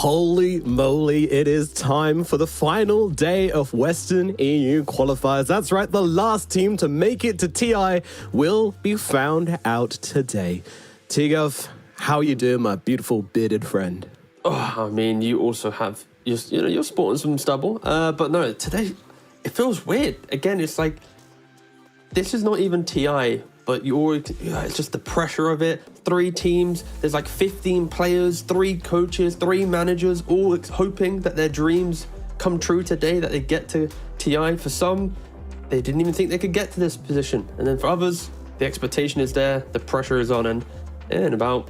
Holy moly, it is time for the final day of Western EU qualifiers. That's right, the last team to make it to TI will be found out today. Tigov, how you doing, my beautiful bearded friend? Oh, I mean, you also have, you're sporting some stubble. But no, today, it feels weird. Again, it's like, this is not even TI, but it's just the pressure of it. 3 teams, there's like 15 players, 3 coaches, 3 managers, all hoping that their dreams come true today, that they get to TI. For some, they didn't even think they could get to this position. And then for others, the expectation is there, the pressure is on, and in about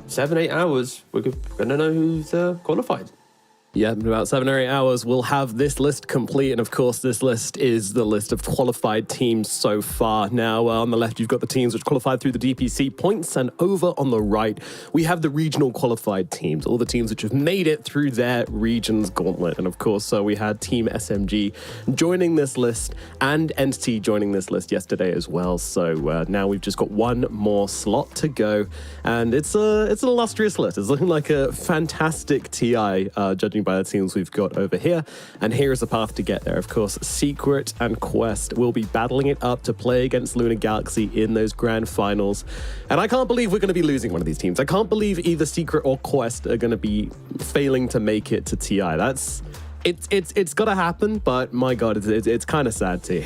7-8 hours, we're going to know who's qualified. Yeah, in about 7 or 8 hours, we'll have this list complete. And of course, this list is the list of qualified teams so far. Now, on the left, you've got the teams which qualified through the DPC points. And over on the right, we have the regional qualified teams, all the teams which have made it through their region's gauntlet. And of course, we had Team SMG joining this list and Entity joining this list yesterday as well. So now we've just got one more slot to go. And it's an illustrious list. It's looking like a fantastic TI, judging by the teams we've got over here. And here is the path to get there. Of course, Secret and Quest will be battling it up to play against Nigma Galaxy in those grand finals. And I can't believe we're going to be losing one of these teams. I can't believe either Secret or Quest are going to be failing to make it to TI. It's got to happen, but my God, it's kind of sad too.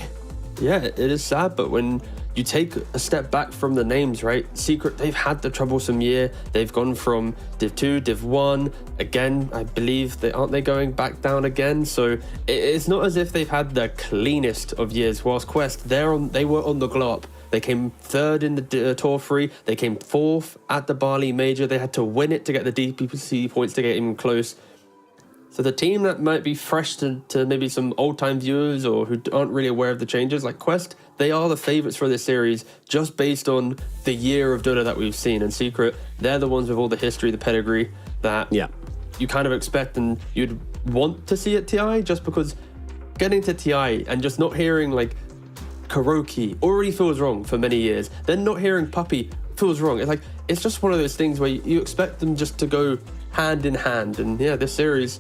Yeah, it is sad, but when you take a step back from the names, right? Secret, they've had the troublesome year. They've gone from Div 2, Div 1. Again, I believe aren't they going back down again? So it's not as if they've had the cleanest of years. Whilst Quest, they were on the glow up. They came 3rd in the Tour 3. They came 4th at the Bali Major. They had to win it to get the DPC points to get even close. So the team that might be fresh to maybe some old-time viewers or who aren't really aware of the changes, like Quest, they are the favourites for this series just based on the year of Dota that we've seen. And Secret, they're the ones with all the history, the pedigree that you kind of expect and you'd want to see at TI, just because getting to TI and just not hearing like Kuroki already feels wrong for many years. Then not hearing Puppy feels wrong. It's just one of those things where you expect them just to go hand in hand. And yeah, this series,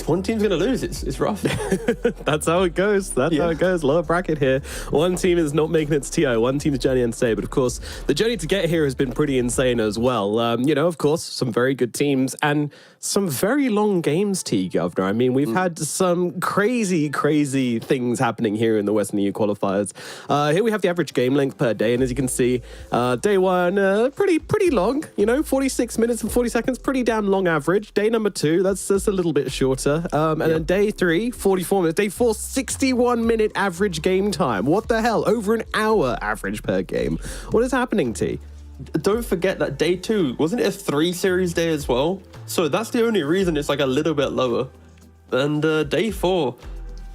one team's going to lose. It's rough. That's how it goes. How it goes. Lower bracket here. One team is not making it to TI. One team's journey insane. But of course, the journey to get here has been pretty insane as well. Of course, some very good teams and some very long games, Governor. I mean, we've had some crazy, crazy things happening here in the Western EU qualifiers. Here we have the average game length per day. And as you can see, day one, pretty long. 46 minutes and 40 seconds. Pretty damn long average. Day number 2, that's a little bit shorter. And then day 3, 44 minutes. Day 4, 61-minute average game time. What the hell? Over an hour average per game. What is happening, T? Don't forget that day 2, wasn't it a 3 series day as well? So that's the only reason it's like a little bit lower. And day 4,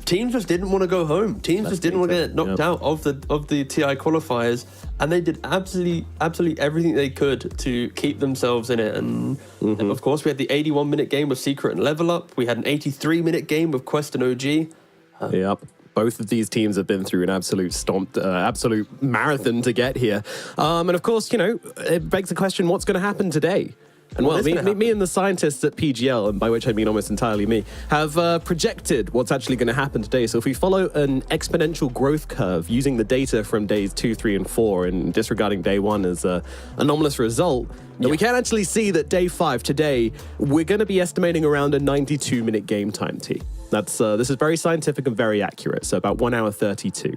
teams just didn't want to go home. Teams just didn't want to get knocked out of the TI qualifiers, and they did absolutely everything they could to keep themselves in it. And of course, we had the 81-minute game with Secret and Level Up. We had an 83-minute game with Quest and OG. Yep. Both of these teams have been through an absolute marathon to get here. And of course, it begs the question, what's going to happen today? And well, me and the scientists at PGL, and by which I mean almost entirely me, have projected what's actually going to happen today. So if we follow an exponential growth curve using the data from days 2, 3, and 4, and disregarding day 1 as an anomalous result, then we can actually see that day 5 today, we're going to be estimating around a 92-minute game time, T. This is very scientific and very accurate, so about 1 hour 32.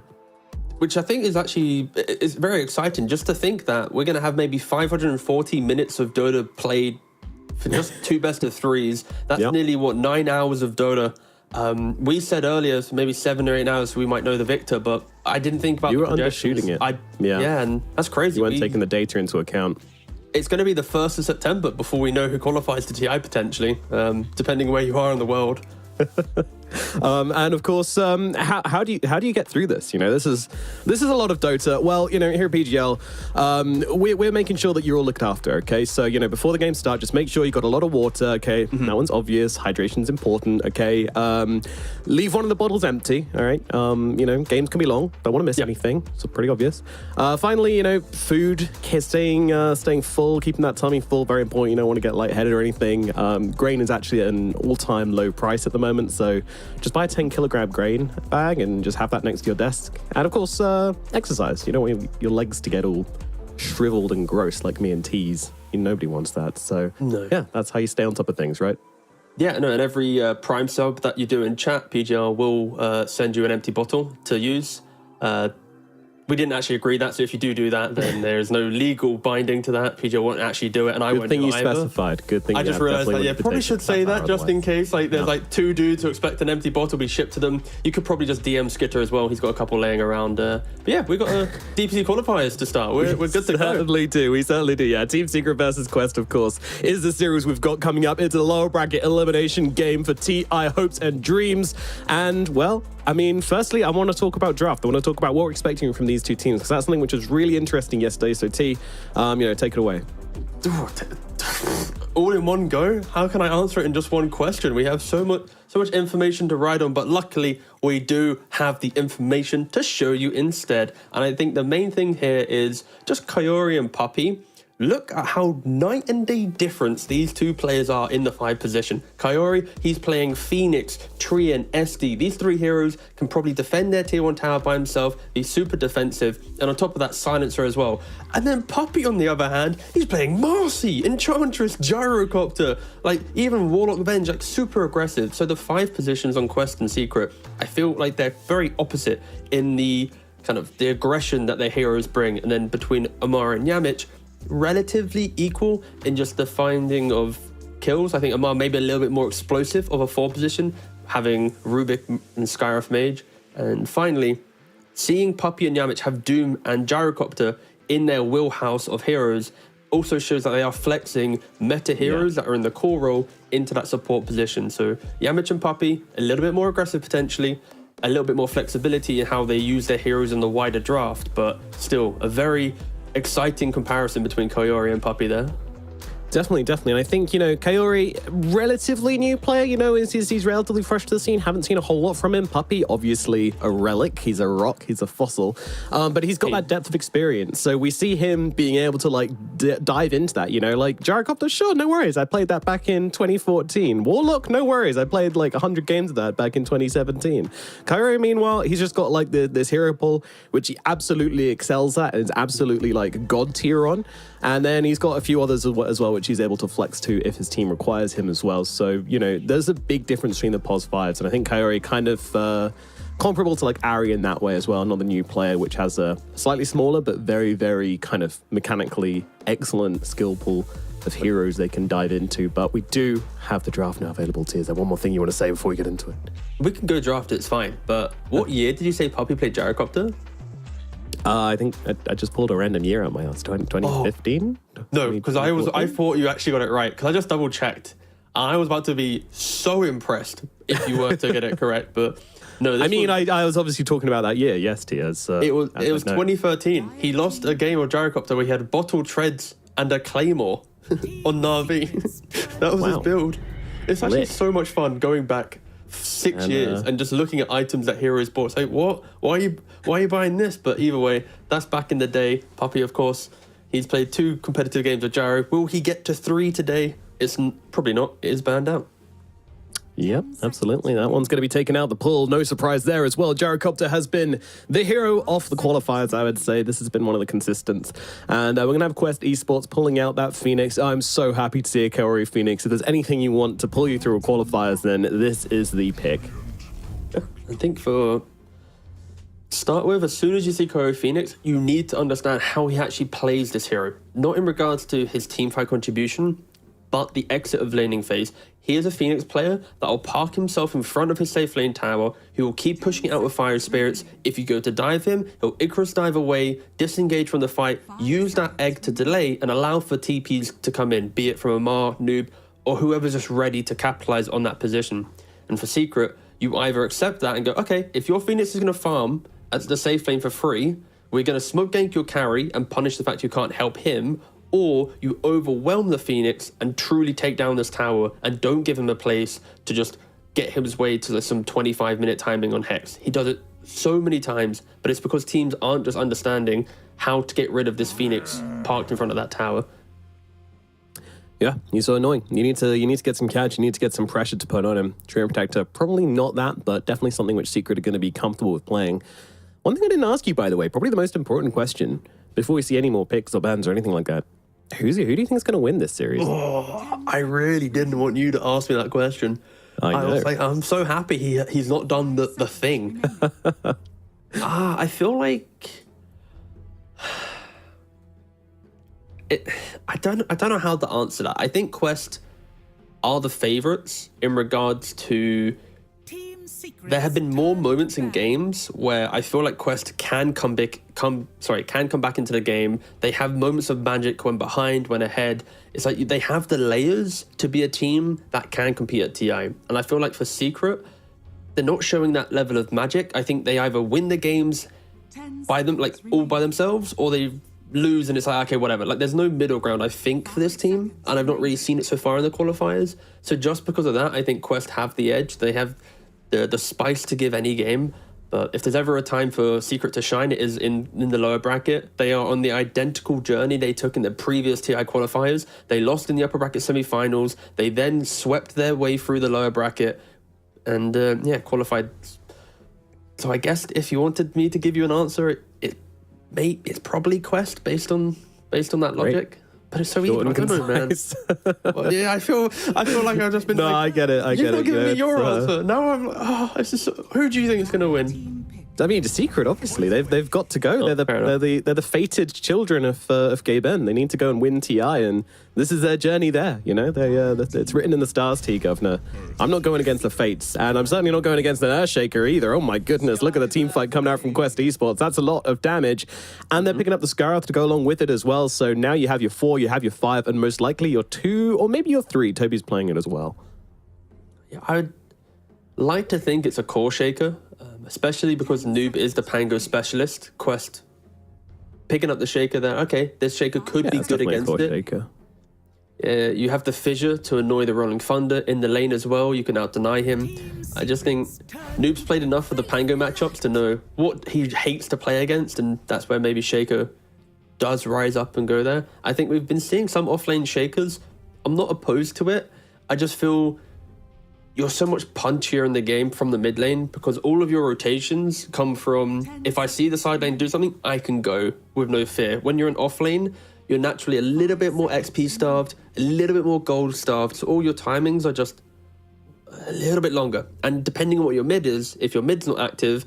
Which I think is very exciting, just to think that we're going to have maybe 540 minutes of Dota played for just 2 best of 3s. That's nearly, 9 hours of Dota. We said earlier, so maybe 7 or 8 hours, so we might know the victor, but I didn't think about you were undershooting it. Yeah, and that's crazy. You weren't taking the data into account. It's going to be the 1st of September before we know who qualifies to TI potentially, depending where you are in the world. And of course, how do you get through this? You know, this is a lot of Dota. Well, you know, here at PGL, we're making sure that you're all looked after. Okay, so you know, before the game starts, just make sure you got a lot of water. Okay, that one's obvious. Hydration's important. Okay, leave one of the bottles empty. All right, you know, games can be long. Don't want to miss anything. So pretty obvious. Finally, you know, food, staying full, keeping that tummy full, very important. You don't want to get lightheaded or anything. Grain is actually at an all-time low price at the moment, so just buy a 10-kilogram grain bag and just have that next to your desk. And of course, exercise. You don't want your legs to get all shriveled and gross like me and Tease. Nobody wants that. So yeah, that's how you stay on top of things, right? Yeah, no, and every Prime sub that you do in chat, PGL will send you an empty bottle to use. We didn't actually agree that, so if you do that, then there's no legal binding to that. PGL won't actually do it, and I won't do it either. Good thing you specified. Good thing. I just realised that, probably should say that just in case. Like, there's like two dudes who expect an empty bottle to be shipped to them. You could probably just DM Skitter as well. He's got a couple laying around. But yeah, we've got DPC qualifiers to start. We're good to go. We certainly do. Yeah, Team Secret versus Quest, of course, is the series we've got coming up. It's a lower bracket elimination game for TI Hopes and Dreams. And well, I mean, firstly, I want to talk about draft. I want to talk about what we're expecting from these two teams, because that's something which was really interesting yesterday. So T, you know, take it away. All in one go? How can I answer it in just one question? We have so much information to ride on, but luckily we do have the information to show you instead. And I think the main thing here is just Kaori and Puppey. Look at how night and day difference these two players are in the 5 position. Kaori, he's playing Phoenix, Trian, SD. These 3 heroes can probably defend their tier 1 tower by himself, be super defensive, and on top of that, Silencer as well. And then Puppey, on the other hand, he's playing Marcy, Enchantress, Gyrocopter, like even Warlock Venge, like super aggressive. So the 5 positions on Quest and Secret, I feel like they're very opposite in the kind of the aggression that their heroes bring. And then between Amar and Yamich, relatively equal in just the finding of kills. I think Amar maybe a little bit more explosive of a 4 position, having Rubik and Skyroth Mage. And finally, seeing Puppey and Yamich have Doom and Gyrocopter in their wheelhouse of heroes also shows that they are flexing meta heroes that are in the core role into that support position. So Yamich and Puppey, a little bit more aggressive potentially, a little bit more flexibility in how they use their heroes in the wider draft, but still a very exciting comparison between Kaori and Puppey there. Definitely. And I think, you know, Kaori, relatively new player, you know, he's relatively fresh to the scene. Haven't seen a whole lot from him. Puppey, obviously a relic. He's a rock. He's a fossil. But he's got that depth of experience. So we see him being able to, like, dive into that, you know, like Gyrocopter, sure, no worries. I played that back in 2014. Warlock, no worries. I played, like, 100 games of that back in 2017. Kaori, meanwhile, he's just got, like, this hero pool, which he absolutely excels at and is absolutely, like, god tier on. And then he's got a few others as well, which he's able to flex to if his team requires him as well. So, you know, there's a big difference between the POS 5s. And I think Kaori kind of comparable to like Ari in that way as well. Another new player, which has a slightly smaller, but very, very kind of mechanically excellent skill pool of heroes they can dive into. But we do have the draft now available to you. Is there one more thing you want to say before we get into it? We can go draft it, it's fine. But what year did you say Puppey played Gyrocopter? I think I just pulled a random year out my ass. 2015? No, because I thought you actually got it right. Because I just double checked. I was about to be so impressed if you were to get it correct. But no, I was obviously talking about that year. Yes, Tiaz. It was 2013. He lost a game of Gyrocopter where he had bottle treads and a claymore on Na'Vi. That was his build. It's actually so much fun going back 6 years and just looking at items that heroes bought. It's like, what? Why are you buying this? But either way, that's back in the day. Puppey, of course, he's played 2 competitive games with Gyro. Will he get to 3 today? It's probably not. It is banned out. Yep, absolutely. That one's going to be taken out the pool. No surprise there as well. Gyrocopter has been the hero off the qualifiers, I would say. This has been one of the consistents. And we're going to have Quest Esports pulling out that Phoenix. I'm so happy to see a Kaori Phoenix. If there's anything you want to pull you through qualifiers, then this is the pick. I think for start with, as soon as you see Kaori Phoenix, you need to understand how he actually plays this hero. Not in regards to his teamfight contribution, but the exit of laning phase. He is a Phoenix player that will park himself in front of his safe lane tower, who will keep pushing it out with Fire Spirits. If you go to dive him, he'll Icarus dive away, disengage from the fight, use that egg to delay and allow for TPs to come in, be it from Amar, Noob, or whoever's just ready to capitalize on that position. And for Secret, you either accept that and go, okay, if your Phoenix is going to farm at the safe lane for free, we're going to smoke gank your carry and punish the fact you can't help him, or you overwhelm the Phoenix and truly take down this tower and don't give him a place to just get his way to some 25-minute timing on Hex. He does it so many times, but it's because teams aren't just understanding how to get rid of this Phoenix parked in front of that tower. Yeah, he's so annoying. You need to get some catch. You need to get some pressure to put on him. Treant Protector, probably not that, but definitely something which Secret are going to be comfortable with playing. One thing I didn't ask you, by the way, probably the most important question before we see any more picks or bans or anything like that. Who do you think is going to win this series? Oh, I really didn't want you to ask me that question. I know. was like, I'm so happy he's not done the thing. I feel like I don't know how to answer that. I think Quest are the favorites in regards to. There have been more moments in games where I feel like Quest can come back into the game. They have moments of magic when behind, when ahead. It's like they have the layers to be a team that can compete at TI. And I feel like for Secret, they're not showing that level of magic. I think they either win the games all by themselves, or they lose and it's like, okay, whatever. Like, there's no middle ground, I think, for this team. And I've not really seen it so far in the qualifiers. So just because of that, I think Quest have the edge. They have the spice to give any game. But if there's ever a time for Secret to shine, it is in the lower bracket. They are on the identical journey they took in the previous TI qualifiers. They lost in the upper bracket semi-finals. They then swept their way through the lower bracket and qualified. So I guess if you wanted me to give you an answer, it's probably Quest based on that logic. Right. But it's so easy, man. Well, yeah, I feel like I've just been. No, I get it. You've not given me your answer. Now I'm. It's just. Who do you think is going to win? I mean, the Secret, obviously, they've got to go. They're the fated children of Gabe N. They need to go and win TI, and this is their journey there. You know, it's written in the stars, T Governor. I'm not going against the Fates, and I'm certainly not going against an Earthshaker either. Oh my goodness, look at the team fight coming out from Quest Esports. That's a lot of damage, and they're picking up the Scarroth to go along with it as well. So now you have your 4, you have your 5, and most likely your 2, or maybe your 3. Toby's playing it as well. Yeah, I would like to think it's a core shaker. Especially because Noob is the Pango specialist. Quest picking up the shaker there. Okay, this shaker could be good against it. Shaker. You have the fissure to annoy the Rolling Thunder in the lane as well. You can out-deny him. I just think Noob's played enough of the Pango matchups to know what he hates to play against, and that's where maybe Shaker does rise up and go there. I think we've been seeing some offlane shakers. I'm not opposed to it. I just feel you're so much punchier in the game from the mid lane because all of your rotations come from, if I see the side lane do something, I can go with no fear. When you're in off lane, you're naturally a little bit more XP starved, a little bit more gold starved, so all your timings are just a little bit longer. And depending on what your mid is, if your mid's not active,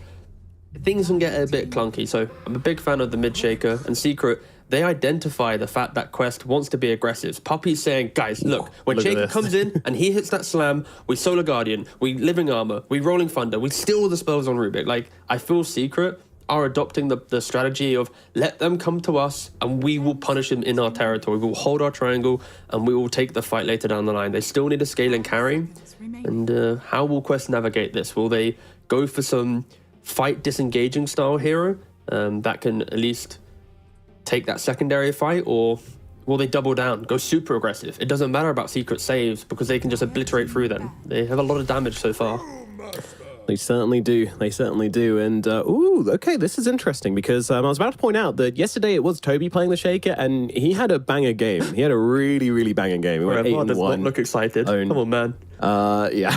things can get a bit clunky. So I'm a big fan of the mid shaker, and Secret, they identify the fact that Quest wants to be aggressive. Puppy's saying, guys, look, when Shaker comes in and he hits that slam, we Solar Guardian, we Living Armor, we Rolling Thunder, we steal the spells on Rubik. Like, I feel Secret are adopting the strategy of let them come to us and we will punish them in our territory. We will hold our triangle and we will take the fight later down the line. They still need a scale and carry. And how will Quest navigate this? Will they go for some fight disengaging style hero that can at least take that secondary fight, or will they double down, go super aggressive? It doesn't matter about Secret saves because they can just obliterate through them. They have a lot of damage so far. They certainly do. They certainly do. And, okay, this is interesting because I was about to point out that yesterday it was Toby playing the Shaker and he had a banger game. He had a really, really banger game. He went 8-1. Does not look excited. Come on, man. Yeah.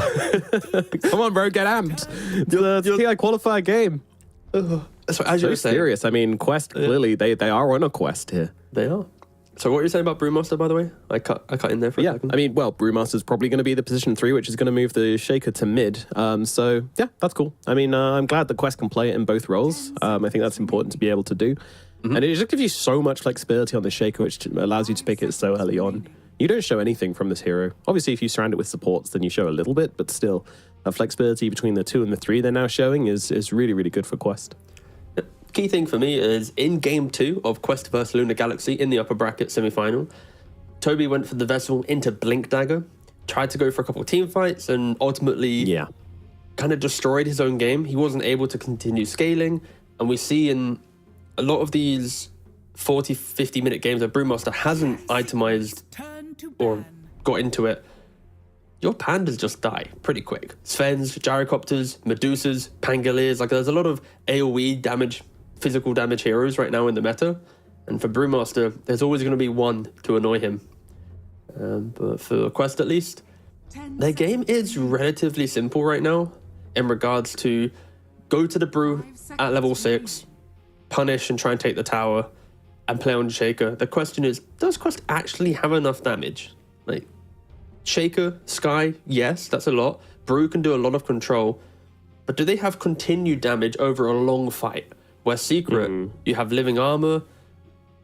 Come on, bro, get amped. The TI qualifier game. So as you were saying, serious. I mean, Quest, clearly, they are on a quest here. They are. So what were you saying about Brewmaster, by the way? I cut in there for a second. I mean, well, Brewmaster's probably going to be the position 3, which is going to move the Shaker to mid. So, yeah, that's cool. I mean, I'm glad that Quest can play it in both roles. I think that's important to be able to do. And it just gives you so much flexibility on the Shaker, which allows you to pick it so early on. You don't show anything from this hero. Obviously, if you surround it with supports, then you show a little bit, but still, that flexibility between the 2 and the 3 they're now showing is really, really good for Quest. Key thing for me is in game 2 of Quest vs Nigma Galaxy in the upper bracket semi-final, Toby went for the Vessel into Blink Dagger, tried to go for a couple of team fights, and ultimately kind of destroyed his own game. He wasn't able to continue scaling. And we see in a lot of these 40, 50-minute games that Brewmaster hasn't itemized or got into it, your pandas just die pretty quick. Svens, Gyrocopters, Medusas, Pangoliers, like there's a lot of AoE damage, physical damage heroes right now in the meta. And for Brewmaster, there's always going to be one to annoy him. But for Quest at least, their game is relatively simple right now in regards to go to the Brew at level 6, punish and try and take the tower, and play on Shaker. The question is, does Quest actually have enough damage? Like, Shaker, Sky, yes, that's a lot. Brew can do a lot of control, but do they have continued damage over a long fight? Where Secret, you have Living Armor,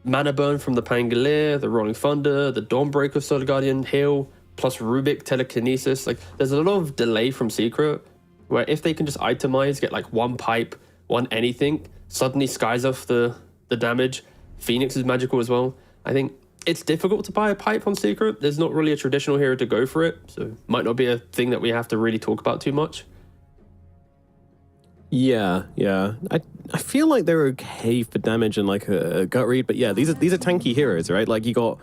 Mana Burn from the Pangolier, the Rolling Thunder, the Dawnbreaker Soul Guardian heal, plus Rubik Telekinesis. Like, there's a lot of delay from Secret, where if they can just itemize, get like one pipe, one anything, suddenly Sky's off the damage. Phoenix is magical as well. I think it's difficult to buy a pipe on Secret. There's not really a traditional hero to go for it, so might not be a thing that we have to really talk about too much. Yeah. I feel like they're okay for damage and like a gut read, but yeah, these are tanky heroes, right? Like you got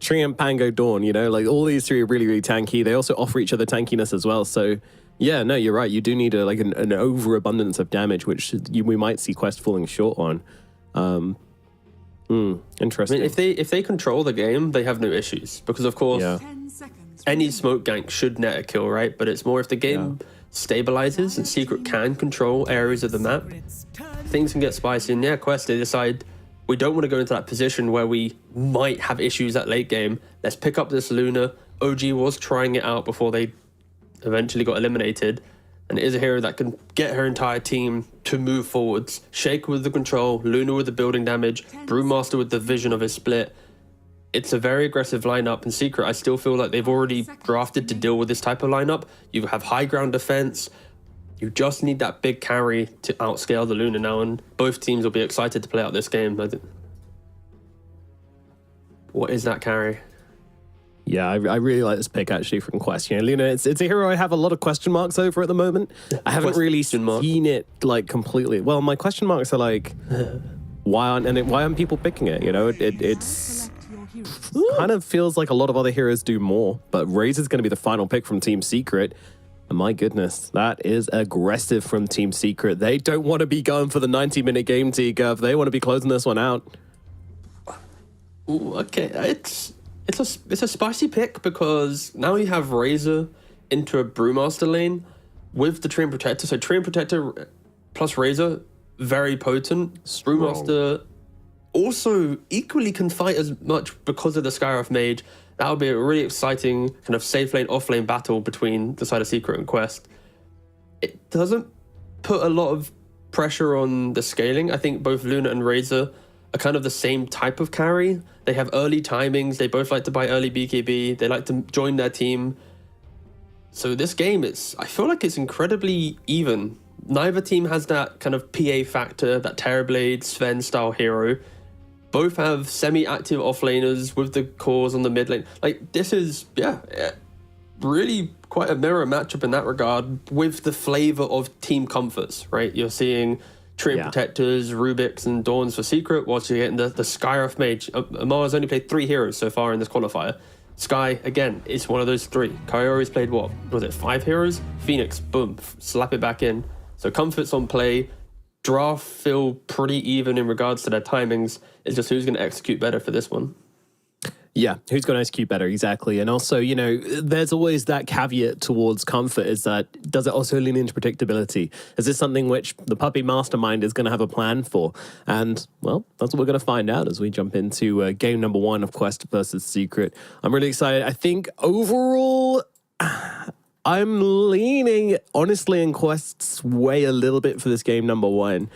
Treant, Pango, Dawn, you know, like all these three are really, really tanky. They also offer each other tankiness as well. So yeah, no, you're right. You do need an overabundance of damage, which we might see Quest falling short on. Interesting. I mean, if they control the game, they have no issues because, of course, any smoke gank should net a kill, right? But it's more if the game stabilizes and Secret can control areas of the map, things can get spicy. And yeah, Quest, they decide we don't want to go into that position where we might have issues at late game. Let's pick up this Luna. OG was trying it out before they eventually got eliminated. And it is a hero that can get her entire team to move forwards. Shaker with the control, Luna with the building damage, Brewmaster with the vision of his split. It's a very aggressive lineup. In Secret, I still feel like they've already drafted to deal with this type of lineup. You have high ground defense. You just need that big carry to outscale the Luna now, and both teams will be excited to play out this game. What is that carry? Yeah, I really like this pick actually from Quest. You know, Luna, it's a hero I have a lot of question marks over at the moment. I haven't really seen it like completely. Well, my question marks are like, why aren't people picking it? You know, it's kind of feels like a lot of other heroes do more. But Razor's going to be the final pick from Team Secret. And my goodness, that is aggressive from Team Secret. They don't want to be going for the 90-minute game, T-Gov. They want to be closing this one out. Ooh, okay, it's a spicy pick because now you have Razor into a Brewmaster lane with the Treant Protector. So Treant Protector plus Razor, very potent. Brewmaster also equally can fight as much because of the Skyroth Mage. That would be a really exciting kind of safe lane, off lane battle between the side of Secret and Quest. It doesn't put a lot of pressure on the scaling. I think both Luna and Razor are kind of the same type of carry. They have early timings. They both like to buy early BKB. They like to join their team. So this game, I feel like it's incredibly even. Neither team has that kind of PA factor, that Terrorblade, Sven style hero. Both have semi-active offlaners with the cores on the mid lane. Like, this is, really quite a mirror matchup in that regard with the flavor of team comforts, right? You're seeing Treant Protectors, Rubiks, and Dawns for Secret, whilst you're getting the Skyroth Mage. Amar's only played 3 heroes so far in this qualifier. Sky, again, is one of those 3. Kyori's played, what? Was it 5 heroes? Phoenix, boom, slap it back in. So comforts on play. Draft feel pretty even in regards to their timings. It's just who's going to execute better for this one. Yeah, who's going to execute better, exactly. And also, you know, there's always that caveat towards comfort is that does it also lean into predictability? Is this something which the puppy mastermind is going to have a plan for? And, well, that's what we're going to find out as we jump into game number 1 of Quest versus Secret. I'm really excited. I think overall, I'm leaning, honestly, in Quest's way a little bit for this game number 1.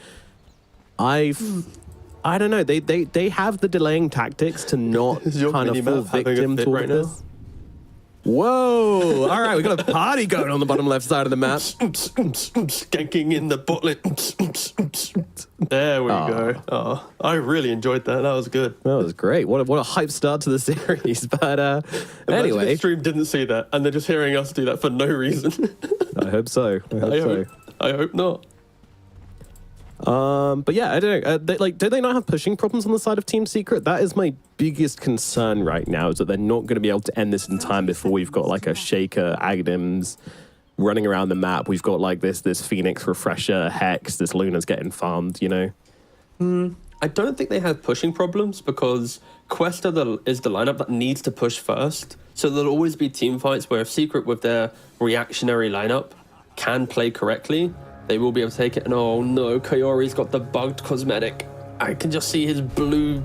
I don't know. They have the delaying tactics to not kind of fall victim to right this. Whoa! All right, we got a party going on the bottom left side of the map. Skanking in the botlet. There we go. Oh, I really enjoyed that. That was good. That was great. What a hype start to the series. But anyway, the stream didn't see that, and they're just hearing us do that for no reason. I hope so. I hope not. But yeah, I don't know. Do they not have pushing problems on the side of Team Secret? That is my biggest concern right now, is that they're not going to be able to end this in time before we've got like a Shaker, Agdams running around the map. We've got like this Phoenix Refresher, Hex, this Luna's getting farmed, you know? I don't think they have pushing problems because Quest is the lineup that needs to push first. So there'll always be team fights where if Secret with their reactionary lineup can play correctly, they will be able to take it. And oh no, Kaori's got the bugged cosmetic. I can just see his blue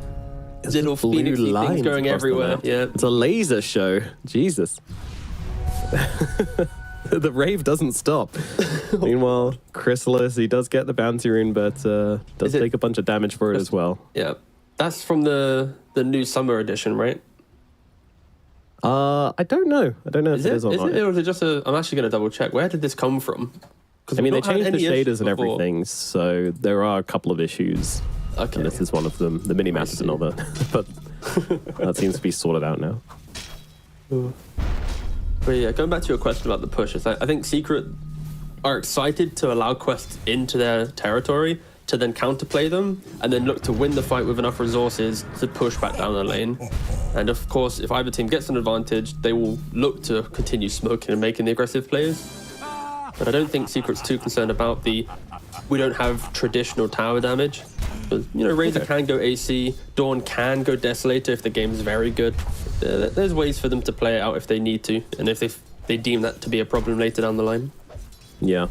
little Phoenix things going everywhere. Yeah, it's a laser show. Jesus. The rave doesn't stop. Meanwhile, Chrysalis, he does get the bounty rune, but does take a bunch of damage for it as well. Yeah, that's from the new summer edition, right? I don't know. I don't know if it is or not. Or is it just a... I'm actually going to double check. Where did this come from? I mean, they changed the shaders and everything, so there are a couple of issues. Okay. And this is one of them. The mini-map is another, but that seems to be sorted out now. But yeah, going back to your question about the pushes, I think Secret are excited to allow Quest into their territory to then counterplay them and then look to win the fight with enough resources to push back down the lane. And of course, if either team gets an advantage, they will look to continue smoking and making the aggressive plays. But I don't think Secret's too concerned about we don't have traditional tower damage. But, you know, Razor can go AC, Dawn can go Desolator if the game's very good. There's ways for them to play it out if they need to, and if they deem that to be a problem later down the line. Yeah.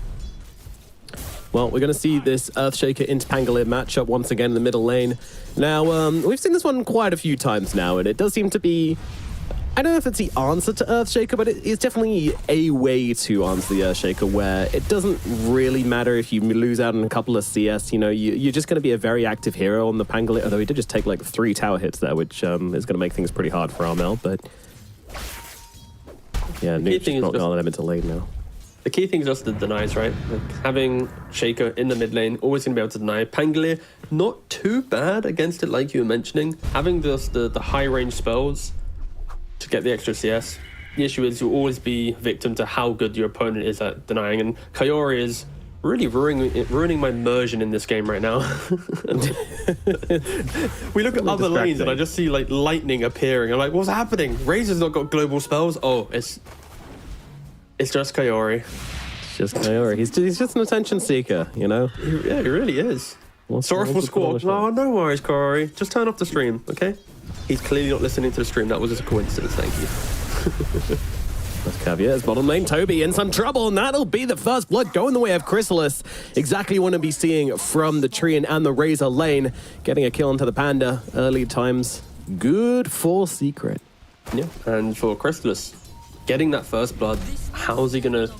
Well, we're going to see this Earthshaker into Pangolier matchup once again in the middle lane. Now, we've seen this one quite a few times now, and it does seem to be... I don't know if it's the answer to Earthshaker, but it's definitely a way to answer the Earthshaker where it doesn't really matter if you lose out on a couple of CS. You know, you're just going to be a very active hero on the Pangolier, although he did just take like 3 tower hits there, which is going to make things pretty hard for Armel, but... Yeah, Noob's not going to let him into lane now. The key thing is just the denies, right? Like having Shaker in the mid lane, always going to be able to deny. Pangolier, not too bad against it, like you were mentioning. Having the high range spells to get the extra CS. The issue is you'll always be victim to how good your opponent is at denying, and Kaori is really ruining my immersion in this game right now. We look at other lanes and I just see like lightning appearing. I'm like, what's happening? Razor's not got global spells. Oh, it's just Kaori. It's just Kaori. He's just an attention seeker, you know? Yeah, he really is. Sorrowful Squawk. Oh, no worries, Kaori. Just turn off the stream, okay? He's clearly not listening to the stream. That was just a coincidence, thank you. That's Caviar's bottom lane. Toby in some trouble, and that'll be the first blood going the way of Chrysalis. Exactly what to be seeing from the Treant and the Razor lane. Getting a kill onto the Panda. Early times. Good for Secret. Yeah, and for Chrysalis, getting that first blood, how's he going to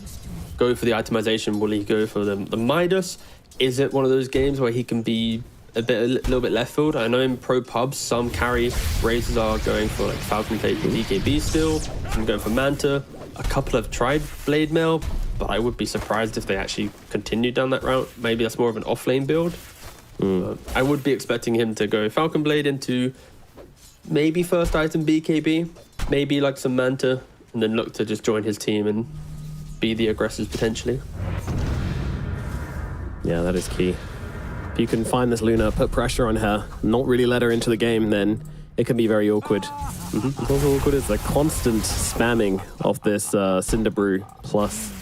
go for the itemization? Will he go for the Midas? Is it one of those games where he can be a little bit left field? I know in pro pubs, some carry Razors are going for like Falcon Blade and BKB still. I'm going for Manta. A couple have tried Blade Mail, but I would be surprised if they actually continue down that route. Maybe that's more of an off-lane build. I would be expecting him to go Falcon Blade into maybe first item BKB, maybe like some Manta, and then look to just join his team and be the aggressors potentially. Yeah, that is key. If you can find this Luna, put pressure on her, not really let her into the game, then it can be very awkward. It's also awkward is the constant spamming of this Cinder Brew plus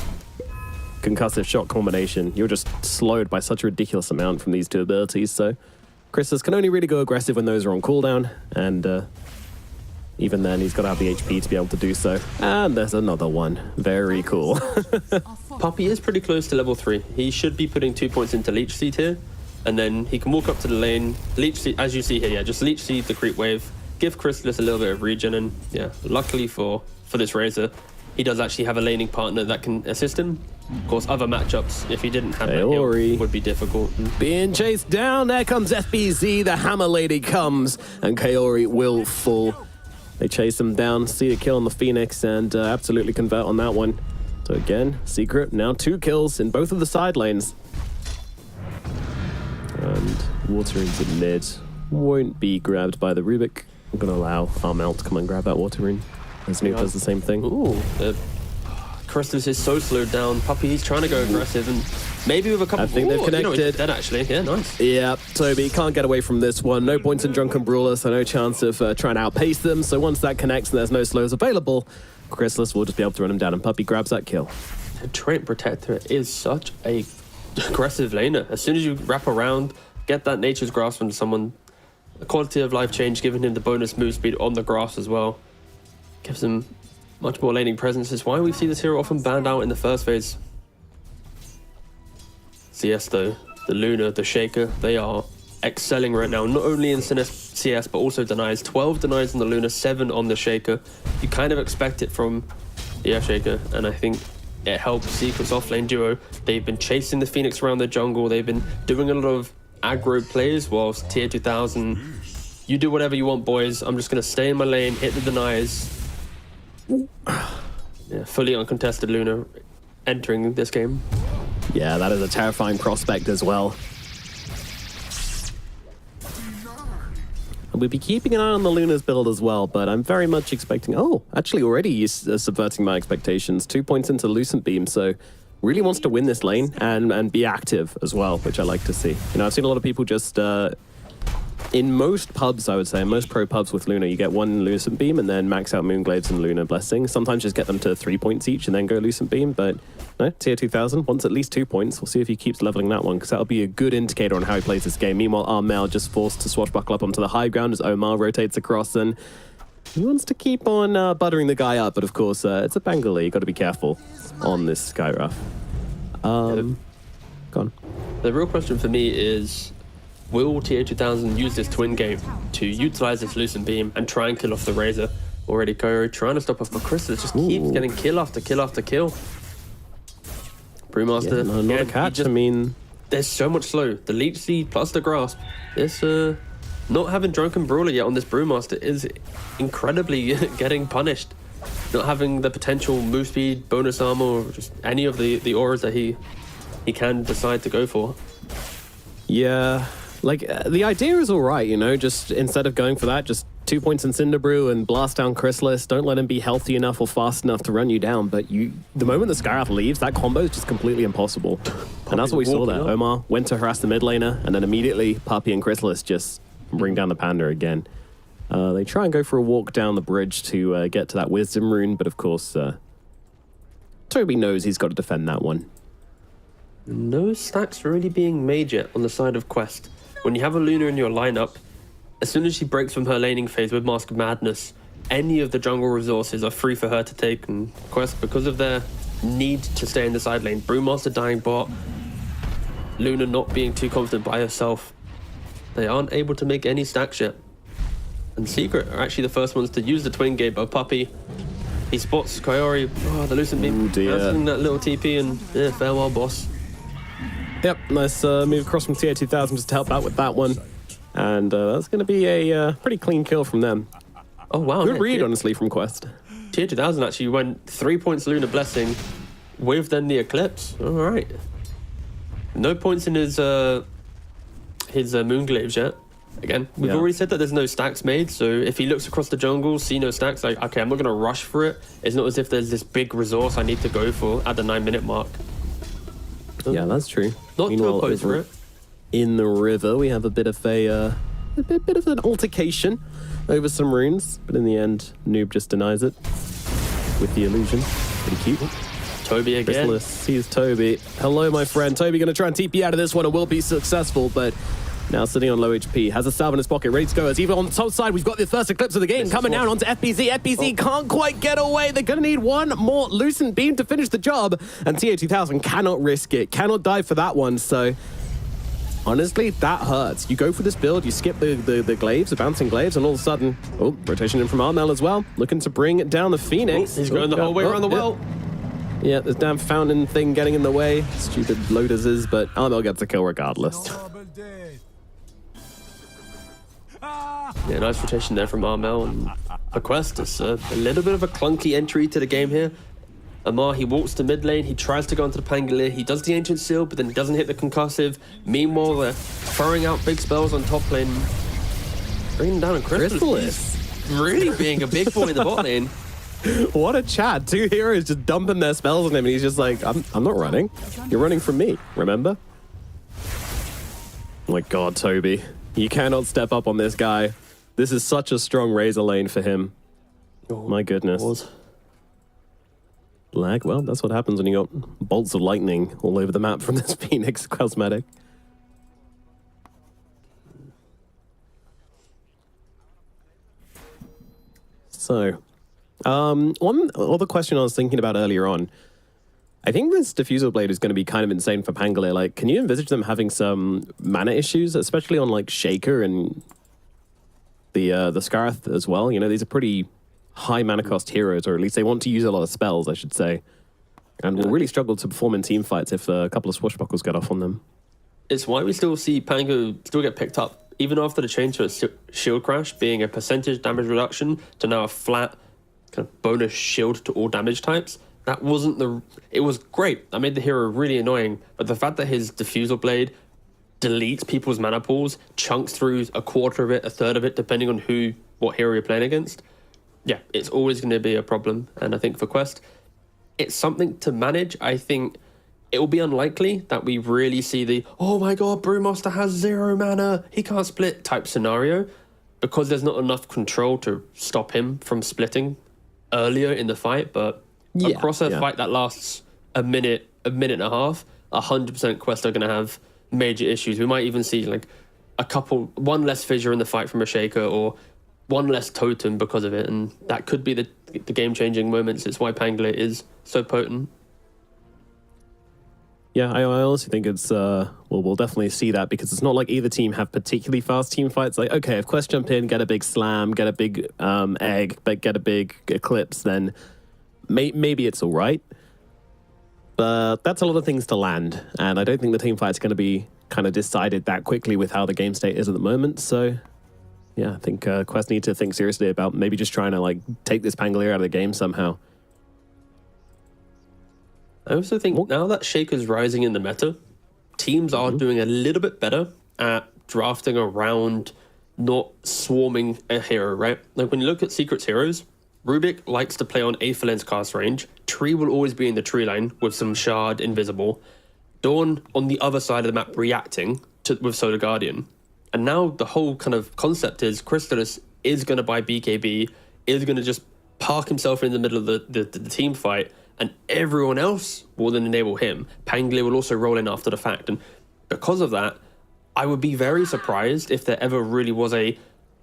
concussive shot combination. You're just slowed by such a ridiculous amount from these two abilities, so Chrysalis can only really go aggressive when those are on cooldown, and even then he's got to have the HP to be able to do so. And there's another one. Very cool. Puppy is pretty close to level 3. He should be putting 2 points into Leech Seed here, and then he can walk up to the lane, Leech Seed, as you see here, yeah, just Leech Seed the creep wave, give Chrysalis a little bit of regen, and yeah, luckily for this Razor, he does actually have a laning partner that can assist him. Of course, other matchups, if he didn't have that heal, would be difficult. Being chased down, there comes FBZ, the Hammer Lady comes, and Kaori will fall. They chase him down, see the kill on the Phoenix, and absolutely convert on that one. So again, Secret, now 2 kills in both of the side lanes. And Water into mid won't be grabbed by the Rubik. I'm going to allow Armel to come and grab that Water Rune. As Noob does the same thing. Ooh, Crystallis is so slowed down. Puppey, he's trying to go aggressive, and maybe with a couple... I think they've connected. You know, dead, actually. Yeah, nice. Yeah, Toby can't get away from this one. No points in Drunken Brawler, so no chance of trying to outpace them. So once that connects and there's no slows available, Crystallis will just be able to run him down, and Puppey grabs that kill. The Trait Protector is such a aggressive laner. As soon as you wrap around, get that Nature's Grasp from someone, the quality of life change, giving him the bonus move speed on the grass as well, gives him much more laning presence. Is why we see this hero often banned out in the first phase. CS though, the Luna, the Shaker, they are excelling right now, not only in CS but also denies. 12 denies on the Luna, 7 on the Shaker. You kind of expect it from the Shaker, and I think it helps Secret's offlane duo. They've been chasing the Phoenix around the jungle. They've been doing a lot of aggro plays, whilst Tier 2000, you do whatever you want, boys. I'm just going to stay in my lane, hit the denies. Yeah, fully uncontested Luna entering this game. Yeah, that is a terrifying prospect as well. We'll be keeping an eye on the Luna's build as well, but I'm very much expecting... Oh, actually already he's subverting my expectations. 2 points into Lucent Beam, so really wants to win this lane and be active as well, which I like to see. You know, I've seen a lot of people just... in most pubs, I would say, in most pro pubs with Luna, you get 1 Lucent Beam and then max out Moonglaives and Luna Blessing. Sometimes just get them to 3 points each and then go Lucent Beam, but no, Tier 2000 wants at least 2 points. We'll see if he keeps leveling that one, because that'll be a good indicator on how he plays this game. Meanwhile, Armel just forced to swashbuckle up onto the high ground as Omar rotates across, and he wants to keep on buttering the guy up, but of course, it's a Bengali. You've got to be careful on this Skyruff. Go on. The real question for me is, will Tier 2000 use this twin game to utilize this Lucent Beam and try and kill off the Razor? Already Kyori trying to stop off, but Crystallis just keeps getting kill after kill after kill. Brewmaster, yeah, not a catch. I mean, there's so much slow. The Leech Seed plus the Grasp. This not having Drunken Brawler yet on this Brewmaster is incredibly getting punished. Not having the potential move speed, bonus armor, or just any of the auras that he can decide to go for. Yeah. Like, the idea is all right, you know, just instead of going for that, just 2 points in Cinderbrew and blast down Crystallis. Don't let him be healthy enough or fast enough to run you down. But the moment the Skyrath leaves, that combo is just completely impossible. And that's what we saw there. Omar went to harass the mid laner, and then immediately Puppey and Crystallis just bring down the Panda again. They try and go for a walk down the bridge to get to that Wisdom Rune, but of course, Toby knows he's got to defend that one. No stacks really being made yet on the side of Quest. When you have a Luna in your lineup, as soon as she breaks from her laning phase with Mask of Madness, any of the jungle resources are free for her to take, and Quest, because of their need to stay in the side lane, Brewmaster dying bot, Luna not being too confident by herself, they aren't able to make any stacks yet. And Secret are actually the first ones to use the twin game, but Puppey, he spots Kyori, the Lucent Beam, answering that little TP, and yeah, farewell boss. Yep, nice move across from Tier 2000 just to help out with that one. And that's going to be a pretty clean kill from them. Oh, wow. Good read, honestly, from Quest. Tier 2000 actually went 3 points Luna Blessing with then the Eclipse. All right. No points in his Moonglaves yet. Again, we've already said that there's no stacks made, so if he looks across the jungle, see no stacks, like, okay, I'm not going to rush for it. It's not as if there's this big resource I need to go for at the 9-minute mark. Yeah, that's true. Not too opposed for it. In the river, we have a bit of bit of an altercation over some runes, but in the end, Noob just denies it with the illusion. Pretty cute. Toby again. Crystallis sees Toby. Hello, my friend. Toby going to try and TP out of this one and will be successful, but now sitting on low HP, has a salve in his pocket, ready to go. As even on the top side, we've got the first Eclipse of the game coming down onto FPZ. FPZ can't quite get away. They're going to need one more Lucent Beam to finish the job, and TA 2000 cannot risk it, cannot die for that one, so honestly, that hurts. You go for this build, you skip the glaives, the bouncing glaives, and all of a sudden, rotation in from Armel as well, looking to bring it down the Phoenix. He's going the whole way around the well. Yeah, this damn fountain thing getting in the way. Stupid loaders is, but Armel gets a kill regardless. Yeah, nice rotation there from Armel, and for Quest, it's a little bit of a clunky entry to the game here. Amar, he walks to mid lane, he tries to go into the Pangolier, he does the Ancient Seal, but then he doesn't hit the Concussive. Meanwhile, they're throwing out big spells on top lane, bringing down a Crystallis. Really being a big boy in the bot lane. What a chat. Two heroes just dumping their spells on him, and he's just like, I'm not running. You're running from me, remember? Oh my God, Toby. You cannot step up on this guy. This is such a strong Razor lane for him. Oh, my goodness. Lag? Well, that's what happens when you got bolts of lightning all over the map from this Phoenix cosmetic. So, one other question I was thinking about earlier on. I think this Diffusal Blade is going to be kind of insane for Pangolier. Like, can you envisage them having some mana issues, especially on like Shaker and the Scarth as well? You know, these are pretty high mana cost heroes, or at least they want to use a lot of spells, I should say. And will really struggle to perform in team fights if a couple of swashbuckles get off on them. It's why we still see Pango still get picked up, even after the change to a shield crash, being a percentage damage reduction to now a flat kind of bonus shield to all damage types. That wasn't the... It was great. That made the hero really annoying. But the fact that his Diffusal Blade deletes people's mana pools, chunks through a quarter of it, a third of it, depending on what hero you're playing against, yeah, it's always going to be a problem. And I think for Quest, it's something to manage. I think it will be unlikely that we really see the, oh my God, Brewmaster has 0 mana, he can't split type scenario, because there's not enough control to stop him from splitting earlier in the fight. But across a fight that lasts a minute and a half, 100% Quest are going to have major issues. We might even see like one less fissure in the fight from a Shaker, or one less totem because of it, and that could be the game-changing moments. It's why Pangolier is so potent. Yeah, I honestly think it's, we'll definitely see that, because it's not like either team have particularly fast team fights. Like, okay, if Quest jump in, get a big slam, get a big egg, but get a big eclipse, then maybe it's all right. But that's a lot of things to land, and I don't think the team fight's going to be kind of decided that quickly with how the game state is at the moment, so... Yeah, I think Quest need to think seriously about maybe just trying to like take this Pangolier out of the game somehow. I also think now that Shaker's rising in the meta, teams are doing a little bit better at drafting around not swarming a hero, right? Like when you look at Secret's heroes, Rubik likes to play on Aetherland's cast range. Tree will always be in the tree line with some Shard Invisible. Dawn on the other side of the map reacting with Solar Guardian. And now the whole kind of concept is Crystallis is going to buy BKB, is going to just park himself in the middle of the team fight, and everyone else will then enable him. Pangolier will also roll in after the fact. And because of that, I would be very surprised if there ever really was a,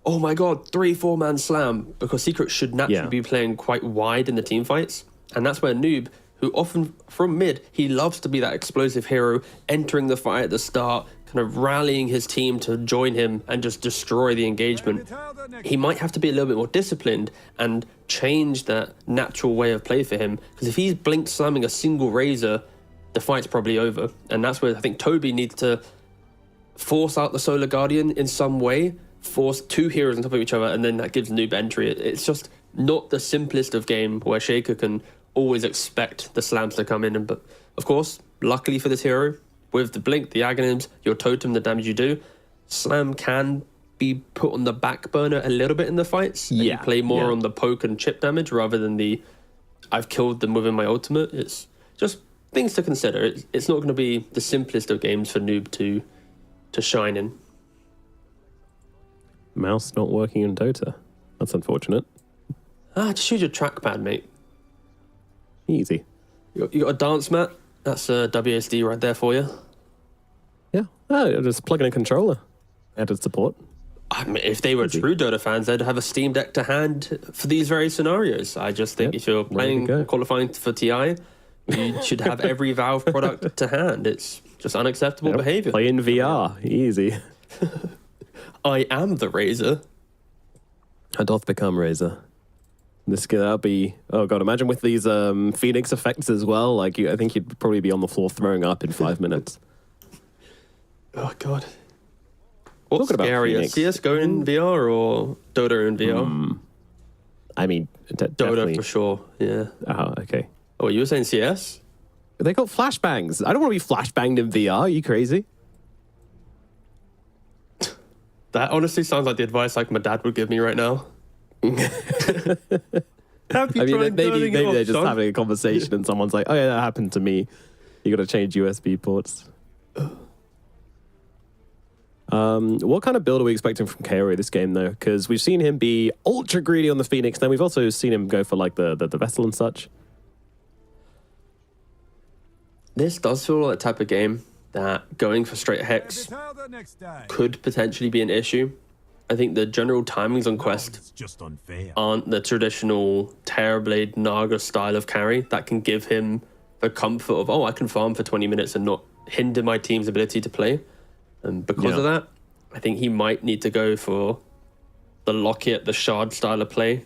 oh my God, 3-4 man slam, because Secret should naturally be playing quite wide in the team fights. And that's where Noob, who often from mid, he loves to be that explosive hero, entering the fight at the start, kind of rallying his team to join him and just destroy the engagement. He might have to be a little bit more disciplined and change that natural way of play for him, because if he's blink slamming a single Razor, the fight's probably over. And that's where I think Toby needs to force out the Solar Guardian in some way, force 2 heroes on top of each other, and then that gives Noob entry. It's just not the simplest of game where Shaker can always expect the slams to come in. But of course, luckily for this hero, with the blink, the agonyms, your totem, the damage you do, slam can be put on the back burner a little bit in the fights. And you play more on the poke and chip damage rather than the I've killed them within my ultimate. It's just things to consider. It's not going to be the simplest of games for Noob to shine in. Mouse not working in Dota. That's unfortunate. Just use your trackpad, mate. Easy. You got a dance mat? That's a WSD right there for you. Yeah. Just plug in a controller. Added support. I mean, if they were true Dota fans, they'd have a Steam Deck to hand for these very scenarios. I just think if you're playing qualifying for TI, you should have every Valve product to hand. It's just unacceptable behavior. Play in VR. Easy. I am the Razor. I doth become Razor. That'll be... Oh, God, imagine with these Phoenix effects as well. Like, I think you'd probably be on the floor throwing up in 5 minutes. Oh, God. What's scarier, CS going in VR or Dota in VR? I mean, Dota definitely. for sure, yeah. Oh, okay. Oh, you were saying CS? They got flashbangs. I don't want to be flashbanged in VR. Are you crazy? That honestly sounds like the advice like my dad would give me right now. Have you I mean, tried maybe turning it they're off, just son? having a conversation and someone's like, oh yeah, that happened to me. You got to change USB ports. What kind of build are we expecting from Kaori this game, though? Because we've seen him be ultra greedy on the Phoenix. Then we've also seen him go for like the Vessel and such. This does feel like the type of game that going for straight Hex could potentially be an issue. I think the general timings on Quest aren't the traditional Terrorblade Naga style of carry that can give him the comfort of, oh, I can farm for 20 minutes and not hinder my team's ability to play. And because of that, I think he might need to go for the Locket, the Shard style of play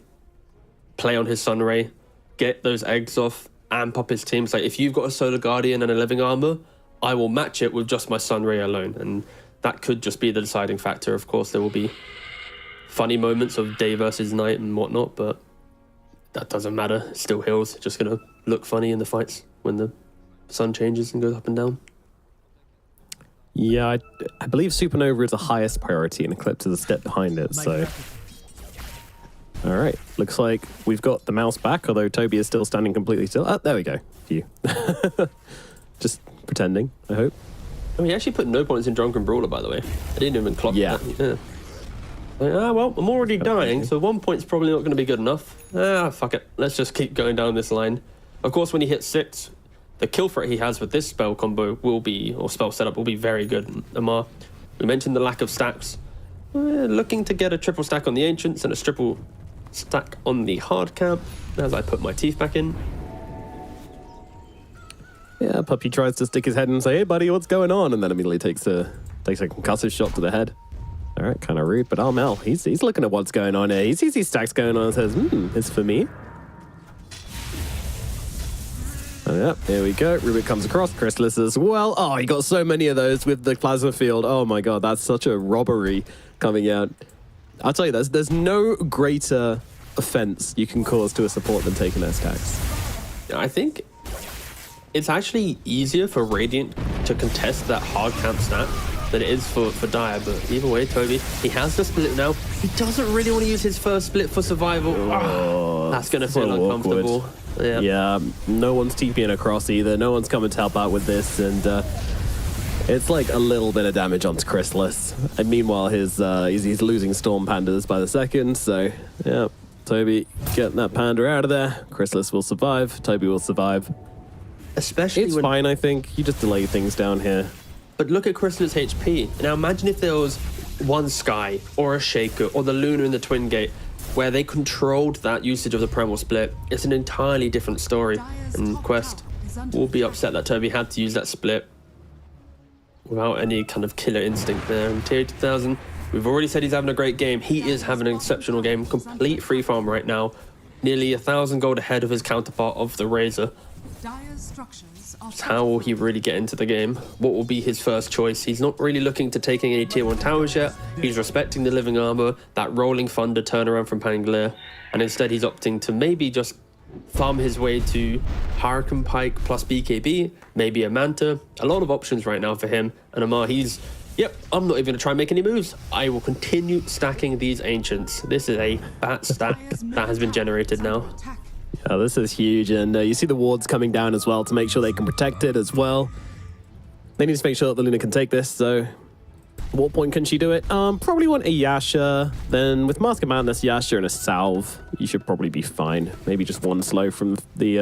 on his Sunray, get those eggs off, amp up his team. So if you've got a Solar Guardian and a Living Armor, I will match it with just my Sunray alone. And that could just be the deciding factor. Of course, there will be funny moments of day versus night and whatnot, but that doesn't matter. It's still Hills. It's just going to look funny in the fights when the sun changes and goes up and down. Yeah, I believe Supernova is the highest priority and Eclipse is a step behind it, so... All right, looks like we've got the mouse back, although Toby is still standing completely still. Oh, there we go. Phew. Just pretending, I hope. Oh, he actually put no points in Drunken Brawler, by the way. I didn't even clock that. Yeah. Like, well, I'm already dying, so 1 point's probably not going to be good enough. Fuck it. Let's just keep going down this line. Of course, when he hits 6, the kill threat he has with this spell combo will be, or spell setup will be very good. Amar, we mentioned the lack of stacks. Looking to get a triple stack on the Ancients and a triple stack on the hard camp as I put my teeth back in. Yeah, Puppy tries to stick his head in and say, hey buddy, what's going on? And then immediately takes a concussive shot to the head. All right, kind of rude, but Mel, he's looking at what's going on here. He sees these stacks going on and says, it's for me. Oh, yeah, here we go. Rubik comes across. Chrysalis as well. Oh, he got so many of those with the plasma field. Oh my god, that's such a robbery coming out. I'll tell you, there's no greater offense you can cause to a support than taking their stacks. I think it's actually easier for Radiant to contest that hard camp stack than it is for Dire, but either way, Toby, he has the split now. He doesn't really want to use his first split for survival. That's going to feel uncomfortable. Yeah, no one's TPing across either. No one's coming to help out with this, and it's like a little bit of damage onto Chrysalis. And meanwhile, he's losing Storm Pandas by the second, so yeah. Toby getting that Panda out of there. Chrysalis will survive. Toby will survive. Especially it's fine, I think. You just delay things down here. But look at Chrysalis' HP. Now imagine if there was one Sky or a Shaker or the Luna in the Twin Gate where they controlled that usage of the Primal Split. It's an entirely different story. And Quest will be upset that Toby had to use that split without any kind of killer instinct there. And Tier 2000, we've already said he's having a great game. He is having an exceptional game. Complete free farm right now. Nearly 1,000 gold ahead of his counterpart of the Razor. How will he really get into the game? What will be his first choice? He's not really looking to taking any tier 1 towers yet. He's respecting the Living Armor, that Rolling Thunder turnaround from Pangolier, and instead he's opting to maybe just farm his way to Hurricane Pike plus BKB, maybe a Manta. A lot of options right now for him. And Amar, I'm not even going to try and make any moves. I will continue stacking these Ancients. This is a fat stack that has been generated now. Yeah, this is huge, and you see the wards coming down as well to make sure they can protect it as well. They need to make sure that the Luna can take this, so what point can she do it? Probably want a Yasha, then with Mask of Madness, Yasha and a Salve, you should probably be fine. Maybe just one slow from the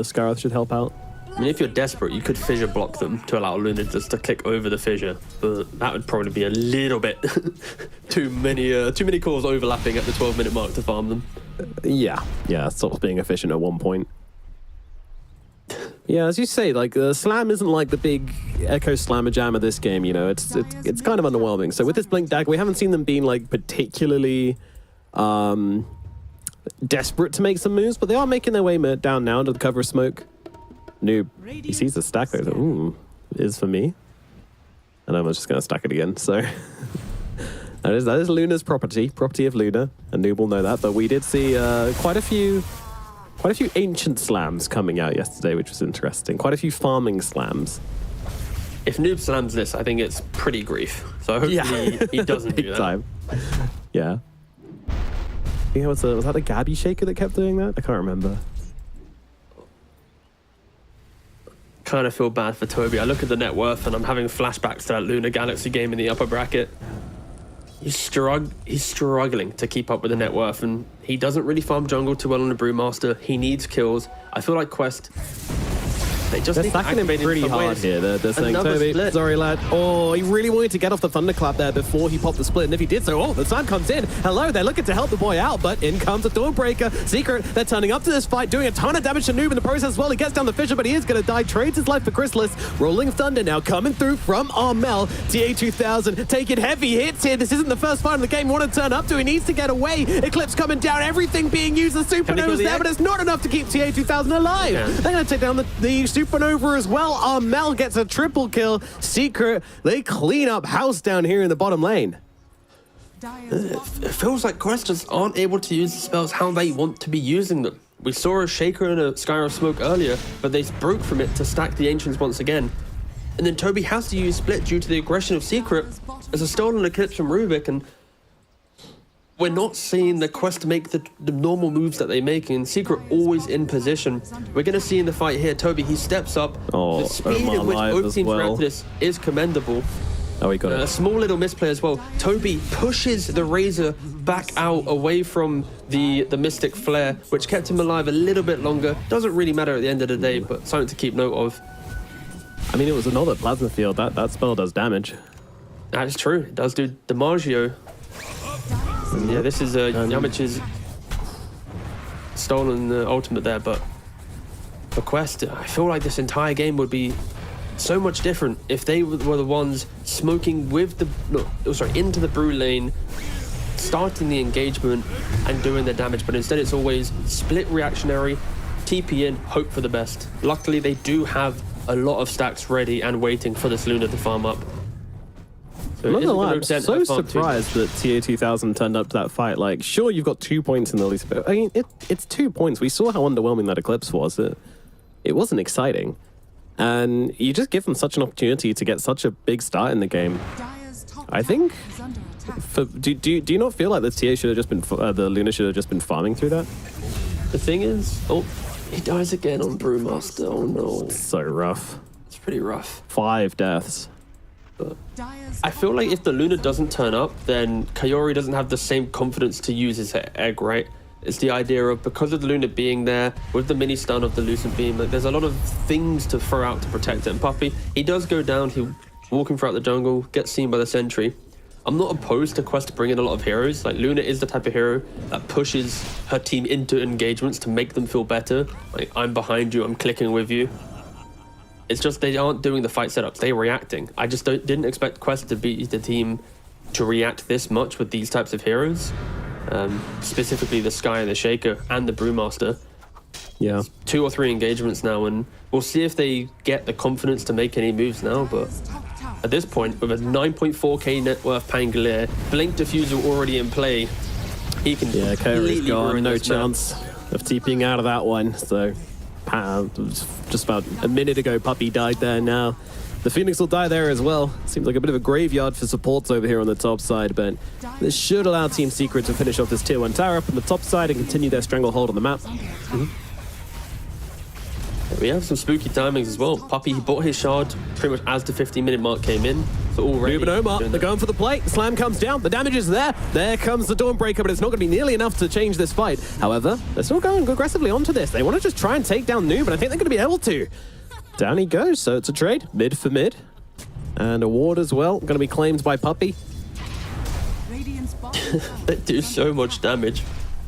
Scarith should help out. I mean, if you're desperate, you could fissure block them to allow Luna just to click over the fissure, but that would probably be a little bit too many cores overlapping at the 12-minute mark to farm them. Yeah, stops being efficient at one point. Yeah, as you say, like Slam isn't like the big Echo Slammer Jam of this game. You know, it's kind of underwhelming. So with this Blink Dagger, we haven't seen them being like particularly desperate to make some moves, but they are making their way down now under the cover of smoke. Noob, he sees the stack there. Ooh, it is for me. And I'm just going to stack it again. So that is Luna's property of Luna, and Noob will know that. But we did see quite a few ancient slams coming out yesterday, which was interesting. Quite a few farming slams. If Noob slams this, I think it's pretty grief. So hopefully he doesn't do that. Big time. Yeah. Yeah, was that a Gabby shaker that kept doing that? I can't remember. Kind of feel bad for Toby. I look at the net worth and I'm having flashbacks to that Nigma Galaxy game in the upper bracket. He's struggling to keep up with the net worth, and he doesn't really farm jungle too well on the Brewmaster. He needs kills. I feel like Quest, they just They're need to stacking him activate pretty some hard ways. here. They're saying, Another Toby, split. sorry lad. Oh, he really wanted to get off the thunderclap there before he popped the split, and if he did so, the sun comes in. Hello, they're looking to help the boy out, but in comes a Dawnbreaker. Secret, they're turning up to this fight, doing a ton of damage to Noob in the process as well. He gets down the Fisher, but he is going to die. Trades his life for Chrysalis. Rolling Thunder now coming through from Armel. TA2000 taking heavy hits here. This isn't the first fight in the game. Want to turn up to. He needs to get away. Eclipse coming down. Everything being used. The Supernova's there, but it's not enough to keep TA2000 alive. Yeah. They're going to take down the Supernova as well. Armel gets a triple kill. Secret, they clean up house down here in the bottom lane. It feels like Quest just aren't able to use the spells how they want to be using them. We saw a Shaker and a Skyrim Smoke earlier, but they broke from it to stack the Ancients once again. And then Toby has to use Split due to the aggression of Secret as a stolen Eclipse from Rubik, and we're not seeing the Quest make the normal moves that they make, and Secret always in position. We're going to see in the fight here, Toby, he steps up. Oh, the speed Omar in which live both as teams well. react to this is commendable. Oh, he got A it. small little misplay as well. Toby pushes the Razor back out away from the Mystic Flare, which kept him alive a little bit longer. Doesn't really matter at the end of the day, but something to keep note of. I mean, it was another Plasma Field. That spell does damage. That is true. It does do DiMaggio. And yeah, this is Yamich's stolen the ultimate there, but for Quest, I feel like this entire game would be so much different if they were the ones smoking with into the brew lane, starting the engagement and doing the damage, but instead it's always split reactionary, TP in, hope for the best. Luckily, they do have a lot of stacks ready and waiting for this Luna to farm up. So I'm not it gonna isn't lie, gonna I'm represent so a farm too surprised that TA2000 turned up to that fight. Like, sure, you've got 2 points in the least, but I mean, it's 2 points. We saw how underwhelming that Eclipse was. It wasn't exciting. And you just give them such an opportunity to get such a big start in the game. I think, do you not feel like the TA should have just been, the Luna should have just been farming through that? The thing is, oh, he dies again on Brewmaster. Oh no. So rough. It's pretty rough. 5 deaths. But I feel like if the Luna doesn't turn up, then Kaori doesn't have the same confidence to use his egg, right? It's the idea of, because of the Luna being there, with the mini stun of the Lucent Beam, like, there's a lot of things to throw out to protect it. And Puppy, he does go down, he's walking throughout the jungle, gets seen by the sentry. I'm not opposed to Quest to bring in a lot of heroes. Like, Luna is the type of hero that pushes her team into engagements to make them feel better. Like, I'm behind you, I'm clicking with you. It's just they aren't doing the fight setups, they're reacting. I just didn't expect Quest to be the team to react this much with these types of heroes. Specifically the Sky and the Shaker and the Brewmaster. Yeah. 2 or 3 engagements now, and we'll see if they get the confidence to make any moves now, but at this point, with a 9.4k net worth Pangolier, Blink Diffusal already in play, he can Yeah, completely Kaori's gone. ruin No this map. chance of TPing out of that one. So, just about a minute ago, Puppy died there now. The Phoenix will die there as well. Seems like a bit of a graveyard for supports over here on the top side, but this should allow Team Secret to finish off this tier 1 tower up on the top side and continue their stranglehold on the map. We have some spooky timings as well. Puppy, he bought his shard pretty much as the 15-minute mark came in. So already... Noob and Omar, they're going for the play. Slam comes down. The damage is there. There comes the Dawnbreaker, but it's not going to be nearly enough to change this fight. However, they're still going aggressively onto this. They want to just try and take down Noob, and I think they're going to be able to. Down he goes, so it's a trade. Mid for mid. And a ward as well. Going to be claimed by Puppy. They do so much damage.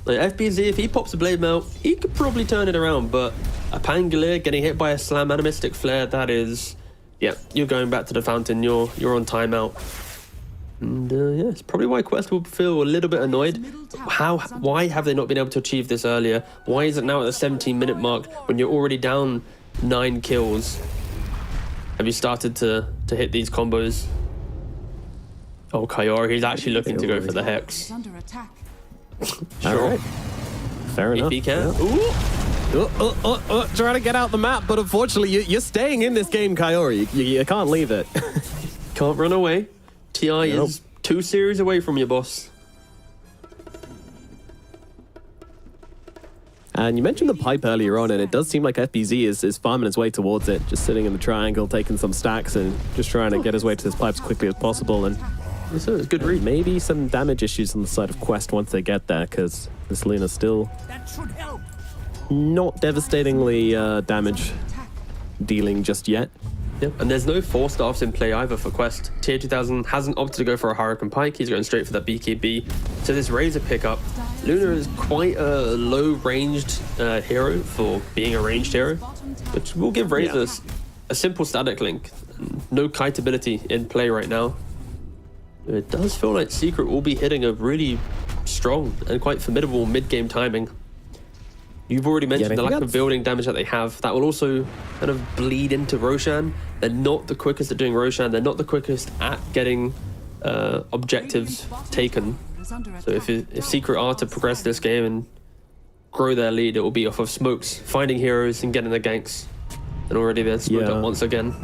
Like FBZ, if he pops a Blade Mail, he could probably turn it around, but a Pangolier getting hit by a Slam and a Mystic Flare, that is... Yeah, you're going back to the fountain, you're on timeout. And yeah, it's probably why Quest will feel a little bit annoyed. Why have they not been able to achieve this earlier? Why is it now at the 17-minute mark when you're already down 9 kills? Have you started to hit these combos? Oh, Kaori, he's actually looking to go for the Hex. Sure. All right. Fair enough. If he can. Yeah. Ooh! Trying to get out the map, but unfortunately, you're staying in this game, Kaori. You can't leave it. Can't run away. TI is 2 series away from your boss. And you mentioned the pipe earlier on, and it does seem like FBZ is farming his way towards it, just sitting in the triangle, taking some stacks, and just trying to get his way to this pipe as quickly as possible. And it's a good read. Maybe some damage issues on the side of Quest once they get there, because this Luna's still not devastatingly damage dealing just yet. Yep. And there's no 4-staffs in play either for Quest. Tier 2000 hasn't opted to go for a Hurricane Pike. He's going straight for that BKB. So this Razor pickup, Luna is quite a low-ranged hero for being a ranged hero, which will give Razor a simple static link. No kite ability in play right now. It does feel like Secret will be hitting a really strong and quite formidable mid-game timing. You've already mentioned the lack of building damage that they have. That will also kind of bleed into Roshan. They're not the quickest at doing Roshan. They're not the quickest at getting objectives taken. So if Secret are to progress this game and grow their lead, it will be off of smokes, finding heroes and getting the ganks. And already they're smoked up once again.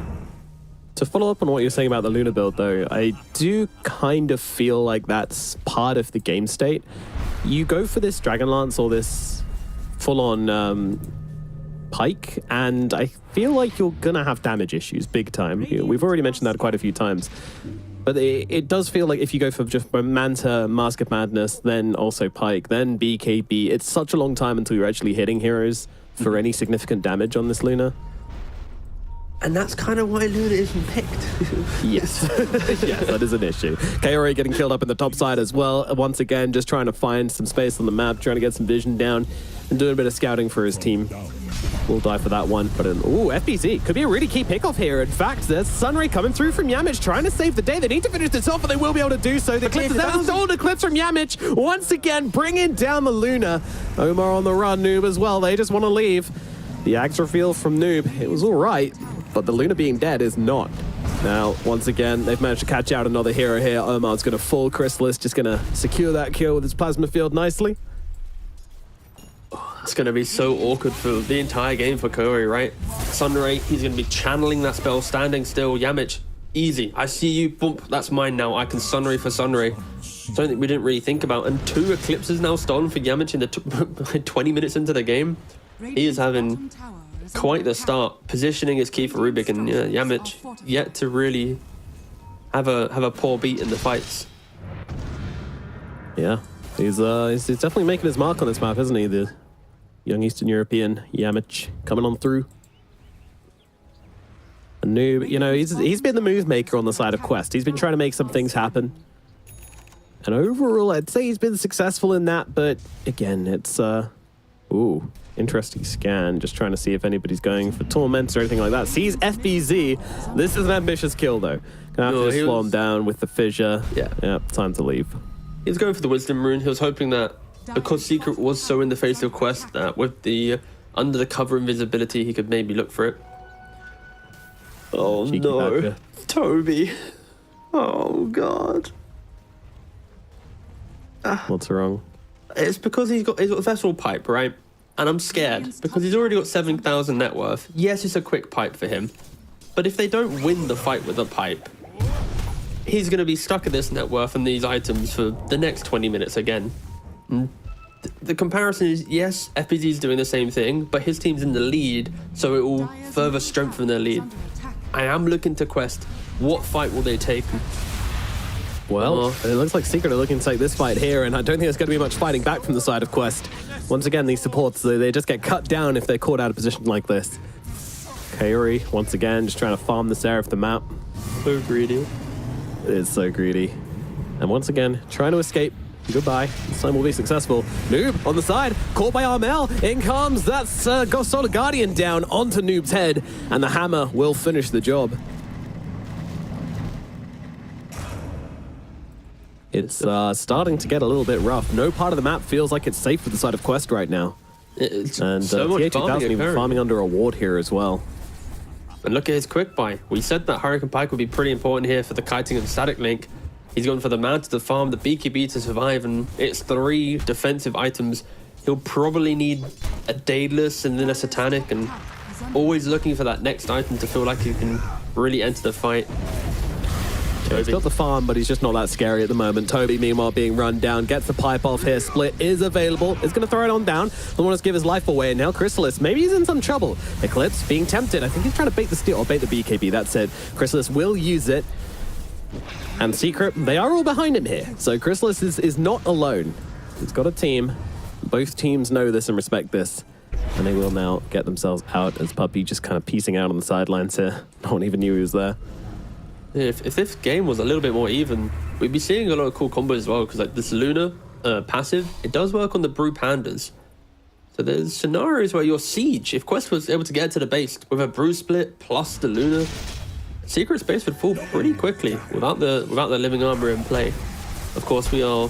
To follow up on what you're saying about the Luna build, though, I do kind of feel like that's part of the game state. You go for this Dragonlance or this full-on Pike, and I feel like you're gonna have damage issues big time. We've already mentioned that quite a few times, but it does feel like if you go for just Manta, Mask of Madness, then also Pike, then BKB, it's such a long time until you're actually hitting heroes for any significant damage on this Luna. And that's kind of why Luna isn't picked. Yes. Yes, that is an issue. Kaori getting killed up in the top side as well. Once again, just trying to find some space on the map, trying to get some vision down, and doing a bit of scouting for his team. We'll die for that one. But FBZ could be a really key pickoff here. In fact, there's Sunray coming through from Yamich, trying to save the day. They need to finish this off, but they will be able to do so. The Eclipse has stolen Eclipse from Yamich. Once again, bringing down the Luna. Omar on the run, Noob as well. They just want to leave. The Axe reveal from Noob, it was all right, but the Luna being dead is not. Now, once again, they've managed to catch out another hero here. Omar's going to full Chrysalis, just going to secure that kill with his plasma field nicely. It's going to be so awkward for the entire game for Kaori, right? Sunray, he's going to be channeling that spell, standing still. Yamich, easy. I see you, bump, that's mine now. I can Sunray for Sunray. Something we didn't really think about. And 2 Eclipses now stolen for Yamich in the 20 minutes into the game. He is having quite the start. Positioning is key for Rubik, and Yamich yet to really have a poor beat in the fights. Yeah, he's definitely making his mark on this map, isn't he? The young Eastern European Yamich coming on through. A Noob, he's been the move maker on the side of Quest. He's been trying to make some things happen. And overall, I'd say he's been successful in that, but again, it's interesting scan, just trying to see if anybody's going for Torments or anything like that. Sees FBZ. This is an ambitious kill, though. Gonna have to just slow him down with the fissure. Yeah, time to leave. He was going for the Wisdom Rune. He was hoping that because Secret was so in the face of Quest, that with the under the cover invisibility, he could maybe look for it. Oh, cheeky no. Badger. Toby. Oh, God. What's wrong? It's because he's got Vessel Pipe, right? And I'm scared because he's already got 7,000 net worth. Yes, it's a quick pipe for him. But if they don't win the fight with a pipe, he's going to be stuck at this net worth and these items for the next 20 minutes again. The comparison is, yes, FPZ is doing the same thing, but his team's in the lead, so it will further strengthen their lead. I am looking to Quest. What fight will they take? Well, it looks like Secret are looking to take this fight here, and I don't think there's going to be much fighting back from the side of Quest. Once again, these supports, they just get cut down if they're caught out of position like this. Kaori, once again, just trying to farm this area of the map. So greedy. It is so greedy. And once again, trying to escape. Goodbye. This time will be successful. Noob on the side, caught by Armel. In comes that Solar Guardian down onto Noob's head, and the hammer will finish the job. It's starting to get a little bit rough. No part of the map feels like it's safe for the side of Quest right now. And so much TA2000 even farming under a ward here as well. And look at his quick buy. We said that Hurricane Pike would be pretty important here for the kiting and static link. He's gone for the mount to farm, the BKB to survive, and it's 3 defensive items. He'll probably need a Daedalus and then a Satanic, and always looking for that next item to feel like he can really enter the fight. He's got the farm, but he's just not that scary at the moment. Toby, meanwhile, being run down, gets the pipe off here. Split is available. Is going to throw it on down. Don't want to give his life away. And now Chrysalis, maybe he's in some trouble. Eclipse being tempted. I think he's trying to bait the steal or bait the BKB. That's it. Chrysalis will use it. And Secret, they are all behind him here. So Chrysalis is not alone. He's got a team. Both teams know this and respect this. And they will now get themselves out as Puppy just kind of piecing out on the sidelines here. No one even knew he was there. If this game was a little bit more even, we'd be seeing a lot of cool combos as well, because like this Luna passive, it does work on the Brew Pandas. So there's scenarios where your Siege, if Quest was able to get to the base with a Brew split plus the Luna, Secret Space would fall pretty quickly without the Living Armor in play. Of course, we are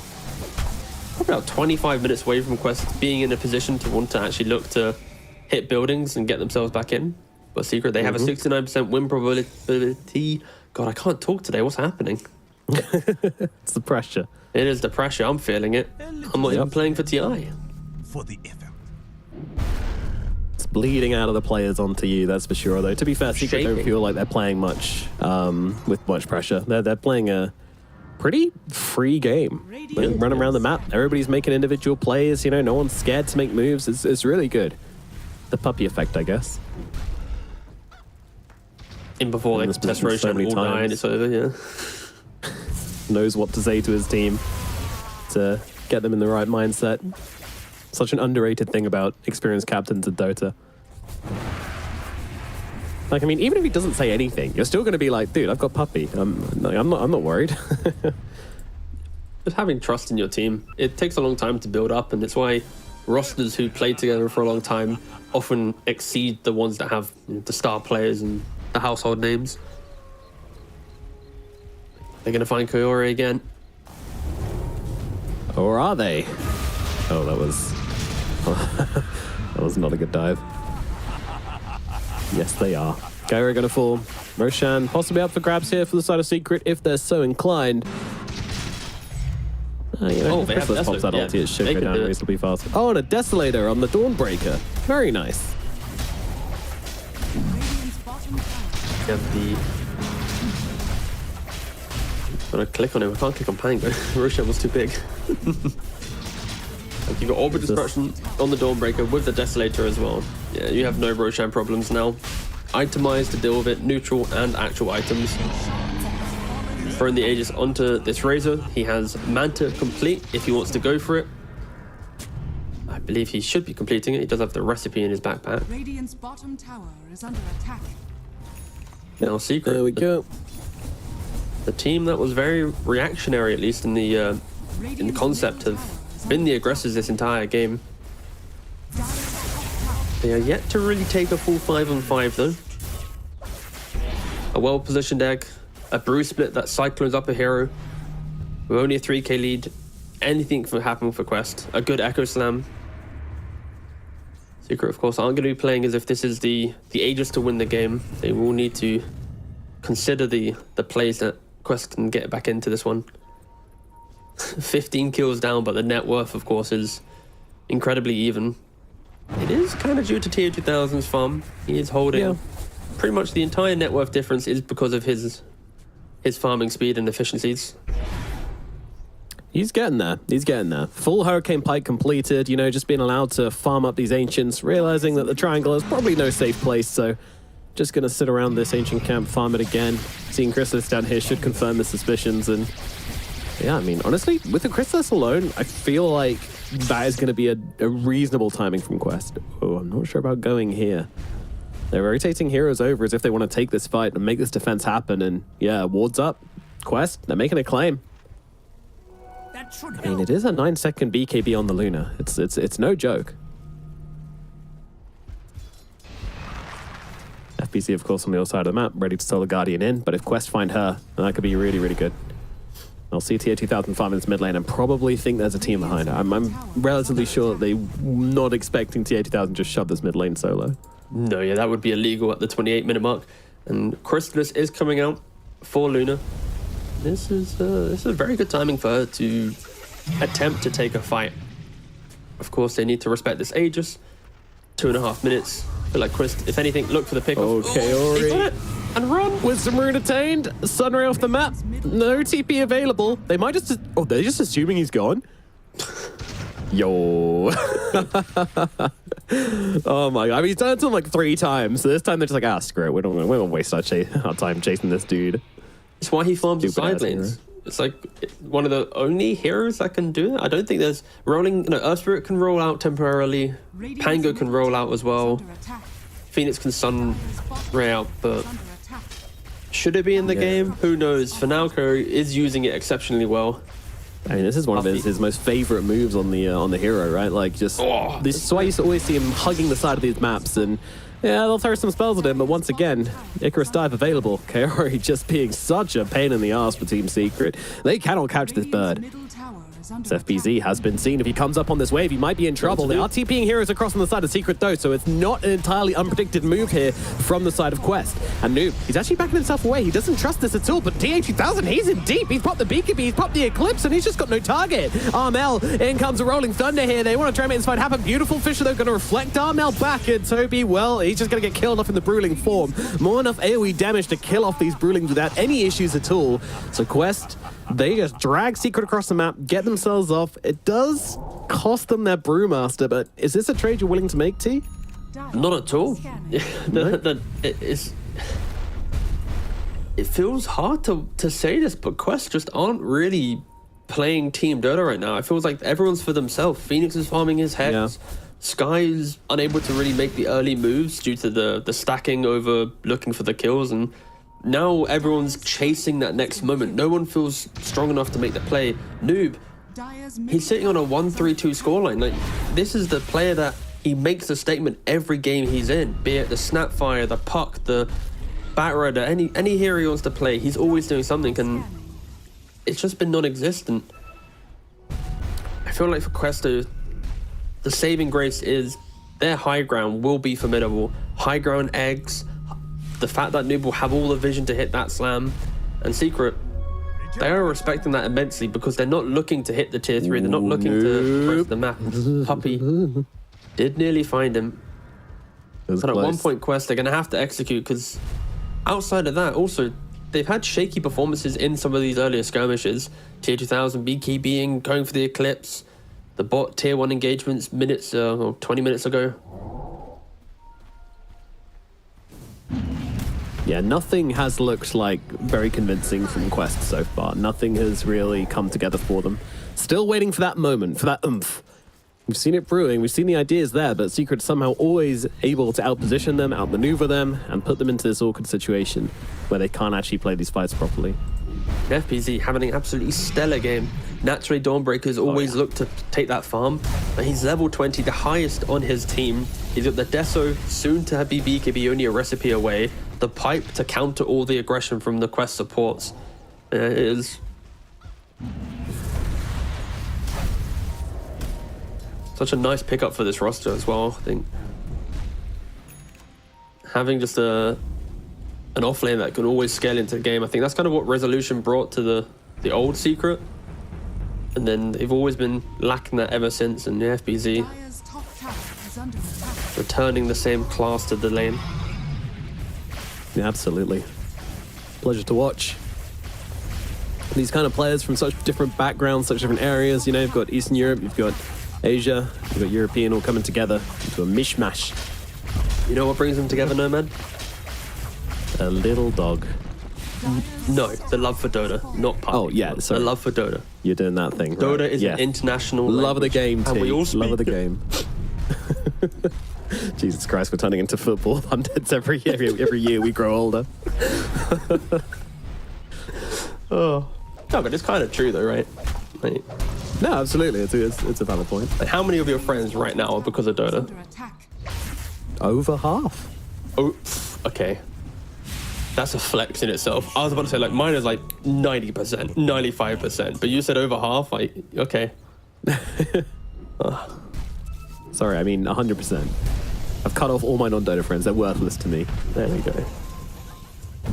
probably about 25 minutes away from Quest being in a position to want to actually look to hit buildings and get themselves back in. But Secret, they have a 69% win probability. God, I can't talk today. What's happening? It's the pressure. It is the pressure. I'm feeling it. I'm not even playing for TI. For the effort. It's bleeding out of the players onto you, that's for sure. Though, to be fair, Secret don't feel like they're playing much with much pressure. They're playing a pretty free game. They're running around the map. Everybody's making individual plays. You know, no one's scared to make moves. It's really good. The Puppy effect, I guess. In before they test Roshan all die and it's over, yeah. Knows what to say to his team to get them in the right mindset. Such an underrated thing about experienced captains in Dota. Like, I mean, even if he doesn't say anything, you're still going to be like, dude, I've got Puppy. I'm not worried. Just having trust in your team. It takes a long time to build up, and it's why rosters who play together for a long time often exceed the ones that have the star players and the household names. They're going to find Koyori again. Or are they? Oh, that was not a good dive. Yes, they are. Koyori going to fall. Roshan possibly up for grabs here for the side of Secret if they're so inclined. If Chrysalis pops that ulti, it should go down reasonably fast. Oh, and a Desolator on the Dawnbreaker. Very nice. You have the... I'm gonna click on him. I can't click on Pango. Roshan was too big. You've got Orbit Destruction on the Dawnbreaker with the Desolator as well. Yeah, you have no Roshan problems now. Itemize to deal with it, neutral and actual items. Throwing the Aegis onto this Razor. He has Manta complete if he wants to go for it. I believe he should be completing it. He does have the recipe in his backpack. Radiant's bottom tower is under attack. Now Secret. There we go. The team that was very reactionary, at least in the concept, have been the aggressors this entire game. They are yet to really take a full 5-on-5 though. A well-positioned egg, a Brew split that cyclones up a hero. With only a 3k lead, anything can happen for Quest. A good Echo Slam. Secret, of course, aren't going to be playing as if this is the Aegis to win the game. They will need to consider the plays that Quest can get back into this one. 15 kills down, but the net worth, of course, is incredibly even. It is kind of due to Tier 2000's farm. He is holding pretty much the entire net worth difference is because of his farming speed and efficiencies. He's getting there. He's getting there. Full Hurricane Pike completed, you know, just being allowed to farm up these Ancients, realizing that the Triangle is probably no safe place, so just going to sit around this Ancient camp, farm it again. Seeing Chrysalis down here should confirm the suspicions, and yeah, I mean, honestly, with the Chrysalis alone, I feel like that is going to be a reasonable timing from Quest. Oh, I'm not sure about going here. They're rotating heroes over as if they want to take this fight and make this defense happen, and yeah, wards up. Quest, they're making a claim. I mean, it is a 9-second BKB on the Luna. It's no joke. FBC, of course, on the other side of the map, ready to sell the Guardian in, but if Quest find her, then that could be really, really good. I'll see Tier 2000 farm in this mid lane and probably think there's a team behind her. I'm relatively sure that they're not expecting Tier 2000 just shove this mid lane solo. No, yeah, that would be illegal at the 28-minute mark. And Chrysalis is coming out for Luna. This is very good timing for her to attempt to take a fight. Of course, they need to respect this Aegis. 2.5 minutes. I feel like Quest, if anything, look for the pick. Okay, He got it. and run. Wisdom Rune attained. Sunray off the map. No TP available. They might just... Oh, they're just assuming he's gone? Yo. Oh my god. I mean, he's done it to him like 3 times. So this time they're just like, screw it. We don't waste our time chasing this dude. It's why he farms the Stupid side ass lanes. hero. It's like one of the only heroes that can do it. I don't think there's rolling... No, Earth Spirit can roll out temporarily. Pango can roll out as well. Phoenix can sun ray out, but should it be in the game? Who knows? Finalco is using it exceptionally well. I mean, this is one of his most favorite moves on the hero, right? Like, just this is why you used to always see him hugging the side of these maps, and yeah, they'll throw some spells at him. But once again, Icarus Dive available. Kaori just being such a pain in the ass for Team Secret. They cannot catch this bird. This FPZ has been seen. If he comes up on this wave, he might be in trouble. They are TPing heroes across on the side of Secret though, so it's not an entirely unpredicted move here from the side of Quest. And Noob, he's actually backing himself away. He doesn't trust this at all, but TH2000, he's in deep. He's popped the BKB, he's popped the Eclipse, and he's just got no target. Armel, in comes a Rolling Thunder here. They want to try and make this fight happen. Beautiful Fisher, though, going to reflect Armel back, and Toby, well, he's just going to get killed off in the Bruling form. More enough AoE damage to kill off these Brulings without any issues at all. So Quest, they just drag Secret across the map, get themselves off. It does cost them their Brewmaster, but is this a trade you're willing to make, T? Not at all. It feels hard to say this, but Quest just aren't really playing Team Dota right now. It feels like everyone's for themselves. Phoenix is farming his Hex. Yeah. Sky is unable to really make the early moves due to the stacking over looking for the kills, and now everyone's chasing that next moment. No one feels strong enough to make the play. Noob, he's sitting on a 1-3-2 scoreline. Like, this is the player that he makes a statement every game he's in, be it the Snapfire, the Puck, the Batrider, any hero he wants to play, he's always doing something, and it's just been non-existent. I feel like for Quest, the saving grace is their high ground will be formidable. High ground eggs, the fact that Noob will have all the vision to hit that slam, and Secret, they are respecting that immensely because they're not looking to hit the tier 3. They're not looking to press the map. Puppy did nearly find him. But at one point, Quest, they're going to have to execute, because outside of that, also, they've had shaky performances in some of these earlier skirmishes. Tier 2000, BKBing, going for the Eclipse. The bot tier 1 engagements 20 minutes ago. Yeah, nothing has looked like very convincing from Quest so far. Nothing has really come together for them. Still waiting for that moment, for that oomph. We've seen it brewing, we've seen the ideas there, but Secret somehow always able to outposition them, outmaneuver them, and put them into this awkward situation where they can't actually play these fights properly. FPZ having an absolutely stellar game. Naturally, Dawnbreaker's always looked to take that farm, but he's level 20, the highest on his team. He's got the Deso, soon to be BKB, only a recipe away. The pipe to counter all the aggression from the Quest supports. It is such a nice pickup for this roster as well, I think. Having just an off lane that can always scale into the game. I think that's kind of what Resolution brought to the old Secret. And then they've always been lacking that ever since, and the FBZ returning the same class to the lane. Yeah, absolutely. Pleasure to watch. These kind of players from such different backgrounds, such different areas. You know, you've got Eastern Europe, you've got Asia, you've got European all coming together into a mishmash. You know what brings them together, Nomad? A little dog. No, the love for Dota, not puppy. Oh, yeah, sorry. The love for Dota. You're doing that thing, Dota right? is an international love of the game, and T. we all speak Love of the it. game. Jesus Christ, we're turning into football pundits every year we grow older. No, but it's kind of true though, right? Like, No, absolutely. It's a valid point. like, how many of your friends right now are because of Dota? Over half. Oh, okay. That's a flex in itself. I was about to say, like, mine is like 90%, 95%, but you said over half, like, okay. Sorry, I mean 100%. I've cut off all my non-Dota friends. They're worthless to me. There we go.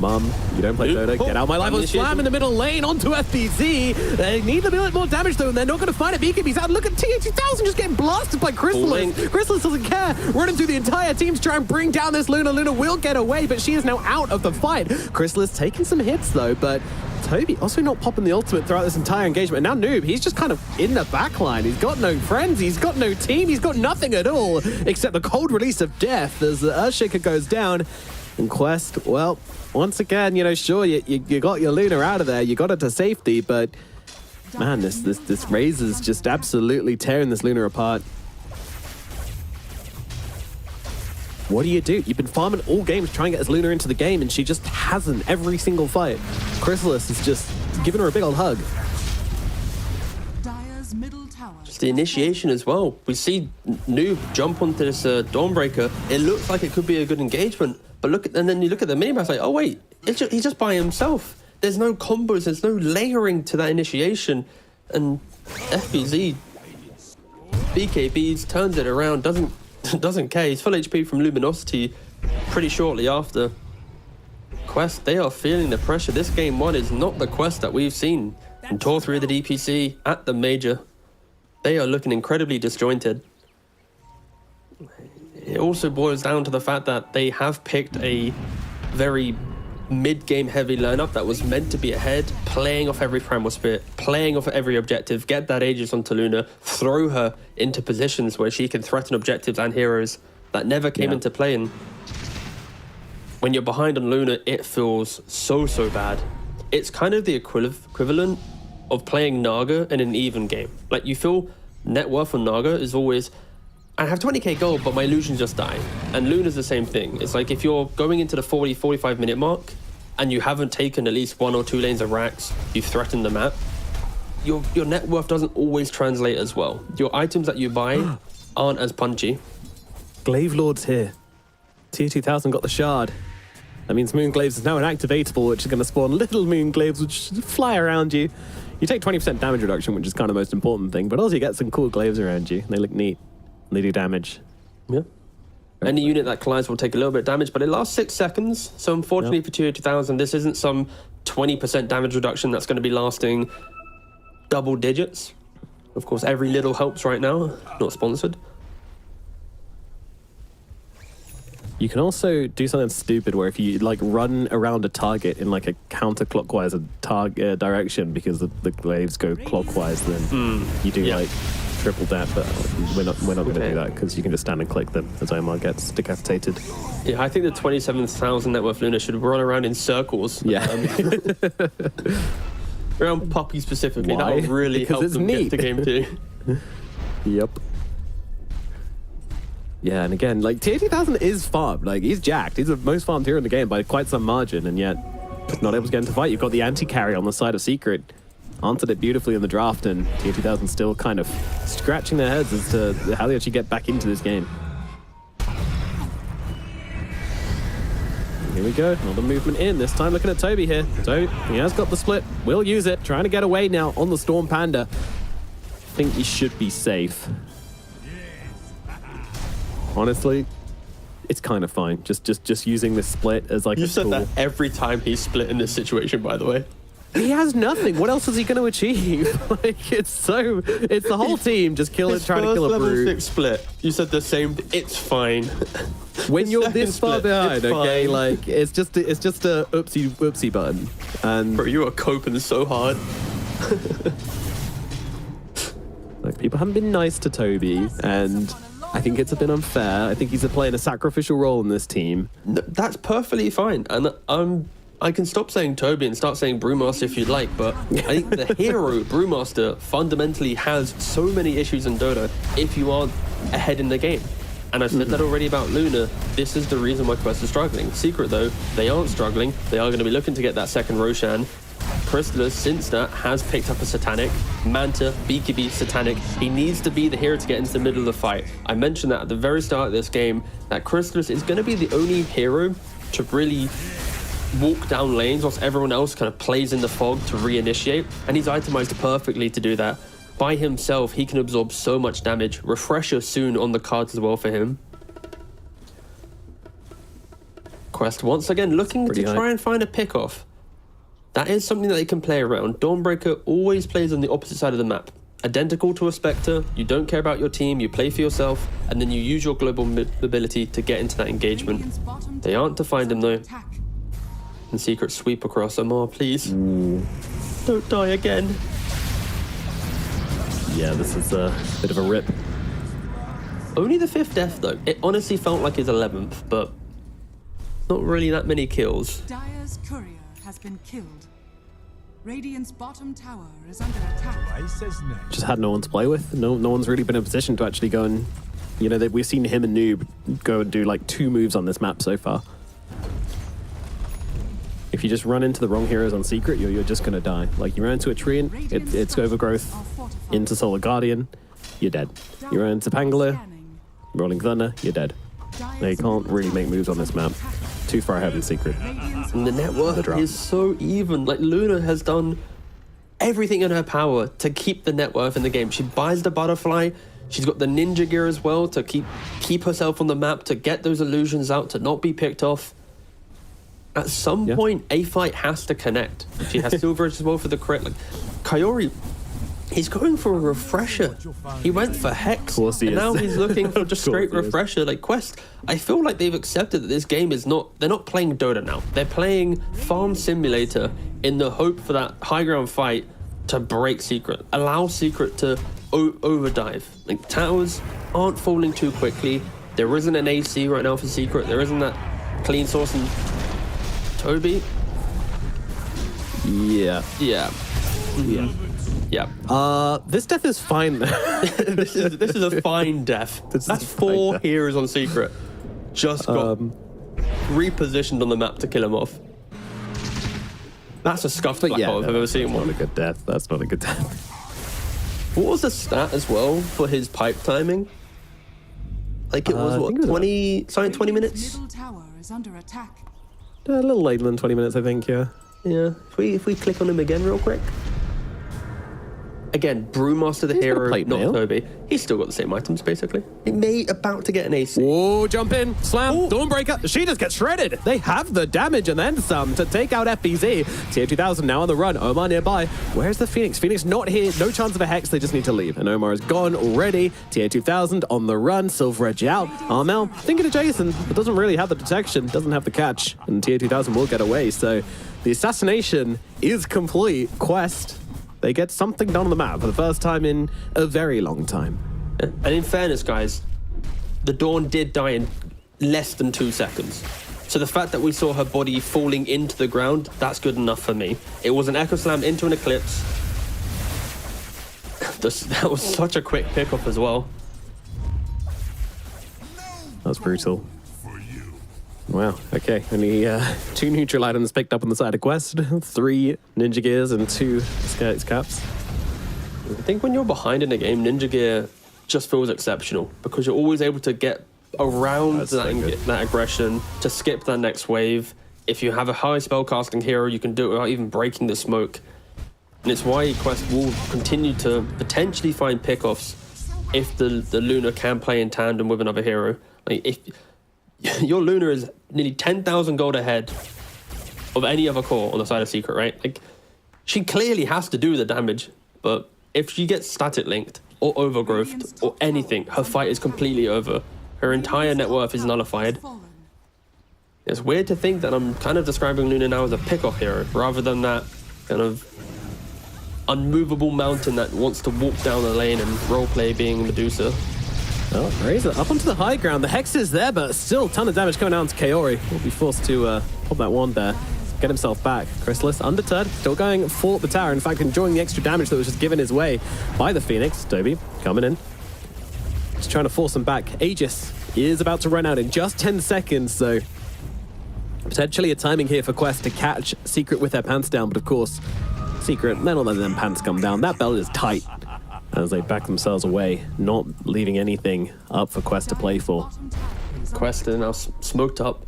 Mom, you don't play Dota. Get out my life on Slam in the middle lane onto FBZ. They need a bit more damage though, and they're not going to find it. BKB's out. Look at TH2000 just getting blasted by Chrysalis. Chrysalis doesn't care. Running through the entire team to try and bring down this Luna. Luna will get away, but she is now out of the fight. Chrysalis taking some hits though, but Toby also not popping the ultimate throughout this entire engagement. And now Noob, he's just kind of in the backline. He's got no friends, he's got no team, he's got nothing at all except the cold release of death as the Earthshaker goes down. And Quest, well, once again, you know, sure, you got your Luna out of there, you got it to safety, but man, this Raze is just absolutely tearing this Luna apart. What do? You've been farming all games trying to get this Luna into the game, and she just hasn't every single fight. Chrysalis is just giving her a big old hug. Dire's middle tower. Just the initiation as well. We see Noob jump onto this Dawnbreaker. It looks like it could be a good engagement, but and then you look at the minimap, like, oh wait, he's just by himself. There's no combos, there's no layering to that initiation, and FBZ, BKBs turns it around, doesn't care. He's full HP from Luminosity pretty shortly after. Quest, they are feeling the pressure. This game 1 is not the Quest that we've seen in Tour 3 of the DPC at the Major. They are looking incredibly disjointed. It also boils down to the fact that they have picked a very mid-game heavy lineup that was meant to be ahead, playing off every Primal Spirit, playing off every objective, get that Aegis onto Luna, throw her into positions where she can threaten objectives and heroes that never came into play. And when you're behind on Luna, it feels so bad. It's kind of the equivalent of playing Naga in an even game. Like, you feel net worth on Naga is always, I have 20k gold, but my illusions just die. And Luna's the same thing. It's like if you're going into the 40-45 minute mark and you haven't taken at least 1 or 2 lanes of racks, you've threatened the map, your net worth doesn't always translate as well. Your items that you buy aren't as punchy. Glaive Lord's here. Tier 2000 got the shard. That means Moonglaves is now an activatable, which is going to spawn little Moonglaves which fly around you. You take 20% damage reduction, which is kind of the most important thing, but also you get some cool glaives around you. They look neat. They do damage. Yeah. Any unit that collides will take a little bit of damage, but it lasts 6 seconds. So unfortunately for Tier 2000, this isn't some 20% damage reduction that's going to be lasting double digits. Of course, every little helps right now. Not sponsored. You can also do something stupid where if you like run around a target in like a counterclockwise direction, because the glaives go clockwise, then you do like triple that, but we're not going to do that because you can just stand and click them as Omar gets decapitated. Yeah, I think the 27,000 net worth Luna should run around in circles. Yeah. Around Puppy specifically. Why? That would really Because help it's them neat. get to game 2. Yep. Yeah, and again, like Tier 2000 is farmed. Like, he's jacked. He's the most farmed hero in the game by quite some margin, and yet not able to get into fight. You've got the anti-carry on the side of Secret. Answered it beautifully in the draft, and Tier 2000 still kind of scratching their heads as to how they actually get back into this game. Here we go, another movement in, this time looking at Toby here. Toby, he has got the split, will use it, trying to get away now on the Storm Panda. I think he should be safe. Honestly, it's kind of fine. Just using this split as like You a said tool. that every time he's split in this situation, by the way. He has nothing. What else is he going to achieve? Like, it's the whole team just trying to kill a level brute. 6 split. You said the same. It's fine. When The you're second this far split, behind, it's okay, fine. like it's just a oopsie button, and Bro, you are coping so hard. like people haven't been nice to Toby, and I think it's a bit unfair. I think he's playing a sacrificial role in this team. That's perfectly fine. And I can stop saying Toby and start saying Brewmaster if you'd like, but I think the hero, Brewmaster, fundamentally has so many issues in Dota if you aren't ahead in the game. And I've said that already about Luna. This is the reason why Quest is struggling. Secret, though, they aren't struggling. They are going to be looking to get that second Roshan. Chrysalis, since that, has picked up a Satanic. Manta, BKB, Satanic. He needs to be the hero to get into the middle of the fight. I mentioned that at the very start of this game, that Chrysalis is going to be the only hero to really walk down lanes whilst everyone else kind of plays in the fog to reinitiate, and he's itemized perfectly to do that. By himself, he can absorb so much damage. Refresher soon on the cards as well for him. Quest once again looking Pretty to high. try and find a pick-off. That is something that they can play around. Dawnbreaker always plays on the opposite side of the map. Identical to a Spectre, you don't care about your team, you play for yourself, and then you use your global mobility to get into that engagement. Radiant's bottom They aren't to tower is find him under though. attack. And Secret sweep across Amar, please. Don't die again. Yeah, this is a bit of a rip. Only the 5th death though. It honestly felt like his 11th, but not really that many kills. Dire's courier has been killed. Radiant's bottom tower is under attack. Just had no one to play with. No one's really been in a position to actually go and, you know, we've seen him and Noob go and do like 2 moves on this map so far. If you just run into the wrong heroes on Secret, you're just going to die. Like, you run into a Treant, it's Overgrowth, into Solar Guardian, you're dead. You run into Pangolin, Rolling Thunder, you're dead. They can't really make moves on this map. Too far ahead in Secret. And the net worth is so even. Like, Luna has done everything in her power to keep the net worth in the game. She buys the butterfly. She's got the ninja gear as well to keep herself on the map, to get those illusions out, to not be picked off. At some point, a fight has to connect. She has silver as well for the crit. Like, Kaori, he's going for a refresher. He went for Hex, Of course he and is. now he's looking for just Of course straight he is. refresher. Like, Quest, I feel like they've accepted that this game is not, they're not playing Dota now. They're playing Farm Simulator in the hope for that high ground fight to break Secret. Allow Secret to overdive. Like, towers aren't falling too quickly. There isn't an AC right now for Secret. There isn't that clean source and Toby. Yeah. Yeah. This death is fine. this is a fine death. This is That's a fine 4 death. heroes on Secret. Just got repositioned on the map to kill him off. That's a scuffed black hole if I've ever seen one. Not a good death. That's not a good death. What was the stat as well for his pipe timing? Like it was I what, think it was 20 something 20 Radiant's minutes? middle tower is under attack. A little later than 20 minutes, I think, yeah. Yeah. If we click on him again real quick. Again, Brewmaster the He's got a hero, plate not mail. Toby. He's still got the same items basically. He may about to get an AC. Whoa, jump in, slam, Dawnbreaker. She just gets shredded. They have the damage and then some to take out FBZ. Tier 2000 now on the run. Omar nearby. Where's the Phoenix? Phoenix not here. No chance of a Hex. They just need to leave. And Omar is gone already. Tier 2000 on the run. Silver Edge out. Armel thinking of Jason, but doesn't really have the detection, doesn't have the catch. And Tier 2000 will get away. So the assassination is complete. Quest, they get something done on the map for the first time in a very long time. And in fairness, guys, the Dawn did die in less than 2 seconds. So the fact that we saw her body falling into the ground, that's good enough for me. It was an Echo Slam into an Eclipse. That was such a quick pickup as well. That was brutal. Wow, okay. Only 2 neutral items picked up on the side of Quest, 3 Ninja Gears and 2 Skirts Caps. I think when you're behind in a game, Ninja Gear just feels exceptional because you're always able to get around That's so good. that aggression, to skip that next wave. If you have a high spellcasting hero, you can do it without even breaking the smoke. And it's why Quest will continue to potentially find pickoffs if the Luna can play in tandem with another hero. Like, if your Luna is nearly 10,000 gold ahead of any other core on the side of Secret, right? Like, she clearly has to do the damage, but if she gets static linked or overgrowth or anything, her fight is completely over. Her entire net worth is nullified. It's weird to think that I'm kind of describing Luna now as a pickoff hero rather than that kind of unmovable mountain that wants to walk down the lane and roleplay being Medusa. Oh, Razor up onto the high ground. The Hex is there, but still a ton of damage coming down to Kaori. Will be forced to pop that wand there, get himself back. Chrysalis undeterred, still going for the tower. In fact, enjoying the extra damage that was just given his way by the Phoenix. Toby coming in. Just trying to force him back. Aegis is about to run out in just 10 seconds, so potentially a timing here for Quest to catch Secret with their pants down, but of course, Secret, they're not letting them pants come down. That belt is tight as they back themselves away, not leaving anything up for Quest to play for. Quest are now smoked up.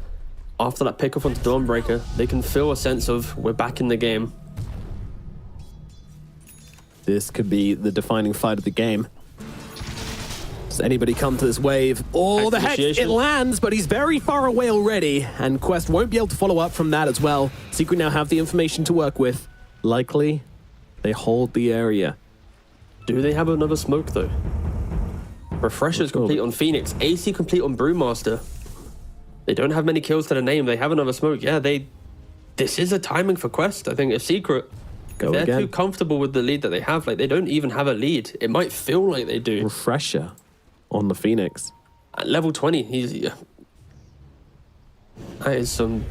After that pickoff onto Dawnbreaker, they can feel a sense of we're back in the game. This could be the defining fight of the game. Does anybody come to this wave? Oh, the hex, it lands, but he's very far away already, and Quest won't be able to follow up from that as well. Secret now have the information to work with. Likely, they hold the area. Do they have another smoke, though? Refresher's complete on Phoenix. AC complete on Brewmaster. They don't have many kills to the name. They have another smoke. Yeah, this is a timing for Quest. I think if Secret, if they're too comfortable with the lead that they have, like they don't even have a lead. It might feel like they do. Refresher on the Phoenix. At level 20, that is some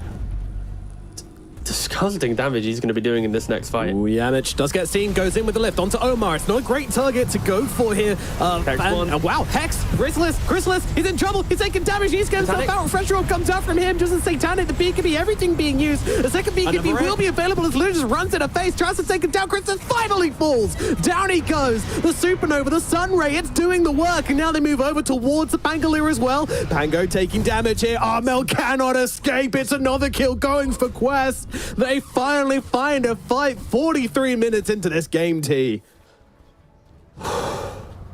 disgusting damage he's going to be doing in this next fight. Ooh, Yamich does get seen, goes in with the lift onto Omar. It's not a great target to go for here. Wow, Hex, Chrysalis, he's in trouble. He's taking damage. He's getting himself out. Refresher Orb comes out from him. Just a Satanic, the BKB, everything being used. The second BKB will be available as Luna just runs in her face, tries to take him down. Chrysalis finally falls. Down he goes. The Supernova, the Sun Ray, it's doing the work. And now they move over towards the Pangolier as well. Pango taking damage here. Armel cannot escape. It's another kill going for Quest. They finally find a fight 43 minutes into this game, T.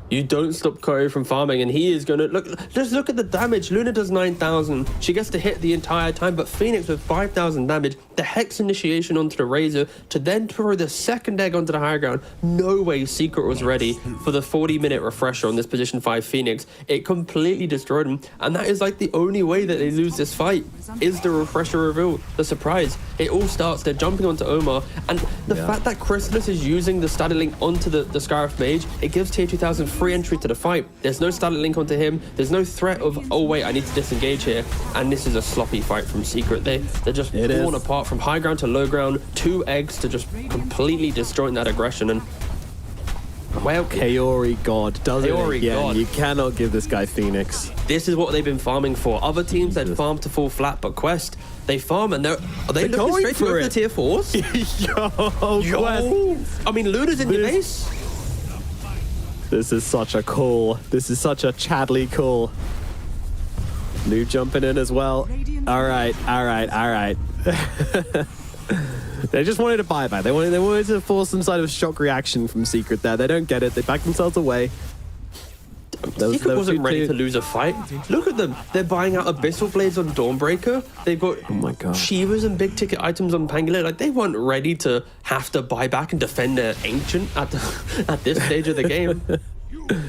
You don't stop Curry from farming, and he is going to... Just look at the damage. Luna does 9,000. She gets to hit the entire time, but Phoenix with 5,000 damage. The Hex initiation onto the Razor to then throw the second egg onto the high ground. No way Secret was ready for the 40-minute refresher on this position 5 Phoenix. It completely destroyed him, and that is like the only way that they lose this fight is the refresher reveal, the surprise. It all starts, they're jumping onto Omar, and the fact that Chrysalis is using the static link onto the Scarif Mage, it gives Tier 2000 free entry to the fight. There's no static link onto him. There's no threat of, oh wait, I need to disengage here. And this is a sloppy fight from Secret. They're just torn apart from high ground to low ground. 2 eggs to just completely destroying that aggression. And well, Kaori God does it again. God. You cannot give this guy Phoenix. This is what they've been farming for. Other teams that farm to fall flat, but Quest, they farm and are they looking straight for the tier 4s? Yo. I mean, Luna's in your base. This is such a call. This is such a Chadley call. New jumping in as well. All right. They just wanted a buyback. They wanted to force some sort of shock reaction from Secret there. They don't get it. They back themselves away. Secret wasn't ready to lose a fight. Look at them. They're buying out Abyssal Blades on Dawnbreaker. They've got Shivas and big ticket items on Pangolier. Like, they weren't ready to have to buy back and defend their Ancient at this stage of the game.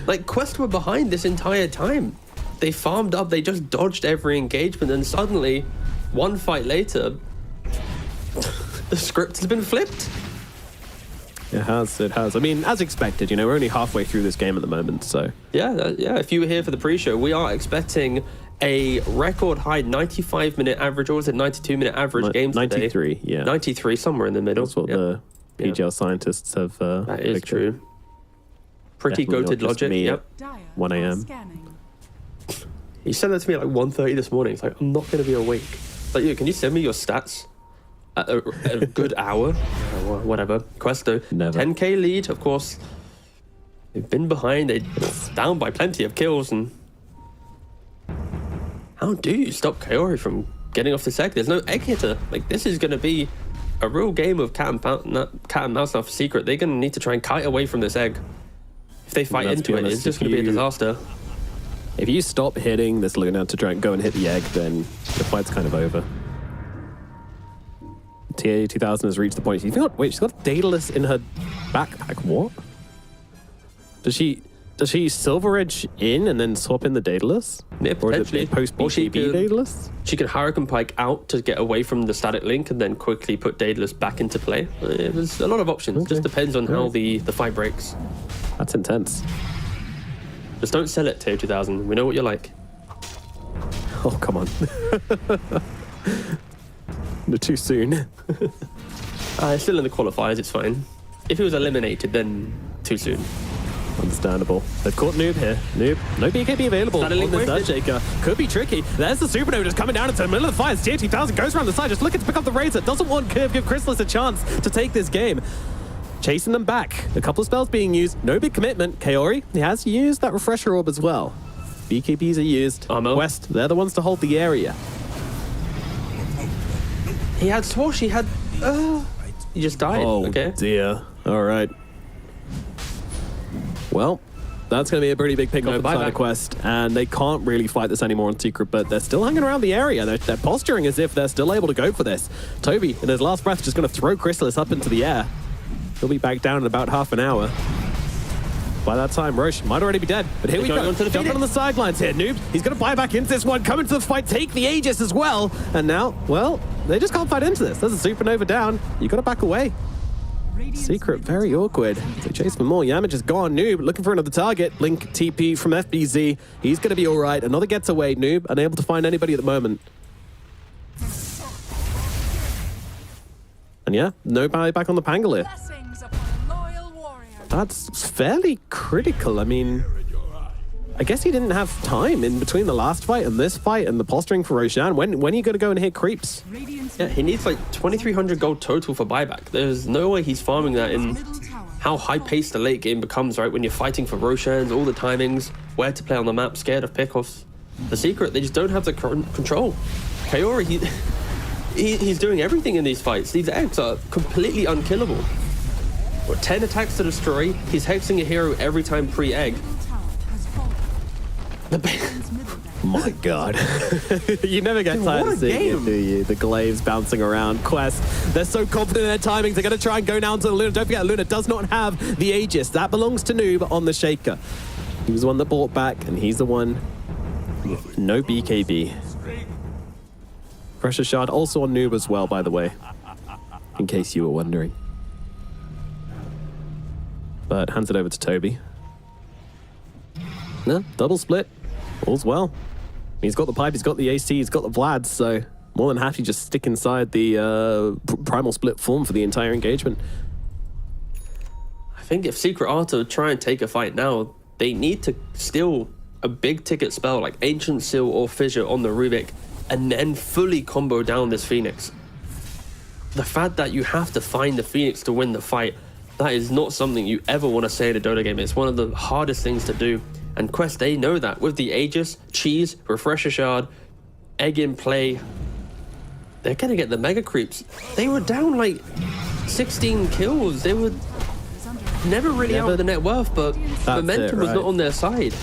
Like, Quest were behind this entire time. They farmed up. They just dodged every engagement. And suddenly, one fight later, the script has been flipped. It has. I mean, as expected, we're only halfway through this game at the moment, so... Yeah, if you were here for the pre-show, we are expecting a record high 95-minute average, or was it 92-minute average games 93, today? Yeah. 93, somewhere in the middle. That's what the PGL scientists have that is true. Pretty goated logic, yep. 1 a.m. He sent that to me at like 1:30 this morning. It's like, I'm not going to be awake. Like, can you send me your stats? At a good hour, or whatever. Questo, Never. 10k lead, of course. They've been behind, they're down by plenty of kills, and how do you stop Kaori from getting off this egg? There's no egg hitter. Like, this is going to be a real game of cat and mouse now for Secret. They're going to need to try and kite away from this egg. If they fight into it, it's just going to be a disaster. If you stop hitting this Luna to try and go and hit the egg, then the fight's kind of over. TA 2000 has reached the point. She's got Daedalus in her backpack. What? Does she Silver Edge in and then swap in the Daedalus? Yeah, potentially. Or post BCB Daedalus? She can Hurricane Pike out to get away from the static link and then quickly put Daedalus back into play. There's a lot of options. Just depends on how the fight breaks. That's intense. Just don't sell it, TA 2000. We know what you're like. Oh, come on. Too soon. Still in the qualifiers, it's fine. If he was eliminated, then too soon. Understandable. They've caught Noob here. Noob, no BKB available on this Earth Shaker. Could be tricky. There's the Supernova just coming down into the middle of the fight. TA 2000 goes around the side, just looking to pick up the Razor. Doesn't want to give Chrysalis a chance to take this game. Chasing them back. A couple of spells being used. No big commitment. Kaori, he has used that Refresher Orb as well. BKBs are used. West, they're the ones to hold the area. He had Swash, he just died. Oh, okay. Dear. All right. Well, That's going to be a pretty big pick No off the side of buyback. Quest, and they can't really fight this anymore on Secret, but they're still hanging around the area. They're posturing as if they're still able to go for this. Toby, in his last breath, just going to throw Chrysalis up into the air. He'll be back down in about half an hour. By that time, Roche might already be dead, but here we go. Jumping on the sidelines here. Noob, he's going to buy back into this one, come into the fight, take the Aegis as well, and now, well, they just can't fight into this. There's a Supernova down. You got to back away. Secret, very awkward. They chase for more. Yamage is gone. Noob looking for another target. Blink TP from FBZ. He's going to be all right. Another gets away. Noob unable to find anybody at the moment. And yeah, no buyback on the Pangolier. Blessings upon a loyal warrior. That's fairly critical. I mean, I guess he didn't have time in between the last fight and this fight and the posturing for Roshan. When are you going to go and hit creeps? Yeah, he needs like 2,300 gold total for buyback. There's no way he's farming that in how high-paced the late game becomes, right? When you're fighting for Roshans, all the timings, where to play on the map, scared of pickoffs. The Secret, they just don't have the control. Kaori, he's doing everything in these fights. These eggs are completely unkillable. 10 attacks to destroy. He's hexing a hero every time pre-egg. My God. You never get tired of seeing it, do you? The glaives bouncing around. Quest, they're so confident in their timings. They're going to try and go down to the Luna. Don't forget, Luna does not have the Aegis. That belongs to Noob on the Shaker. He was the one that bought back, and he's the one with no BKB. Pressure Shard also on Noob as well, by the way, in case you were wondering. But hands it over to Toby. No, double split. All's well. He's got the pipe, he's got the AC, he's got the Vlad, so more than happy just stick inside the primal split form for the entire engagement. I think if Secret are to try and take a fight now, they need to steal a big ticket spell like Ancient Seal or Fissure on the Rubik and then fully combo down this Phoenix. The fact that you have to find the Phoenix to win the fight, that is not something you ever want to say in a Dota game. It's one of the hardest things to do. And Quest, they know that. With the Aegis, Cheese, Refresher Shard, Egg in play, they're going to get the Mega Creeps. They were down like 16 kills. They were never really out of the net worth, but momentum was not on their side.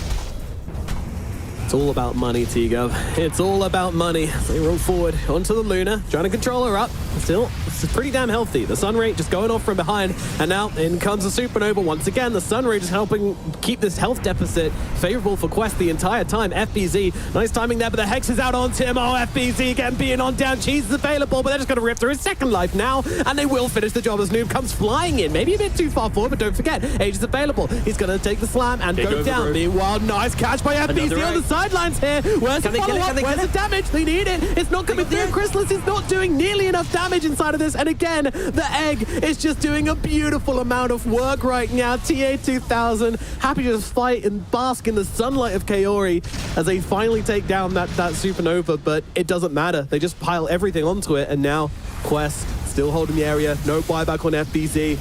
It's all about money, Tigo. It's all about money. They roll forward onto the Luna, trying to control her up. Still, it's pretty damn healthy. The Sun Ray just going off from behind, and now in comes the Supernova once again. The Sun Ray just helping keep this health deficit favorable for Quest the entire time. FBZ, nice timing there, but the Hex is out onto him. Oh, FBZ again being on down. Cheese is available, but they're just going to rip through his second life now, and they will finish the job as Noob comes flying in. Maybe a bit too far forward, but don't forget, Age is available. He's going to take the slam and go down. Meanwhile, nice catch by FBZ on the sidelines here. Where's the follow-up? Where's the damage? They need it. It's not coming through. Chrysalis is not doing nearly enough damage inside of this. And again, the egg is just doing a beautiful amount of work right now. TA2000 happy to just fight and bask in the sunlight of Kaori as they finally take down that Supernova, but it doesn't matter. They just pile everything onto it, and now Quest still holding the area. No buyback on FBZ.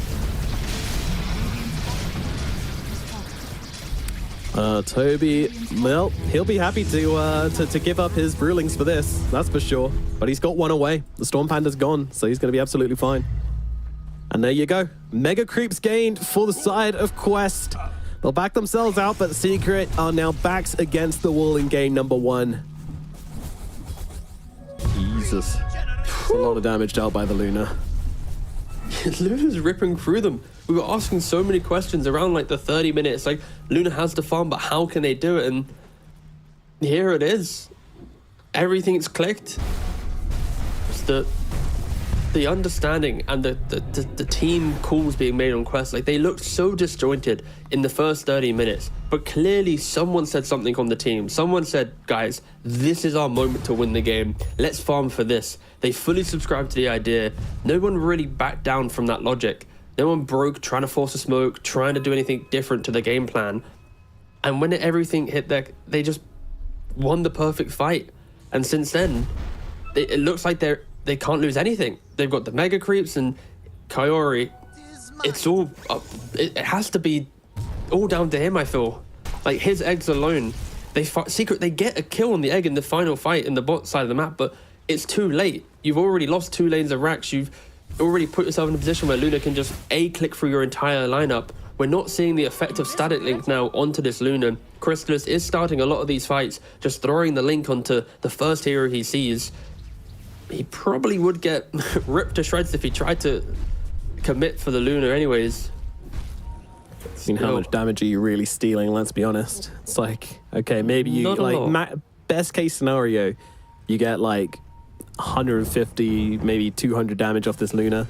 Toby, well, he'll be happy to give up his rulings for this, that's for sure. But he's got one away. The Storm Panda's gone, so he's going to be absolutely fine. And there you go. Mega creeps gained for the side of Quest. They'll back themselves out, but Secret are now backs against the wall in game number 1. Jesus. That's a lot of damage dealt by the Luna. Luna's ripping through them. We were asking so many questions around like the 30 minutes. Like, Luna has the farm, but how can they do it? And here it is. Everything's clicked. It's the understanding and the team calls being made on Quest. Like, they looked so disjointed in the first 30 minutes. But clearly someone said something on the team. Someone said, guys, this is our moment to win the game. Let's farm for this. They fully subscribed to the idea. No one really backed down from that logic. No one broke, trying to force a smoke, trying to do anything different to the game plan. And when everything hit there, they just won the perfect fight. And since then, it looks like they can't lose anything. They've got the Mega Creeps and Kaori. It's all up. It has to be all down to him, I feel. Like, his eggs alone. Secret, they get a kill on the egg in the final fight in the bot side of the map, but it's too late. You've already lost 2 lanes of racks. You've already put yourself in a position where Luna can just A-click through your entire lineup, we're not seeing the effect of static link now onto this Luna. Crystallis is starting a lot of these fights, just throwing the link onto the first hero he sees. He probably would get ripped to shreds if he tried to commit for the Luna anyways. I mean, how much damage are you really stealing? Let's be honest. It's like, okay, maybe you, like, best case scenario, you get like 150, maybe 200 damage off this Luna.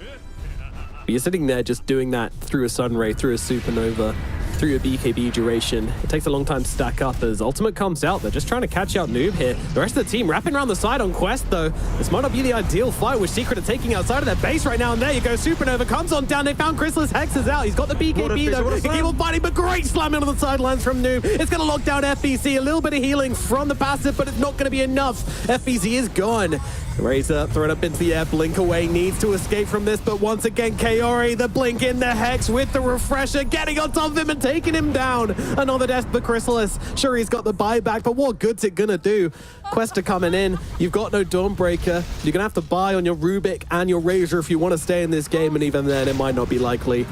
But you're sitting there just doing that through a Sunray, through a Supernova, through a BKB duration. It takes a long time to stack up as Ultimate comes out. They're just trying to catch out Noob here. The rest of the team wrapping around the side on Quest, though. This might not be the ideal fight, with Secret are taking outside of their base right now. And there you go, Supernova comes on down. They found Crystallis. Hex is out. He's got the BKB, though. He keep on fighting, but great slamming on the sidelines from Noob. It's going to lock down FBC. A little bit of healing from the passive, but it's not going to be enough. FBC is gone. Razor thrown up into the air, blink away, needs to escape from this, but once again, Kaori, the blink in the Hex with the refresher, getting on top of him and taking him down. Another death for Crystallis. Sure, he's got the buyback, but what good's it gonna do? Quest are coming in, you've got no Dawnbreaker, you're gonna have to buy on your Rubik and your Razor if you want to stay in this game, and even then, it might not be likely.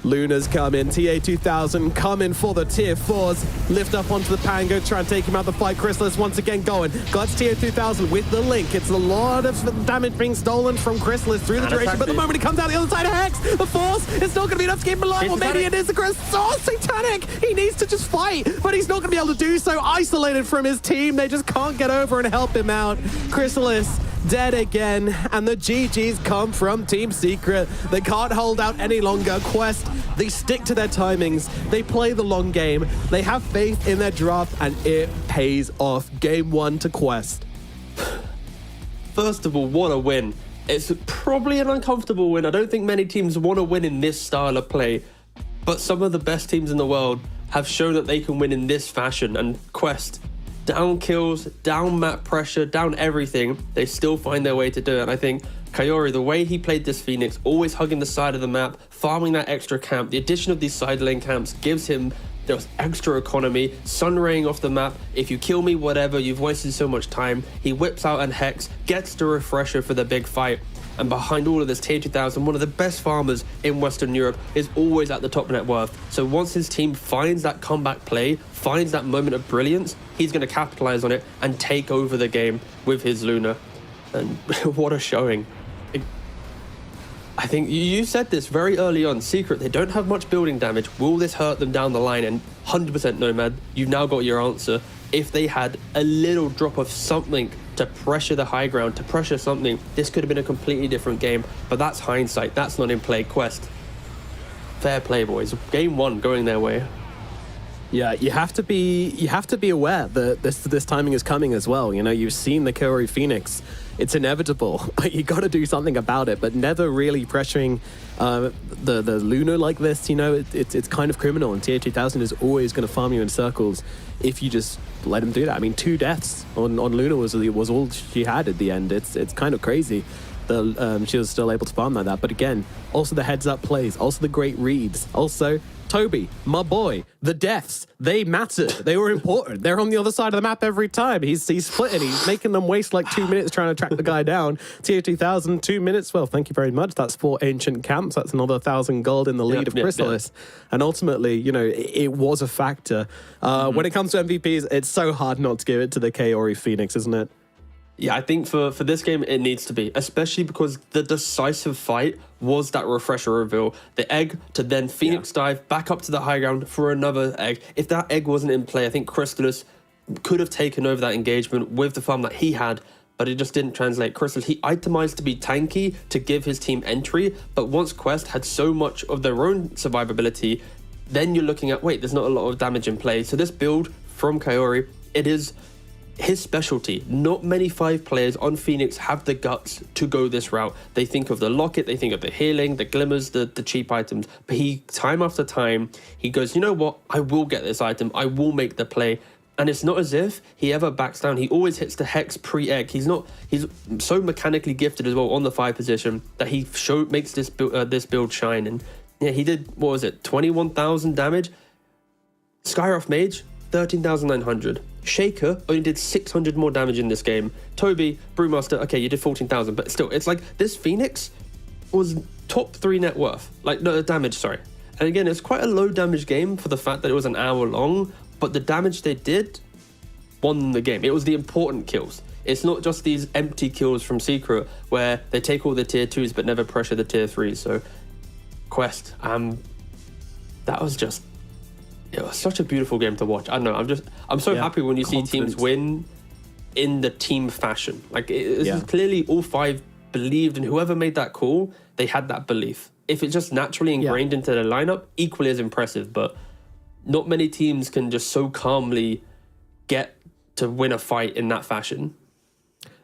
Luna's coming, TA2000 coming for the tier 4s. Lift up onto the Pango, try and take him out the fight. Crystallis once again going. Got TA2000 with the link. It's a lot of damage being stolen from Crystallis through the duration, but the moment he comes out the other side of Hex, the Force, it's not going to be enough to keep him alive. Well, maybe it is the Crystallis. Oh, Satanic! He needs to just fight, but he's not going to be able to do so. Isolated from his team, they just can't get over and help him out. Crystallis dead again, and the GGs come from Team Secret. They can't hold out any longer. Quest, they stick to their timings, they play the long game, they have faith in their draft, and it pays off. Game 1 to Quest. First of all, what a win. It's probably an uncomfortable win. I don't think many teams want to win in this style of play, but some of the best teams in the world have shown that they can win in this fashion, and Quest, down kills, down map pressure, down everything, they still find their way to do it. And I think Kaori, the way he played this Phoenix, always hugging the side of the map, farming that extra camp, the addition of these side lane camps gives him those extra economy, sunraying off the map. If you kill me, whatever, you've wasted so much time. He whips out an Hex, gets the refresher for the big fight. And behind all of this, TA2000, one of the best farmers in Western Europe, is always at the top net worth. So once his team finds that comeback play, finds that moment of brilliance, he's going to capitalize on it and take over the game with his Luna. And what a showing. I think you said this very early on. Secret, they don't have much building damage. Will this hurt them down the line? And 100% Nomad, you've now got your answer. If they had a little drop of something to pressure the high ground, to pressure something, this could have been a completely different game. But that's hindsight. That's not in play. Quest, fair play, boys. Game 1 going their way. Yeah, you have to be aware that this timing is coming as well. You know, you've seen the Kaori Phoenix. It's inevitable, but you got to do something about it. But never really pressuring the Luna like this. You know, it's kind of criminal. And TA2000 is always going to farm you in circles if you just let him do that. I mean, 2 deaths on Luna was all she had at the end. It's kind of crazy that she was still able to farm like that. But again, also the heads up plays, also the great reads, also Toby, my boy, the deaths, they mattered. They were important. They're on the other side of the map every time. He's splitting. He's making them waste like 2 minutes trying to track the guy down. TA2000, 2 minutes. Well, thank you very much. That's 4 ancient camps. That's another 1,000 gold in the lead of Crystallis. And ultimately, you know, it was a factor. When it comes to MVPs, it's so hard not to give it to the Kaori Phoenix, isn't it? Yeah, I think for this game, it needs to be, especially because the decisive fight was that refresher reveal. The egg to then Phoenix dive back up to the high ground for another egg. If that egg wasn't in play, I think Crystallis could have taken over that engagement with the farm that he had, but it just didn't translate. Crystallis, he itemized to be tanky to give his team entry, but once Quest had so much of their own survivability, then you're looking at, wait, there's not a lot of damage in play. So this build from Kaori, it is his specialty. Not many 5 players on Phoenix have the guts to go this route. They think of the locket, they think of the healing, the glimmers, the cheap items, but he, time after time, he goes, you know what, I will get this item, I will make the play. And it's not as if he ever backs down. He always hits the Hex pre-egg. He's so mechanically gifted as well on the 5 position that he makes this build shine. And yeah, he did, what was it, 21,000 damage? Skyroth Mage, 13,900. Shaker only did 600 more damage in this game. Toby, Brewmaster, okay, you did 14,000, but still, it's like this Phoenix was top 3 net worth. Like, no, damage, sorry. And again, it's quite a low damage game for the fact that it was an hour long, but the damage they did won the game. It was the important kills. It's not just these empty kills from Secret where they take all the tier 2s but never pressure the tier 3s. So Quest, that was just, it was such a beautiful game to watch. I don't know, I'm so happy when you see teams win in the team fashion. Like this is clearly all 5 believed, and whoever made that call, they had that belief. If it's just naturally ingrained into the lineup, equally as impressive, but not many teams can just so calmly get to win a fight in that fashion.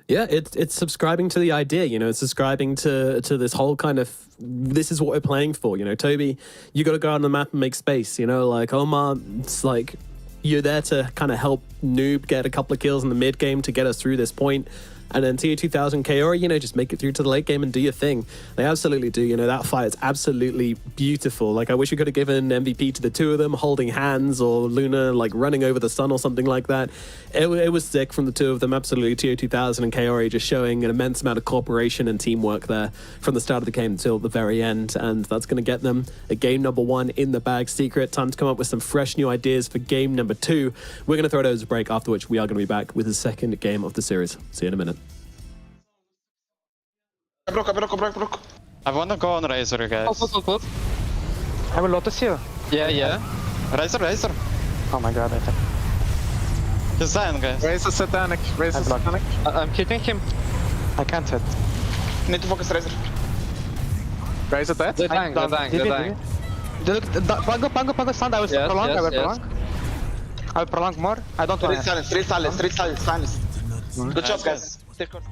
Yeah, it's subscribing to the idea, you know, it's subscribing to this whole kind of, this is what we're playing for, you know. Toby, you got to go out on the map and make space, you know, like Omar, it's like you're there to kind of help Noob get a couple of kills in the mid game to get us through this point. And then Tier 2000 Kaori, you know, just make it through to the late game and do your thing. They absolutely do. You know, that fight is absolutely beautiful. Like, I wish we could have given MVP to the two of them holding hands, or Luna, like, running over the sun or something like that. It was sick from the two of them. Absolutely. Tier 2000 and Kaori just showing an immense amount of cooperation and teamwork there from the start of the game until the very end. And that's going to get them a game number 1 in the bag. Secret, time to come up with some fresh new ideas for game number 2. We're going to throw those a break, after which we are going to be back with the second game of the series. See you in a minute. Brook. I wanna go on Razor, guys. Close. I will Lotus you. Yeah. Razor. Oh my god, I think. He's dying, guys. Raise a satanic. I'm hitting him. I can't hit. Need to focus Razor. Raise a dead. They're dying. Pango, stand. I will prolong. I will prolong more. I don't want to. Street silence. Good job, guys. Take court.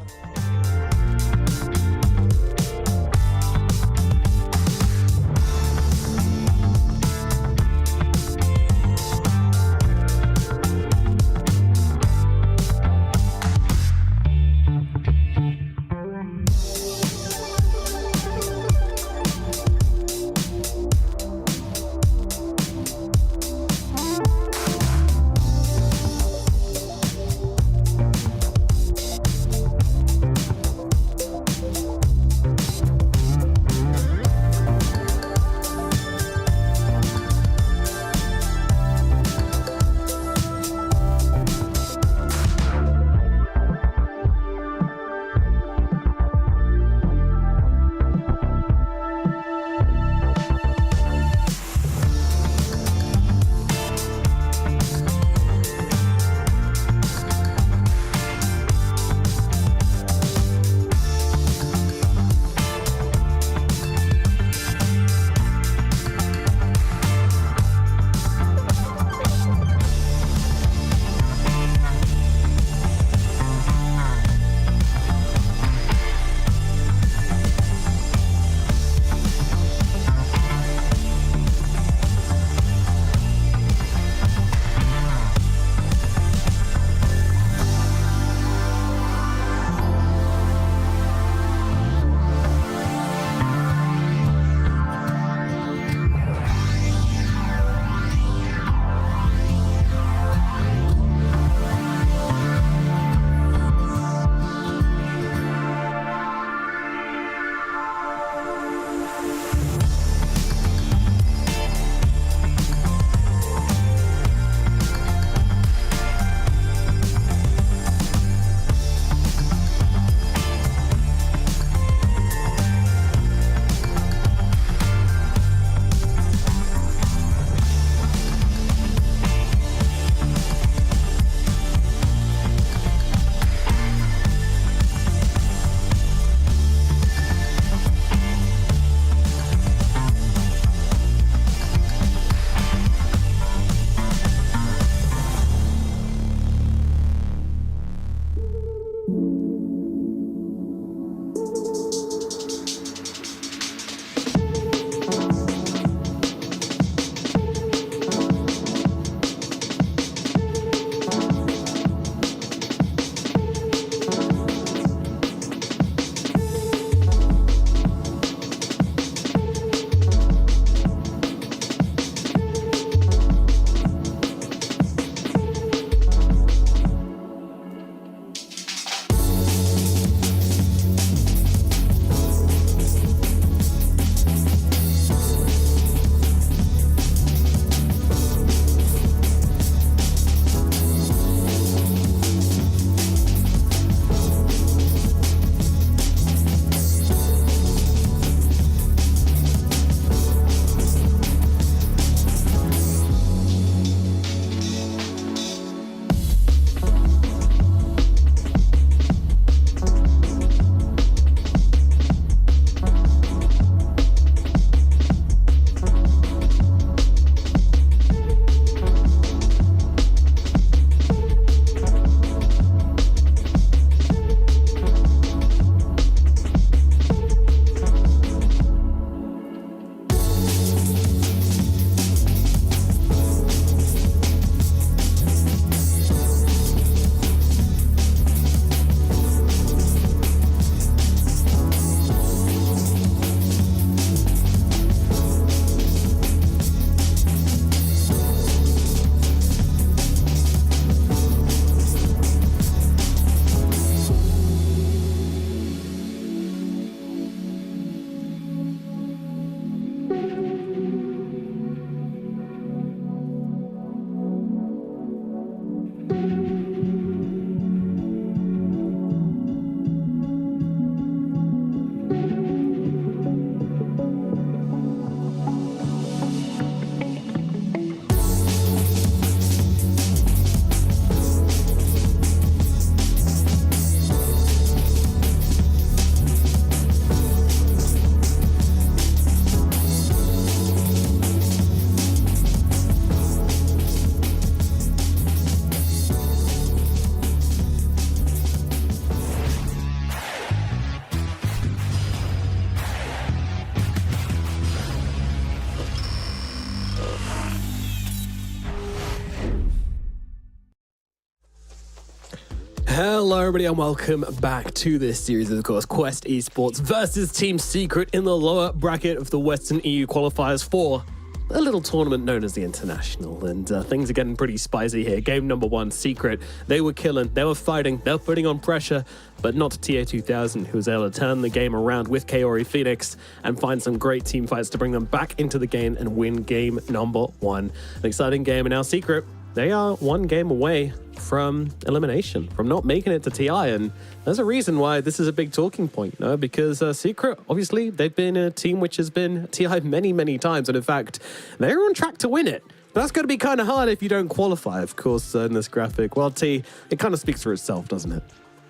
Hello everybody and welcome back to this series of course Quest Esports versus Team Secret in the lower bracket of the Western EU qualifiers for a little tournament known as the International, and things are getting pretty spicy here. Game number 1, Secret, they were killing, they were fighting, they were putting on pressure, but not to TA2000, who was able to turn the game around with Kaori Phoenix and find some great team fights to bring them back into the game and win game number 1. An exciting game, and now Secret, they are one game away from elimination, from not making it to TI, and there's a reason why this is a big talking point, you know, because Secret, obviously, they've been a team which has been TI many, many times, and in fact, they're on track to win it. But that's going to be kind of hard if you don't qualify, of course, in this graphic. Well, T, it kind of speaks for itself, doesn't it?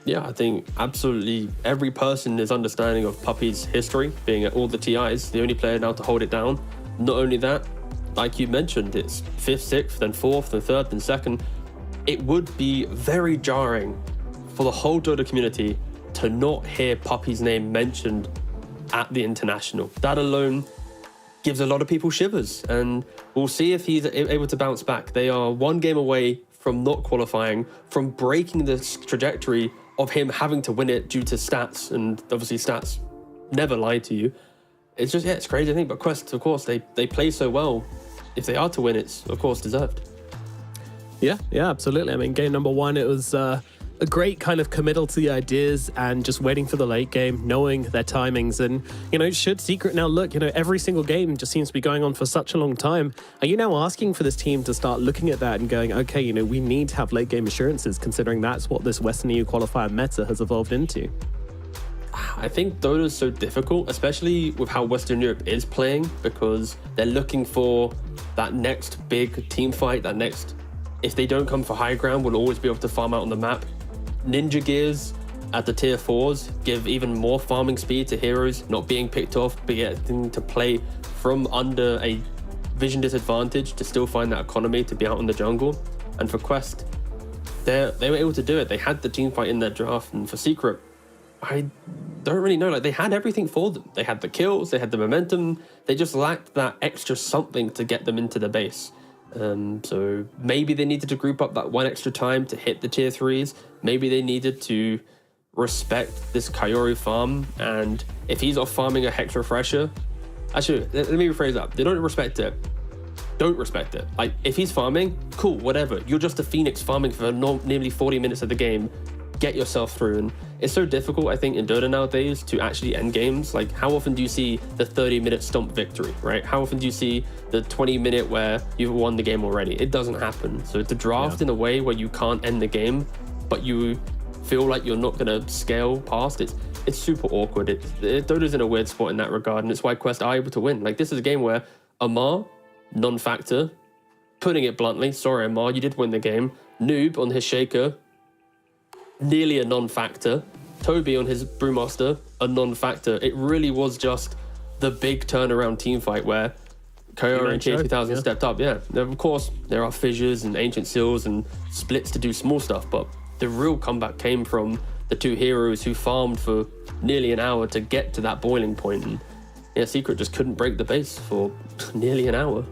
Yeah, I think absolutely every person is understanding of Puppy's history, being at all the TIs, the only player now to hold it down. Not only that, like you mentioned, it's 5th, 6th, then 4th, then 3rd, then 2nd. It would be very jarring for the whole Dota community to not hear Puppy's name mentioned at the International. That alone gives a lot of people shivers, and we'll see if he's able to bounce back. They are one game away from not qualifying, from breaking the trajectory of him having to win it due to stats, and obviously stats never lie to you. It's just, yeah, it's crazy, I think, but Quest, of course, they play so well. If they are to win, it's, of course, deserved. Yeah, absolutely. I mean, game number 1, it was a great kind of committal to the ideas and just waiting for the late game, knowing their timings. And, you know, should Secret now look, you know, every single game just seems to be going on for such a long time. Are you now asking for this team to start looking at that and going, okay, you know, we need to have late game assurances, considering that's what this Western EU qualifier meta has evolved into? I think Dota is so difficult, especially with how Western Europe is playing, because they're looking for that next big team fight, that next, if they don't come for high ground, we'll always be able to farm out on the map. Ninja gears at the tier 4s give even more farming speed to heroes not being picked off, but getting to play from under a vision disadvantage to still find that economy to be out in the jungle. And for Quest, they were able to do it. They had the team fight in their draft, and for Secret, I don't really know. Like, they had everything for them. They had the kills, they had the momentum. They just lacked that extra something to get them into the base. So maybe they needed to group up that one extra time to hit the tier 3s. Maybe they needed to respect this Kaori farm. And if he's off farming a Hex Refresher, actually, let me rephrase that. They don't respect it. Don't respect it. Like, if he's farming, cool, whatever. You're just a Phoenix farming for nearly 40 minutes of the game. Get yourself through. And it's so difficult, I think, in Dota nowadays to actually end games. Like, how often do you see the 30-minute stomp victory, right? How often do you see the 20-minute where you've won the game already? It doesn't happen. So to draft in a way where you can't end the game, but you feel like you're not going to scale past it, it's super awkward. Dota's in a weird spot in that regard, and it's why Quest are able to win. Like, this is a game where Amar, non-factor, putting it bluntly, sorry Amar, you did win the game. Noob on his Shaker, nearly a non-factor. Toby on his Brewmaster, a non-factor. It really was just the big turnaround team fight where Kaori and TA2000 stepped up. Yeah, of course, there are fissures and ancient seals and splits to do small stuff, but the real comeback came from the two heroes who farmed for nearly an hour to get to that boiling point. And yeah, Secret just couldn't break the base for nearly an hour.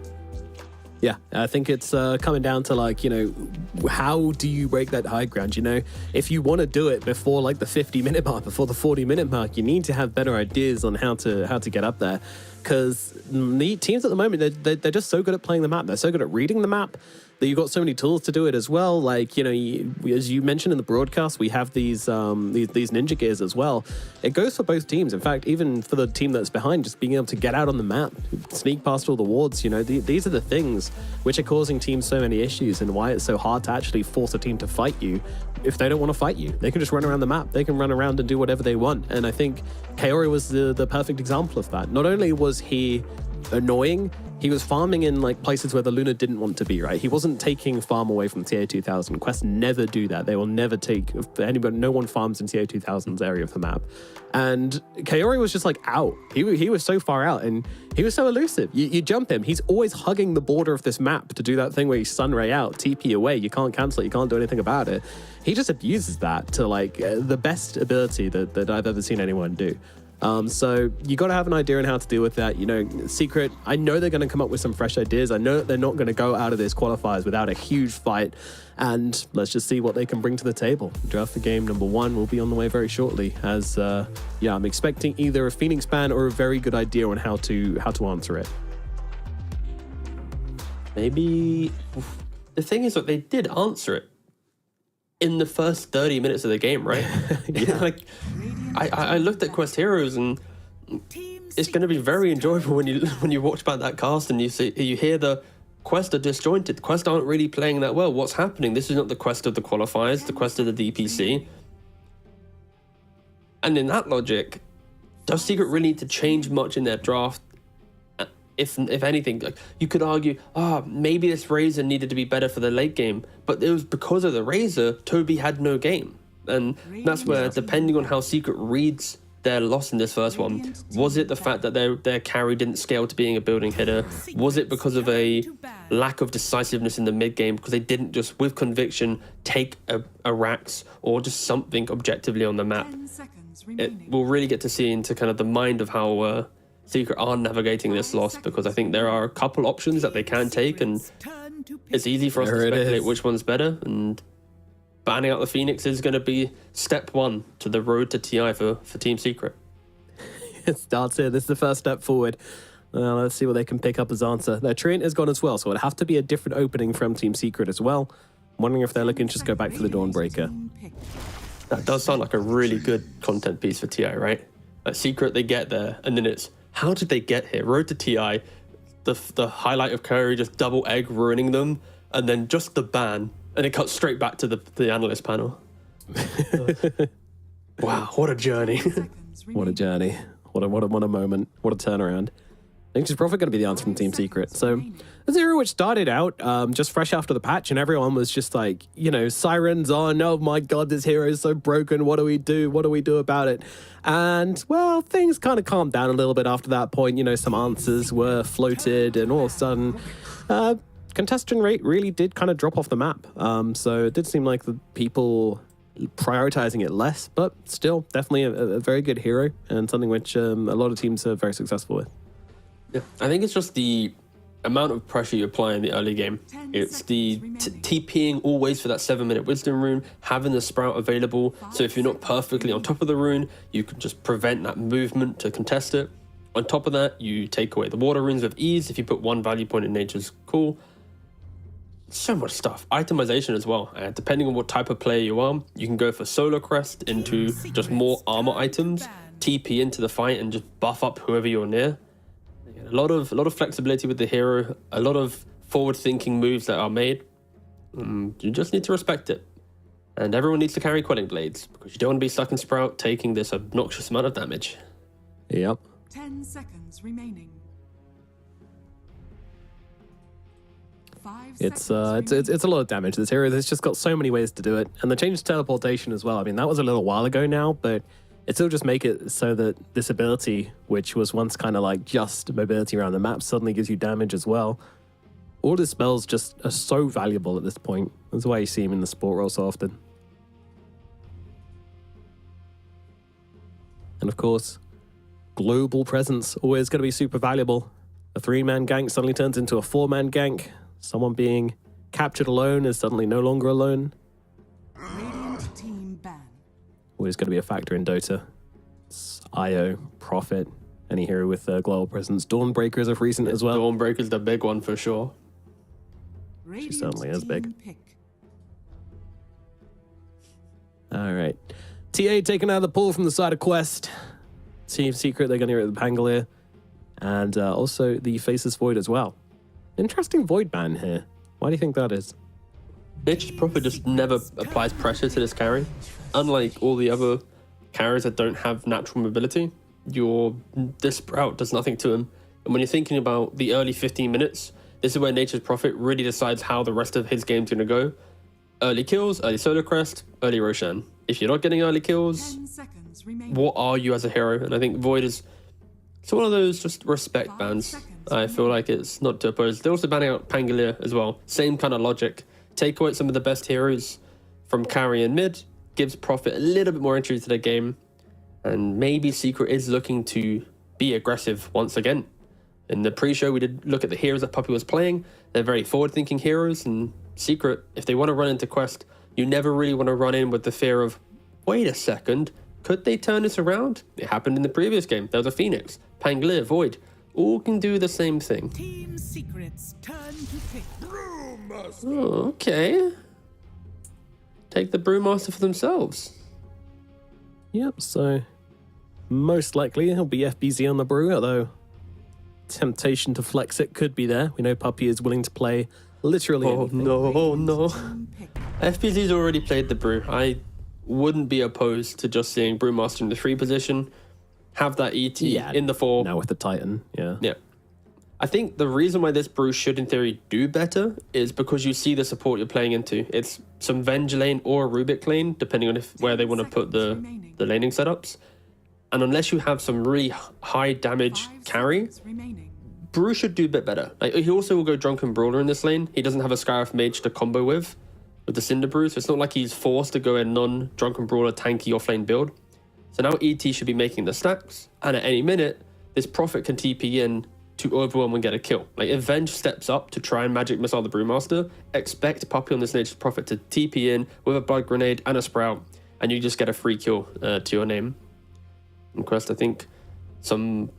Yeah, I think it's coming down to, like, you know, how do you break that high ground? You know, if you want to do it before like the 50-minute mark, before the 40-minute mark, you need to have better ideas on how to get up there. Because the teams at the moment, they're just so good at playing the map. They're so good at reading the map that you've got so many tools to do it as well. Like, you know, as you mentioned in the broadcast, we have these ninja gears as well. It goes for both teams. In fact, even for the team that's behind, just being able to get out on the map, sneak past all the wards, you know, these are the things which are causing teams so many issues, and why it's so hard to actually force a team to fight you if they don't want to fight you. They can just run around the map. They can run around and do whatever they want. And I think Kaori was the perfect example of that. Not only was he annoying, he was farming in like places where the Luna didn't want to be, right? He wasn't taking farm away from TA2000. Quest never do that. They will never take anybody. No one farms in TA2000's area of the map. And Kaori was just like out. He was so far out, and he was so elusive. You jump him, he's always hugging the border of this map to do that thing where you sunray out, TP away. You can't cancel it. You can't do anything about it. He just abuses that to like the best ability that I've ever seen anyone do. So you got to have an idea on how to deal with that. You know, Secret, I know they're going to come up with some fresh ideas. I know that they're not going to go out of this qualifiers without a huge fight. And let's just see what they can bring to the table. Draft the game number 1 will be on the way very shortly. As yeah, I'm expecting either a Phoenix ban or a very good idea on how to answer it. Maybe the thing is that they did answer it in the first 30 minutes of the game, right? Yeah, like I looked at Quest Heroes, and it's going to be very enjoyable when you watch back that cast and you hear the Quest are disjointed. Quest aren't really playing that well. What's happening? This is not the Quest of the qualifiers, the Quest of the DPC. And in that logic, does Secret really need to change much in their draft? If anything, like, you could argue, maybe this Razor needed to be better for the late game, but it was because of the Razor, Toby had no game. And that's where, depending on how Secret reads their loss in this first one, was it the fact that their carry didn't scale to being a building hitter? Was it because of a lack of decisiveness in the mid game, because they didn't just, with conviction, take a Rax or just something objectively on the map? We'll really get to see into kind of the mind of how Secret are navigating this loss, because I think there are a couple options that they can take, and it's easy for us to speculate which one's better. And banning out the Phoenix is going to be step 1 to the road to TI for Team Secret. It starts here. This is the first step forward. Let's see what they can pick up as answer. Their Treant is gone as well, so it'll have to be a different opening from Team Secret as well. I'm wondering if they're looking to just go back for the Dawnbreaker. That does sound like a really good content piece for TI, right? Like Secret, they get there, and then it's, how did they get here? Road to TI, the highlight of Curry just double egg ruining them, and then just the ban, and it cuts straight back to the analyst panel. Wow, what a journey. What a journey. What a moment. What a turnaround. I think she's probably going to be the answer from Team Secret. So, a Zero which started out just fresh after the patch, and everyone was just like, you know, sirens on. Oh my God, this hero is so broken. What do we do? What do we do about it? And, well, things kind of calmed down a little bit after that point. You know, some answers were floated, and all of a sudden, contestant rate really did kind of drop off the map. So, it did seem like the people prioritizing it less, but still, definitely a very good hero, and something which a lot of teams are very successful with. Yeah, I think it's just the amount of pressure you apply in the early game. It's the TPing always for that 7-minute wisdom rune, having the sprout available, so if you're not perfectly on top of the rune, you can just prevent that movement to contest it. On top of that, you take away the water runes with ease. If you put 1 value point in nature's cool. So much stuff. Itemization as well. Depending on what type of player you are, you can go for solo crest into just more armor items, TP into the fight and just buff up whoever you're near. A lot of flexibility with the hero, a lot of forward-thinking moves that are made. You just need to respect it. And everyone needs to carry Quelling Blades, because you don't want to be stuck in Sprout taking this obnoxious amount of damage. Yep. 10 seconds remaining. It's a lot of damage. This hero has just got so many ways to do it. And the change to teleportation as well. I mean, that was a little while ago now, but it still just make it so that this ability, which was once kind of like just mobility around the map, suddenly gives you damage as well. All the spells just are so valuable at this point. That's why you see him in the sport role so often. And of course, global presence, always going to be super valuable. A 3-man gank suddenly turns into a 4-man gank. Someone being captured alone is suddenly no longer alone. Radiant team ban. Always going to be a factor in Dota. It's IO, Prophet, any hero with global presence. Dawnbreaker is of recent as well. Dawnbreaker's the big one for sure. She certainly is big. Pick. All right. TA taken out of the pool from the side of Quest. Team Secret, they're going to get the Pangolier. And also the Faceless Void as well. Interesting Void ban here. Why do you think that is? Nature's Prophet just never applies pressure to this carry. Unlike all the other carries that don't have natural mobility, this Sprout does nothing to him. And when you're thinking about the early 15 minutes, this is where Nature's Prophet really decides how the rest of his game's going to go. Early kills, early solo crest, early Roshan. If you're not getting early kills, 10 seconds remaining. what are you as a hero? And I think Void is one of those just respect bans. I feel like it's not to oppose. They're also banning out Pangolier as well. Same kind of logic. Take away some of the best heroes from carry and mid, gives Prophet a little bit more entry to the game, And maybe Secret is looking to be aggressive once again. In the pre-show, we did look at the heroes that Puppey was playing. They're very forward-thinking heroes, and Secret, if they want to run into Quest, you never really want to run in with the fear of, wait a second, could they turn this around? It happened in the previous game. There was a Phoenix, Pangolier, Void. All can do the same thing. Team Secret's turn to pick. Oh, okay. Take the Brewmaster for themselves. Yep, so most likely it'll be FBZ on the Brew, although temptation to flex it could be there. We know Puppey is willing to play literally anything. No. FBZ's already played the Brew. I wouldn't be opposed to just seeing Brewmaster in the 3 position, have that ET in the 4. Now with the Titan, yeah. Yeah. I think the reason why this Brew should, in theory, do better is because you see the support you're playing into. It's some Venge lane or a Rubik lane, depending on where they want to put the laning setups. And unless you have some really high damage carry, Brew should do a bit better. Like, he also will go Drunken Brawler in this lane. He doesn't have a Scarif Mage to combo with the Cinder Brew, so it's not like he's forced to go a non-Drunken Brawler tanky offlane build. So now ET should be making the stacks, and at any minute, this Prophet can TP in to overwhelm and get a kill. Like, if Venge steps up to try and magic missile the Brewmaster, expect Puppey on this Nature's Prophet to TP in with a Blood Grenade and a Sprout, and you just get a free kill to your name. And Quest, I think some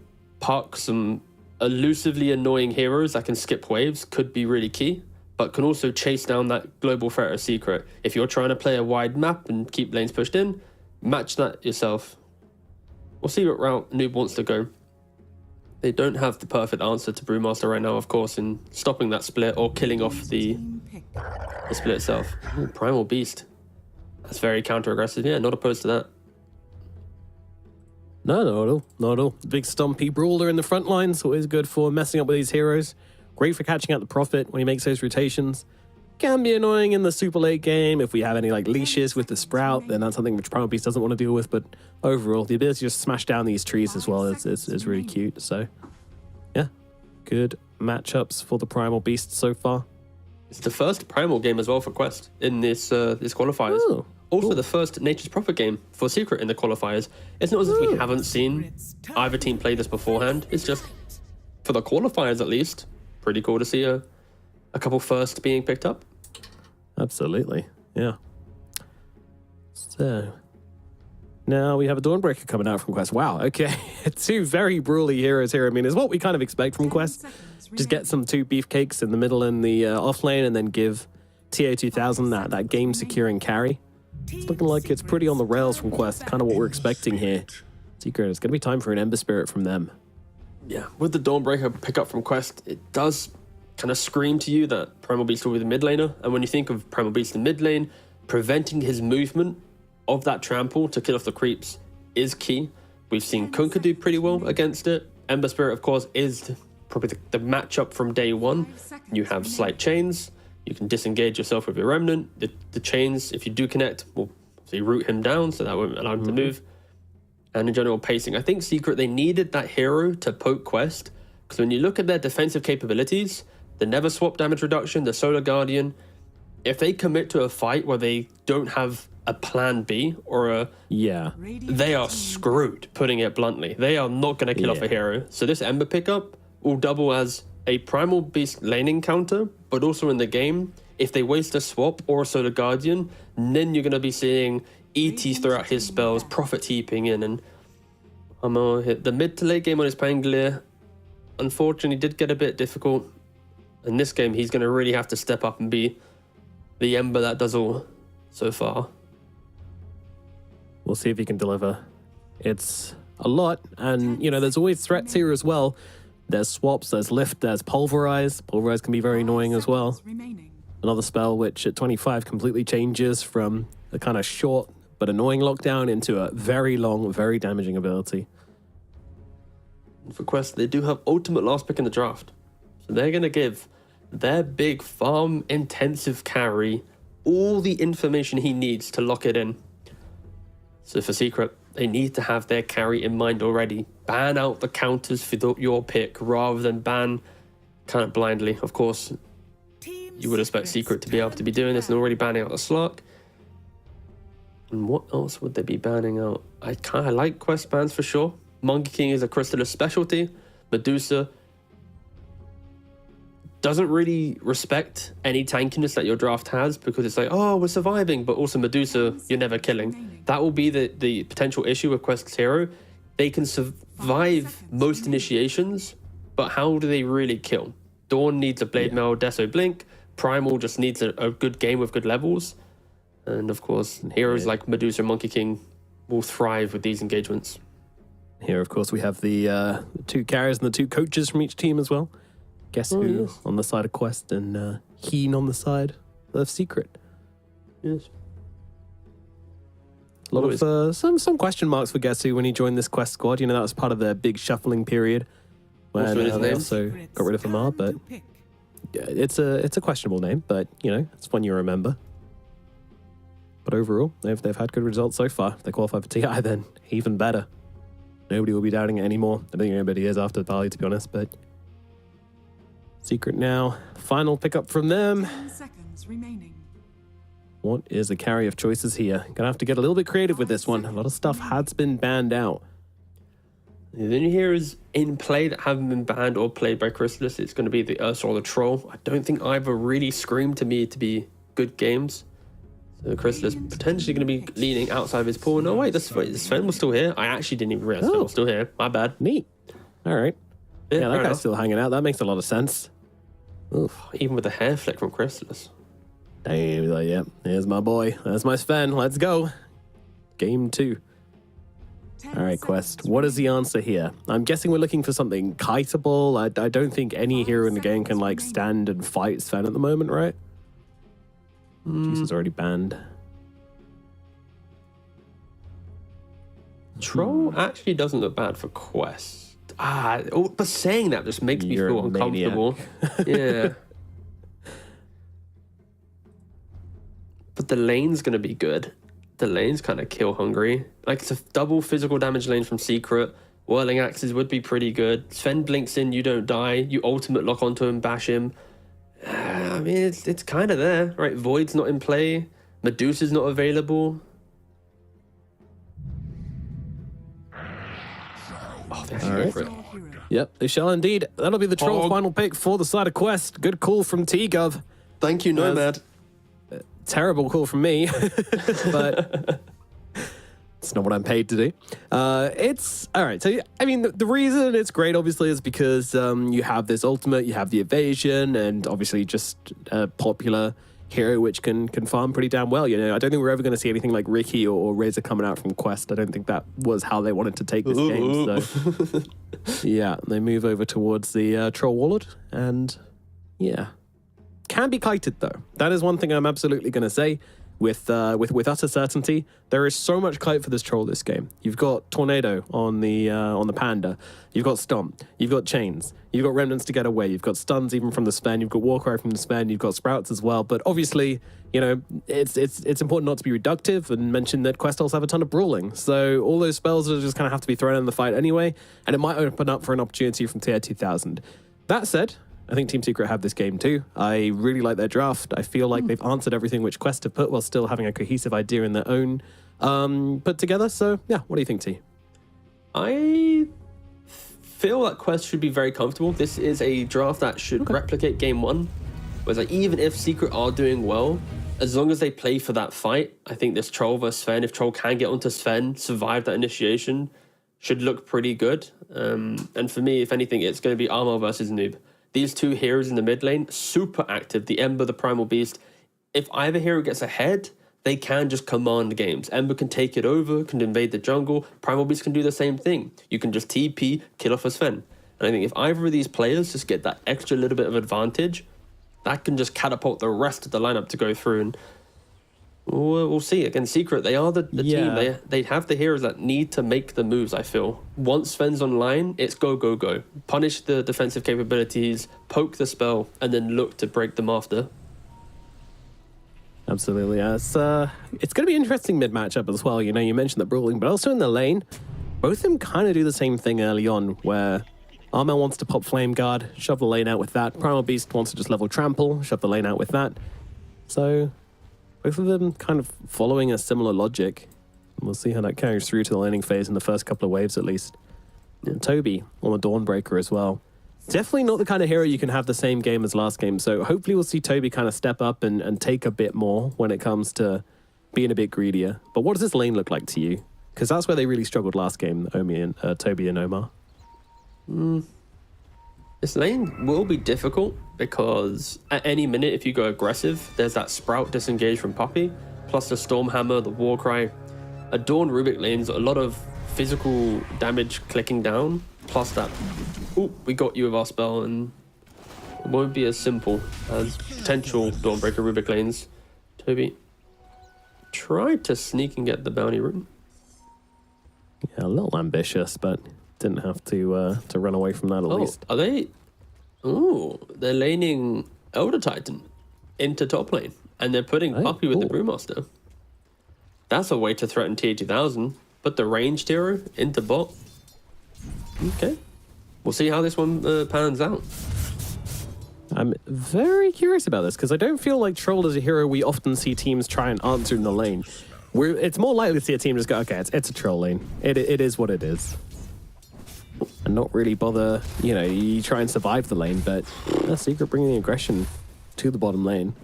Puck, some elusively annoying heroes that can skip waves could be really key, but can also chase down that global threat of Secret. If you're trying to play a wide map and keep lanes pushed in, match that yourself. We'll see what route Noob wants to go. They don't have the perfect answer to Brewmaster right now, of course, in stopping that split or killing off the split itself. Ooh, Primal Beast. That's very counter-aggressive. Yeah, not opposed to that. No, not at all. Big stumpy brawler in the front lines, always good for messing up with these heroes. Great for catching out the Prophet when he makes those rotations. Can be annoying in the super late game. If we have any like leashes with the Sprout, then that's something which Primal Beast doesn't want to deal with. But overall, the ability to just smash down these trees as well is really cute. So, yeah, good matchups for the Primal Beast so far. It's the first Primal game as well for Quest in this qualifiers. Oh, also, the first Nature's Prophet game for Secret in the qualifiers. It's not as if we haven't seen either team play this beforehand. It's just, for the qualifiers at least, pretty cool to see a couple firsts being picked up. Absolutely, yeah. So, now we have a Dawnbreaker coming out from Quest. Wow, okay. 2 very brawly heroes here. I mean, it's what we kind of expect from Quest. Just get some 2 beefcakes in the middle and the off lane, and then give TO2000 that game securing carry. It's looking like it's pretty on the rails from Quest, kind of what we're expecting here. Secret, it's going to be time for an Ember Spirit from them. Yeah, with the Dawnbreaker pickup from Quest, it does kind of scream to you that Primal Beast will be the mid laner. And when you think of Primal Beast in mid lane, preventing his movement of that trample to kill off the creeps is key. We've seen Kunkka do pretty well against it. Ember Spirit, of course, is probably the matchup from day one. You have slight chains. You can disengage yourself with your Remnant. The chains, if you do connect, will obviously root him down, so that won't allow him to move. And in general pacing, I think Secret, they needed that hero to poke Quest, because when you look at their defensive capabilities, the Never Swap damage reduction, the Solar Guardian, if they commit to a fight where they don't have a plan B or a... Yeah. They are screwed, putting it bluntly. They are not going to kill off a hero. So this Ember pickup will double as a Primal Beast laning counter, but also in the game, if they waste a swap or a Solar Guardian, then you're going to be seeing ETs throughout his spells, Prophet TPing in, and I'm gonna hit the mid to late game on his Pangolier. Unfortunately, did get a bit difficult. In this game, he's going to really have to step up and be the Ember that does all so far. We'll see if he can deliver. It's a lot, and, you know, there's always threats here as well. There's swaps, there's lift, there's pulverize. Pulverize can be very annoying as well. Another spell which at 25 completely changes from a kind of short but annoying lockdown into a very long, very damaging ability. For Quest, they do have ultimate last pick in the draft. So they're going to give their big farm-intensive carry all the information he needs to lock it in. So for Secret, they need to have their carry in mind already. Ban out the counters for your pick rather than ban kind of blindly. Of course, you would expect Secret to be able to be doing this and already banning out the Slark. And what else would they be banning out? I kind of like quest bans for sure. Monkey King is a Crystallis specialty. Medusa doesn't really respect any tankiness that your draft has because it's like, oh, we're surviving, but also Medusa, you're never killing. That will be the potential issue with Quest Hero. They can survive most initiations, but how do they really kill? Dawn needs a Blade Mail, Deso Blink. Primal just needs a good game with good levels. And of course, heroes like Medusa and Monkey King will thrive with these engagements. Here, of course, we have the 2 carriers and the 2 coaches from each team as well. Guess who on the side of Quest and Heen on the side of Secret. Yes. A lot of some question marks for Guess who when he joined this Quest squad. You know, that was part of their big shuffling period when they also got rid of Amar. But yeah, it's a questionable name, but you know, it's one you remember. But overall, they've had good results so far. If they qualify for TI, then even better. Nobody will be doubting it anymore. I don't think anybody is after Bali, to be honest, but Secret now. Final pickup from them. 10 seconds remaining. What is the carry of choices here? Gonna have to get a little bit creative with this one. A lot of stuff has been banned out. The only heroes in play that haven't been banned or played by Crystallis, it's going to be the Ursa or the Troll. I don't think either really screamed to me to be good games. So Crystallis potentially going to be leaning outside of his pool. No, wait, Sven was still here. I actually didn't even realize Sven was still here. My bad. Neat. All right. Yeah, that guy's enough. still hanging out. That makes a lot of sense. Oof. Even with the hair flick from Crystallis. Damn, he's like, yeah, here's my boy. That's my Sven. Let's go. Game 2. All right, Quest. What is the answer here? I'm guessing we're looking for something kiteable. I don't think any hero in the game can like stand and fight Sven at the moment, right? Jesus already banned. Troll actually doesn't look bad for Quest. But saying that just makes me You're feel a maniac. uncomfortable. Yeah. But the lane's going to be good. The lane's kind of kill hungry. Like, it's a double physical damage lane from Secret. Whirling Axes would be pretty good. Sven blinks in, you don't die. You ultimate lock onto him, bash him. I mean, it's kind of there, right? Void's not in play. Medusa's not available. Oh, they actually go for it. Yep, they shall indeed. That'll be the Troll final pick for the side of Quest. Good call from T-Gov. Thank you, Nomad. Terrible call from me, but it's not what I'm paid to do. It's all right. So, I mean, the reason it's great, obviously, is because you have this ultimate, you have the evasion, and obviously just a popular hero which can farm pretty damn well. You know, I don't think we're ever going to see anything like Ricky or Razor coming out from Quest. I don't think that was how they wanted to take this game. So, yeah, they move over towards the Troll Warlord, and yeah. Can be kited though. That is one thing I'm absolutely going to say with utter certainty. There is so much kite for this troll this game. You've got Tornado on the Panda. You've got Stomp. You've got Chains. You've got Remnants to get away. You've got stuns even from the Sven. You've got Warcry from the Sven. You've got Sprouts as well. But obviously, you know, it's important not to be reductive and mention that Quest also have a ton of brawling. So all those spells are just kind of have to be thrown in the fight anyway, and it might open up for an opportunity from tier 2000. That said, I think Team Secret have this game too. I really like their draft. I feel like they've answered everything which Quest have put while still having a cohesive idea in their own put together. So, yeah, what do you think, T? I feel that Quest should be very comfortable. This is a draft that should replicate game 1. Whereas like, even if Secret are doing well, as long as they play for that fight, I think this Troll versus Sven, if Troll can get onto Sven, survive that initiation, should look pretty good. And for me, if anything, it's going to be Armor versus Noob. These two heroes in the mid lane, super active. The Ember, the Primal Beast. If either hero gets ahead, they can just command games. Ember can take it over, can invade the jungle. Primal Beast can do the same thing. You can just TP, kill off a Sven. And I think if either of these players just get that extra little bit of advantage, that can just catapult the rest of the lineup to go through. And we'll see. Again, Secret, they are the team. They have the heroes that need to make the moves, I feel. Once Sven's online, it's go, go, go. Punish the defensive capabilities, poke the spell, and then look to break them after. Absolutely. It's going to be an interesting mid matchup as well. You know, you mentioned the brawling, but also in the lane, both of them kind of do the same thing early on, where Armel wants to pop Flame Guard, shove the lane out with that. Primal Beast wants to just level Trample, shove the lane out with that. So Both of them kind of following a similar logic. We'll see how that carries through to the laning phase in the first couple of waves at least. And Toby on a Dawnbreaker as well. Definitely not the kind of hero you can have the same game as last game. So hopefully we'll see Toby kind of step up and take a bit more when it comes to being a bit greedier. But what does this lane look like to you? Because that's where they really struggled last game, Toby and Omar. This lane will be difficult because at any minute, if you go aggressive, there's that Sprout disengage from Poppy, plus the Stormhammer, the Warcry. A Dawn Rubik lane's a lot of physical damage clicking down, plus that, oh, we got you with our spell, and it won't be as simple as potential Dawnbreaker Rubik lanes. Toby tried to sneak and get the bounty room. Yeah, a little ambitious, but didn't have to run away from that at least. Are they? Oh, they're laning Elder Titan into top lane, and they're putting Poppy with the Brewmaster. That's a way to threaten tier 2000. Put the ranged hero into bot. Okay, we'll see how this one pans out. I'm very curious about this because I don't feel like Troll is a hero we often see teams try and answer in the lane. It's more likely to see a team just go, okay, it's a troll lane. It is what it is. And not really bother, you try and survive the lane, but Secret bringing the aggression to the bottom lane.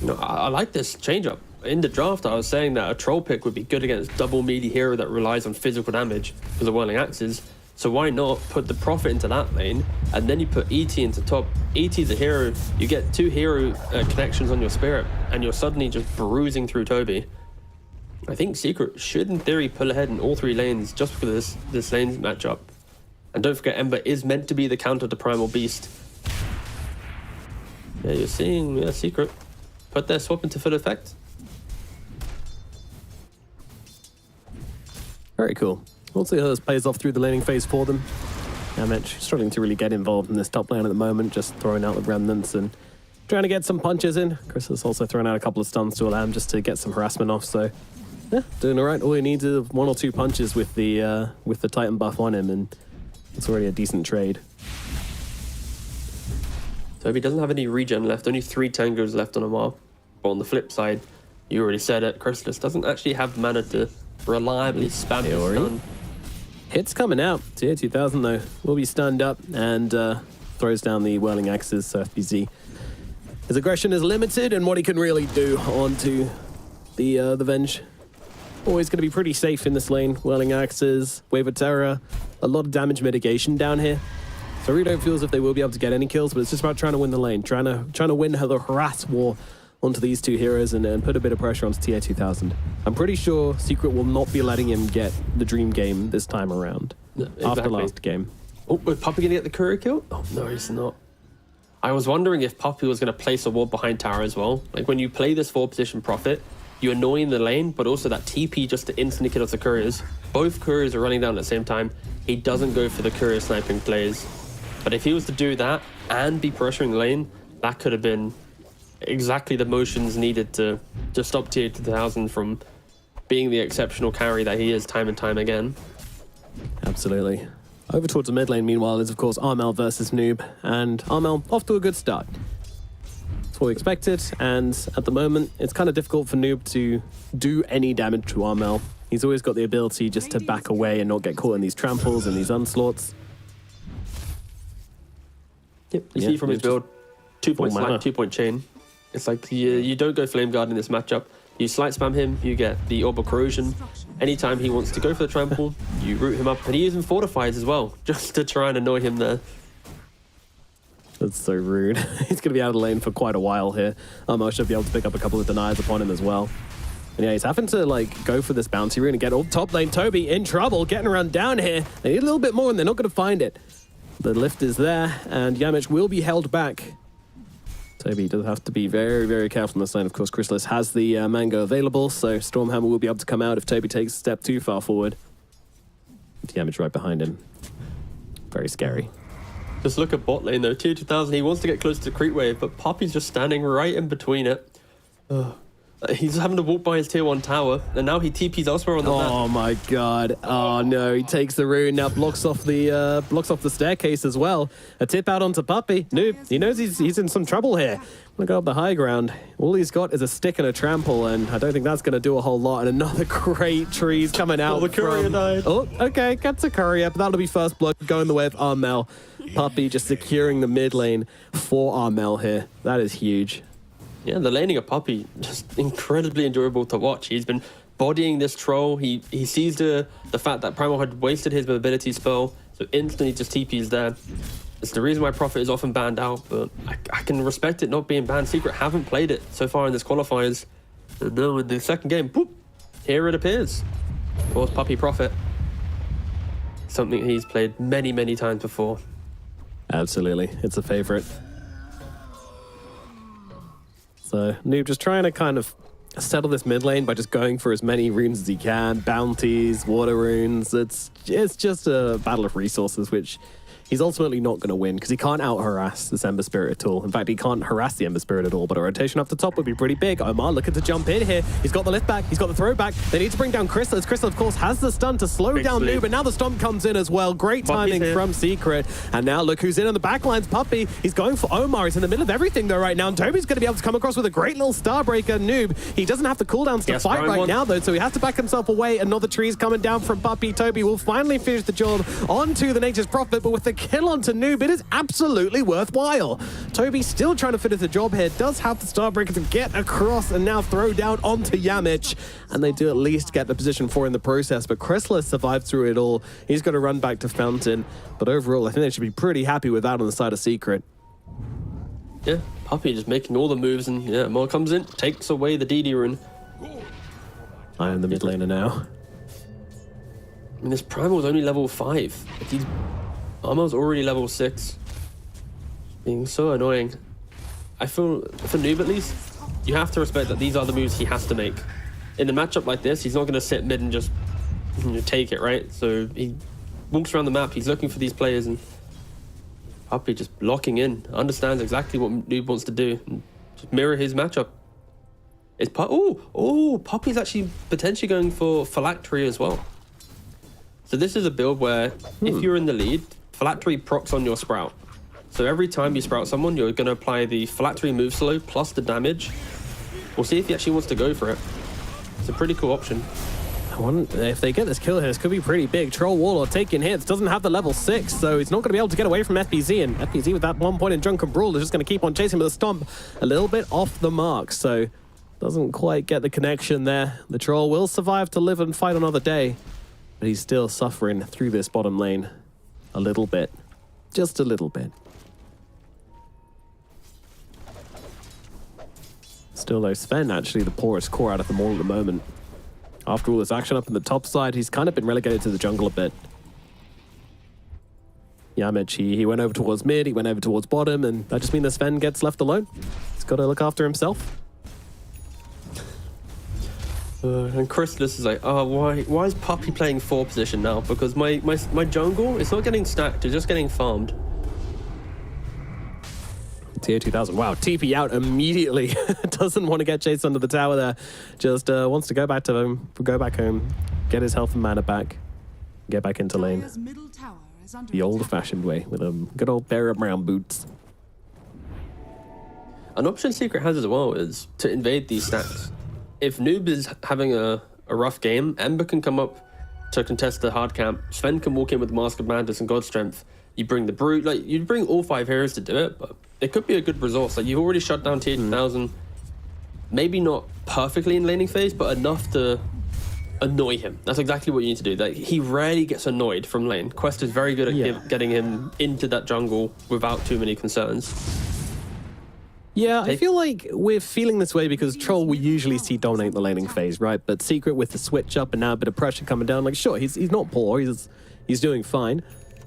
No, I like this change up. In the draft, I was saying that a troll pick would be good against double meaty hero that relies on physical damage for the whirling axes. So why not put the Prophet into that lane, and then you put ET into top. ET's a hero, you get 2 hero connections on your Spirit, and you're suddenly just bruising through Toby. I think Secret should, in theory, pull ahead in all 3 lanes just because of this lane's matchup. And don't forget, Ember is meant to be the counter to Primal Beast. Yeah, you're seeing Secret put their swap into full effect. Very cool. We'll see how this plays off through the laning phase for them. Damage struggling to really get involved in this top lane at the moment, just throwing out the remnants and trying to get some punches in. Chris has also thrown out a couple of stuns to Alam just to get some harassment off, so yeah, doing all right. All he needs is 1 or 2 punches with the Titan buff on him, and it's already a decent trade. Toby doesn't have any regen left, only 3 tangos left on him. But on the flip side, you already said it, Chrysalis doesn't actually have mana to reliably spam his stun. Hits coming out. Tier 2000 though will be stunned up and throws down the whirling axes, so FBZ. His aggression is limited and what he can really do onto the Venge. Always going to be pretty safe in this lane. Whirling axes, Wave of Terror, a lot of damage mitigation down here. So I really don't feel as if they will be able to get any kills, but it's just about trying to win the lane, trying to win the harass war onto these 2 heroes and put a bit of pressure onto tier 2000. I'm pretty sure Secret will not be letting him get the dream game this time around. After last game. Oh, is Poppy going to get the courier kill? Oh, no, he's not. I was wondering if Poppy was going to place a ward behind tower as well. Like when you play this 4-position Prophet, you annoy in the lane, but also that TP just to instantly kill off the couriers. Both couriers are running down at the same time. He doesn't go for the courier sniping plays. But if he was to do that and be pressuring the lane, that could have been exactly the motions needed to stop tier 2000 from being the exceptional carry that he is time and time again. Absolutely. Over towards the mid lane, meanwhile, is of course Armel versus Noob, and Armel off to a good start. That's what we expected, and at the moment, it's kind of difficult for Noob to do any damage to Armel. He's always got the ability just to back away and not get caught in these tramples and these onslaughts. Yep, you see from his build, 2-point slight, 2-point chain. It's like you don't go Flame Guard in this matchup. You slight spam him, you get the Orb of Corrosion. Anytime he wants to go for the trample, you root him up, and he even fortifies as well, just to try and annoy him there. That's so rude. He's going to be out of the lane for quite a while here. I should be able to pick up a couple of deniers upon him as well. And yeah, he's having to go for this bounty rune and get all top lane. Toby in trouble, getting run down here. They need a little bit more and they're not going to find it. The lift is there and Yamich will be held back. Toby does have to be very, very careful in this lane. Of course, Chrysalis has the mango available, so Stormhammer will be able to come out if Toby takes a step too far forward. Yamich right behind him. Very scary. Just look at bot lane though, tier 2000, he wants to get close to the creep wave, but Poppy's just standing right in between it. He's having to walk by his tier 1 tower, and now he TPs elsewhere on the map. Oh my god. Oh no, he takes the rune, now blocks off the staircase as well. A tip out onto Puppy. Noob, he knows he's in some trouble here. I'm gonna go up the high ground. All he's got is a stick and a trample, and I don't think that's gonna do a whole lot. And another great tree's coming out. the courier died. Oh, okay, gets a courier, but that'll be first blood going the way of Armel. Puppy just securing the mid lane for Armel here. That is huge. Yeah, the laning of Puppy, just incredibly enjoyable to watch. He's been bodying this troll. He sees the fact that Primal had wasted his mobility spell, so instantly just TP's there. It's the reason why Prophet is often banned out, but I can respect it not being banned. Secret haven't played it so far in this qualifiers. And now in the second game, boop, here it appears. Of course, Puppy Prophet. Something he's played many, many times before. Absolutely, it's a favorite. So Noob just trying to kind of settle this mid lane by just going for as many runes as he can, bounties, water runes. It's just a battle of resources, which he's ultimately not going to win because he can't out-harass this Ember Spirit at all. In fact, he can't harass the Ember Spirit at all, but a rotation off the top would be pretty big. Omar looking to jump in here. He's got the lift back. He's got the throw back. They need to bring down Crystal. Crystal, of course, has the stun to slow down Noob, and now the stomp comes in as well. Great timing from Secret. And now look who's in on the backlines. Puppy, he's going for Omar. He's in the middle of everything, though, right now. And Toby's going to be able to come across with a great little Starbreaker. Noob, he doesn't have the cooldowns to fight right now, though, so he has to back himself away. Another tree's coming down from Puppy. Toby will finally finish the job onto the Nature's Prophet, but with the kill onto Noob, it is absolutely worthwhile. Toby still trying to finish the job here, does have the Starbreaker to get across and now throw down onto Yamich, and they do at least get the position 4 in the process, but Crystal has survived through it all. He's got to run back to Fountain, but overall I think they should be pretty happy with that on the side of Secret. Yeah, Puppy just making all the moves, and yeah, Mo comes in, takes away the DD rune. I am the mid laner now. I mean, this Primal's only level 5. He's Armel's already level 6. Being so annoying. I feel, for Noob at least, you have to respect that these are the moves he has to make. In a matchup like this, he's not going to sit mid and just take it, right? So he walks around the map, he's looking for these players, and Puppy just blocking in, understands exactly what Noob wants to do, and just mirror his matchup. It's Puppy's actually potentially going for Phylactery as well. So this is a build where if you're in the lead, Phylactery procs on your Sprout. So every time you Sprout someone, you're going to apply the Phylactery move slow plus the damage. We'll see if he actually wants to go for it. It's a pretty cool option. I wonder if they get this kill here, this could be pretty big. Troll Warlord taking hits, doesn't have the level 6, so he's not going to be able to get away from FBZ, and FBZ with that 1 point in Drunken Brawl is just going to keep on chasing with a stomp a little bit off the mark, so doesn't quite get the connection there. The Troll will survive to live and fight another day, but he's still suffering through this bottom lane a little bit. Just a little bit. Still though, Sven actually the poorest core out of them all at the moment. After all this action up in the top side, he's kind of been relegated to the jungle a bit. Yamich, he went over towards mid, he went over towards bottom, and that just means that Sven gets left alone. He's got to look after himself. And Chrysalis is like, oh, why is Puppy playing 4 position now? Because my jungle, it's not getting stacked, it's just getting farmed. Tier 2000. Wow, TP out immediately. Doesn't want to get chased under the tower there. Just wants to go back home, get his health and mana back, get back into lane. The old-fashioned way with a good old pair of brown boots. An option Secret has as well is to invade these stacks. If Noob is having a rough game, Ember can come up to contest the hard camp. Sven can walk in with Mask of Madness and God Strength. You bring the Brute, like you bring all 5 heroes to do it, but it could be a good resource. Like you've already shut down tier 2000. Maybe not perfectly in laning phase, but enough to annoy him. That's exactly what you need to do. Like, he rarely gets annoyed from lane. Quest is very good at getting him into that jungle without too many concerns. Yeah, I feel like we're feeling this way because Troll we usually see dominate the laning phase, right? But Secret with the switch up and now a bit of pressure coming down, like sure, he's not poor, he's doing fine.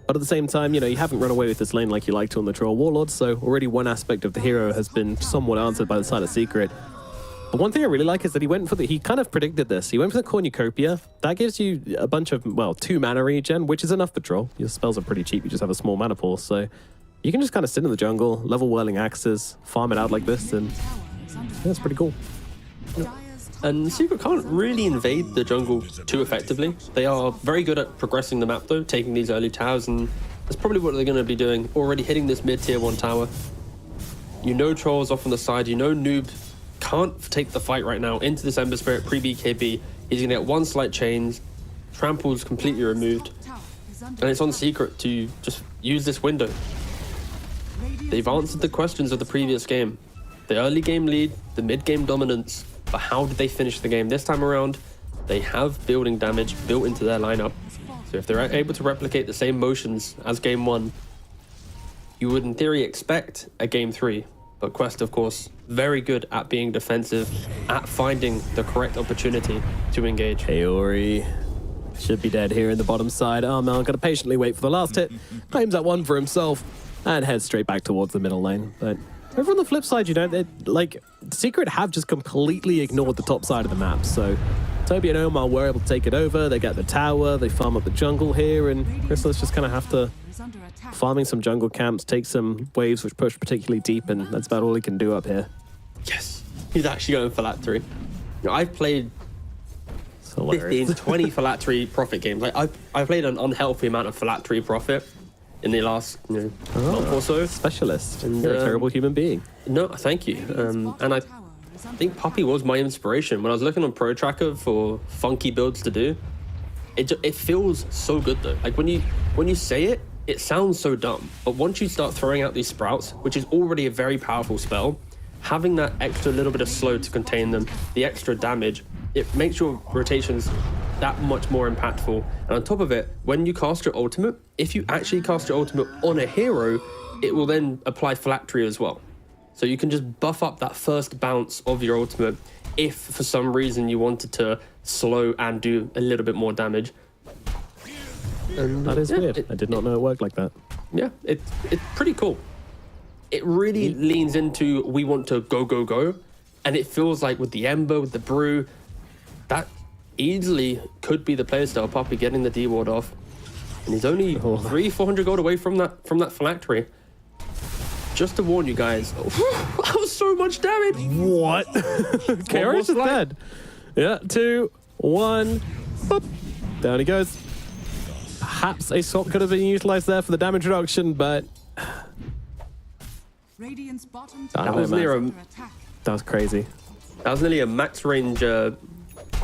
But at the same time, you know, you haven't run away with this lane like you like to on the Troll Warlord, so already one aspect of the hero has been somewhat answered by the side of Secret. But one thing I really like is that he kind of predicted this. He went for the Cornucopia. That gives you a bunch of, well, 2 mana regen, which is enough for Troll. Your spells are pretty cheap, you just have a small mana pool, so you can just kind of sit in the jungle, level whirling axes, farm it out like this, and that's pretty cool. And Secret can't really invade the jungle too effectively. They are very good at progressing the map though, taking these early towers, and that's probably what they're going to be doing. Already hitting this mid-tier 1 tower. You know Troll's off on the side, you know Noob can't take the fight right now into this Ember Spirit pre-BKB. He's going to get one slight change, Trample's completely removed, and it's on Secret to just use this window. They've answered the questions of the previous game. The early game lead, the mid-game dominance, but how did they finish the game this time around? They have building damage built into their lineup. So if they're able to replicate the same motions as game 1, you would in theory expect a game 3. But Quest, of course, very good at being defensive, at finding the correct opportunity to engage. Kaori should be dead here in the bottom side. Armel gonna patiently wait for the last hit, claims that one for himself, and heads straight back towards the middle lane. But over on the flip side, you know, like, Secret have just completely ignored the top side of the map. So Toby and Omar were able to take it over. They get the tower, they farm up the jungle here, and Chrysalis just kind of have to farming some jungle camps, take some waves which push particularly deep, and that's about all he can do up here. Yes, he's actually going for lat 3. You know, I've played 15, 20 for lat 3 profit games. Like I've played an unhealthy amount of for lat 3 profit in the last month or so. Specialist. And you're a terrible human being. No, thank you. And I think Puppy was my inspiration. When I was looking on Pro Tracker for funky builds to do, it feels so good though. Like when you say it, it sounds so dumb. But once you start throwing out these sprouts, which is already a very powerful spell, having that extra little bit of slow to contain them, the extra damage, it makes your rotations that much more impactful. And on top of it, when you cast your ultimate, if you actually cast your ultimate on a hero, it will then apply phylactery as well. So you can just buff up that first bounce of your ultimate if for some reason you wanted to slow and do a little bit more damage. And that is weird. I did not know it worked like that. Yeah, it's pretty cool. It really leans into we want to go, go, go. And it feels like with the Ember, with the Brew, that easily could be the playstyle. Puppy getting the D ward off. And he's only 300-400 gold away from that phylactery. Just to warn you guys, that was so much damage. What? Kaori's is dead. Yeah, 2, 1. Boop. Down he goes. Perhaps a swap could have been utilized there for the damage reduction, but that was near that was crazy. That was nearly a max range or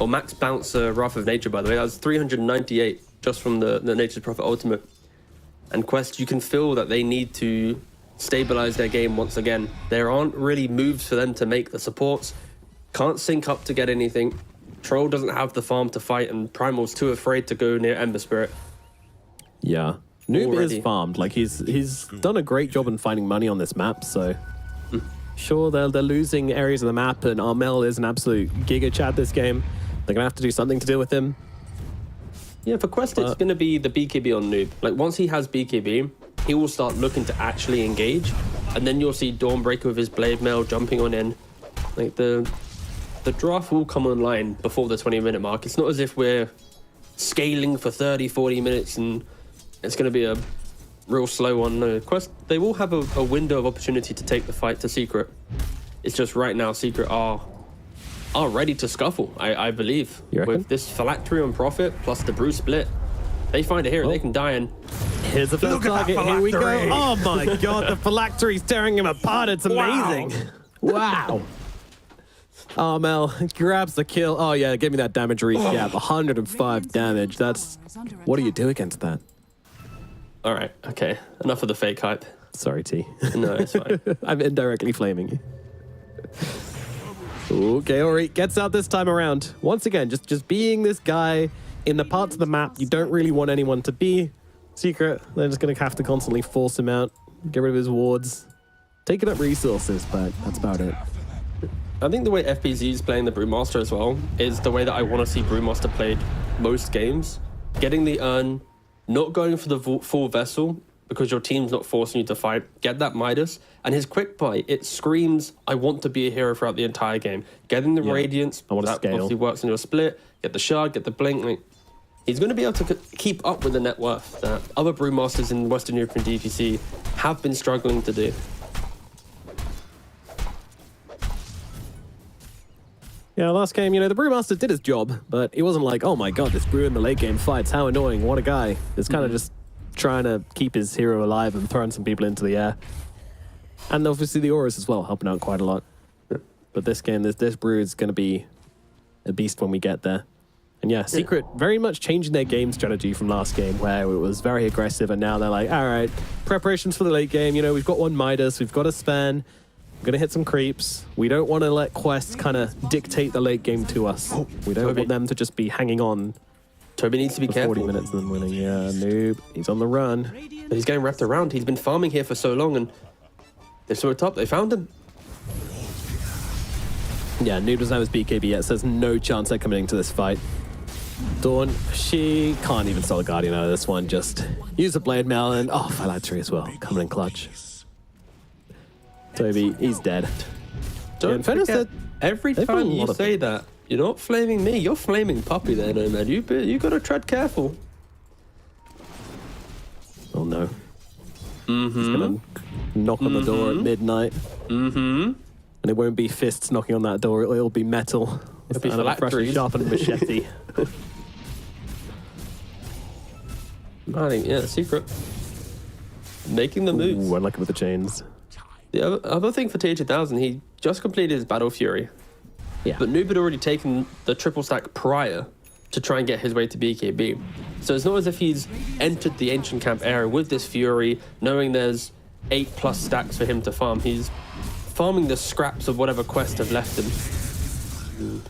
max bounce Wrath of Nature, by the way. That was 398 just from the Nature's Prophet ultimate. And Quest, you can feel that they need to stabilize their game once again. There aren't really moves for them to make. The supports can't sync up to get anything. Troll doesn't have the farm to fight, and Primal's too afraid to go near Ember Spirit. Yeah, Noob is farmed. Like he's done a great job in finding money on this map. So sure, they're losing areas of the map, and Armel is an absolute giga chad this game. They're gonna have to do something to deal with him. Yeah, for Quest, it's gonna be the BKB on Noob. Like once he has BKB, he will start looking to actually engage, and then you'll see Dawnbreaker with his Blade Mail jumping on in. Like the draft will come online before the 20-minute mark. It's not as if we're scaling for 30-40 minutes and it's going to be a real slow one. No, Quest, they will have a window of opportunity to take the fight to Secret. It's just right now Secret are ready to scuffle, I believe. With this phylactery on Prophet plus the Brew split, they find a hero they can die in. Here's the first target. Here we go. Oh my god, the phylactery's tearing him apart. It's amazing. Wow. Armel grabs the kill. Oh yeah, give me that damage recap. 105 damage. That's... What do you do against that? All right, okay. Enough of the fake hype. Sorry, T. No, it's fine. I'm indirectly flaming you. Ooh, Kaori gets out this time around. Once again, just being this guy in the parts of the map you don't really want anyone to be. Secret, they're just going to have to constantly force him out, get rid of his wards, taking up resources, but that's about it. I think the way FBZ is playing the Brewmaster as well is the way that I want to see Brewmaster played most games. Getting the urn, not going for the full vessel because your team's not forcing you to fight. Get that Midas. And his quick buy, it screams, I want to be a hero throughout the entire game. Getting the Radiance, I want to that scale. obviously works in your split. Get the Shard, get the Blink. Like, he's going to be able to keep up with the net worth that other Brewmasters in Western European DPC have been struggling to do. Yeah, last game, you know, the Brewmaster did his job, but it wasn't like, oh my god, this Brew in the late game fights, how annoying, what a guy. It's kind of just trying to keep his hero alive and throwing some people into the air. And obviously the auras as well, helping out quite a lot. But this game, this Brew is going to be a beast when we get there. And yeah, Secret very much changing their game strategy from last game, where it was very aggressive, and now they're like, all right, preparations for the late game, you know, we've got one Midas, we've got a Sven, we're going to hit some creeps. We don't want to let quests kind of dictate the late game to us. We don't want them to just be hanging on. Toby needs to be for careful. 40 minutes and then winning. Yeah, Noob, he's on the run. But he's getting wrapped around. He's been farming here for so long, and they saw it top. They found him. Yeah, Noob doesn't have his BKB yet, so there's no chance they're coming into this fight. Dawn, she can't even sell a Guardian out of this one. Just use a Blade Mail and, oh, Phylactery as well. Coming in clutch. Toby, he's dead. Don't forget, forget, every they've got a time you lot of say that, you're not flaming me, you're flaming Puppy there, no man. You got to tread careful. Oh no. He's gonna knock on the door at midnight. And it won't be fists knocking on that door, it'll be metal. It'll be and a freshly phylacteries. sharpened machete. Yeah, Secret. Making the moves. Ooh, unlucky with the chains. The other thing for T2000, he just completed his Battle Fury. Yeah. But Noob had already taken the triple stack prior to try and get his way to BKB. So it's not as if he's entered the Ancient Camp area with this Fury, knowing there's 8+ stacks for him to farm. He's farming the scraps of whatever quest have left him.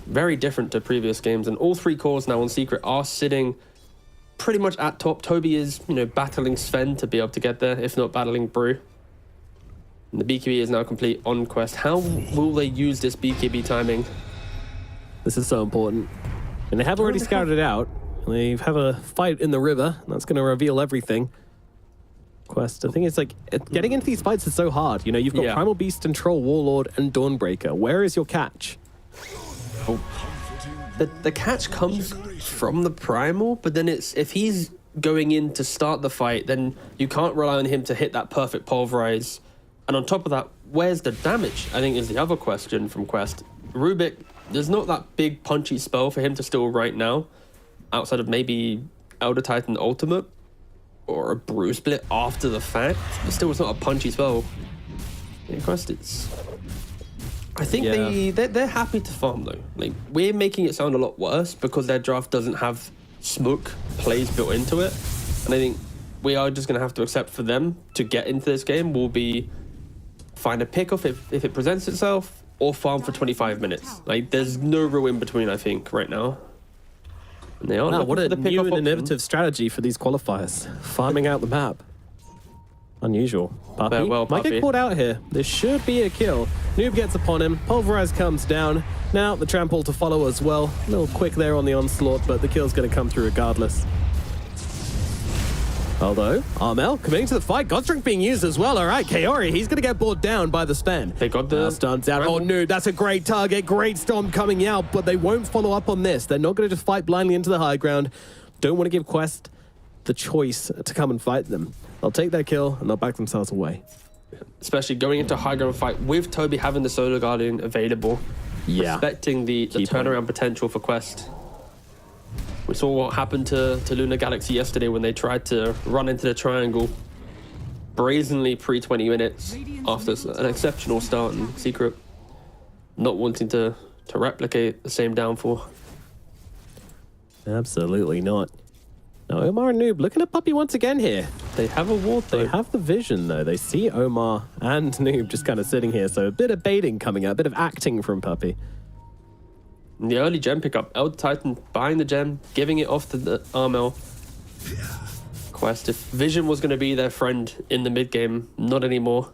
Very different to previous games. And all 3 cores now on Secret are sitting pretty much at top. Toby is, you know, battling Sven to be able to get there, if not battling Brew. And the BKB is now complete on quest. How will they use this BKB timing? This is so important. And they have already scouted it out. They have a fight in the river. That's going to reveal everything. Quest. The thing is, like, getting into these fights is so hard. You know, you've got Primal Beast and Troll Warlord and Dawnbreaker. Where is your catch? The catch comes from the Primal, but then it's if he's going in to start the fight, then you can't rely on him to hit that perfect pulverize. And on top of that, where's the damage? I think is the other question from Quest. Rubik, there's not that big punchy spell for him to steal right now, outside of maybe Elder Titan Ultimate or a Brew Split after the fact. But still, it's not a punchy spell. Yeah, Quest, I think they're happy to farm though. Like, we're making it sound a lot worse because their draft doesn't have smoke plays built into it. And I think we are just going to have to accept for them to get into this game will be find a pickoff if it presents itself, or farm for 25 minutes. Like, there's no real in between, I think, right now. And they are Wow, what a the new pickoff and innovative strategy for these qualifiers. Farming out the map. Unusual. Puppy Well, might Puppy. get caught out here. This should be a kill. Noob gets upon him. Pulverize comes down. Now the trample to follow as well. A little quick there on the onslaught, but the kill's going to come through regardless. Although, Armel committing to the fight. Godstrength being used as well. All right, Kaori, he's going to get bored down by the Sven. They got the Stuns out. Oh, no, that's a great target. Great storm coming out, but they won't follow up on this. They're not going to just fight blindly into the high ground. Don't want to give Quest the choice to come and fight them. They'll take their kill, and they'll back themselves away. especially going into a high ground fight with Toby having the Solar Guardian available. Yeah. Respecting the turnaround potential for Quest. We saw what happened to Nigma Galaxy yesterday when they tried to run into the triangle brazenly pre-20 minutes after an exceptional start in Secret. Not wanting to replicate the same downfall. Absolutely not. Now, Omar and Noob looking at Puppy once again here. They have a ward though. They have the vision, though. They see Omar and Noob just kind of sitting here, so a bit of baiting coming out, a bit of acting from Puppy. In the early gem pickup, Elder Titan buying the gem, giving it off to the Armel. Quest, if Vision was going to be their friend in the mid game, not anymore.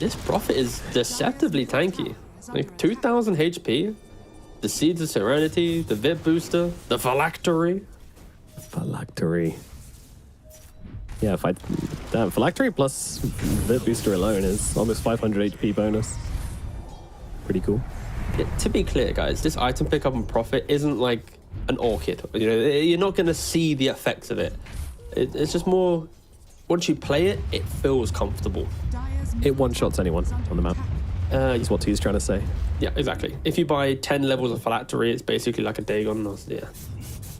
This Prophet is deceptively tanky. Like 2000 HP, the Seeds of Serenity, the VIP booster, the Phylactery. Phylactery. Yeah, Phylactery plus the booster alone is almost 500 HP bonus. Pretty cool. Yeah, to be clear, guys, this item pickup and Prophet isn't like an Orchid. You know, you're not going to see the effects of it. It's just more, once you play it, it feels comfortable. It one-shots anyone on the map. Is what he's trying to say. Yeah, exactly. If you buy 10 levels of phylactery, it's basically like a Dagon. Yeah.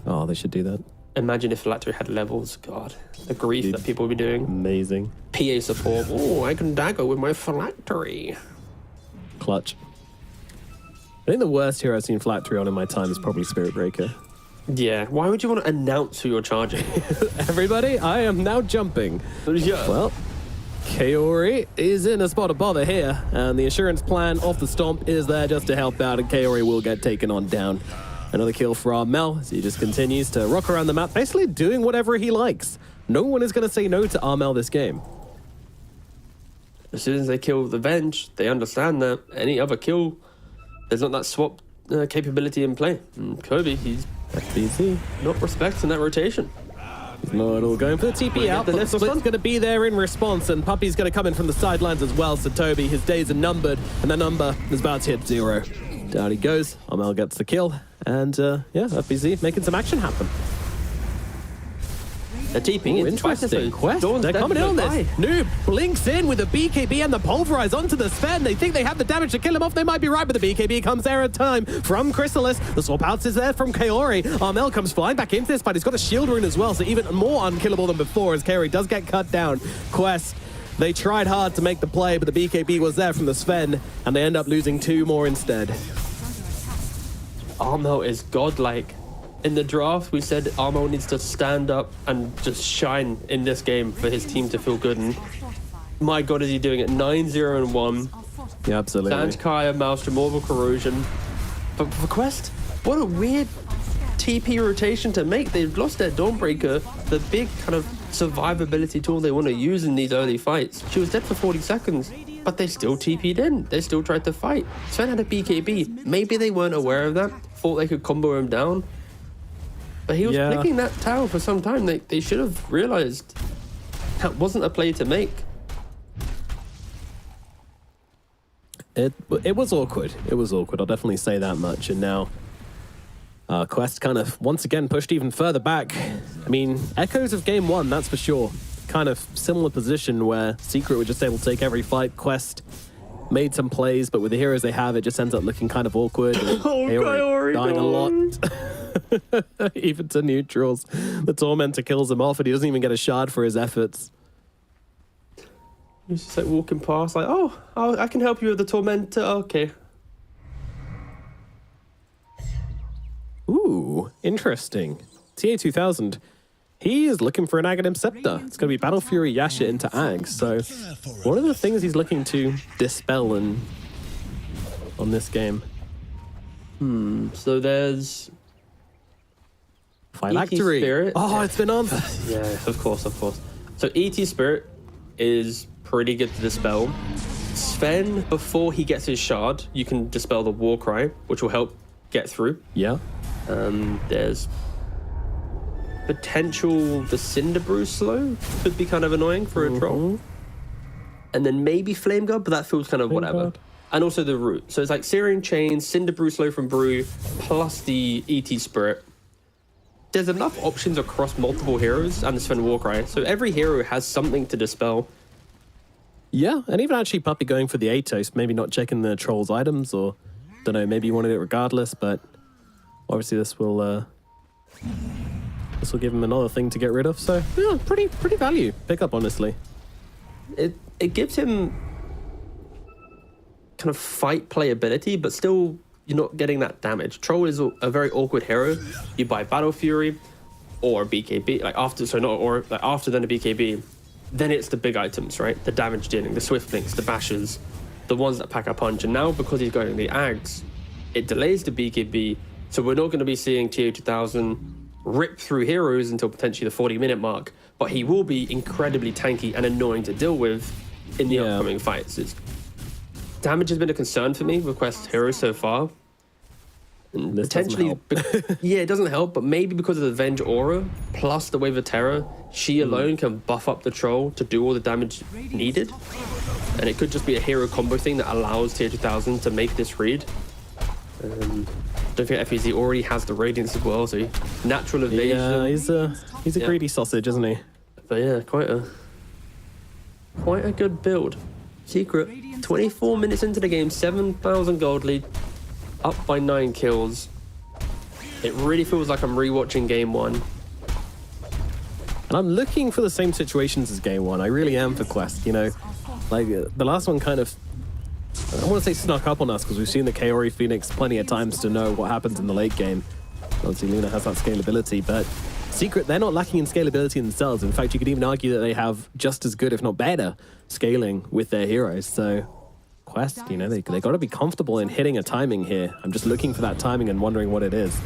Oh, they should do that. Imagine if phylactery had levels. God, the grief that people would be doing. Amazing. PA support. Oh, I can dagger with my phylactery. Clutch. I think the worst hero I've seen phylactery on in my time is probably Spirit Breaker. Yeah, why would you want to announce who you're charging? Everybody, I am now jumping. Yeah. Well, Kaori is in a spot of bother here, and the assurance plan off the stomp is there just to help out, and Kaori will get taken on down. Another kill for Armel as he just continues to rock around the map, basically doing whatever he likes. No one is going to say no to Armel this game. As soon as they kill the Venge, they understand that any other kill, there's not that swap capability in play. And Kobe, he's FBC. not respecting that rotation. He's not at all going for the TP out, but the split's going to be there in response, and Puppy's going to come in from the sidelines as well, so Toby, his days are numbered, and that number is about to hit 0. Down he goes, Armel gets the kill, and yeah, FBC making some action happen. The TP, Interesting. Quest, they're coming in on this. Noob blinks in with the BKB and the Pulverize onto the Sven. They think they have the damage to kill him off. They might be right, but the BKB comes there in time from Chrysalis. The swap outs is there from Kaori. Armel comes flying back into this fight. He's got a shield rune as well, so even more unkillable than before as Kaori does get cut down. Quest, they tried hard to make the play, but the BKB was there from the Sven, and they end up losing 2 more instead. Armel is godlike. In the draft, we said Armel needs to stand up and just shine in this game for his team to feel good. And my God, is he doing it? 9-0-1. Yeah, absolutely. Sanskaya, Maelstrom, Orbital Corrosion. But for Quest, what a weird TP rotation to make. They've lost their Dawnbreaker, the big kind of survivability tool they want to use in these early fights. She was dead for 40 seconds, but they still TP'd in. They still tried to fight. Sven had a BKB. Maybe they weren't aware of that, thought they could combo him down. But he was flicking that tower for some time. They should have realized that wasn't a play to make. It was awkward. It was awkward. I'll definitely say that much. And now Quest kind of once again pushed even further back. I mean, echoes of game 1, that's for sure. Kind of similar position where Secret were just able to take every fight. Quest made some plays, but with the heroes they have, it just ends up looking kind of awkward. Kaori dying a lot. Even to neutrals. The Tormentor kills him off, and he doesn't even get a shard for his efforts. He's just like walking past, like, oh, I can help you with the Tormentor. Okay. Ooh, interesting. TA2000. He is looking for an Aghanim Scepter. It's going to be Battle Fury Yasha into Ag. So, one of the things he's looking to dispel on this game. So there's Phylactery. Spirit. Oh, it's been on. Yeah, of course. So ET Spirit is pretty good to dispel. Sven, before he gets his shard, you can dispel the Warcry, which will help get through. Yeah. There's potential the Cinder Brew slow could be kind of annoying for a troll. And then maybe Flame Guard, but that feels kind of whatever. Guard. And also the root. So it's like Searing Chain, Cinder Brew slow from Brew, plus the ET Spirit. There's enough options across multiple heroes and the Sven Warcry. So every hero has something to dispel. Yeah, and even actually Puppy going for the Atos, maybe not checking the troll's items, or don't know, maybe he wanted it regardless, but obviously this will give him another thing to get rid of. So yeah, pretty value pickup, honestly. It gives him kind of fight playability, but still you're not getting that damage. Troll is a very awkward hero. You buy Battle Fury or BKB, after then a BKB, then it's the big items, right? The damage dealing, the swift links, the bashes, the ones that pack a punch. And now because he's going the Ags, it delays the BKB, so we're not going to be seeing TA2000 rip through heroes until potentially the 40-minute mark, but he will be incredibly tanky and annoying to deal with in the upcoming fights. Damage has been a concern for me with Quest heroes so far. And this potentially, yeah, it doesn't help, but maybe because of the Venge aura plus the Wave of Terror, she alone can buff up the troll to do all the damage needed. And it could just be a hero combo thing that allows TA2000 to make this read. Don't think FEZ already has the Radiance as well, so natural evasion. Yeah, he's a greedy sausage, isn't he? But yeah, quite a good build. Secret, 24 minutes into the game, 7,000 gold lead, up by 9 kills. It really feels like I'm rewatching game 1. And I'm looking for the same situations as game 1. I really am for Quest, you know. Like, the last one kind of, I don't want to say snuck up on us because we've seen the Kaori Phoenix plenty of times to know what happens in the late game. Obviously, Luna has that scalability, but Secret, they're not lacking in scalability themselves. In fact, you could even argue that they have just as good, if not better, scaling with their heroes. So Quest, you know, they got to be comfortable in hitting a timing here. I'm just looking for that timing and wondering what it is.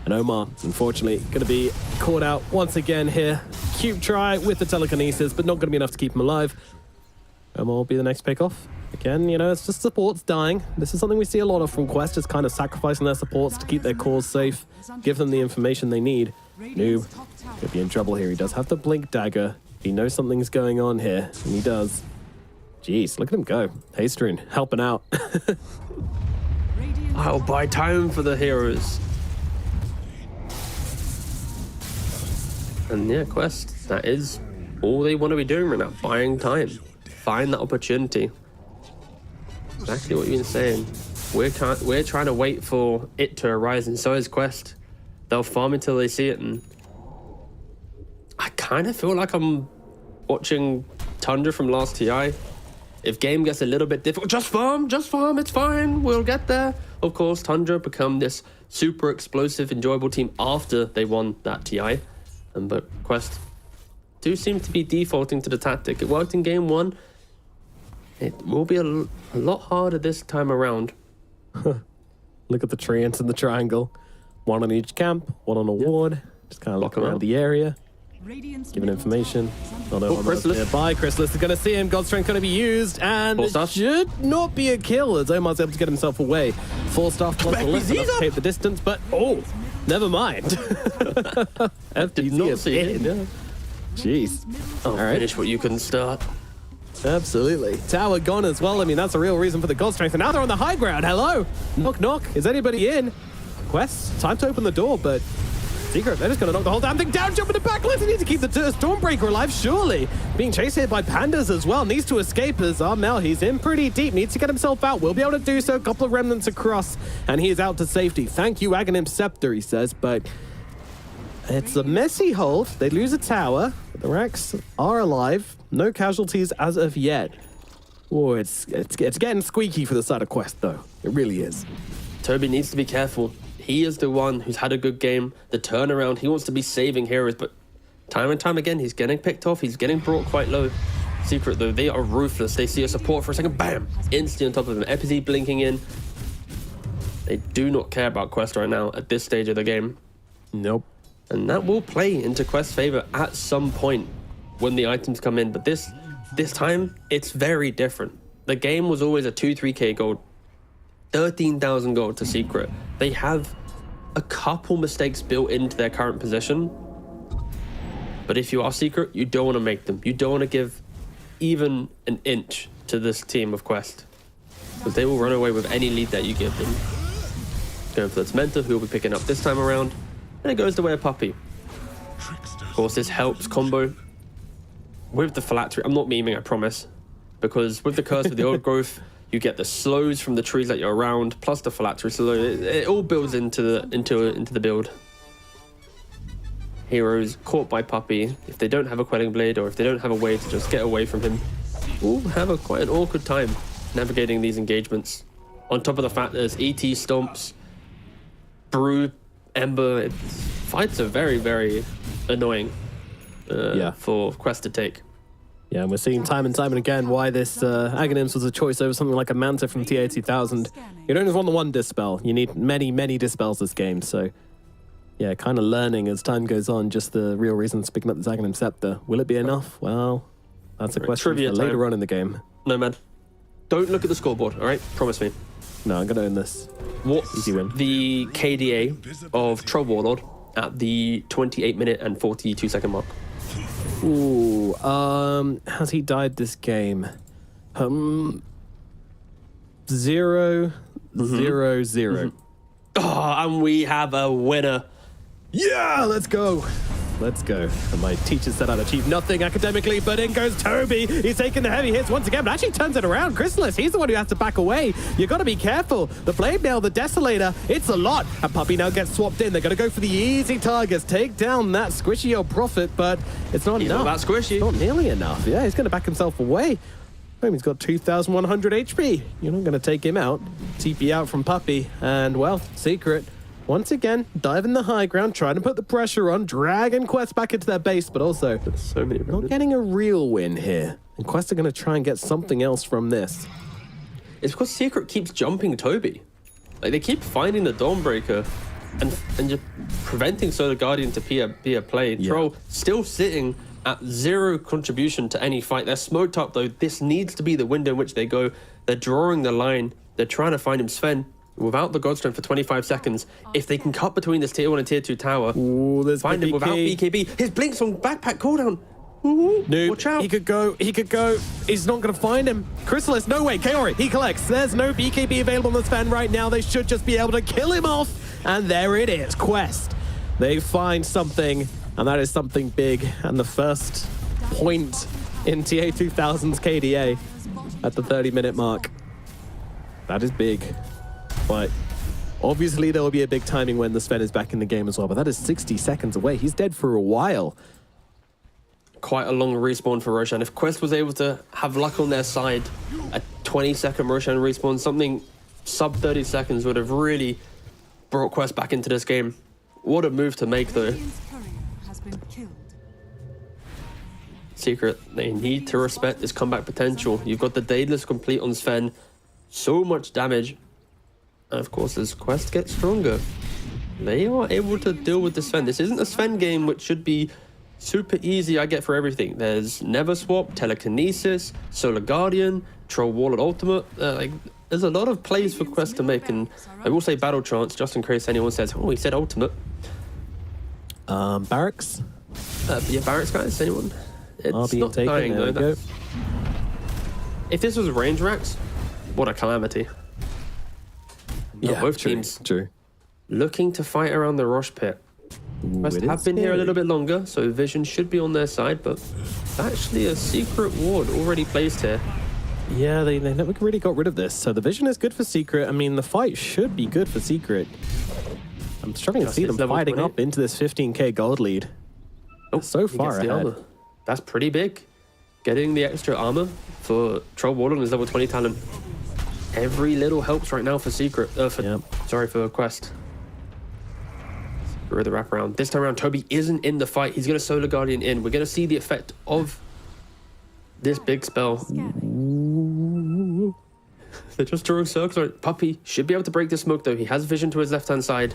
And Omar, unfortunately, going to be caught out once again here. Cute try with the telekinesis, but not going to be enough to keep him alive. Omar will be the next pick off. Again, you know, it's just supports dying. This is something we see a lot of from Quest, is kind of sacrificing their supports to keep their cores safe, give them the information they need. Noob could be in trouble here. He does have the blink dagger. He knows something's going on here, and he does. Jeez, look at him go. Haystrin helping out. I'll buy time for the heroes. And yeah, Quest, that is all they want to be doing right now, buying time. Find that opportunity. Exactly what you've been saying. We're trying to wait for it to arise, and so is Quest. They'll farm until they see it, and I kind of feel like I'm watching Tundra from last TI. If game gets a little bit difficult, just farm, it's fine, we'll get there. Of course, Tundra become this super explosive, enjoyable team after they won that TI. But Quest do seem to be defaulting to the tactic. It worked in game 1. It will be a lot harder this time around. Look at the treants in the triangle. One on each camp, one on a ward. Just kind of looking around the area, giving information. Oh no, Chrysalis. nearby. Chrysalis is going to see him. God's Strength going to be used, and it should not be a kill as Omar's able to get himself away. 4 staff plus the lift enough to take the distance, but oh, never mind. Did not see it. Yeah. Jeez. All right. Finish what you couldn't start. Absolutely. Tower gone as well. I mean, that's a real reason for the God Strength. And now they're on the high ground. Hello. Knock, knock. Is anybody in? Quest, time to open the door, but Secret, they're just going to knock the whole damn thing down, jump in the back. Let's need to keep the Stormbreaker alive, surely. Being chased here by pandas as well. Needs to escape as Armel, he's in pretty deep. Needs to get himself out. Will be able to do so. A couple of remnants across, and he is out to safety. Thank you, Aghanim Scepter, he says, but it's a messy hold. They lose a tower. The Rex are alive. No casualties as of yet. Oh, it's getting squeaky for the side of Quest, though. It really is. Toby needs to be careful. He is the one who's had a good game. The turnaround, he wants to be saving heroes, but time and time again, he's getting picked off. He's getting brought quite low. Secret, though, they are ruthless. They see a support for a second, bam! Instantly on top of him. Epizee blinking in. They do not care about Quest right now at this stage of the game. Nope. And that will play into Quest's favor at some point when the items come in. But this time, it's very different. The game was always a 2-3k gold. 13,000 gold to Secret. They have a couple mistakes built into their current position. But if you are Secret, you don't want to make them. You don't want to give even an inch to this team of Quest, because they will run away with any lead that you give them. Going for the Tormentor, who will be picking up this time around. And it goes the way of Puppy. Of course, this helps combo with the Phylactery. I'm not memeing, I promise. Because with the Curse of the Old Growth, you get the slows from the trees that you're around, plus the Phylactery. So it all builds into the build. Heroes caught by Puppy, if they don't have a Quelling Blade or if they don't have a way to just get away from him, will have quite an awkward time navigating these engagements. On top of the fact there's ET Stomps, Brew, Ember. Fights are very, very annoying for Quest to take. Yeah, and we're seeing time and time and again why this Aghanims was a choice over something like a Manta from TA2000. You don't just want the one Dispel. You need many, many Dispels this game. So, yeah, kind of learning as time goes on just the real reasons picking up this Aghanim Scepter. Will it be enough? Well, that's a question for later on in the game. No, man. Don't look at the scoreboard, all right? Promise me. No, I'm going to own this. What's the KDA of Troll Warlord at the 28-minute and 42-second mark? Ooh, has he died this game? 0, 0, 0. Oh, and we have a winner. Yeah, let's go. Let's go. And my teacher said I'd achieve nothing academically, but in goes Toby. He's taking the heavy hits once again, but actually turns it around. Chrysalis, he's the one who has to back away. You got to be careful. The Blade Mail, the Desolator, it's a lot. And Puppey now gets swapped in. They're going to go for the easy targets. Take down that squishy old Prophet, but it's not enough. Not that squishy. Not nearly enough. Yeah, he's going to back himself away. He's got 2,100 HP. You're not going to take him out. TP out from Puppey. And, well, Secret, once again, diving the high ground, trying to put the pressure on, dragging Quest back into their base, but also So many not getting a real win here. And Quest are going to try and get something else from this. It's because Secret keeps jumping Toby. Like, they keep finding the Dawnbreaker and just preventing Solar Guardian to be a play. Yeah. Troll still sitting at 0 contribution to any fight. They're smoked up, though. This needs to be the window in which they go. They're drawing the line. They're trying to find him. Sven, without the Godstone for 25 seconds, if they can cut between this tier 1 and tier 2 tower, find him without BKB. His Blinks on backpack cooldown. Noob, Watch out. he could go. He's not going to find him. Chrysalis, no way. Kaori, he collects. There's no BKB available on the Sven right now. They should just be able to kill him off. And there it is, Quest. They find something, and that is something big. And the first point in TA 2000's KDA at the 30-minute mark. That is big. But obviously there will be a big timing when the Sven is back in the game as well. But that is 60 seconds away. He's dead for a while. Quite a long respawn for Roshan. If Quest was able to have luck on their side, a 20-second Roshan respawn, something sub 30 seconds would have really brought Quest back into this game. What a move to make, though. Radiant's courier has been killed. Secret, they need to respect this comeback potential. You've got the Daedalus complete on Sven. So much damage. And of course, as Quest gets stronger, they are able to deal with the Sven. This isn't a Sven game which should be super easy, I get for everything. There's Never Swap, Telekinesis, Solar Guardian, Troll Wallet Ultimate. There's a lot of plays for Quest to make, and I will say Battle Trance, just in case anyone says, oh, he said Ultimate. Barracks? Yeah, Barracks, guys, anyone? It's RB not taken, dying, there though. we go. If this was range racks, what a calamity. Yeah, both true, teams True. looking to fight around the Rosh pit. Quest it have is been here a scary. little bit longer, so Vision should be on their side, but actually a secret ward already placed here. Yeah, they never really got rid of this. So the Vision is good for Secret. I mean, the fight should be good for Secret. I'm struggling to see Justice them level fighting 28. up into this 15k gold lead. Oh, so he far gets the ahead. armor. That's pretty big. Getting the extra armor for Troll Warden is level 20 talent. Every little helps right now for Secret. Sorry, for Quest. Secret with the wraparound. This time around, Toby isn't in the fight. He's going to Solar Guardian in. We're going to see the effect of this big spell. They're just drawing circles. Right. Puppey should be able to break the smoke, though. He has vision to his left-hand side.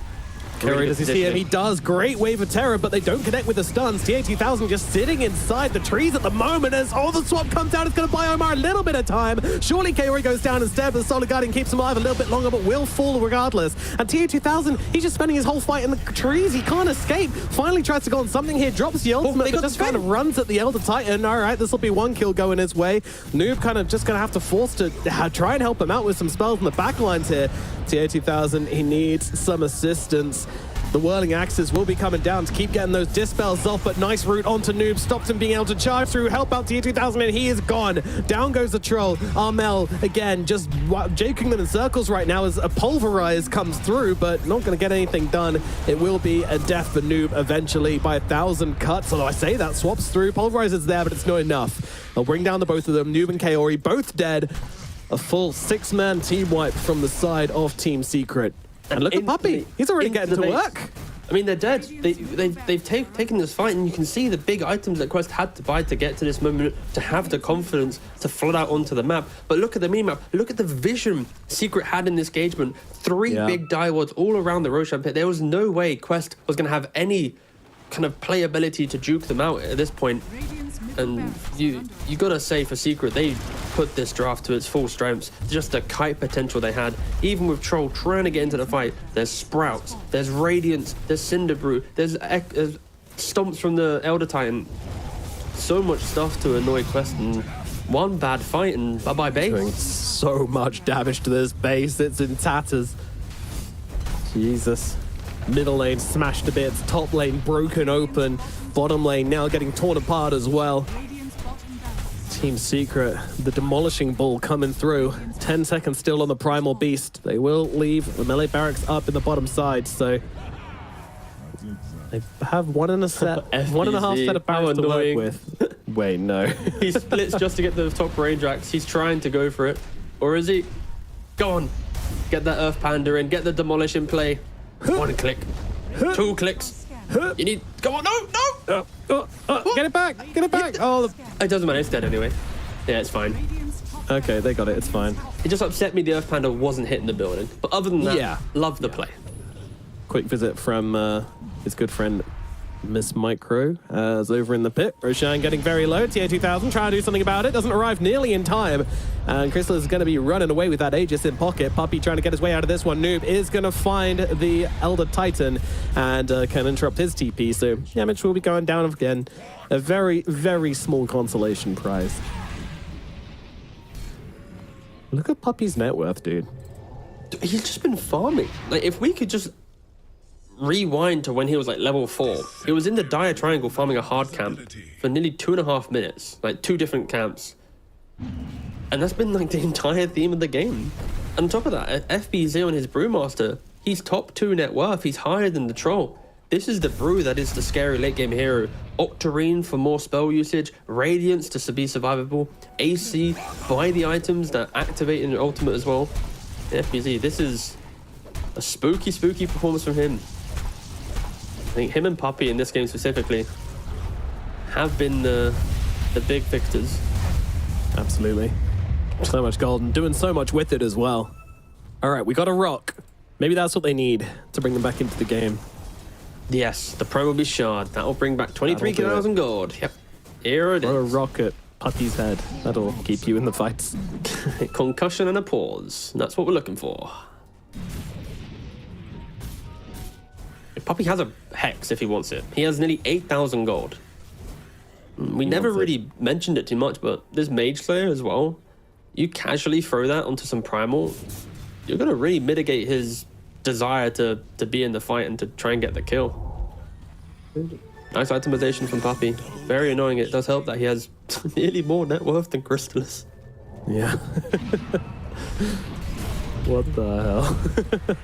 Curry, does he see him? He does. Great wave of terror, but they don't connect with the stuns. TA2000 just sitting inside the trees at the moment as all the swap comes out. It's going to buy Omar a little bit of time. Surely Kaori goes down instead, but the Solar Guardian keeps him alive a little bit longer, but will fall regardless. And TA2000, he's just spending his whole fight in the trees. He can't escape. Finally tries to go on something here, drops the ultimate, they but got just kind of runs at the Elder Titan. All right, this will be one kill going his way. Noob kind of just going to have to force to try and help him out with some spells in the backlines here. TA2000, he needs some assistance. The whirling axes will be coming down to keep getting those dispels off, but nice route onto Noob, stops him being able to charge through, help out TA2000, and he is gone. Down goes the troll. Armel, again, just jaking them in circles right now as a pulverize comes through, but not going to get anything done. It will be a death for Noob eventually by 1,000 cuts, although I say that, swaps through, pulverize is there, but it's not enough. They'll bring down the both of them, Noob and Kaori, both dead. A full 6-man team wipe from the side of Team Secret. And look at Puppey. He's already getting to work. I mean, they're dead. They've taken this fight, and you can see the big items that Quest had to buy to get to this moment, to have the confidence to flood out onto the map. But look at the mini-map. Look at the vision Secret had in this engagement. 3 big die-wards all around the Roshan pit. There was no way Quest was going to have any kind of playability to juke them out at this point. And you gotta say, for Secret, they put this draft to its full strengths. Just the kite potential they had. Even with Troll trying to get into the fight, there's Sprouts, there's Radiance, there's Cinderbrew, there's stomps from the Elder Titan. So much stuff to annoy Quest, and one bad fight and bye-bye base. Doing so much damage to this base. It's in tatters. Jesus. Middle lane smashed to bits, top lane broken open, bottom lane now getting torn apart as well. Radiant's bottom barracks Team Secret, the demolishing ball coming through. 10 seconds still on the Primal Beast. They will leave the melee barracks up in the bottom side, so they have one and a half set of barracks to work with. Wait, no. He splits just to get the top range racks. He's trying to go for it. Or is he? Go on. Get that Earth Panda in. Get the demolish in play. 1 click. 2 clicks. You need... Go on. No. Get it back. Get it back. Oh, It doesn't matter. It's dead anyway. Yeah, it's fine. Radiant's top okay, they got it. It's fine. It just upset me the Earth Panda wasn't hitting the building. But other than that, Yeah. love the play. Quick visit from his good friend Miss Micro as over in the pit. Roshan getting very low. TA2000 trying to do something about it. Doesn't arrive nearly in time. And Crystal is going to be running away with that Aegis in pocket. Puppy trying to get his way out of this one. Noob is going to find the Elder Titan and can interrupt his TP. So damage will be going down again. A very, very small consolation prize. Look at Puppy's net worth, dude. He's just been farming. Like, if we could just rewind to when he was like level 4. He was in the dire triangle farming a hard camp for nearly 2.5 minutes, like 2 different camps. And that's been like the entire theme of the game. And on top of that, FBZ on his Brewmaster, he's top 2 net worth. He's higher than the Troll. This is the Brew that is the scary late game hero. Octarine for more spell usage, Radiance to be survivable, AC, buy the items that activate in your ultimate as well. FBZ, this is a spooky, spooky performance from him. I think him and Puppy in this game specifically have been the big victors. Absolutely. So much gold and doing so much with it as well. All right, we got a rock. Maybe that's what they need to bring them back into the game. Yes, the Pro will be shard. That'll bring back That'll do 23,000 gold. Yep. Here it Throw a is. rock at Puppy's head. That'll keep you in the fights. Concussion and a pause. That's what we're looking for. Puppy has a Hex if he wants it. He has nearly 8,000 gold. We never wants it. really mentioned it too much, but there's Mage Slayer as well. You casually throw that onto some Primal, you're going to really mitigate his desire to be in the fight and to try and get the kill. Nice itemization from Puppy. Very annoying. It does help that he has nearly more net worth than Crystallis. Yeah. What the hell?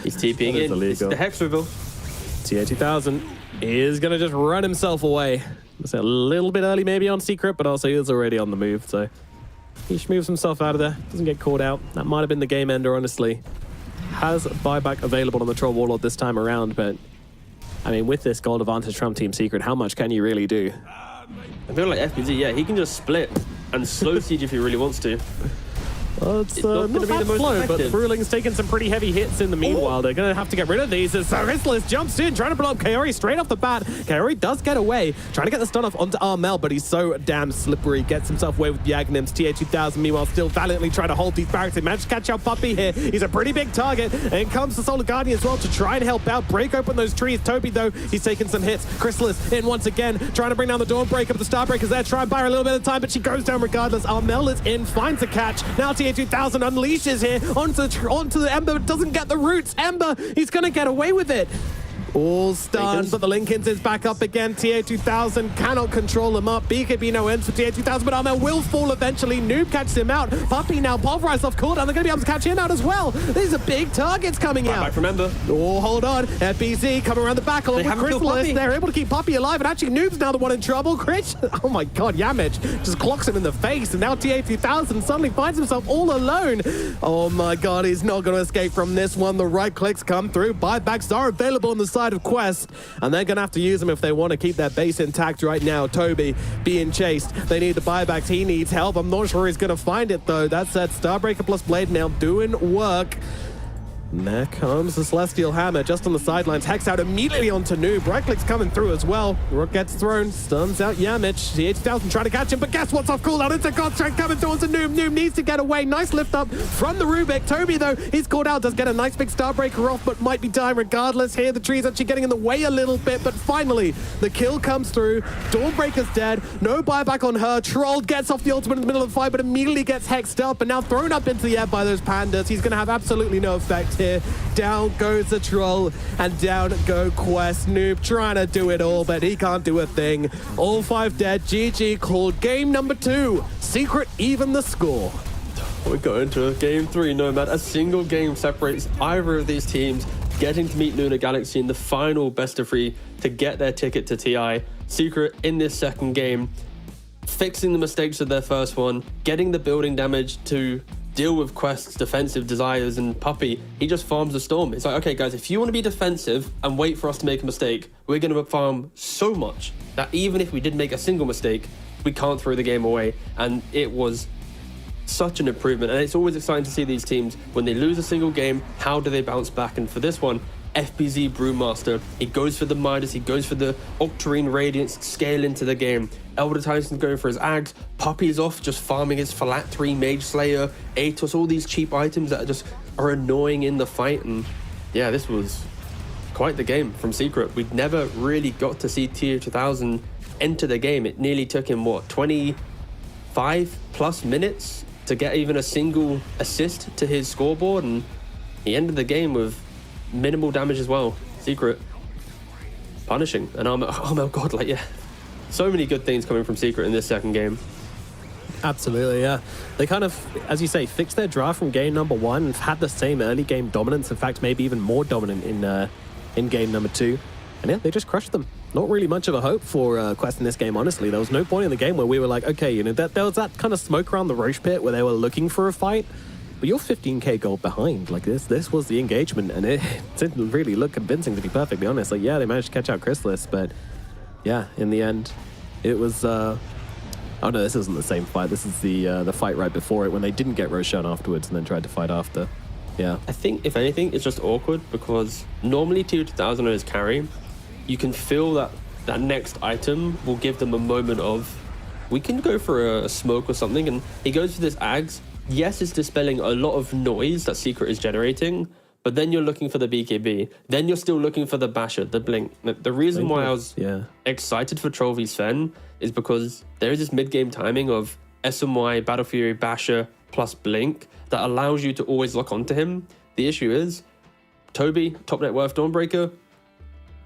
He's TPing That is in. It's illegal. the Hex reveal. TA2000 is going to just run himself away. It's a little bit early maybe on Secret, but also he is already on the move, so he just moves himself out of there. Doesn't get caught out. That might have been the game ender, honestly. Has buyback available on the Troll Warlord this time around, but I mean, with this gold advantage from Team Secret, how much can you really do? I feel like FBZ, yeah, he can just split and slow siege if he really wants to. Well, it's not not gonna be that the most slow, but effective. Brewling's taking some pretty heavy hits in the meanwhile. They're going to have to get rid of these as Crystallis jumps in, trying to blow up Kaori straight off the bat. Kaori does get away, trying to get the stun off onto Armel, but he's so damn slippery. Gets himself away with the Aghanims. TA2000, meanwhile, still valiantly trying to hold these barracks. They managed to catch out Puppy here. He's a pretty big target. And in comes the Solar Guardian as well to try and help out, break open those trees. Toby, though, he's taking some hits. Crystallis in once again, trying to bring down the Dawnbreaker, but the Starbreaker's there, try and buy her a little bit of time, but she goes down regardless. Armel is in, finds a catch. Now TA2000 unleashes here onto the Ember, doesn't get the roots. Ember, he's going to get away with it. All stunned, but the Lincolns is back up again. TA2000 cannot control him up. BKB no ends for TA2000, but Armel will fall eventually. Noob catches him out. Puppy now pulverized off cooldown. They're going to be able to catch him out as well. These are big targets coming out. Back from Ember. Oh, hold on. FBZ coming around the back along with haven't killed Crystallis. Puppy. They're able to keep Puppy alive, and actually Noob's now the one in trouble. Critch, oh my god, Yamich just clocks him in the face, and now TA2000 suddenly finds himself all alone. Oh my god, he's not going to escape from this one. The right clicks come through. Buybacks are available on the side of Quest, and they're going to have to use them if they want to keep their base intact right now. Toby being chased. They need the buybacks. He needs help. I'm not sure he's going to find it, though. That said, Starbreaker plus Blade Mail doing work. And there comes the Celestial Hammer just on the sidelines. Hex out immediately onto Noob. Right click's coming through as well. Rook gets thrown, stuns out Yamich. TA2000 trying to catch him, but guess what's off cooldown? It's a God Strike coming through onto Noob. Noob needs to get away. Nice lift up from the Rubik. Toby, though, he's caught out. Does get a nice big Starbreaker off, but might be dying regardless. Here, the tree's actually getting in the way a little bit, but finally, the kill comes through. Dawnbreaker's dead. No buyback on her. Troll gets off the ultimate in the middle of the fight, but immediately gets hexed up and now thrown up into the air by those pandas. He's going to have absolutely no effect. here. Down goes the troll, and down go Quest. Noob trying to do it all, but he can't do a thing. All 5 dead. GG called. Game number 2. Secret even the score. We're going to game 3, Nomad. A single game separates either of these teams, getting to meet Nigma Galaxy in the final best of 3 to get their ticket to TI. Secret in this second game, fixing the mistakes of their first one, getting the building damage to deal with Quest's defensive desires, and Puppy, he just farms the storm. It's like, okay guys, if you want to be defensive and wait for us to make a mistake, we're going to farm so much that even if we did make a single mistake, we can't throw the game away. And it was such an improvement, and it's always exciting to see these teams when they lose a single game, how do they bounce back? And for this one, FBZ Brewmaster, he goes for the Midas, he goes for the Octarine Radiance, scale into the game. Elder Tyson's going for his Ags, Puppy's off just farming his Phylactery, Mage Slayer, Atos, all these cheap items that are annoying in the fight. And yeah, this was quite the game from Secret. We'd never really got to see Tier 2000 enter the game. It nearly took him, what, 25 plus minutes to get even a single assist to his scoreboard, and he ended the game with minimal damage as well. Secret punishing an Armel god, like, yeah, so many good things coming from Secret in this second game. Absolutely, yeah. They kind of, as you say, fixed their draft from game number 1 and had the same early game dominance. In fact, maybe even more dominant in game number 2. And yeah, they just crushed them. Not really much of a hope for Quest in this game, honestly. There was no point in the game where we were like, okay, you know, there was that kind of smoke around the Roche pit where they were looking for a fight, but you're 15k gold behind. Like, this was the engagement, and it didn't really look convincing, to be perfectly honest. Like, yeah, they managed to catch out Chrysalis, but yeah, in the end, it was... oh no, this isn't the same fight. This is the fight right before it when they didn't get Roshan afterwards and then tried to fight after. Yeah. I think, if anything, it's just awkward because normally Tier 2000 is carry. You can feel that that next item will give them a moment of, we can go for a smoke or something, and he goes for this Ags. Yes, it's dispelling a lot of noise that Secret is generating, but then you're looking for the BKB. Then you're still looking for the Basher, the Blink. The reason why I was excited for Troll v Sven is because there is this mid-game timing of SMY, Battle Fury, Basher, plus Blink that allows you to always lock onto him. The issue is, Toby, top net worth Dawnbreaker,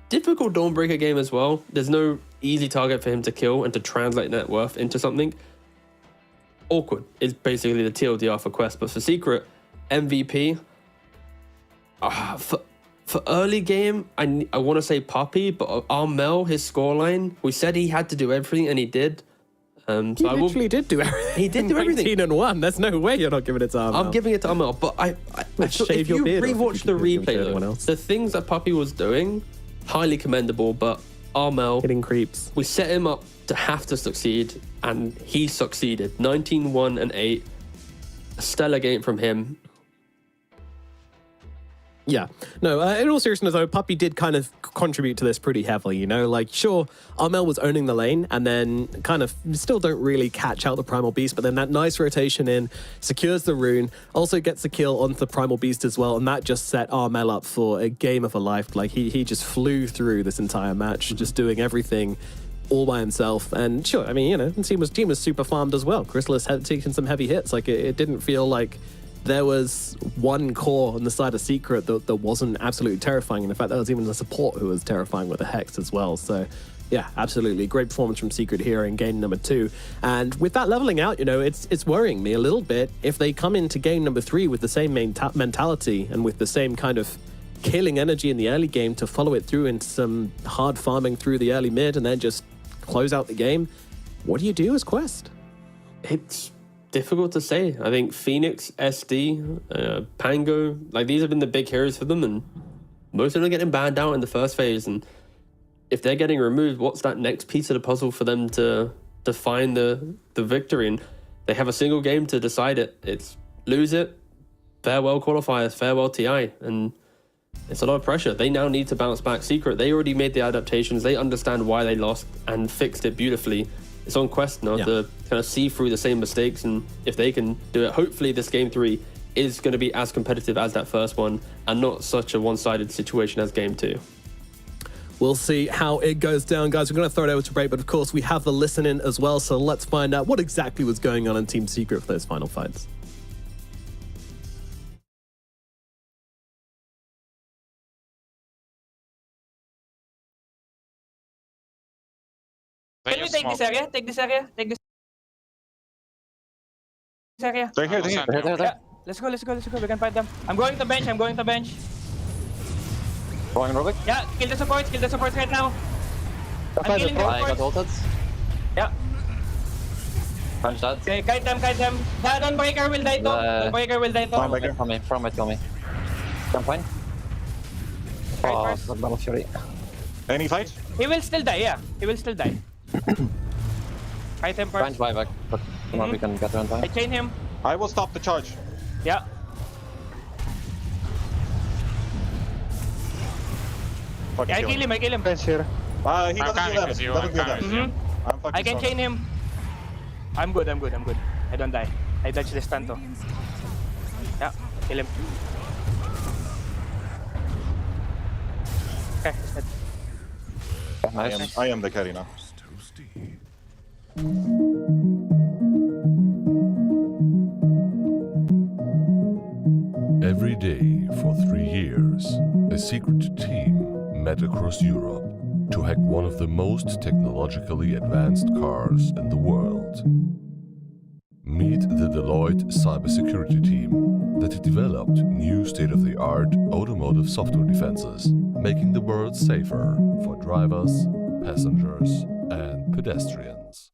difficult Dawnbreaker game as well. There's no easy target for him to kill and to translate net worth into something. Awkward is basically the TLDR for Quest, but for Secret, MVP. For early game, I want to say Puppy, but Armel, his scoreline, we said he had to do everything, and he did. He literally did do everything. He did do everything. 19-1. There's no way you're not giving it to Armel. I'm giving it to Armel, but if you rewatch the replay, though, the things that Puppy was doing, highly commendable, but Armel, hitting creeps. We set him up to have to succeed, and he succeeded. 19-1 and 8. A stellar game from him. Yeah. No, in all seriousness, though, Puppy did kind of contribute to this pretty heavily, you know? Like, sure, Armel was owning the lane and then kind of still don't really catch out the Primal Beast, but then that nice rotation in, secures the rune, also gets the kill onto the Primal Beast as well, and that just set Armel up for a game of a life. Like, he just flew through this entire match, just doing everything all by himself. And sure, I mean, you know, the team was super farmed as well. Chrysalis had taken some heavy hits. Like, it didn't feel like there was one core on the side of Secret that wasn't absolutely terrifying. And in fact, there was even a support who was terrifying with a Hex as well. So yeah, absolutely. Great performance from Secret here in game number 2. And with that leveling out, you know, it's worrying me a little bit if they come into game number 3 with the same mentality and with the same kind of killing energy in the early game to follow it through into some hard farming through the early mid and then just close out the game. What do you do as Quest? It's difficult to say. I think Phoenix, SD, Pango, like these have been the big heroes for them, and most of them are getting banned out in the first phase. And if they're getting removed, what's that next piece of the puzzle for them to find the victory? And they have a single game to decide it. It's lose it, farewell qualifiers, farewell TI, and it's a lot of pressure. They now need to bounce back. Secret, they already made the adaptations. They understand why they lost and fixed it beautifully. It's on Quest now to kind of see through the same mistakes, and if they can do it, hopefully this game 3 is going to be as competitive as that first one and not such a one-sided situation as game 2. We'll see how it goes down, guys. We're going to throw it over to break, but of course we have the listen-in as well, so let's find out what exactly was going on in Team Secret for those final fights. They Can we use take smoke. this area? Take this area? Take this area? They're here. Yeah. Let's go. We can fight them. I'm going to bench. Going Rubik. Yeah, kill the supports right now. I'm killing the I got supports. ulted. Yeah. Punch that. Okay, kite them. Don't breaker will die to. Don't breaker will die to. From me. Kill me. I'm fine. Right Oh, first. got Battle Fury. Any fight? He will still die, yeah. Kite him Punch first. buyback, but we can get around I time. chain him. I will stop the charge. Yeah. Fucking Yeah, I kill him. Bench here. He I'm doesn't coming do with you. damage. I'm Doesn't do coming with damage. you. I'm fucking I can sorry. chain him. I'm good. I don't die. I dodge the stun too. Radiant's top tower is under Yeah, attack. kill him. Okay, that's it. Nice. I am the carry now. Every day for 3 years, a secret team met across Europe to hack one of the most technologically advanced cars in the world. Meet the Deloitte cybersecurity team that developed new state-of-the-art automotive software defenses, making the world safer for drivers, passengers, and pedestrians.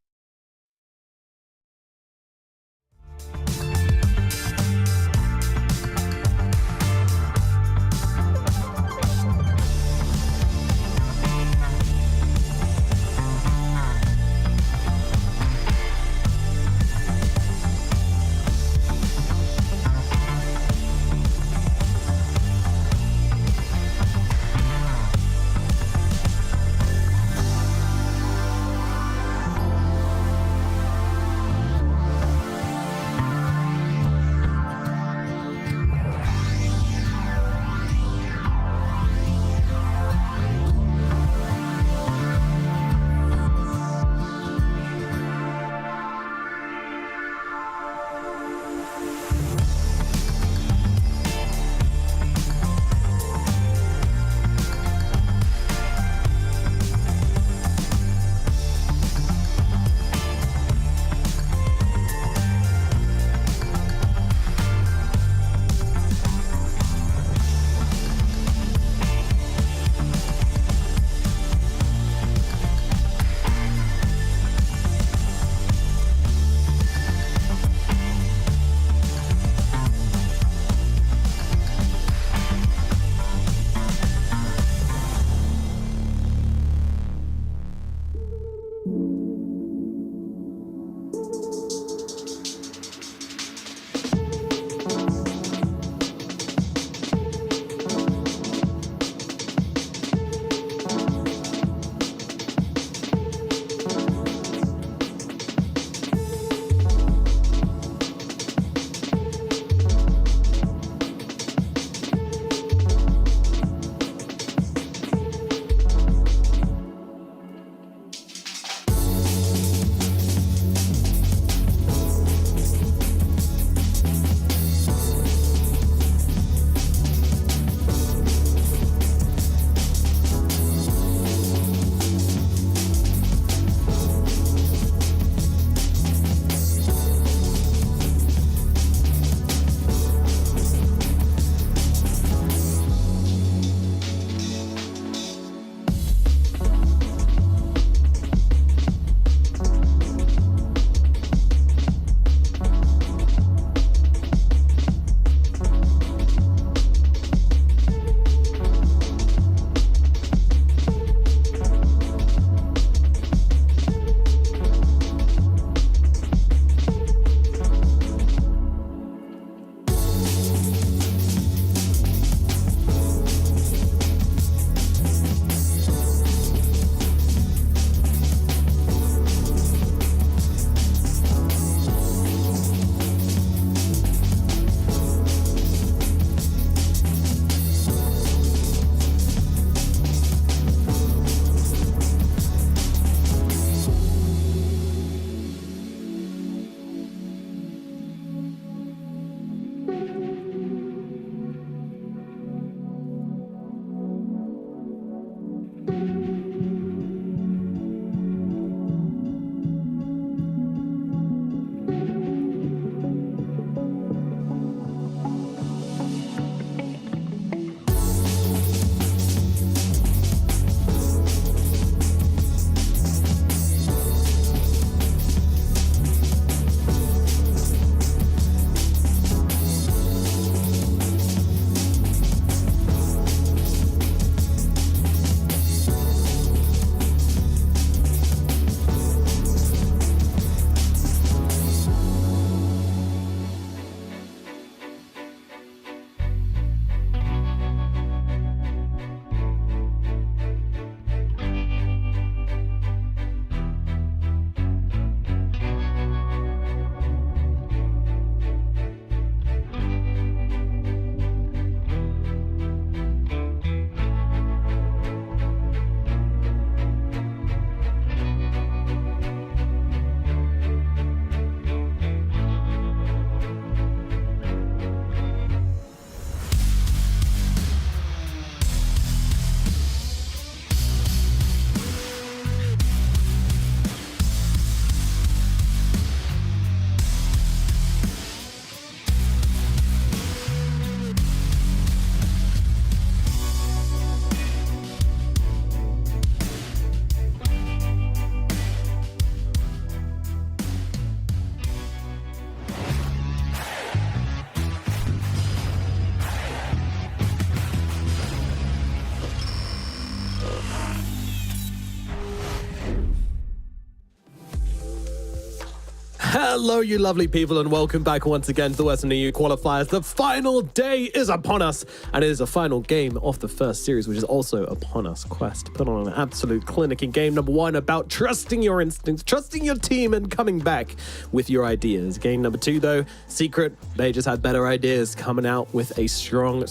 Hello, you lovely people, and welcome back once again to the Western EU qualifiers. The final day is upon us, and it is a final game of the first series, which is also upon us. Quest put on an absolute clinic in game number 1 about trusting your instincts, trusting your team, and coming back with your ideas. Game number 2, though, Secret, they just had better ideas, coming out with a strong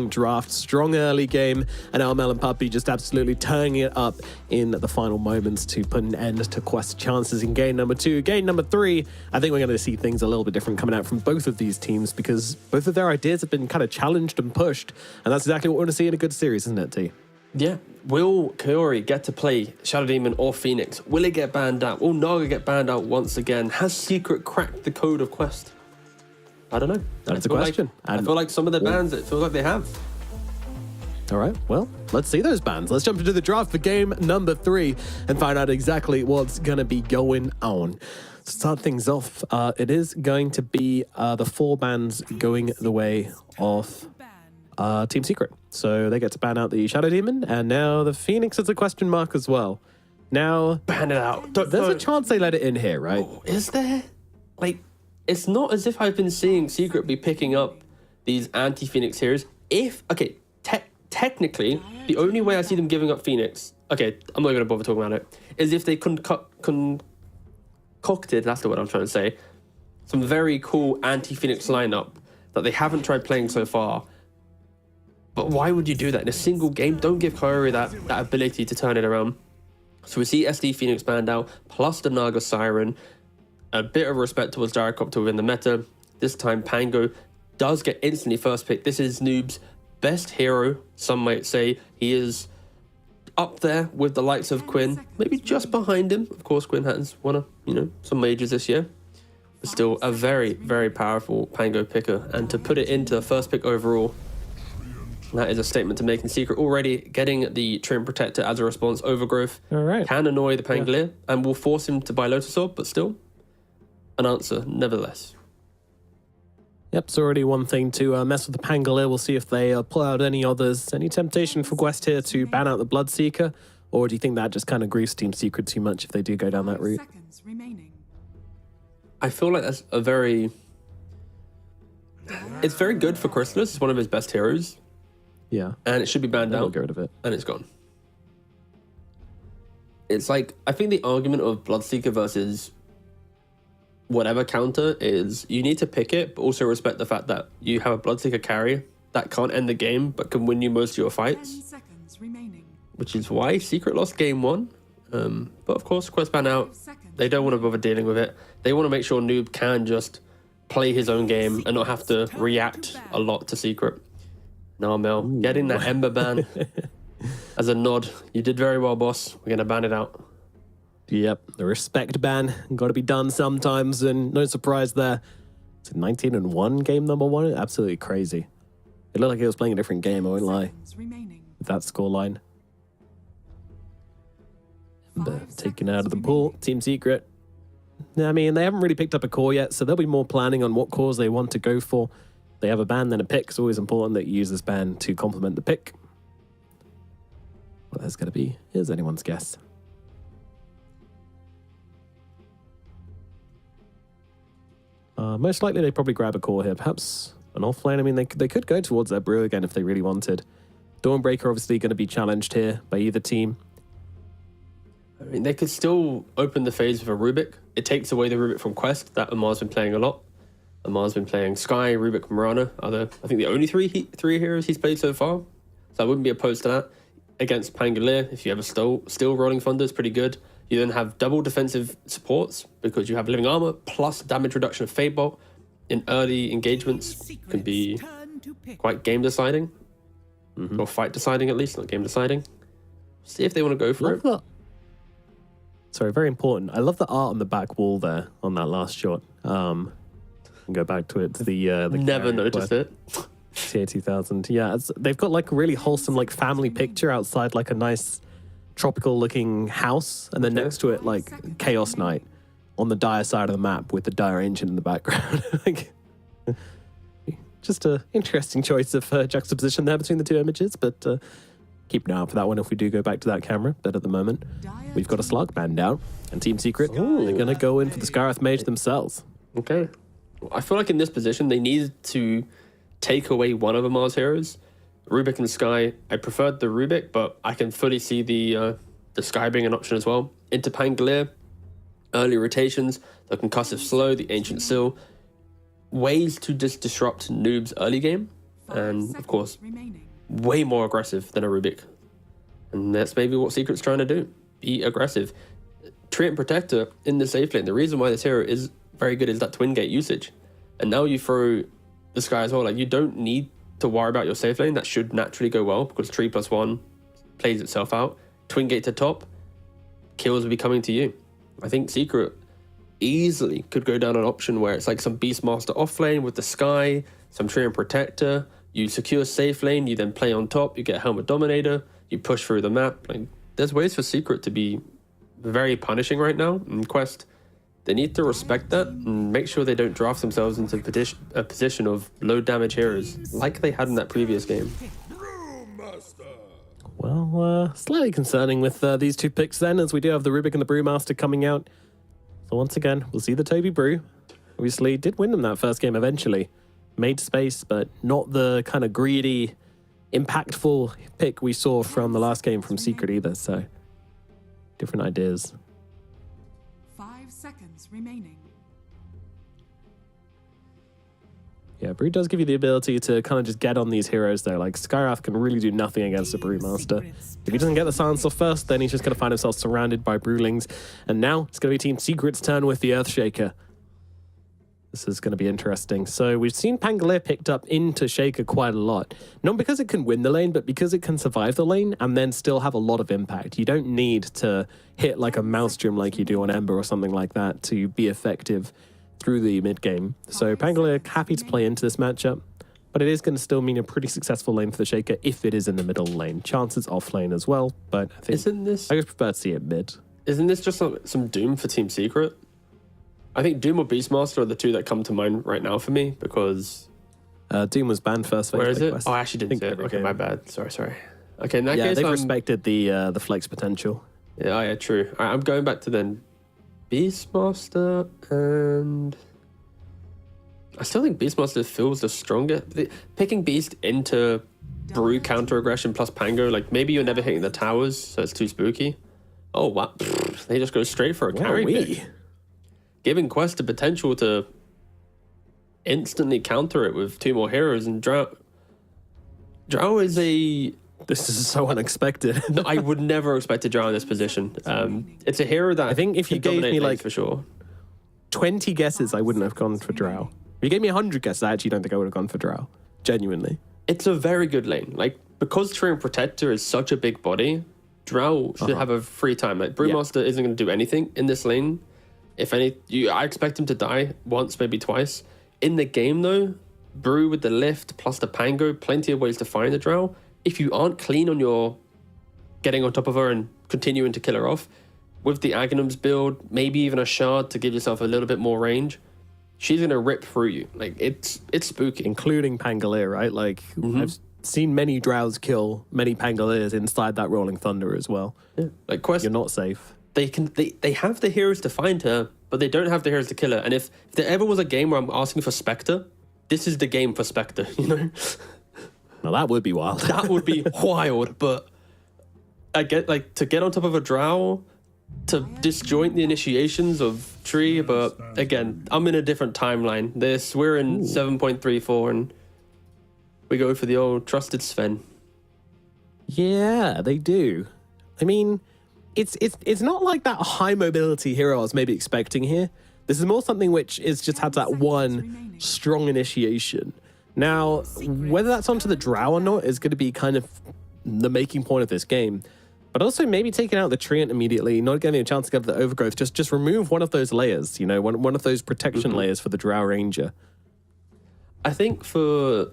draft, strong early game, and Mel and Puppy just absolutely turning it up in the final moments to put an end to Quest's chances in game number 2. Game number 3, I think we're going to see things a little bit different coming out from both of these teams because both of their ideas have been kind of challenged and pushed, and that's exactly what we want to see in a good series, isn't it, T? Yeah. Will Kaori get to play Shadow Demon or Phoenix? Will it get banned out? Will Naga get banned out once again? Has Secret cracked the code of Quest? I don't know. That's a question. I feel like some of the bans, it feels like they have. All right, well, let's see those bans. Let's jump into the draft for game number 3 and find out exactly what's going to be going on. To start things off, it is going to be the 4 bans going the way of Team Secret. So they get to ban out the Shadow Demon, and now the Phoenix is a question mark as well. Now, ban it out. There's a chance they let it in here, right? Oh, is there? Like, it's not as if I've been seeing Secret be picking up these anti-Phoenix heroes. Technically, the only way I see them giving up Phoenix, okay, I'm not going to bother talking about it, is if they concocted, that's the word I'm trying to say, some very cool anti-Phoenix lineup that they haven't tried playing so far. But why would you do that in a single game? Don't give Kaori that ability to turn it around. So we see SD Phoenix banned out, plus the Naga Siren, a bit of respect towards Gyrocopter within the meta. This time Pango does get instantly first pick. This is Noob's best hero, some might say. He is up there with the likes of Quinn, maybe just behind him. Of course, Quinn has won some majors this year, but still a very, very powerful Pango picker. And to put it into the first pick overall, that is a statement to make. In Secret already getting the Trim Protector as a response. Overgrowth can annoy the Pangolier and will force him to buy Lotus Orb, but still an answer nevertheless. Yep, it's already one thing to mess with the Pangolier. We'll see if they pull out any others. Any temptation for Quest here to ban out the Bloodseeker? Or do you think that just kind of grieves Team Secret too much if they do go down that route? I feel like that's a very... It's very good for Chrysalis. It's one of his best heroes. Yeah. And it should be banned out. Get rid of it. And it's gone. It's like, I think the argument of Bloodseeker versus whatever counter is you need to pick it, but also respect the fact that you have a Bloodseeker carry that can't end the game, but can win you most of your fights. Which is why Secret lost game 1. But of course, Quest ban out. They don't want to bother dealing with it. They want to make sure Noob can just play his own game and not have to react a lot to Secret. Now, Mel, getting that Ember ban as a nod. You did very well, boss. We're going to ban it out. Yep, the respect ban. Got to be done sometimes, and no surprise there. It's a 19-1 game number 1. Absolutely crazy. It looked like he was playing a different game, I won't lie, with that scoreline. Ember taken out of the pool. Team Secret. I mean, they haven't really picked up a core yet, so they'll be more planning on what cores they want to go for. They have a ban, then a pick. It's always important that you use this ban to complement the pick. What that's going to be is anyone's guess. Most likely they probably grab a core here. Perhaps an offlane. I mean, they could go towards their brew again if they really wanted. Dawnbreaker obviously going to be challenged here by either team. I mean, they could still open the phase with a Rubik. It takes away the Rubik from Quest that Amar's been playing a lot. Amar's been playing Sky, Rubik, Mirana. I think the only three heroes he's played so far. So I wouldn't be opposed to that. Against Pangolier, if you have a still Rolling Thunder, it's pretty good. You then have double defensive supports because you have Living Armor plus damage reduction of Fade Bolt in early engagements. Can be quite game deciding. Or fight deciding at least, not game deciding. See if they want to go for it. Sorry, very important. I love the art on the back wall there on that last shot. And go back to it. The never noticed it. TA 2000. Yeah, they've got like a really wholesome like family picture outside like a nice tropical looking house, and then next to it like Chaos Knight on the dire side of the map with the dire engine in the background. Like, just a interesting choice of juxtaposition there between the two images, but keep an eye out for that one if we do go back to that camera. But at the moment, we've got a Slug banned down, and Team Secret, they're going to go in for the Scarith Mage themselves. Okay. I feel like in this position, they needed to take away one of Amar's heroes. Rubik and Sky, I preferred the Rubik, but I can fully see the Sky being an option as well. Into Pangolier, early rotations, the Concussive Slow, the Ancient Seal. Ways to just disrupt Noob's early game. And, of course, way more aggressive than a Rubik. And that's maybe what Secret's trying to do. Be aggressive. Treant Protector in the safe lane. The reason why this hero is very good is that twin gate usage. And now you throw the Sky as well. Like, you don't need to worry about your safe lane. That should naturally go well because 3+1 plays itself out. Twin gate to top, kills will be coming to you. I think Secret easily could go down an option where it's like some Beastmaster off lane with the Sky, some Treant Protector. You secure safe lane, you then play on top, you get Helmet Dominator, you push through the map. Like, there's ways for Secret to be very punishing right now. And Quest, they need to respect that and make sure they don't draft themselves into a position of low damage heroes like they had in that previous game. Well, slightly concerning with these two picks then, as we do have the Rubik and the Brewmaster coming out. So once again, we'll see the Toby Brew. Obviously, did win them that first game eventually. Made space, but not the kind of greedy, impactful pick we saw from the last game from Secret either, so different ideas. 5 seconds remaining. Yeah, Brew does give you the ability to kind of just get on these heroes though. Like, Skyrath can really do nothing against a Brewmaster. If he doesn't get the silence off first, then he's just going to find himself surrounded by Brewlings. And now it's going to be Team Secret's turn with the Earthshaker. This is going to be interesting. So we've seen Pangolier picked up into Shaker quite a lot. Not because it can win the lane, but because it can survive the lane and then still have a lot of impact. You don't need to hit like a Maelstrom like you do on Ember or something like that to be effective through the mid game. So Pangolier happy to play into this matchup, but it is going to still mean a pretty successful lane for the Shaker if it is in the middle lane. Chances off lane as well, but I think I just prefer to see it mid. Isn't this just some Doom for Team Secret? I think Doom or Beastmaster are the two that come to mind right now for me because... Doom was banned first. Where is it? Quest. Oh, I actually didn't see it. Okay, my bad. Sorry. Okay, in that case... they've respected the flex potential. Yeah, true. All right, I'm going back to then Beastmaster and... I still think Beastmaster feels the stronger. Picking Beast into Brew counter aggression plus Pango, like maybe you're never hitting the towers, so it's too spooky. Oh, wow. They just go straight for a carry pick. Giving Quest the potential to instantly counter it with 2 more heroes, and Drow is a... This is so unexpected. No, I would never expect a Drow in this position. It's a hero that I think if you gave me like for sure 20 guesses, I wouldn't have gone for Drow. If you gave me 100 guesses, I actually don't think I would have gone for Drow. Genuinely. It's a very good lane. Like, because Treant Protector is such a big body, Drow should have a free time. Like, Brewmaster isn't going to do anything in this lane. If any, I expect him to die once, maybe twice. In the game, though, Brew with the lift plus the Pango, plenty of ways to find the Drow. If you aren't clean on your getting on top of her and continuing to kill her off, with the Aghanims build, maybe even a Shard to give yourself a little bit more range, she's going to rip through you. Like, it's spooky. Including Pangolier, right? Like, I've seen many Drows kill many Pangoliers inside that Rolling Thunder as well. Yeah. Like, Quest, you're not safe. They have the heroes to find her, but they don't have the heroes to kill her. And if there ever was a game where I'm asking for Spectre, this is the game for Spectre, you know? Now, that would be wild. That would be wild, but I get, like, to get on top of a Drow, to disjoint the initiations of Tree, but again, I'm in a different timeline. We're in 7.34, and we go for the old trusted Sven. Yeah, they do. I mean, it's not like that high mobility hero I was maybe expecting here. This is more something which is just had that one strong initiation. Now, whether that's onto the Drow or not is going to be kind of the making point of this game. But also maybe taking out the Treant immediately, not getting a chance to get the Overgrowth, just remove one of those layers, you know, one of those protection layers for the Drow Ranger. I think for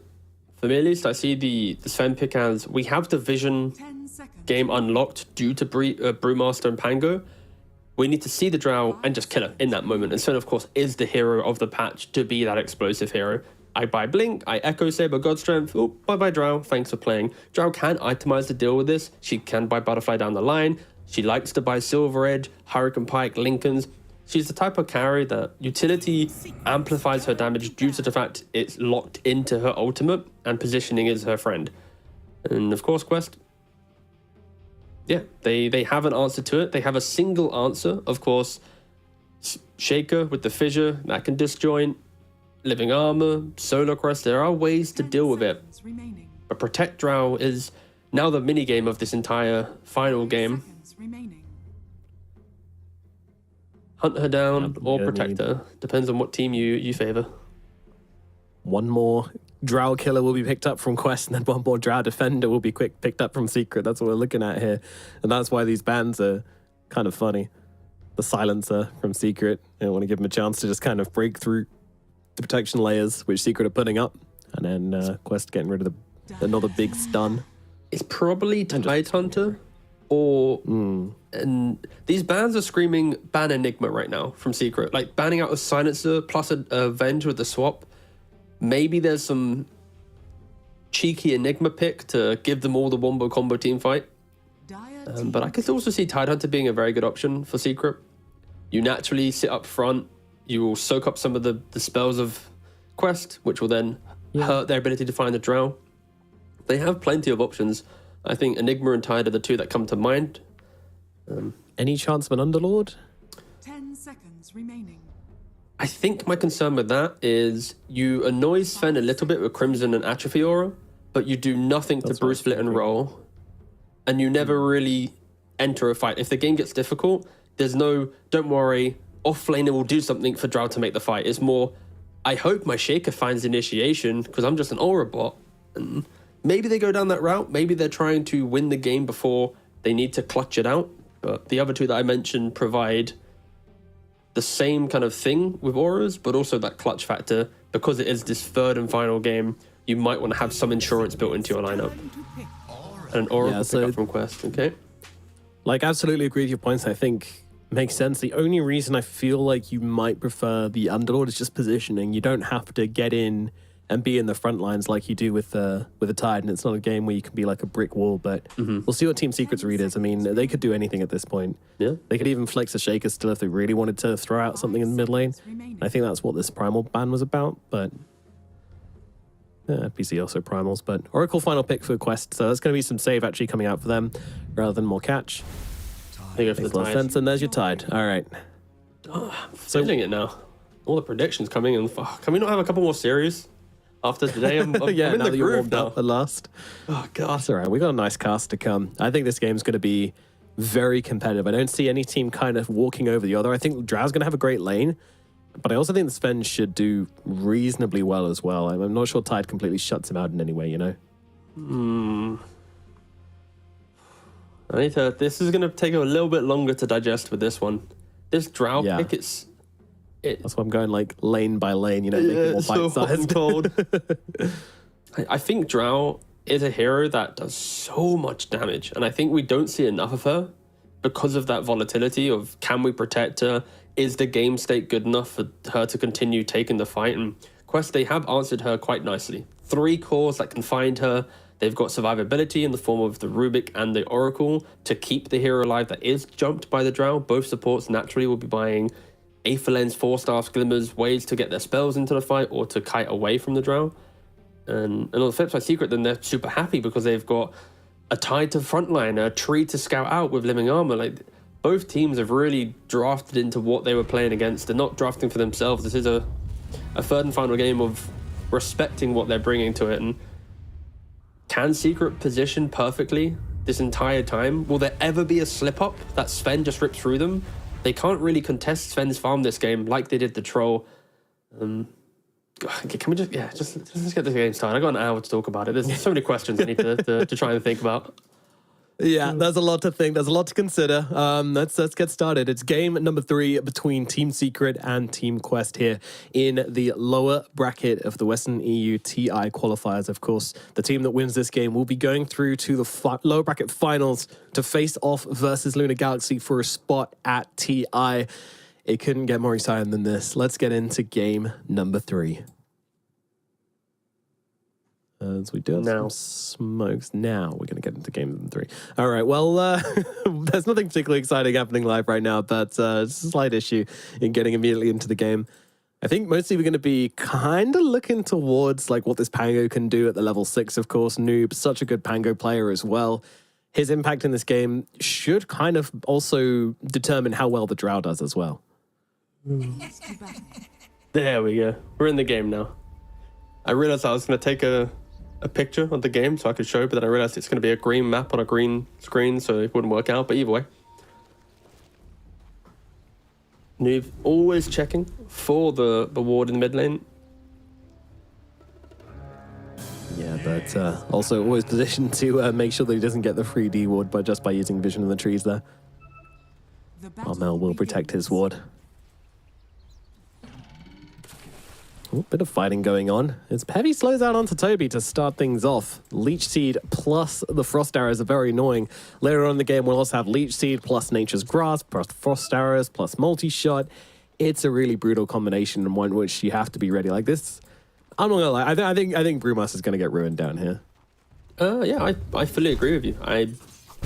me at least, I see the Sven pick as we have the Vision game unlocked due to Brewmaster and Pango. We need to see the Drow and just kill her in that moment. And Sven, of course, is the hero of the patch to be that explosive hero. I buy Blink, I Echo Saber, God Strength, oh, bye-bye Drow, thanks for playing. Drow can itemize to deal with this. She can buy Butterfly down the line. She likes to buy Silver Edge, Hurricane Pike, Lincolns. She's the type of carry that utility amplifies her damage due to the fact it's locked into her ultimate and positioning is her friend. And of course, Quest, yeah, they have an answer to it. They have a single answer. Of course, Shaker with the fissure, that can disjoint, living armor, solar crest, there are ways to deal with it. But Protect Drow is now the minigame of this entire final game. Hunt her down or protect her. Depends on what team you favor. One more Drow killer will be picked up from Quest, and then one more Drow defender will be picked up from Secret. That's what we're looking at here. And that's why these bans are kind of funny. The silencer from Secret. I want to give him a chance to just kind of break through the protection layers, which Secret are putting up. And then Quest getting rid of another big stun. It's probably Tide Hunter or... And these bans are screaming ban Enigma right now from Secret. Like banning out a silencer plus a Venge with the swap. Maybe there's some cheeky Enigma pick to give them all the wombo combo team fight. But I could also see Tide Hunter being a very good option for Secret. You naturally sit up front. You will soak up some of the spells of Quest, which will then hurt their ability to find the Drow. They have plenty of options. I think Enigma and Tide are the two that come to mind. Any chance of an Underlord? 10 seconds remaining. I think my concern with that is you annoy Sven a little bit with Crimson and Atrophy Aura, but you do nothing to Bruce Split and roll, and you never really enter a fight. If the game gets difficult, there's no, don't worry, offlaner will do something for Drow to make the fight. It's more, I hope my Shaker finds initiation because I'm just an Aura bot. And maybe they go down that route. Maybe they're trying to win the game before they need to clutch it out. But the other two that I mentioned provide the same kind of thing with auras, but also that clutch factor. Because it is this third and final game, you might want to have some insurance built into your lineup. And an aura will pick up from Quest, okay? Like, absolutely agree with your points. I think makes sense. The only reason I feel like you might prefer the Underlord is just positioning. You don't have to get in and be in the front lines like you do with the Tide, and it's not a game where you can be like a brick wall, but we'll see what Team Secret's read is. I mean, they could do anything at this point. Yeah. They could even flex a Shaker still if they really wanted to throw out something in the mid lane. I think that's what this Primal ban was about, but PC also Primals, but Oracle final pick for Quest, so that's going to be some save actually coming out for them rather than more catch. They go for the Tide. And there's your Tide. All right. I'm feeling it now. All the predictions coming in. Can we not have a couple more series? After today, I'm yeah, in now the that you're groove warmed now. up at last. Oh, God. That's all right. We got a nice cast to come. I think this game's going to be very competitive. I don't see any team kind of walking over the other. I think Drow's going to have a great lane, but I also think the Sven should do reasonably well as well. I'm not sure Tide completely shuts him out in any way, you know? This is going to take a little bit longer to digest with this one. This Drow pick, that's why I'm going like lane by lane, you know, making more bite-sized. Cold. I think Drow is a hero that does so much damage, and I think we don't see enough of her because of that volatility of can we protect her? Is the game state good enough for her to continue taking the fight? And Quest, they have answered her quite nicely. 3 cores that can find her. They've got survivability in the form of the Rubik and the Oracle to keep the hero alive that is jumped by the Drow. Both supports naturally will be buying Aether Lens, 4-Staffs, Glimmers, ways to get their spells into the fight or to kite away from the Drow. And on the flip side, Secret, then they're super happy because they've got a Tide to frontline, a tree to scout out with living armor. Like, both teams have really drafted into what they were playing against. They're not drafting for themselves. This is a third and final game of respecting what they're bringing to it. And can Secret position perfectly this entire time? Will there ever be a slip-up that Sven just rips through them? They can't really contest Sven's farm this game like they did the Troll. Can we just let's get this game started. I got an hour to talk about it. There's so many questions I need to try and think about. Yeah, there's a lot to think. There's a lot to consider. Let's get started. It's game number 3 between Team Secret and Team Quest here in the lower bracket of the Western EU TI qualifiers. Of course, the team that wins this game will be going through to the lower bracket finals to face off versus Nigma Galaxy for a spot at TI. It couldn't get more exciting than this. Let's get into game number 3. As we do have Now. some smokes. Now we're going to get into game 3. All right, well, there's nothing particularly exciting happening live right now, but it's a slight issue in getting immediately into the game. I think mostly we're going to be kind of looking towards like what this Pango can do at the level 6, of course. Noob, such a good Pango player as well. His impact in this game should kind of also determine how well the Drow does as well. There we go. We're in the game now. I realized I was going to take a picture of the game so I could show, but then I realized it's going to be a green map on a green screen, so it wouldn't work out. But either way. Noob always checking for the ward in the mid lane. Yeah, but also always positioned to make sure that he doesn't get the 3D ward by using vision in the trees there. Armel will protect his ward. Ooh, bit of fighting going on. It's heavy slows out onto Toby to start things off. Leech Seed plus the Frost Arrows are very annoying. Later on in the game, we'll also have Leech Seed plus Nature's Grasp, plus Frost Arrows, plus Multi-Shot. It's a really brutal combination and one which you have to be ready. Like this, I'm not gonna lie, I think Brewmaster is gonna get ruined down here. Yeah, I fully agree with you.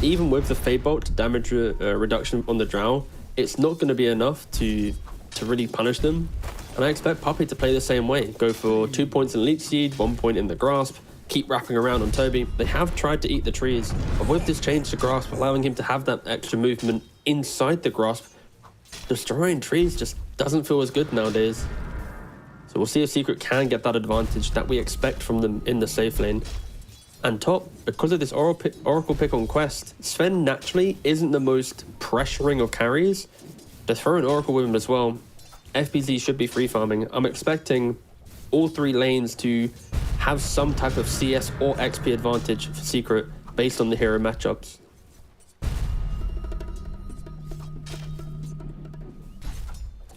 Even with the Fade Bolt damage reduction on the Drow, it's not going to be enough to really punish them. And I expect Puppey to play the same way. Go for 2 points in Leech Seed, 1 point in the Grasp, keep wrapping around on Toby. They have tried to eat the trees, but with this change to Grasp, allowing him to have that extra movement inside the Grasp, destroying trees just doesn't feel as good nowadays. So we'll see if Secret can get that advantage that we expect from them in the safe lane. And top, because of this Oracle pick on Quest, Sven naturally isn't the most pressuring of carries. To throw an Oracle with him as well, FBZ should be free farming. I'm expecting all 3 lanes to have some type of CS or XP advantage for Secret based on the hero matchups.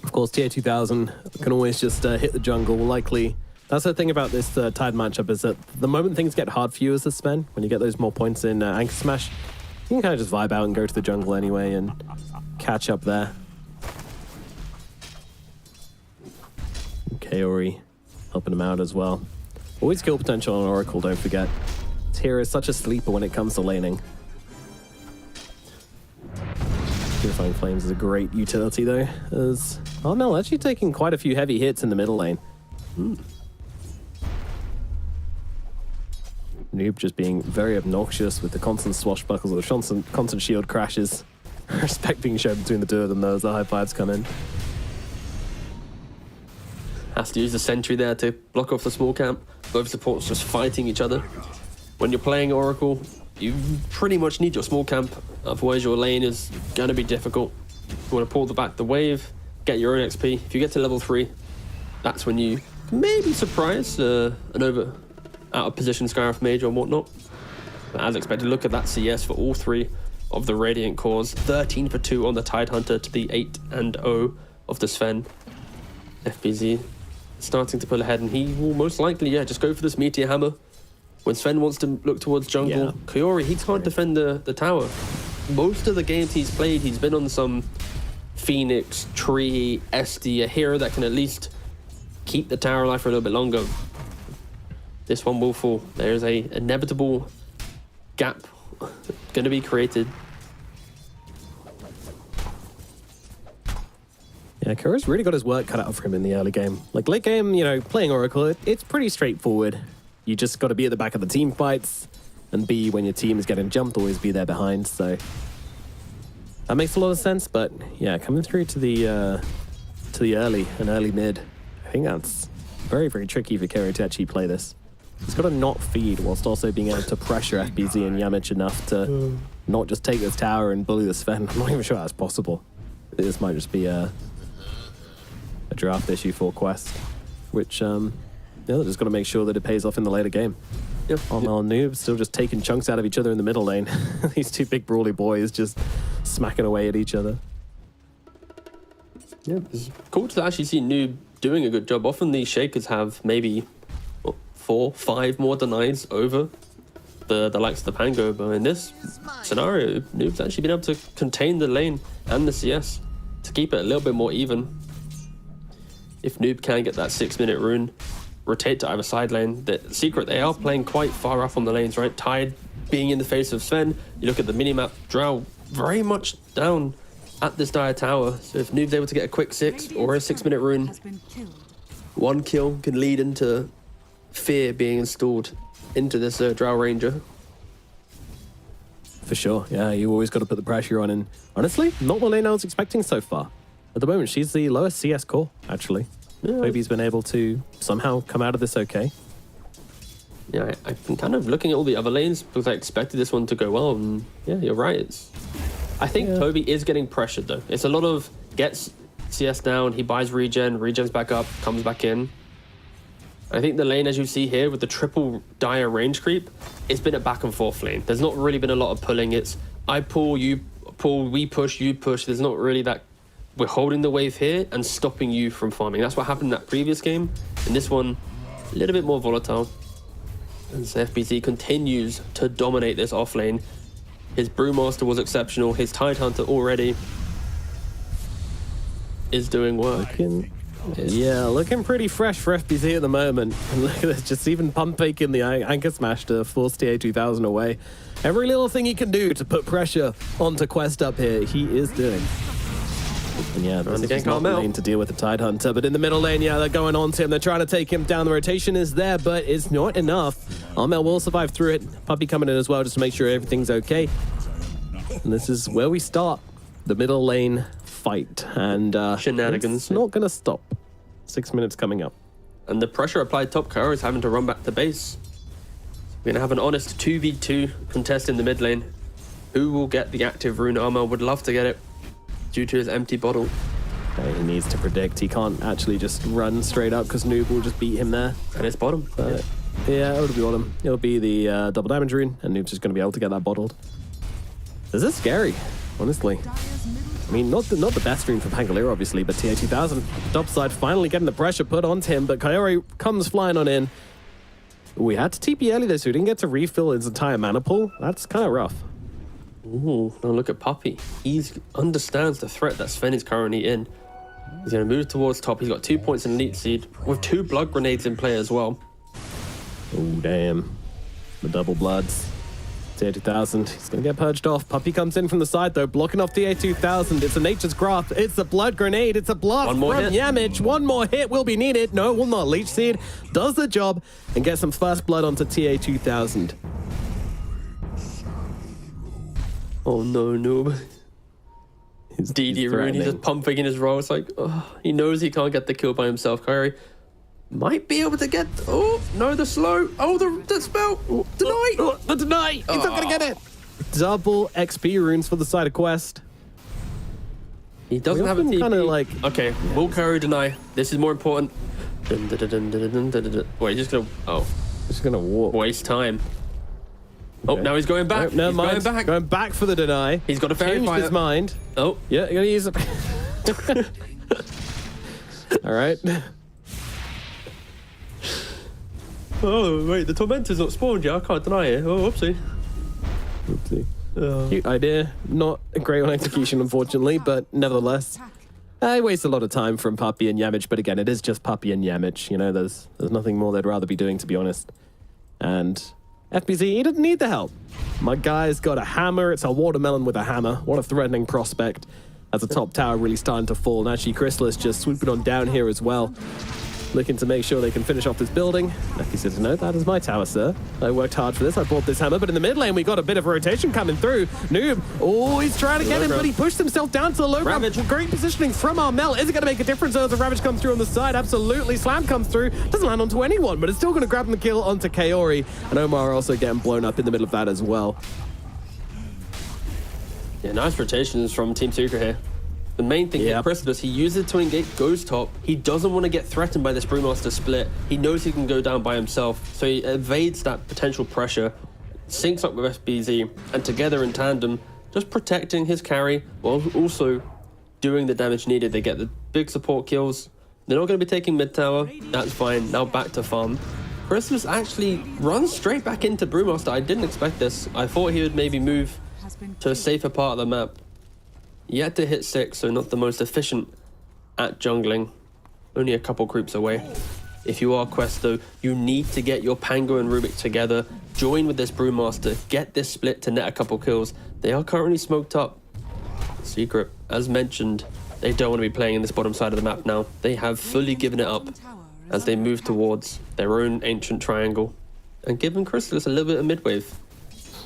Of course, tier 2000 can always just hit the jungle. Likely, that's the thing about this Tide matchup is that the moment things get hard for you as a Sven, when you get those more points in Anchor Smash, you can kind of just vibe out and go to the jungle anyway and catch up there. Kaori helping him out as well. Always kill potential on Oracle, don't forget. Tyr is such a sleeper when it comes to laning. Purifying Flames is a great utility though, as Armel actually taking quite a few heavy hits in the middle lane. Noob just being very obnoxious with the constant swashbuckles or the constant shield crashes. Respect being shown between the two of them though as the high fives come in. Has to use the sentry there to block off the small camp. Both supports just fighting each other. When you're playing Oracle, you pretty much need your small camp, otherwise your lane is going to be difficult. You want to pull back the wave, get your own XP. If you get to level 3, that's when you maybe surprise an out of position Scarif Mage or whatnot. But as expected, look at that CS for all 3 of the Radiant cores. 13 for 2 on the Tidehunter to the 8 and 0 of the Sven. FBZ starting to pull ahead, and he will most likely, just go for this Meteor Hammer. When Sven wants to look towards jungle, Kaori, he can't defend the tower. Most of the games he's played, he's been on some Phoenix, Tree, SD, a hero that can at least keep the tower alive for a little bit longer. This one will fall. There's a inevitable gap going to be created. Yeah, Kaori's really got his work cut out for him in the early game. Like late game, playing Oracle, it's pretty straightforward. You just got to be at the back of the team fights, and B, when your team is getting jumped, always be there behind. So that makes a lot of sense. But yeah, coming through to the early and early mid, I think that's very, very tricky for Kaori to actually play this. He's got to not feed whilst also being able to pressure FBZ and Yamich enough to not just take this tower and bully the Sven. I'm not even sure that's possible. This might just be a draft issue for Quest, which they're just got to make sure that it pays off in the later game. Yep. Armel and Noob still just taking chunks out of each other in the middle lane. These 2 big brawly boys just smacking away at each other. Yeah, it's cool to actually see Noob doing a good job. Often these Shakers have maybe 4, 5 more denies over the likes of the Pango, but in this scenario, Noob's actually been able to contain the lane and the CS to keep it a little bit more even. If Noob can get that 6-minute rune, rotate to either side lane. The Secret, they are playing quite far up on the lanes, right? Tide being in the face of Sven. You look at the minimap, Drow very much down at this Dire Tower. So if Noob's able to get a quick 6 or a 6-minute rune, Has been killed. one kill can lead into fear being installed into this Drow Ranger. For sure, yeah, you always got to put the pressure on, and honestly, not what lane I was expecting so far. At the moment, she's the lowest CS core, actually. Toby's been able to somehow come out of this okay. Yeah, I've been kind of looking at all the other lanes because I expected this one to go well, and yeah, you're right. I think Toby is getting pressured though. It's a lot of gets CS down, he buys regens back up, comes back in. I think the lane, as you see here, with the triple Dire range creep, it's been a back and forth lane. There's not really been a lot of pulling. It's I pull, you pull, we push, you push. There's not really that. We're holding the wave here and stopping you from farming. That's what happened in that previous game. In this one, a little bit more volatile. And so FBZ continues to dominate this off lane. His Brewmaster was exceptional. His Tidehunter already is doing work. Looking pretty fresh for FBZ at the moment. And look at this, just even pump faking the anchor smash to force TA2000 away. Every little thing he can do to put pressure onto Quest up here, he is doing. And yeah, this is not the lane to deal with the Tidehunter, but in the middle lane, yeah, they're going on to him. They're trying to take him down. The rotation is there, but it's not enough. Armel will survive through it. Puppy coming in as well, just to make sure everything's okay. And this is where we start the middle lane fight, and Shenanigans. It's not going to stop. 6 minutes coming up. And the pressure applied top Kara is having to run back to base. We're going to have an honest 2v2 contest in the mid lane. Who will get the active rune? Armel would love to get it due to his empty bottle. He needs to predict. He can't actually just run straight up because Noob will just beat him there. And it's bottom. Yeah, it'll be bottom. It'll be the double damage rune, and Noob's just going to be able to get that bottled. This is scary, honestly. I mean, not the best rune for Pangolier, obviously, but TA2000, top side, finally getting the pressure put onto him, but Kaori comes flying on in. We had to TP early though, so he didn't get to refill his entire mana pool. That's kind of rough. Ooh, now look at Puppy. He understands the threat that Sven is currently in. He's going to move towards top. He's got 2 points in Elite Seed with 2 blood grenades in play as well. Oh, damn. The double bloods. TA2000, he's going to get purged off. Puppy comes in from the side, though, blocking off TA2000. It's a Nature's Grasp. It's a blood grenade. It's a blast from Yamich. One more hit will be needed. No, will not. Leech Seed does the job and gets some first blood onto TA2000. Oh, no, noob. His DD rune, he's just pumping in his roll. It's like, oh, he knows he can't get the kill by himself. Kyrie might be able to get... Oh, no, the slow. Oh, the spell. Deny. The deny. He's not going to get it. Double XP runes for the side of Quest. He doesn't have a TP. Kind of like... Okay, will Kyrie deny? This is more important. Wait, he's just going to... Oh. Just going to walk. Waste time. Oh, now he's going back. No, he's going back. Going back for the deny. He's got a fairy fire. Changed his mind. Oh. Yeah, you're going to use it. All right. Oh, wait, the Tormentor's not spawned yet. I can't deny it. Oh, whoopsie. Whoopsie. Cute idea. Not great on execution, unfortunately, but nevertheless. I waste a lot of time from Puppy and Yamich, but again, it is just Puppy and Yamich. You know, there's nothing more they'd rather be doing, to be honest. And FBZ, he didn't need the help. My guy's got a hammer. It's a watermelon with a hammer. What a threatening prospect. As the top tower really starting to fall. And actually, Chrysalis just swooping on down here as well. Looking to make sure they can finish off this building. He says, no, that is my tower, sir. I worked hard for this. I bought this hammer. But in the mid lane, we got a bit of a rotation coming through. Noob, oh, he's trying to get him, but he pushed himself down to the low ground. Great positioning from Armel. Is it going to make a difference as the Ravage comes through on the side? Absolutely. Slam comes through. Doesn't land onto anyone, but it's still going to grab him the kill onto Kaori. And Omar also getting blown up in the middle of that as well. Yeah, nice rotations from Team Secret here. The main thing here, Precipice, he uses it to engage, goes top. He doesn't want to get threatened by this Brewmaster split. He knows he can go down by himself, so he evades that potential pressure, syncs up with FBZ, and together in tandem, just protecting his carry while also doing the damage needed. They get the big support kills. They're not going to be taking mid tower. That's fine. Now back to farm. Precipice actually runs straight back into Brewmaster. I didn't expect this. I thought he would maybe move to a safer part of the map. Yet to hit 6, so not the most efficient at jungling. Only a couple creeps away. If you are Quest, though, you need to get your Pango and Rubik together, join with this Brewmaster, get this split to net a couple kills. They are currently smoked up. Secret, as mentioned, they don't want to be playing in this bottom side of the map now. They have fully given it up as they move towards their own ancient triangle. And given Crystallis a little bit of mid-wave.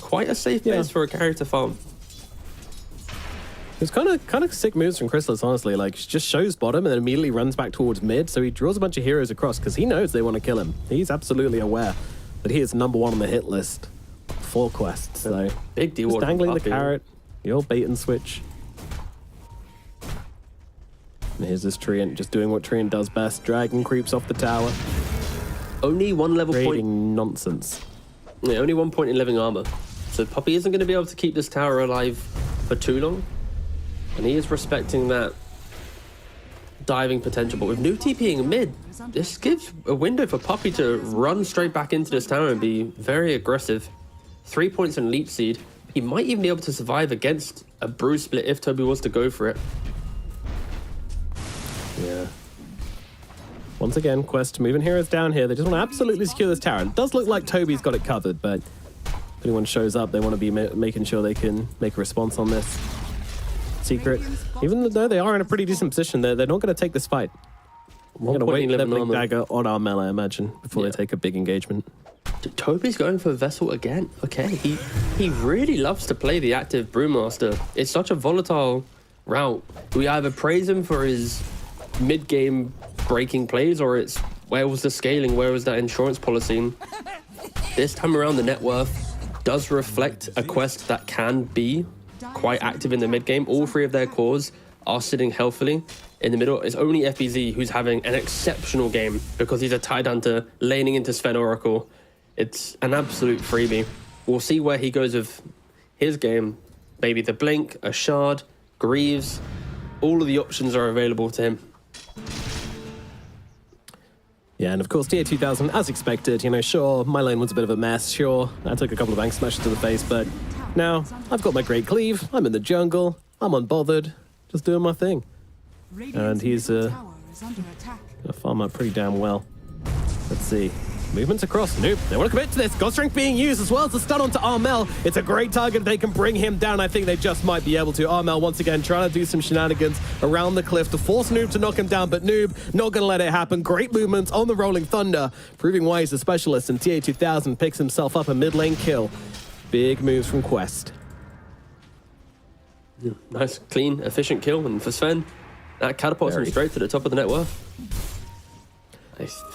Quite a safe base for a carry to farm. It's kind of sick moves from Crystallis, honestly. Like, just shows bottom and then immediately runs back towards mid. So he draws a bunch of heroes across because he knows they want to kill him. He's absolutely aware that he is #1 on the hit list for Quest. So big deal. Just dangling the carrot, the old bait and switch. And here's this Treant just doing what Treant does best. Dragon creeps off the tower. Only one level Creating point. nonsense. Yeah, only 1 point in living armor. So Puppey isn't going to be able to keep this tower alive for too long. And he is respecting that diving potential. But with new TPing mid, this gives a window for Puppey to run straight back into this tower and be very aggressive. 3 points in Leech Seed. He might even be able to survive against a Brew split if Toby was to go for it. Yeah. Once again, Quest moving heroes down here. They just want to absolutely secure this tower. It does look like Toby's got it covered, but if anyone shows up, they want to be making sure they can make a response on this. Secret, even though they are in a pretty decent position, they're not going to take this fight. We're going to wait for their Blink Dagger on our melee, I imagine, before they take a big engagement. Toby's going for Vessel again. Okay, he really loves to play the active Brewmaster. It's such a volatile route. We either praise him for his mid-game breaking plays, or it's where was the scaling, where was that insurance policy? This time around, the net worth does reflect a Quest that can be quite active in the mid game. All three of their cores are sitting healthily in the middle. It's only FBZ who's having an exceptional game because he's a Tide Hunter laning into Sven Oracle. It's an absolute freebie. We'll see where he goes with his game. Maybe the Blink, a Shard, Greaves. All of the options are available to him. Yeah, and of course, TA 2000, as expected, you know, sure, my lane was a bit of a mess, sure, I took a couple of bank smashes to the face, but now I've got my Great Cleave, I'm in the jungle, I'm unbothered, just doing my thing. And he's gonna farm up pretty damn well. Let's see. Movements across. Nope. They want to commit to this. God Strength being used as well as the stun onto Armel. It's a great target. They can bring him down. I think they just might be able to. Armel once again trying to do some shenanigans around the cliff to force Noob to knock him down, but Noob not going to let it happen. Great movements on the Rolling Thunder, proving why he's a specialist, and TA 2000 picks himself up a mid lane kill. Big moves from Quest. Yeah, nice, clean, efficient kill. And for Sven, that catapults him straight to the top of the net worth.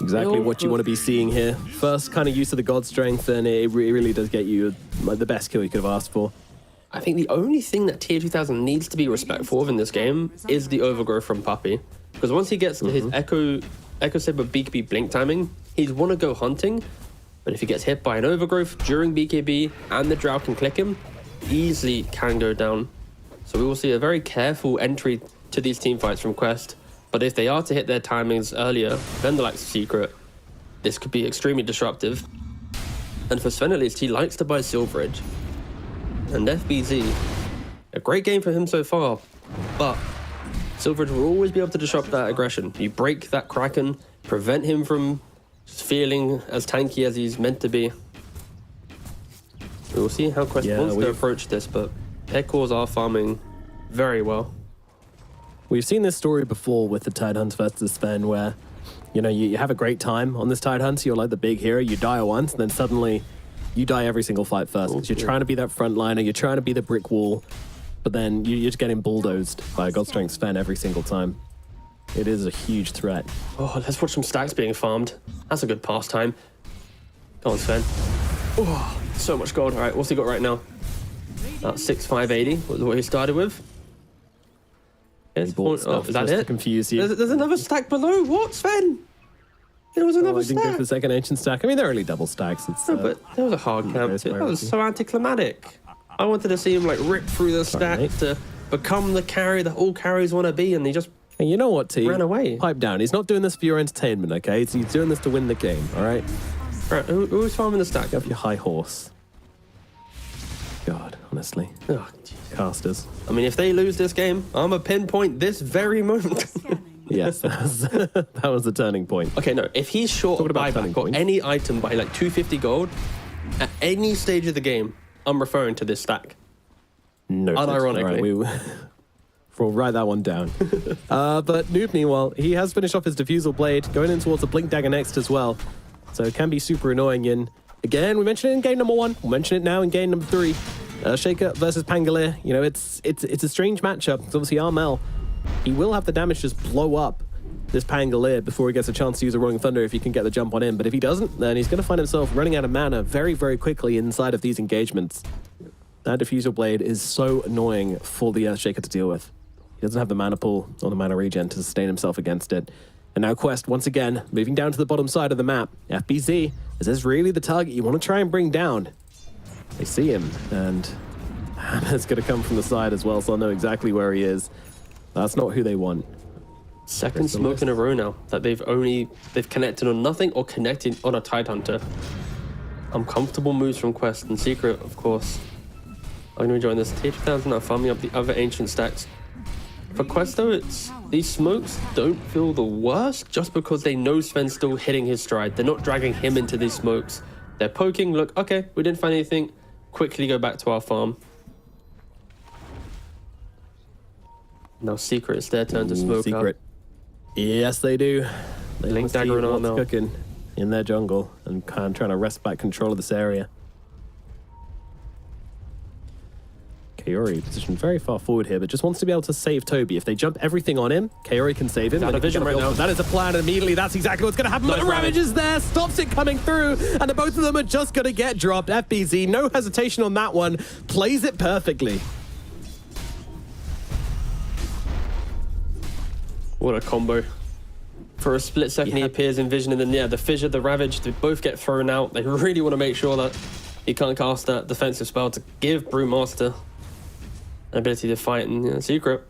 Exactly what you want to be seeing here. First kind of use of the God Strength, and it really does get you like the best kill you could have asked for. I think the only thing that Tier 2000 needs to be respectful of in this game is the overgrowth from Puppey. Because once he gets his Echo Saber BKB blink timing, he'd want to go hunting. But if he gets hit by an overgrowth during BKB and the Drow can click him, easily can go down. So we will see a very careful entry to these team fights from Quest. But if they are to hit their timings earlier than the likes of Secret, this could be extremely disruptive. And for Sven at least, he likes to buy Silverage. And FBZ, a great game for him so far, but Silverage will always be able to disrupt that aggression. You break that Kraken, prevent him from just feeling as tanky as he's meant to be. We will see how Quest wants to approach this, but their cores are farming very well. We've seen this story before with the Tide Hunter versus Sven, where, you know, you have a great time on this Tide Hunter, you're like the big hero, you die once, and then suddenly you die every single fight first, because you're trying to be that frontliner, you're trying to be the brick wall, but then you're just getting bulldozed by a God Strength Sven every single time. It is a huge threat. Oh, let's watch some stacks being farmed. That's a good pastime. Go on, Sven. Oh, so much gold. All right, what's he got right now? 6,580 was what he started with. He bought stuff is that just it? to confuse you. There's another stack below. What, Sven? There was another I didn't stack. go for the second ancient stack. I mean, they're only double stacks. It's, No, but there was a hard camp. That was so anticlimactic. I wanted to see him like rip through the stack to become the carry that all carries want to be, and he just and you know what, T? ran away. Pipe down. He's not doing this for your entertainment, okay? He's doing this to win the game, all right? Right, who's farming the stack? Get off your high horse. God, honestly. Oh, Casters. I mean, if they lose this game, I'm a pinpoint this very moment. Yes, that was the turning point. Okay, no, if he's short Talking of about turning buyback or points. any item by like 250 gold, at any stage of the game, I'm referring to this stack. No. Unironically. Right, we'll write that one down. But Noob, meanwhile, he has finished off his Diffusal Blade, going in towards the Blink Dagger next as well. So it can be super annoying. And again, we mentioned it in game number 1. We'll mention it now in game number 3. Shaker versus Pangolier. You know, it's a strange matchup. It's obviously Armel. He will have the damage just blow up this Pangolier before he gets a chance to use a Rolling Thunder if he can get the jump on him. But if he doesn't, then he's going to find himself running out of mana very, very quickly inside of these engagements. That Diffusal Blade is so annoying for the Earthshaker to deal with. He doesn't have the mana pool or the mana regen to sustain himself against it. And now Quest, once again, moving down to the bottom side of the map. FBZ, is this really the target you want to try and bring down? They see him, and it's going to come from the side as well, so I'll know exactly where he is. That's not who they want. Second smoke in a row now that they've connected on nothing or connected on a Tidehunter. Uncomfortable moves from Quest and Secret, of course. I'm going to be enjoying this. Tier 2000 now farming up the other ancient stacks. For Quest though, these smokes don't feel the worst just because they know Sven's still hitting his stride. They're not dragging him into these smokes. They're poking, look, okay, we didn't find anything. Quickly go back to our farm. Now Secret, it's their turn to smoke Secret. Up. Yes, they do. They Link Dagger and Armel cooking in their jungle and kind of trying to wrest back control of this area. Kaori positioned very far forward here, but just wants to be able to save Toby. If they jump everything on him, Kaori can save him. Out of vision right now. That is a plan, and immediately that's exactly what's going to happen. But the Ravage is there, stops it coming through, and the both of them are just going to get dropped. FBZ, no hesitation on that one, plays it perfectly. What a combo. For a split second, he appears in vision, and then, the Fissure, the Ravage, they both get thrown out. They really want to make sure that he can't cast that defensive spell to give Brewmaster an ability to fight. And Secret,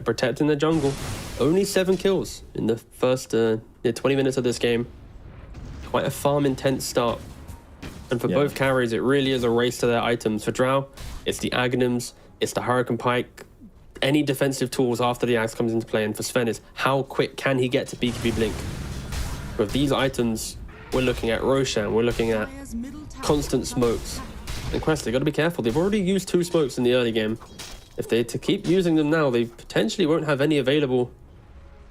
protecting the jungle. Only 7 kills in the first 20 minutes of this game. Quite a farm-intense start. And for both carries, it really is a race to their items. For Drow, it's the Aghanims, it's the Hurricane Pike, any defensive tools after the Axe comes into play. And for Sven is how quick can he get to BKB Blink. With these items, we're looking at Roshan, we're looking at constant smokes. And Quest, they've got to be careful. They've already used 2 smokes in the early game. If they're to keep using them now, they potentially won't have any available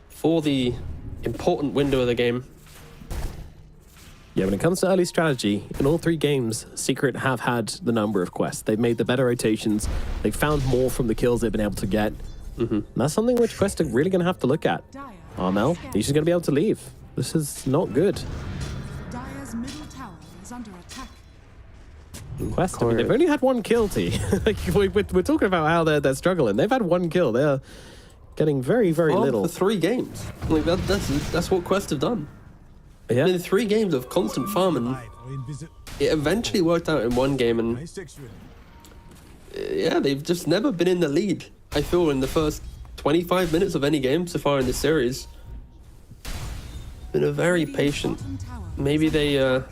for the important window of the game. Yeah, when it comes to early strategy, in all 3 games, Secret have had the number of quests. They've made the better rotations. They've found more from the kills they've been able to get. And that's something which Quest are really going to have to look at. Armel, he's just going to be able to leave. This is not good. Dire's middle tower is under attack. Quest, I mean, they've only had 1 kill, T. Like, we're talking about how they're struggling. They've had 1 kill. They're getting very, very little. For 3 games. Like that's what Quest have done. Yeah. In 3 games of constant farming, it eventually worked out in 1 game, and they've just never been in the lead. I feel in the first 25 minutes of any game so far in this series. Been a very patient. Maybe they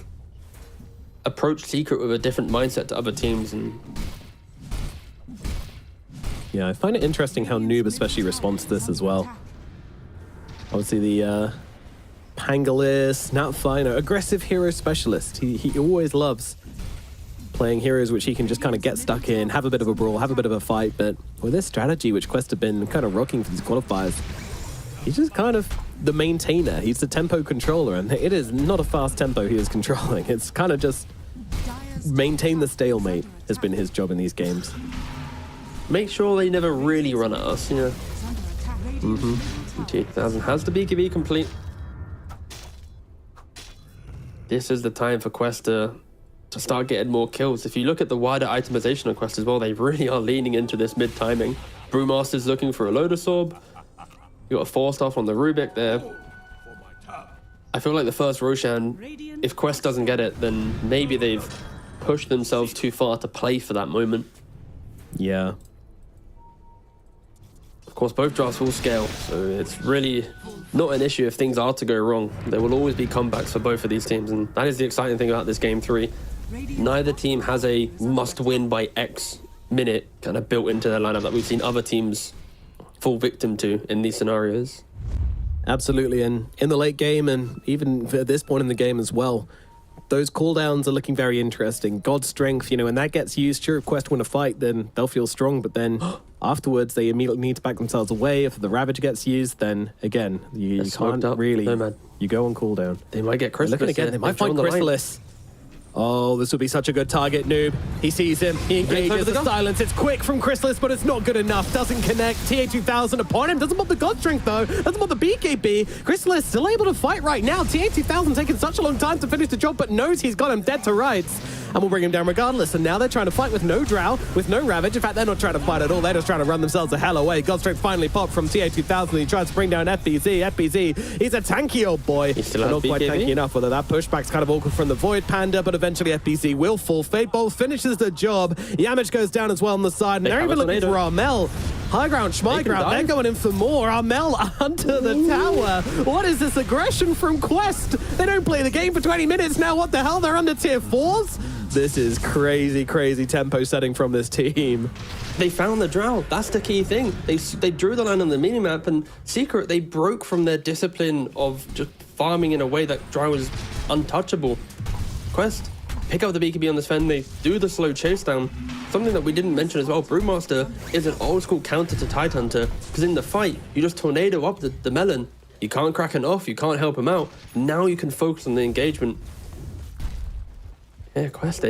approach Secret with a different mindset to other teams, and yeah, I find it interesting how Noob especially responds to this as well. Obviously the Pangolier, Snapfly, aggressive hero specialist. He always loves playing heroes which he can just kind of get stuck in, have a bit of a brawl, have a bit of a fight. But with this strategy, which Quest have been kind of rocking for these qualifiers, he's just kind of the maintainer. He's the tempo controller, and it is not a fast tempo he is controlling. It's kind of just maintain the stalemate has been his job in these games. make sure they never really run at us, you know. 2000 has the BKB complete. This is the time for Quest to start getting more kills. If you look at the wider itemization on Quest as well, they really are leaning into this mid-timing. Brewmaster's looking for a Lotus Orb. You got a 4-star on the Rubik there. I feel like the first Roshan, if Quest doesn't get it, then maybe they've pushed themselves too far to play for that moment. Yeah. Of course, both drafts full scale, so it's really not an issue if things are to go wrong. There will always be comebacks for both of these teams, and that is the exciting thing about this Game 3. Neither team has a must-win by X minute kind of built into their lineup that we've seen other teams fall victim to in these scenarios. Absolutely, and in the late game, and even at this point in the game as well, those cooldowns are looking very interesting. God's Strength, you know, when that gets used, sure, if Quest win a fight, then they'll feel strong, but then afterwards they immediately need to back themselves away. If the Ravage gets used, then again, you can't really... Nomad. You go on cooldown. They might get Chrysalis. Looking again, they might find Chrysalis. Oh, this would be such a good target, Noob. He sees him, he engages the silence. It's quick from Chrysalis, but it's not good enough. Doesn't connect. TA2000 upon him. Doesn't pop the God Strength, though. Doesn't pop the BKB. Chrysalis still able to fight right now. TA2000 taking such a long time to finish the job, but knows he's got him dead to rights. And we'll bring him down regardless. And now they're trying to fight with no Drow, with no Ravage. In fact, they're not trying to fight at all. They're just trying to run themselves the hell away. God Strength finally popped from TA2000. He tries to bring down FBZ. FBZ, he's a tanky old boy. He's still not quite tanky enough. Whether that pushback's kind of awkward from the Void Panda, but eventually FBZ will fall. Fate Bolt finishes the job. Yamich goes down as well on the side. And they're even looking for Armel. High ground, Schmy ground. They're going in for more. Armel under the tower. What is this aggression from Quest? They don't play the game for 20 minutes now. What the hell? They're under tier 4s? This is crazy, crazy tempo setting from this team. They found the Drow. That's the key thing. They drew the line on the minimap, and Secret, they broke from their discipline of just farming in a way that Drow was untouchable. Quest, pick up the BKB on the Sven. They do the slow chase down. Something that we didn't mention as well, Brewmaster is an old school counter to Tidehunter, because in the fight, you just tornado up the melon. You can't crack it off, you can't help him out. Now you can focus on the engagement. Yeah, Quest,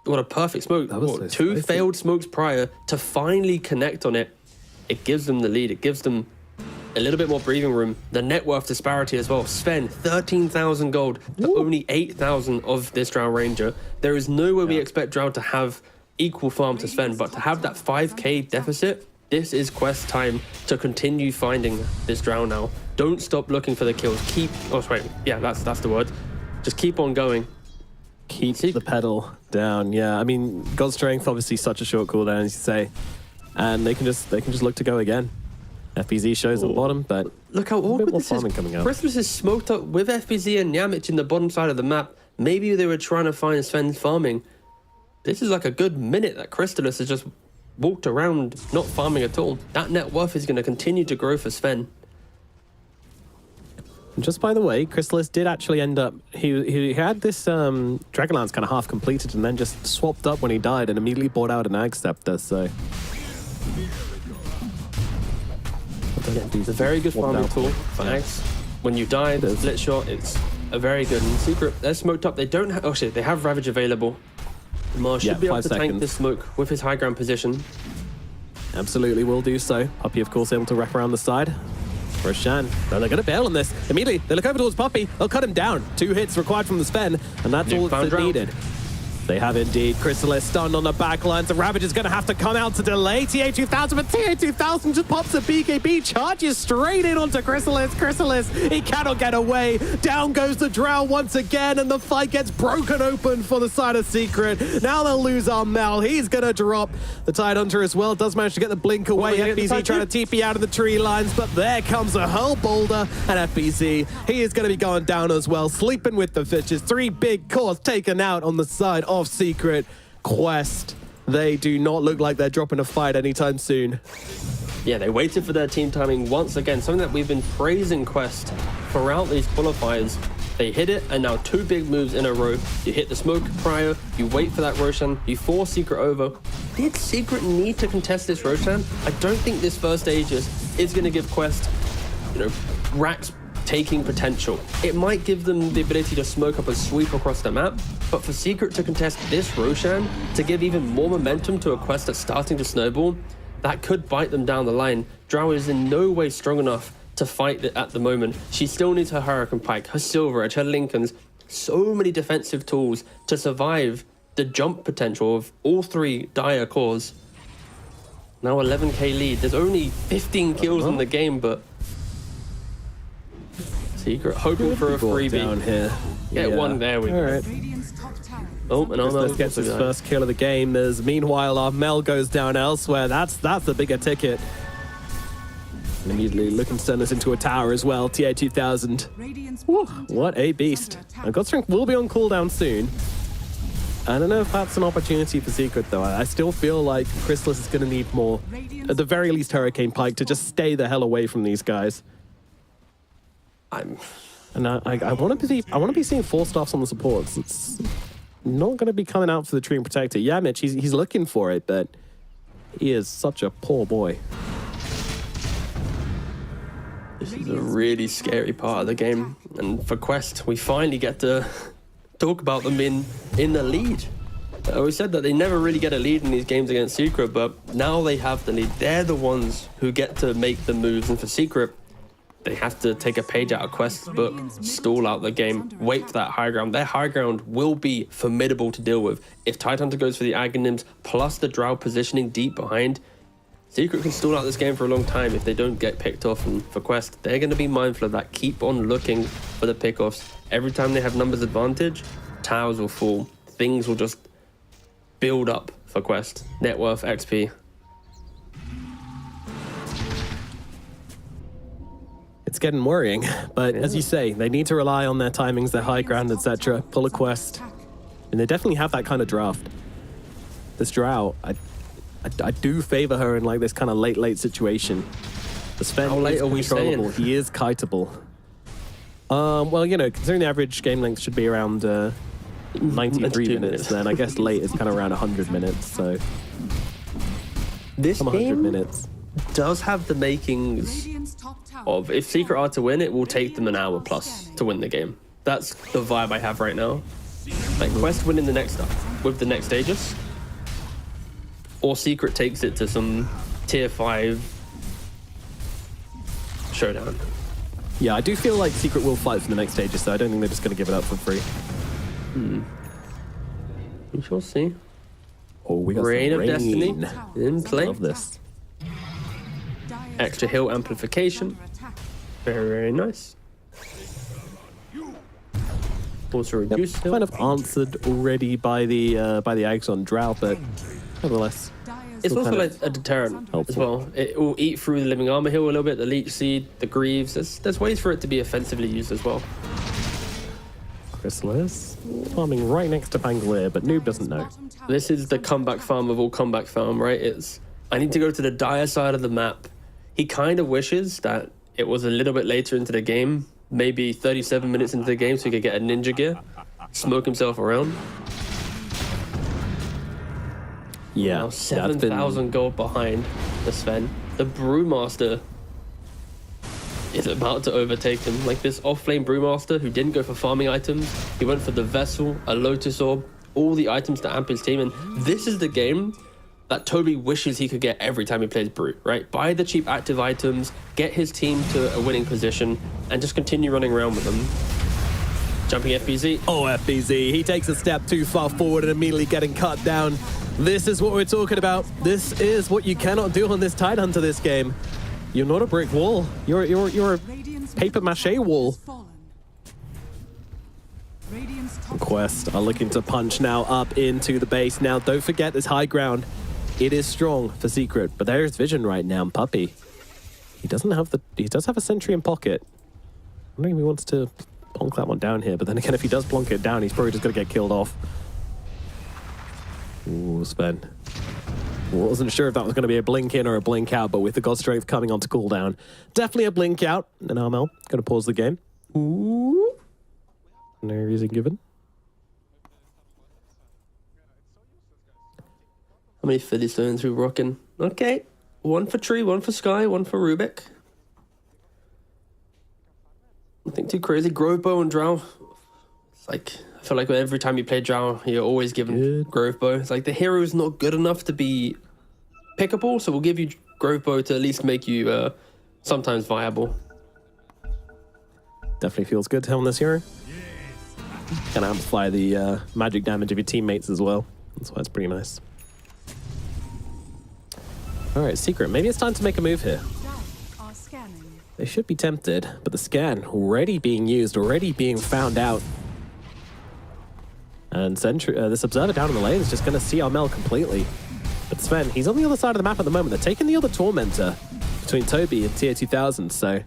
what a perfect smoke. So two failed smokes prior to finally connect on it. It gives them the lead. It gives them a little bit more breathing room. The net worth disparity as well. Sven, 13,000 gold to only 8,000 of this Drow Ranger. There is no way we expect Drow to have equal farm to Sven, but to have that 5k deficit, this is Quest time to continue finding this Drow now. Don't stop looking for the kills. That's the word. Just keep on going. Keep the pedal down. Yeah, I mean, God Strength obviously such a short cooldown, as you say, and they can just look to go again. FBZ shows at the bottom, but look how awkward this is. Coming up. Christmas is smoked up with FBZ and Yamich in the bottom side of the map. Maybe they were trying to find Sven's farming. This is like a good minute that Crystallis has just walked around not farming at all. That net worth is going to continue to grow for Sven. Just by the way, Chrysalis did actually end up... He had this Dragonlance kind of half completed and then just swapped up when he died and immediately bought out an Ag Scepter, so... It's a very good farming tool for Ags. When you die, the split shot, it's a very good. And Secret, they're smoked up. They don't have... Oh shit, they have Ravage available. Mars should be able to tank this smoke with his high ground position. Absolutely will do so. Puppy, of course, able to wrap around the side. For Shan. No, they're going to bail on this. Immediately, they look over towards Puppy. They'll cut him down. 2 hits required from the Sven, and that's all that's needed. They have indeed. Chrysalis stunned on the back lines. The Ravage is going to have to come out to delay TA2000, but TA2000 just pops a BKB, charges straight in onto Chrysalis. Chrysalis, he cannot get away. Down goes the Drow once again, and the fight gets broken open for the side of Secret. Now they'll lose Armel. He's going to drop. The Tidehunter as well does manage to get the blink away. FBZ trying to TP out of the tree lines, but there comes a Hurl Boulder, and FBZ, he is going to be going down as well, sleeping with the fishes. 3 big cores taken out on the side of Secret. Quest, they do not look like they're dropping a fight anytime soon. Yeah, they waited for their team timing once again, something that we've been praising Quest throughout these qualifiers. They hit it, and now 2 big moves in a row. You hit the smoke prior, you wait for that Roshan, you force Secret over. Did Secret need to contest this Roshan? I don't think this first Aegis is going to give Quest, Rax taking potential. It might give them the ability to smoke up and sweep across the map, but for Secret to contest this Roshan, to give even more momentum to a Quest that's starting to snowball, that could bite them down the line. Drow is in no way strong enough to fight it at the moment. She still needs her Hurricane Pike, her Silver Edge, her Lincolns, so many defensive tools to survive the jump potential of all 3 dire cores. Now 11k lead. There's only 15 kills in the game, but Secret hoping for a freebie down here. Get one, there we go. Right. Oh, and Armel gets his first kill of the game. There's meanwhile Armel goes down elsewhere. That's the bigger ticket. And immediately looking to turn this into a tower as well. TA2000. Woo, what a beast. And God Strength will be on cooldown soon. I don't know if that's an opportunity for Secret though. I still feel like Chrysalis is going to need more, at the very least Hurricane Pike, to just stay the hell away from these guys. And I want to be seeing 4 staffs on the supports. It's not going to be coming out for the Tree and Protector. Yeah, Mitch, he's looking for it, but he is such a poor boy. This is a really scary part of the game. And for Quest, we finally get to talk about them in the lead. We said that they never really get a lead in these games against Secret, but now they have the lead. They're the ones who get to make the moves, and for Secret, they have to take a page out of Quest's book, stall out the game, wait for that high ground. Their high ground will be formidable to deal with. If Tidehunter goes for the Aghanims, plus the Drow positioning deep behind, Secret can stall out this game for a long time if they don't get picked off. And for Quest, they're going to be mindful of that. Keep on looking for the pickoffs. Every time they have numbers advantage, towers will fall. Things will just build up for Quest. Net worth, XP. It's getting worrying, but as you say, they need to rely on their timings, their high ground, etc. Pull a Quest, and they definitely have that kind of draft. This Drow, I do favor her in like this kind of late situation. The Sven How late is are we controllable. saying? He is kiteable. Well, you know, considering the average game length should be around 93 minutes, then I guess late is kind of around 100 minutes. So This 100 game minutes. does have the makings of, if Secret are to win, it will take them an hour plus to win the game. That's the vibe I have right now. Like Quest winning the next with the next Aegis, or Secret takes it to some tier 5 showdown. Yeah, I do feel like Secret will fight for the next stages, so I don't think they're just going to give it up for free. We shall see. Oh, we got Reign some of Destiny rain. in play. Love this. Extra heal amplification. Very, very nice. Also reduce heal. Kind of answered already by the Aghs Drow, but nevertheless. It's still also kind like of a deterrent helpful. as well. It will eat through the Living Armor heal a little bit, the Leech Seed, the Greaves. There's ways for it to be offensively used as well. Chrysalis farming right next to Pangolier, but Noob doesn't know. This is the comeback farm of all comeback farm, right? It's, I need to go to the dire side of the map. He kind of wishes that it was a little bit later into the game, maybe 37 minutes into the game, so he could get a ninja gear, smoke himself around. Yeah, Now 7,000 gold behind the Sven. The Brewmaster is about to overtake him. Like this off-lane Brewmaster who didn't go for farming items. He went for the Vessel, a Lotus Orb, all the items to amp his team. And this is the game that Toby wishes he could get every time he plays Brew, right? Buy the cheap active items, get his team to a winning position, and just continue running around with them. Jumping FBZ. Oh, FBZ, he takes a step too far forward and immediately getting cut down. This is what we're talking about. This is what you cannot do on this Tidehunter this game. You're not a brick wall. You're a paper mache wall. Quest are looking to punch now up into the base. Now, don't forget this high ground. It is strong for Secret, but there's Vision right now. Puppy, he doesn't have the. He does have a sentry in pocket. I don't know if he wants to plonk that one down here, but then again, if he does plonk it down, he's probably just going to get killed off. Ooh, Sven. Wasn't sure if that was going to be a blink in or a blink out, but with the God Strength coming onto cooldown, definitely a blink out. And Armel going to pause the game. Ooh. No reason given. How many Philly stones we rocking? Okay. One for Tree, one for Sky, one for Rubik. Nothing too crazy. Grove Bow and Drow. It's like, I feel like every time you play Drow, you're always given Grove Bow. It's like the hero is not good enough to be pickable, so we'll give you Grove Bow to at least make you sometimes viable. Definitely feels good to have on this hero. Can amplify the magic damage of your teammates as well. That's why it's pretty nice. All right, Secret. Maybe it's time to make a move here. They should be tempted, but the scan already being used, already being found out. And Sentry, this Observer down in the lane is just going to see Armel completely. But Sven, he's on the other side of the map at the moment. They're taking the other Tormentor between Toby and Tier 2000, so...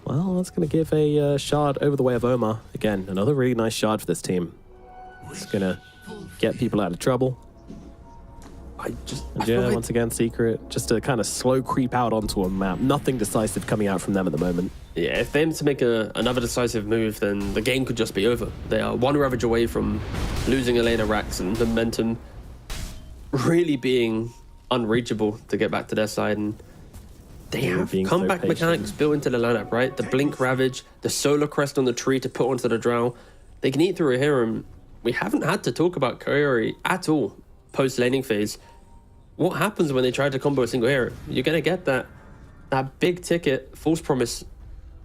Well, that's going to give a shard over the way of Omar. Again, another really nice shard for this team. It's going to get people out of trouble. I Yeah, feel like once again, Secret, just a kind of slow creep out onto a map. Nothing decisive coming out from them at the moment. Yeah, if they aim to make another decisive move, then the game could just be over. They are one ravage away from losing a lane of racks and momentum really being unreachable to get back to their side. And they have being so comeback patient. mechanics built into the lineup, right? The Blink Ravage, the Solar Crest on the tree to put onto the Drow. They can eat through a hero. And we haven't had to talk about Koyori at all post-laning phase. What happens when they try to combo a single hero? You're going to get that big ticket, false promise,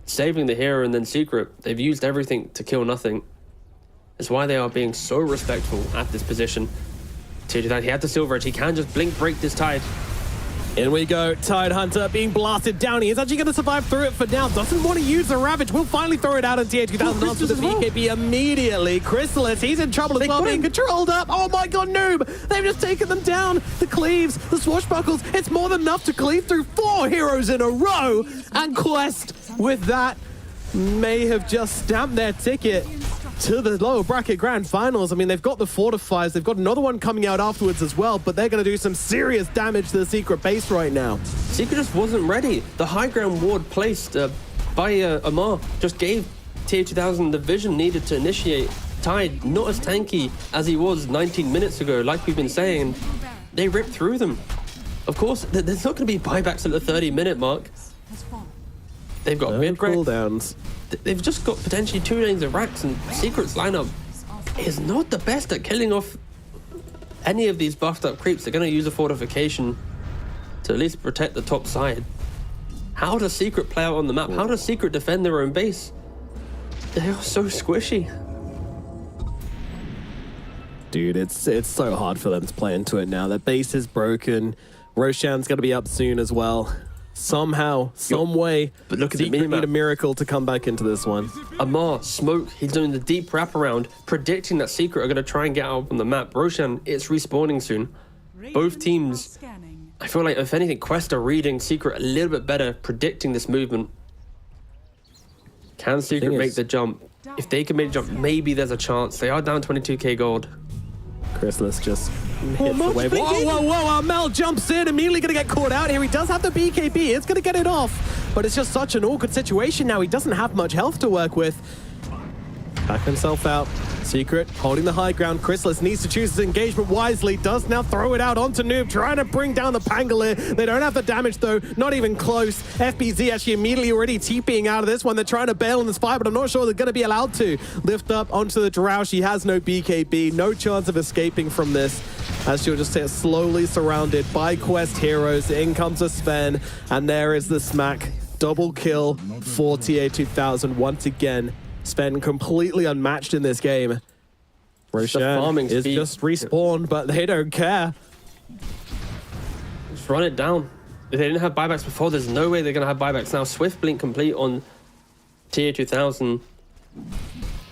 saving the hero and then Secret. They've used everything to kill nothing. It's why they are being so respectful at this position. He had the Silver Edge. He can just blink break this Tide. In we go. Tide Hunter being blasted down. He is actually going to survive through it for now. Doesn't want to use the Ravage. Will finally throw it out on TH2000 after the BKB immediately. Chrysalis, he's in trouble as well, being controlled up. Oh my god, Noob! They've just taken them down. The cleaves, the swashbuckles. It's more than enough to cleave through 4 heroes in a row. And Quest, with that, may have just stamped their ticket to the lower bracket grand finals. I mean, they've got the fortifiers, they've got another one coming out afterwards as well, but they're going to do some serious damage to the Secret base right now. Secret just wasn't ready. The high ground ward placed by Amar just gave TH2000 the vision needed to initiate. Tide, not as tanky as he was 19 minutes ago, like we've been saying. They ripped through them. Of course, there's not going to be buybacks at the 30-minute mark. They've got mid cooldowns. They've just got potentially 2 lanes of racks, and Secret's lineup is not the best at killing off any of these buffed up creeps. They're going to use a fortification to at least protect the top side. How does Secret play out on the map? How does Secret defend their own base? They are so squishy. Dude, it's so hard for them to play into it now. Their base is broken. Roshan's going to be up soon as well. Somehow, some way, but look at the Secret minimap. need a miracle to come back into this one. Amar, Smoke, he's doing the deep wraparound, predicting that Secret are going to try and get out on the map. Roshan, it's respawning soon. Both teams, I feel like, if anything, Quest are reading Secret a little bit better, predicting this movement. Can Secret make the jump? If they can make the jump, maybe there's a chance. They are down 22k gold. Chrysalis just hits the wave. Whoa, Mel jumps in, immediately going to get caught out here. He does have the BKB, it's going to get it off. But it's just such an awkward situation now. He doesn't have much health to work with. Back himself out. Secret holding the high ground. Chrysalis needs to choose his engagement wisely. Does now throw it out onto Noob, trying to bring down the Pangolier. They don't have the damage though, not even close. FBZ actually immediately already TPing out of this one. They're trying to bail on this fight, but I'm not sure they're going to be allowed to. Lift up onto the Drow. She has no BKB, no chance of escaping from this, as she'll just get slowly surrounded by Quest heroes. In comes a Sven, and there is the smack. Double kill for TA2000 once again. Sven completely unmatched in this game. Roshan is just respawned, but they don't care. Just run it down. If they didn't have buybacks before, there's no way they're going to have buybacks now. Swift blink complete on TA2000.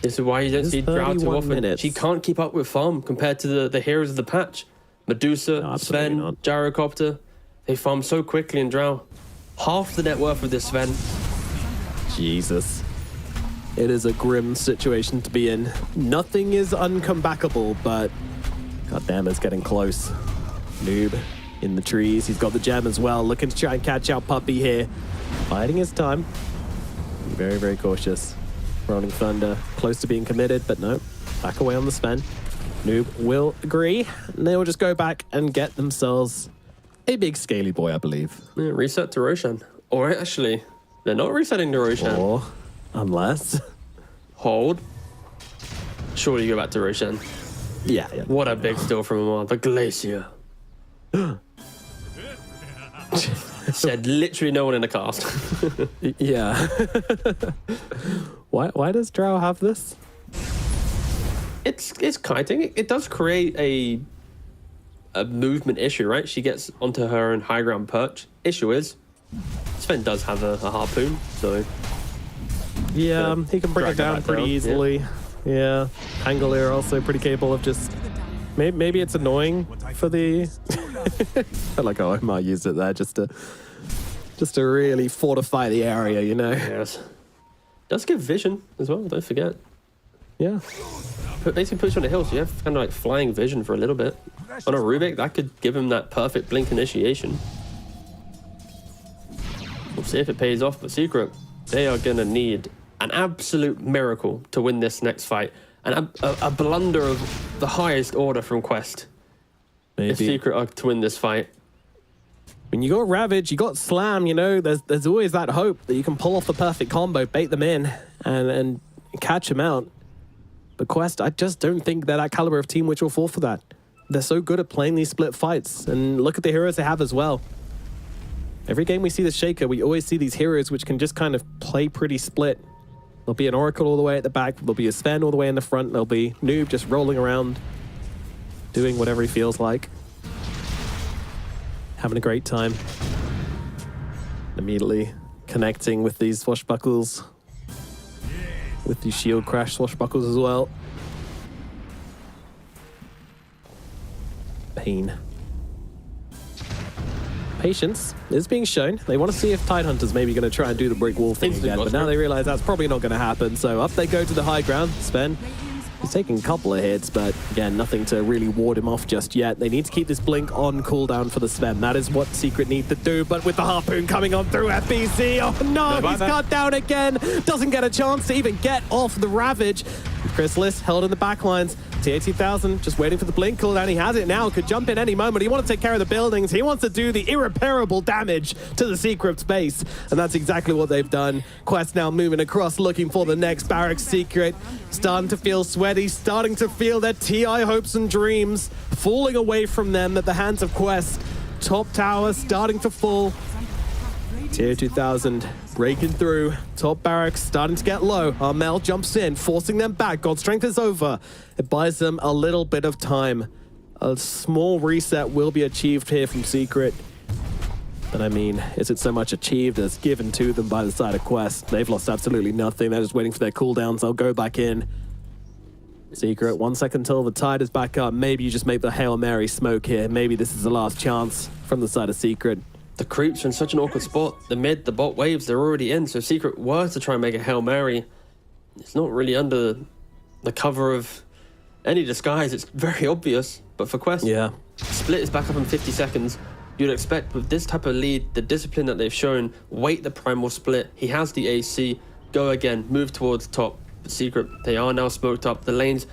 This is why you don't see Drow too often. She can't keep up with farm compared to the heroes of the patch. Medusa, Sven, Gyrocopter. They farm so quickly in Drow. Half the net worth of this Sven. Jesus. It is a grim situation to be in. Nothing is uncomebackable, but goddamn, it's getting close. Noob in the trees. He's got the gem as well, looking to try and catch out Puppy here. Biding his time. Very, very cautious. Rolling Thunder, close to being committed, but no. Back away on the Sven. Noob will agree, and they will just go back and get themselves a big scaly boy, I believe. Yeah, reset to Roshan. Or actually, they're not resetting to Roshan. Or unless. Hold. Surely you go back to Roshan. Yeah. What a big steal from Amar. The Glacier. Said literally no one in the cast. Yeah. Why does Drow have this? It's kiting. It does create a movement issue, right? She gets onto her own high ground perch. Issue is, Sven does have a harpoon, so yeah, he can bring it down pretty easily. Yeah, Pangolier also pretty capable of just. Maybe it's annoying for the. I like how Omar used it there just to really fortify the area, you know. Yes, does give vision as well. Don't forget. Yeah. Basically puts you on a hill, so you have kind of like flying vision for a little bit. On a Rubik, that could give him that perfect blink initiation. We'll see if it pays off, but Secret, they are going to need an absolute miracle to win this next fight. And a blunder of the highest order from Quest. Maybe. If Secret are to win this fight. When you got Ravage, you got Slam, you know, there's always that hope that you can pull off the perfect combo, bait them in, and catch them out. But Quest, I just don't think they're that caliber of team which will fall for that. They're so good at playing these split fights, and look at the heroes they have as well. Every game we see the Shaker, we always see these heroes which can just kind of play pretty split. There'll be an Oracle all the way at the back, there'll be a Sven all the way in the front, there'll be Noob just rolling around, doing whatever he feels like. Having a great time. Immediately connecting with these swashbuckles. With these shield crash swashbuckles as well. Pain. Patience is being shown. They want to see if Tidehunters maybe going to try and do the brick wall thing again, but now they realize that's probably not going to happen. So up they go to the high ground. Sven, he's taking a couple of hits, but again, nothing to really ward him off just yet. They need to keep this blink on cooldown for the Sven. That is what Secret need to do, but with the harpoon coming on through FBC, oh no, he's cut down again. Doesn't get a chance to even get off the Ravage. Chrysalis held in the backlines. TA2000 just waiting for the blink cooldown. He has it now, could jump in any moment. He wants to take care of the buildings. He wants to do the irreparable damage to the Secret base. And that's exactly what they've done. Quest now moving across, looking for the next barracks. Secret starting to feel sweaty, starting to feel their TI hopes and dreams falling away from them at the hands of Quest. Top tower starting to fall. TA2000 breaking through. Top barracks starting to get low. Armel jumps in, forcing them back. God Strength is over. It buys them a little bit of time. A small reset will be achieved here from Secret. But I mean, is it so much achieved as given to them by the side of Quest? They've lost absolutely nothing. They're just waiting for their cooldowns. They'll go back in. Secret, 1 second till the tide is back up. Maybe you just make the Hail Mary smoke here. Maybe this is the last chance from the side of Secret. The creeps are in such an awkward spot. The mid, the bot waves, they're already in. So if Secret were to try and make a Hail Mary, it's not really under the cover of any disguise. It's very obvious. But for Quest, yeah, split is back up in 50 seconds. You'd expect with this type of lead, the discipline that they've shown, wait the primal split. He has the AC, go again, move towards top. But Secret, they are now smoked up. The lanes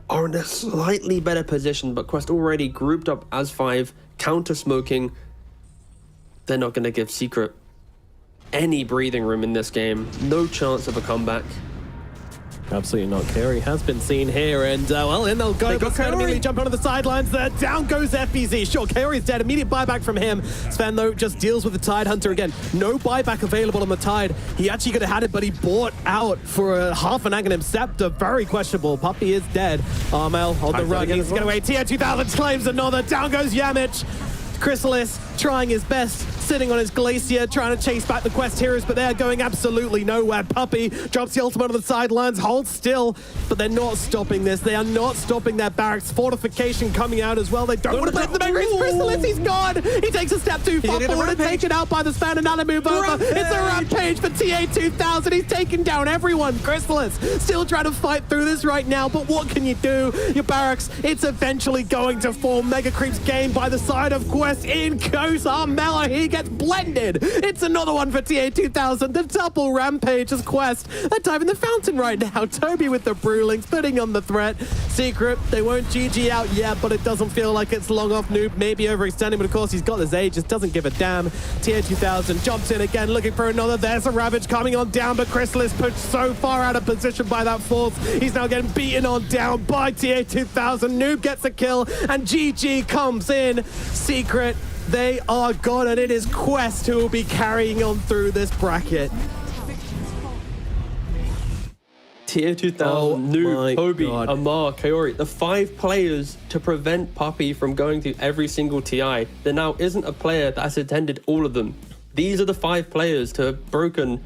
are in a slightly better position, but Quest already grouped up as 5, counter-smoking. They're not going to give Secret any breathing room in this game. No chance of a comeback. Absolutely not. Kerry has been seen here, and well, in they'll go. But Sven immediately jump onto the sidelines there. Down goes FBZ. Sure, Kerry's dead. Immediate buyback from him. Sven, though, just deals with the Tidehunter again. No buyback available on the Tide. He actually could have had it, but he bought out for a half an Aghanim Scepter. Very questionable. Puppey is dead. Armel on the run. He's going away. TA2000 claims another. Down goes Yamich. Chrysalis trying his best, sitting on his glacier, trying to chase back the Quest heroes, but they are going absolutely nowhere. Puppey drops the ultimate on the sidelines, holds still, but they're not stopping this. They are not stopping their barracks. Fortification coming out as well. They don't want to play the Mega Race. Chrysalis, he's gone. He takes a step too far forward and taken out by the Span, and now they move over. It's a rampage for TA2000. He's taking down everyone. Chrysalis still trying to fight through this right now, but what can you do? Your barracks, it's eventually going to fall. Mega Creeps gained by the side of Quest. In goes Armella. He gets blended. It's another one for TA2000. The double rampage as Quest. They're diving the fountain right now. Toby with the Brewlings putting on the threat. Secret, they won't GG out yet, but it doesn't feel like it's long off. Noob maybe overextending, but of course he's got his age. Just doesn't give a damn. TA2000 jumps in again, looking for another. There's a Ravage coming on down, but Chrysalis pushed so far out of position by that fourth. He's now getting beaten on down by TA2000. Noob gets a kill, and GG comes in. Secret, they are gone, and it is Quest who will be carrying on through this bracket. TA2000, Noob, Toby, Amar, Kaori, the 5 players to prevent Puppey from going through every single TI. There now isn't a player that has attended all of them. These are the 5 players to have broken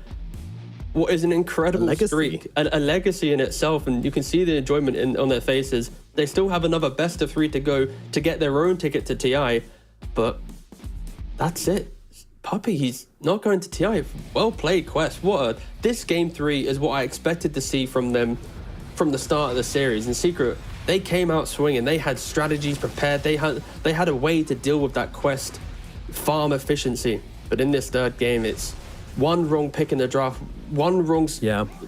what is an incredible streak, a legacy in itself, and you can see the enjoyment on their faces. They still have another best of 3 to go to get their own ticket to TI, but that's it. Puppey, he's not going to TI. Well played, Quest. This game 3 is what I expected to see from them from the start of the series. In Secret, they came out swinging. They had strategies prepared. They had a way to deal with that Quest farm efficiency. But in this third game, it's one wrong pick in the draft, one wrong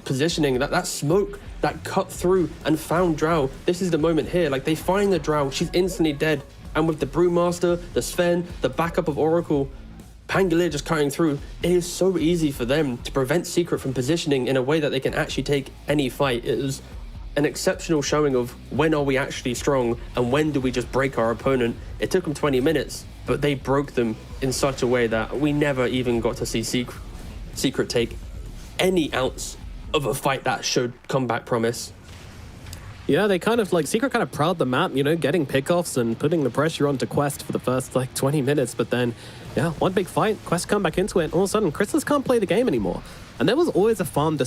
positioning. That smoke that cut through and found Drow. This is the moment here. Like, they find the Drow, she's instantly dead. And with the Brewmaster, the Sven, the backup of Oracle, Pangolier just cutting through, it is so easy for them to prevent Secret from positioning in a way that they can actually take any fight. It was an exceptional showing of when are we actually strong and when do we just break our opponent. It took them 20 minutes, but they broke them in such a way that we never even got to see Secret take any ounce of a fight that showed comeback promise. Yeah, they kind of, like, Secret kind of prowled the map, you know, getting pickoffs and putting the pressure onto Quest for the first, like, 20 minutes. But then, yeah, one big fight, Quest come back into it, and all of a sudden, Chrysalis can't play the game anymore. And there was always a farm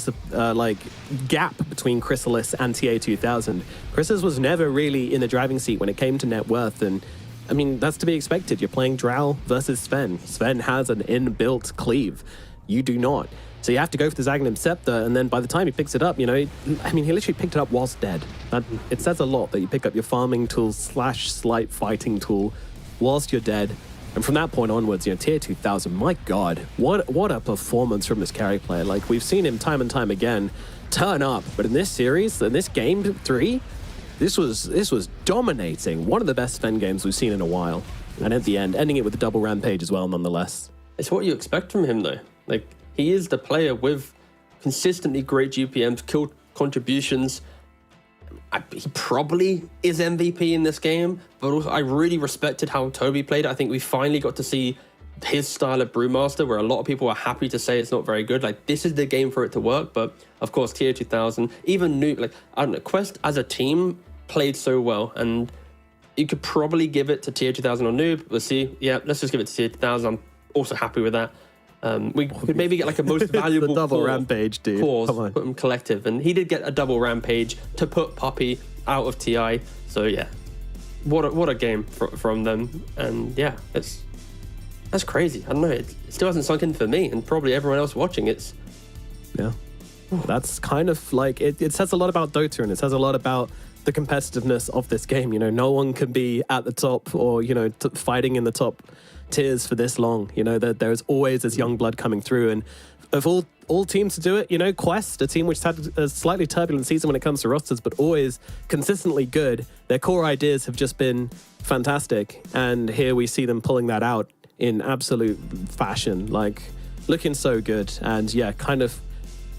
gap between Chrysalis and TA2000. Chrysalis was never really in the driving seat when it came to net worth, and I mean, that's to be expected. You're playing Drow versus Sven. Sven has an inbuilt cleave. You do not. So you have to go for the Zaghanim Scepter, and then by the time he picks it up, you know, I mean, he literally picked it up whilst dead. It says a lot that you pick up your farming tool / slight fighting tool whilst you're dead. And from that point onwards, you know, Tier 2000, my God, what a performance from this carry player. Like, we've seen him time and time again turn up, but in this series, in this game 3, this was dominating. One of the best Sven games we've seen in a while. And at the end, ending it with a double rampage as well, nonetheless. It's what you expect from him, though. Like, he is the player with consistently great GPMs, kill contributions. He probably is MVP in this game, but also I really respected how Toby played. I think we finally got to see his style of Brewmaster, where a lot of people are happy to say it's not very good. Like, this is the game for it to work, but of course, Tier 2000, even Noob, like, I don't know, Quest as a team played so well, and you could probably give it to Tier 2000 or Noob. We'll see. Yeah, let's just give it to Tier 2000. I'm also happy with that. We could maybe get like a most valuable the double rampage, dude. Cause, put him collective, and he did get a double rampage to put Puppey out of TI. So yeah, what a game from them, and yeah, that's crazy. I don't know, it still hasn't sunk in for me, and probably everyone else watching. That's kind of like it says a lot about Dota, and it says a lot about the competitiveness of this game. You know, no one can be at the top or, you know, fighting in the top tiers for this long. You know, there's always this young blood coming through, and of all teams to do it, you know, Quest, a team which had a slightly turbulent season when it comes to rosters, but always consistently good. Their core ideas have just been fantastic, and here we see them pulling that out in absolute fashion, like looking so good. And yeah, kind of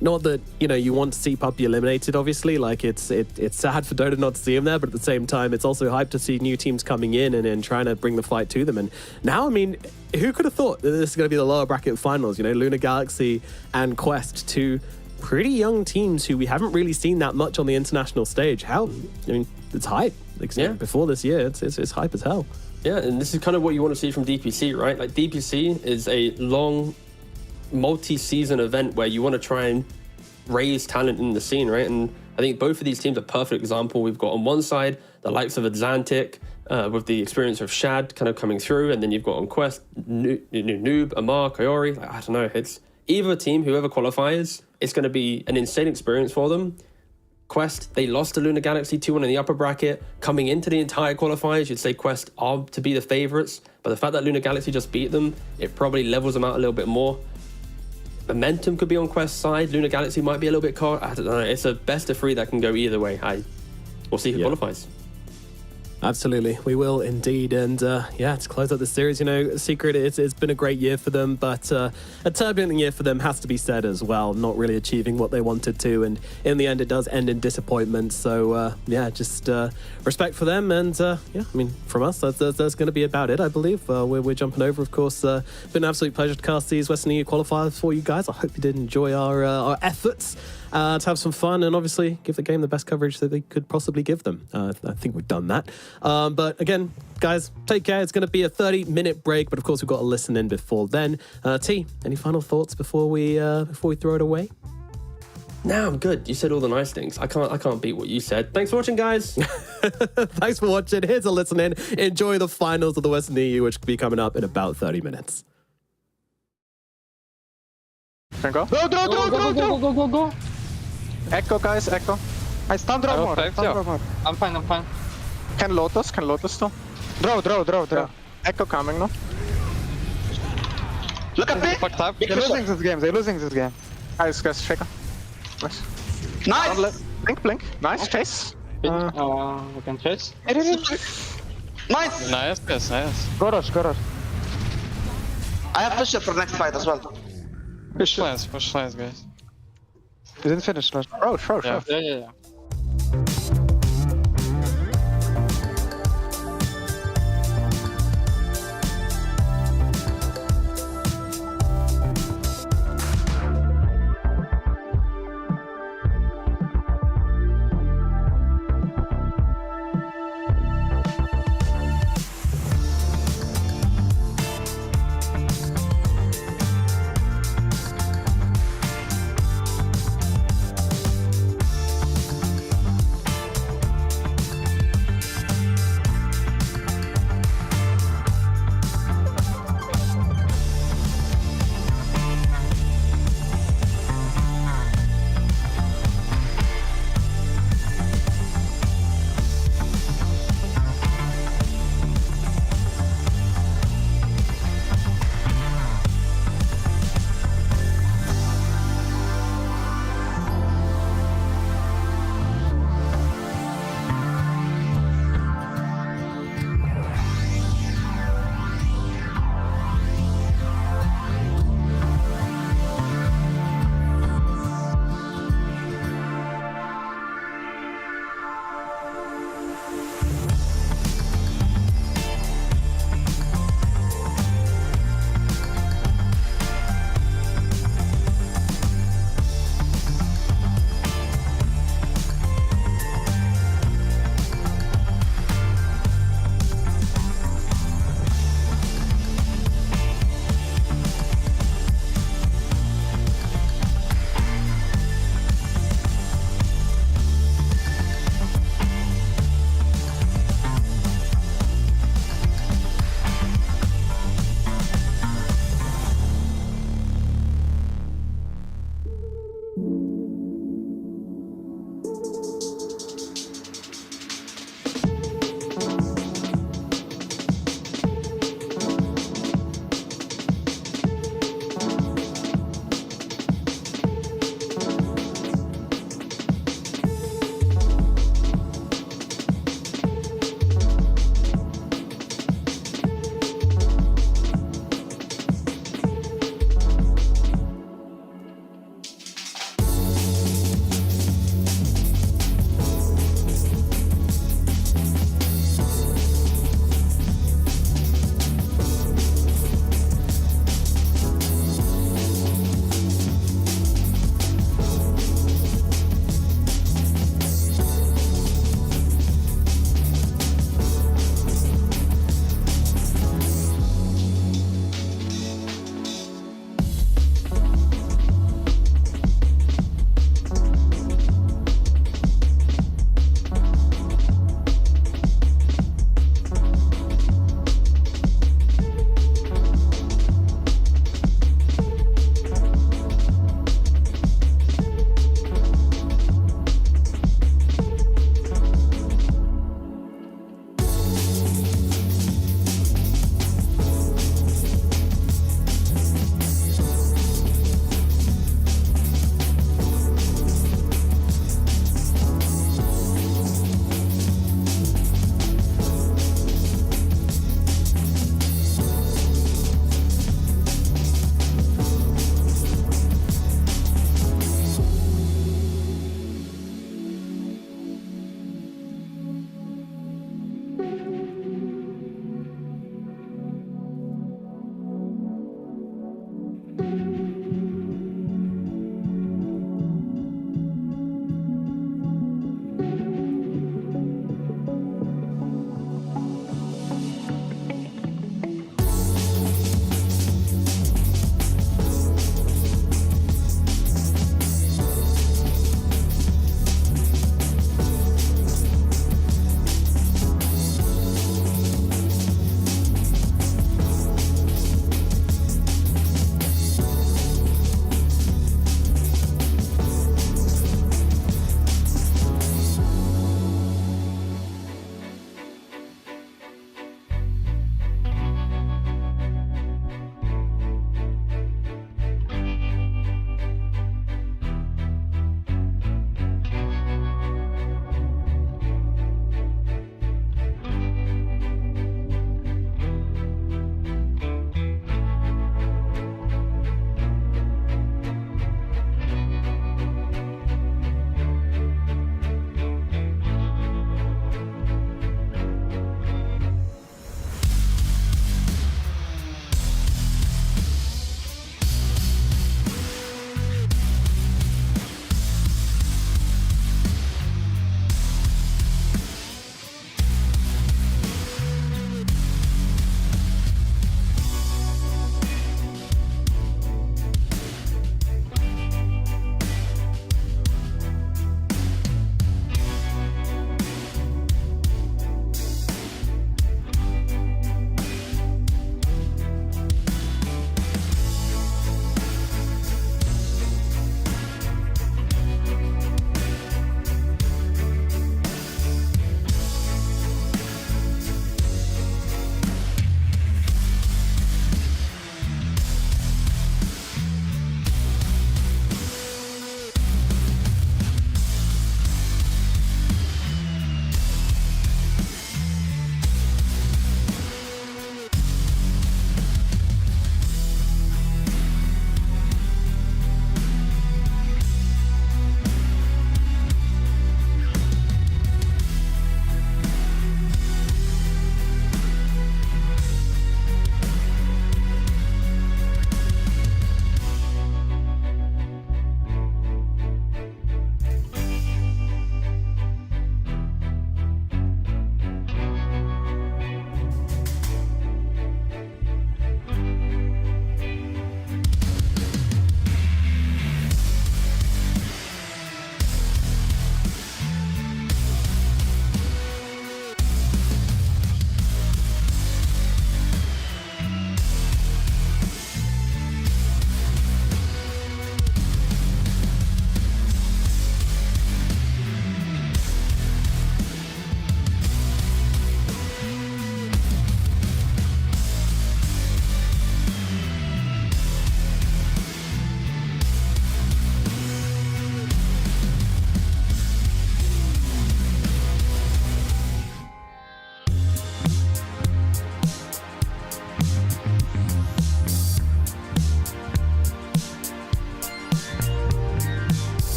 not that, you know, you want to see Puppey eliminated, obviously. Like, it's sad for Dota not to see him there, but at the same time, it's also hype to see new teams coming in trying to bring the fight to them. And now, I mean, who could have thought that this is going to be the lower bracket finals? You know, Nigma Galaxy and Quest, two pretty young teams who we haven't really seen that much on the international stage. I mean, it's hype. Like, before this year, it's hype as hell. Yeah, and this is kind of what you want to see from DPC, right? Like, DPC is a long, multi-season event where you want to try and raise talent in the scene, right? And I think both of these teams are a perfect example. We've got on one side the likes of Xantic with the experience of Shad kind of coming through, and then you've got on Quest Noob, Amar, Coyori. Like, I don't know, it's either team, whoever qualifies, it's going to be an insane experience for them. Quest, they lost to Nigma Galaxy 2-1 in the upper bracket. Coming into the entire qualifiers, you'd say Quest are to be the favorites, but the fact that Nigma Galaxy just beat them, it probably levels them out a little bit more. Momentum could be on Quest's side. Nigma Galaxy might be a little bit cold. I don't know. It's a best of 3 that can go either way. We'll see who qualifies. Absolutely, we will indeed. And yeah, to close out the series, you know, Secret, it's been a great year for them, but a turbulent year for them has to be said as well. Not really achieving what they wanted to, and in the end, it does end in disappointment. So yeah, just respect for them. And yeah, I mean, from us, that's going to be about it, I believe. We're jumping over, of course. Been an absolute pleasure to cast these Western EU qualifiers for you guys. I hope you did enjoy our efforts to have some fun and obviously give the game the best coverage that they could possibly give them. I think we've done that. But again, guys, take care. It's going to be a 30-minute break, but of course we've got to listen in before then. T, any final thoughts before we throw it away? No, I'm good. You said all the nice things. I can't beat what you said. Thanks for watching, guys. Thanks for watching. Here's a listen in. Enjoy the finals of the Western EU, which will be coming up in about 30 minutes. Can go? Go! Echo, guys, echo. I stun draw more. I stun draw more. I'm fine. Can Lotus still. Draw. Echo coming now. Look at me. Fucked up. They're losing this game. Guys, shaker. Nice. Nice. Blink. Nice, chase. We can chase. Nice. Nice, nice. Go rush. I have push up for next fight as well. Push lines, guys. You didn't finish, rush. Oh, sure. Yeah.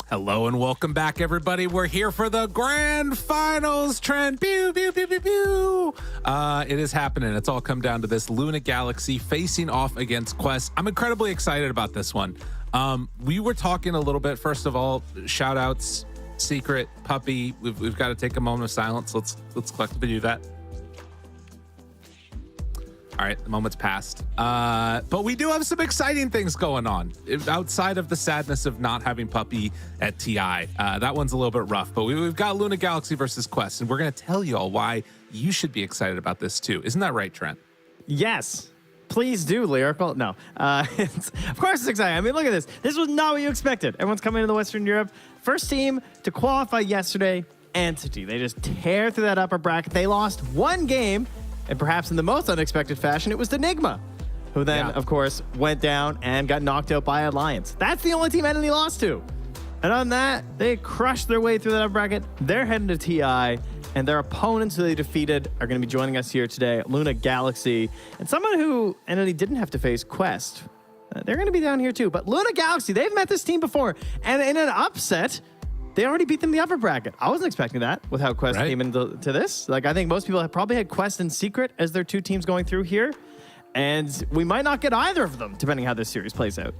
Hello and welcome back, everybody. We're here for the grand finals, Trent. Pew, pew, pew, pew, pew. It is happening. It's all come down to this. Nigma Galaxy facing off against Quest. I'm incredibly excited about this one. We were talking a little bit. First of all, shout outs, Secret, Puppy. We've got to take a moment of silence. Let's collectively do that. All right, the moment's passed. But we do have some exciting things going on outside of the sadness of not having Puppy at TI. That one's a little bit rough, but we've got Nigma Galaxy versus Quest, and we're going to tell you all why you should be excited about this too. Isn't that right, Trent? Yes. Please do, Lyrical. No. Of course it's exciting. I mean, look at this. This was not what you expected. Everyone's coming into the Western Europe. First team to qualify yesterday, Entity. They just tear through that upper bracket. They lost one game. And perhaps in the most unexpected fashion, it was the Nigma, who then, of course, went down and got knocked out by Alliance. That's the only team Entity lost to. And on that, they crushed their way through that bracket. They're heading to TI, and their opponents who they defeated are going to be joining us here today, Nigma Galaxy, and someone who Entity didn't have to face, Quest. They're going to be down here too. But Nigma Galaxy, they've met this team before, and in an upset, they already beat them in the upper bracket. I wasn't expecting that with how Quest came into this. Like, I think most people have probably had Quest and Secret as their two teams going through here. And we might not get either of them, depending how this series plays out.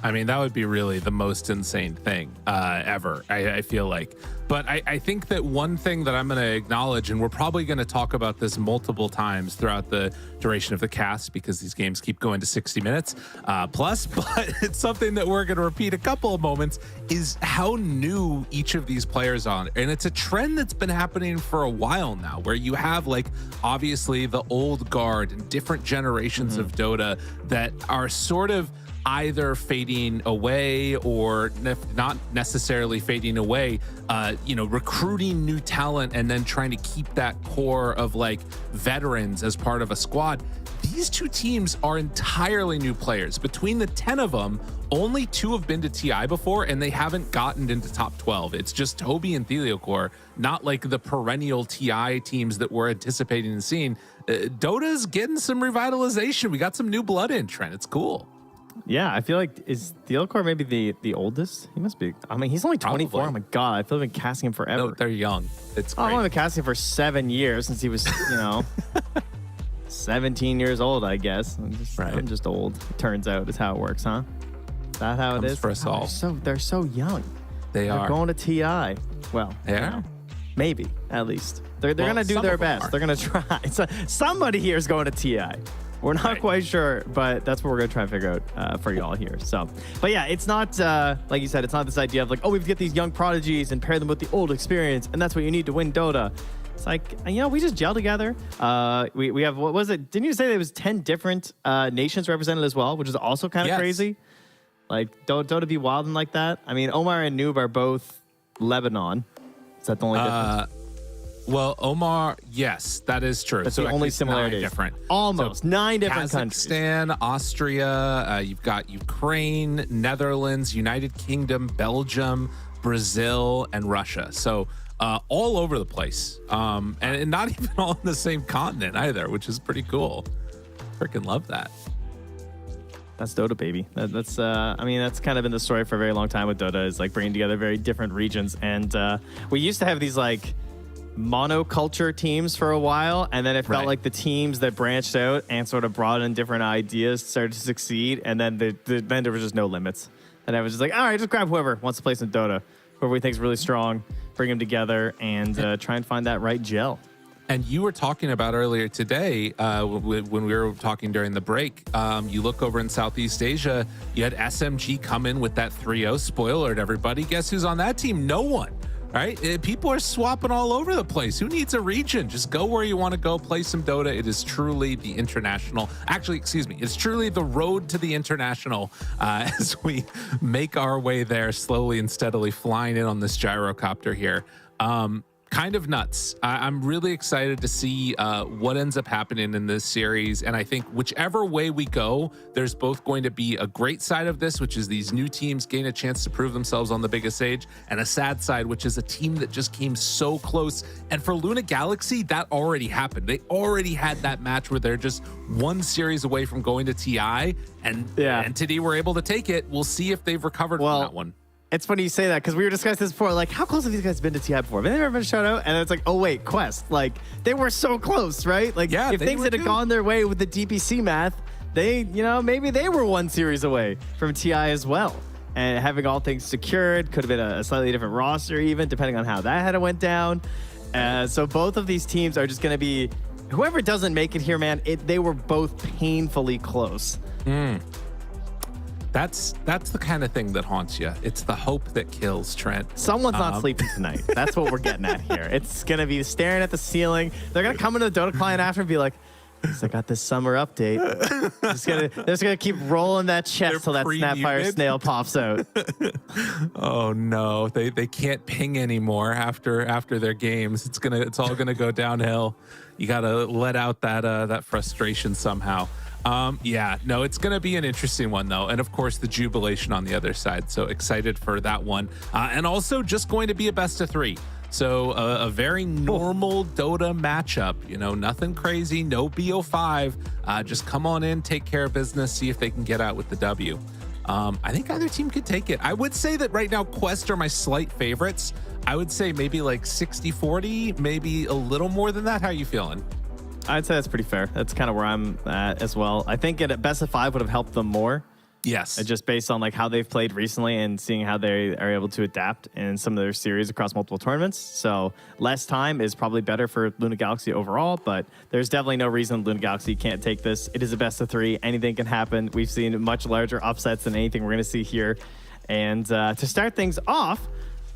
I mean, that would be really the most insane thing ever, I feel like. But I think that one thing that I'm going to acknowledge, and we're probably going to talk about this multiple times throughout the duration of the cast because these games keep going to 60 minutes plus, but it's something that we're going to repeat a couple of moments, is how new each of these players are. And it's a trend that's been happening for a while now, where you have, like, obviously the old guard and different generations of Dota that are sort of either fading away or not necessarily fading away, recruiting new talent and then trying to keep that core of, like, veterans as part of a squad. These two teams are entirely new players. Between the 10 of them, only 2 have been to TI before, and they haven't gotten into top 12. It's just Toby and Theliocor, not like the perennial TI teams that we're anticipating and seeing. Dota's getting some revitalization. We got some new blood in, Trent. It's cool. Yeah, I feel like, is Theliocor maybe the oldest? He must be. I mean, he's only 24. Probably. Oh my God, I feel like I've been casting him forever. No, they're young. It's great. I've been casting him for 7 years since he was, 17 years old, I guess. I'm just old. Turns out is how it works, huh? Is that how it is? For us all. They're so young. They're going to TI. Well, yeah, maybe at least they're gonna do their best. They're gonna try. So somebody here is going to TI. We're not quite sure, but that's what we're going to try and figure out for y'all here. So, but yeah, it's not, like you said, it's not this idea of like, oh, we have to get these young prodigies and pair them with the old experience, and that's what you need to win Dota. It's like, we just gel together. We have, what was it? Didn't you say there was 10 different nations represented as well, which is also kind of crazy? Like, Dota be wilding like that? I mean, Omar and Noob are both Lebanon. Is that the only difference? Well, Omar, yes, that is true. That's the only similarity. Different. Almost. So 9 different countries. Kazakhstan, Austria, you've got Ukraine, Netherlands, United Kingdom, Belgium, Brazil, and Russia. So all over the place. And not even all in the same continent either, which is pretty cool. Freaking love that. That's Dota, baby. That's kind of been the story for a very long time with Dota, is like bringing together very different regions. And we used to have these like monoculture teams for a while, and then it felt like the teams that branched out and sort of brought in different ideas started to succeed, and then then there was just no limits. And I was just like, all right, just grab whoever wants to play some Dota, whoever we think is really strong, bring them together, and try and find that right gel. And you were talking about earlier today, when we were talking during the break, you look over in Southeast Asia, you had SMG come in with that 3-0 spoiler to everybody. Guess who's on that team? No one. Right? People are swapping all over the place. Who needs a region? Just go where you want to go, play some Dota. It is truly the international. Actually, excuse me. It's truly the road to the international as we make our way there slowly and steadily, flying in on this gyrocopter here. Kind of nuts. I'm really excited to see what ends up happening in this series. And I think whichever way we go, there's both going to be a great side of this, which is these new teams gain a chance to prove themselves on the biggest stage, and a sad side, which is a team that just came so close. And for Nigma Galaxy, that already happened. They already had that match where they're just one series away from going to TI, and Entity were able to take it. We'll see if they've recovered from that one. It's funny you say that because we were discussing this before. Like, how close have these guys been to TI before? Have they ever been shut out? And it's like, oh wait, Quest. Like, they were so close, right? Like, Yeah, if they things were had too. gone their way with the DPC math, they, maybe they were one series away from TI as well. And having all things secured, could have been a slightly different roster, even depending on how that had went down. So both of these teams are just going to be, whoever doesn't make it here, man. They were both painfully close. That's the kind of thing that haunts you. It's the hope that kills, Trent. Someone's not sleeping tonight. That's what we're getting at here. It's going to be staring at the ceiling. They're going to come into the Dota client after and be like, I got this summer update. They're just gonna keep rolling that chest till that Snapfire snail pops out. Oh no, they can't ping anymore after their games. It's all gonna go downhill. You gotta let out that frustration somehow. It's gonna be an interesting one though, and of course the jubilation on the other side. So excited for that one, and also just going to be a best of 3. So a very normal Dota matchup, nothing crazy, no BO5. Just come on in, take care of business, see if they can get out with the W. I think either team could take it. I would say that right now Quest are my slight favorites. I would say maybe like 60-40, maybe a little more than that. How are you feeling? I'd say that's pretty fair. That's kind of where I'm at as well. I think at best of 5 would have helped them more. Yes. Just based on like how they've played recently and seeing how they are able to adapt in some of their series across multiple tournaments. So less time is probably better for Luna Galaxy overall, but there's definitely no reason Luna Galaxy can't take this. It is a best of 3. Anything can happen. We've seen much larger upsets than anything we're going to see here. And to start things off,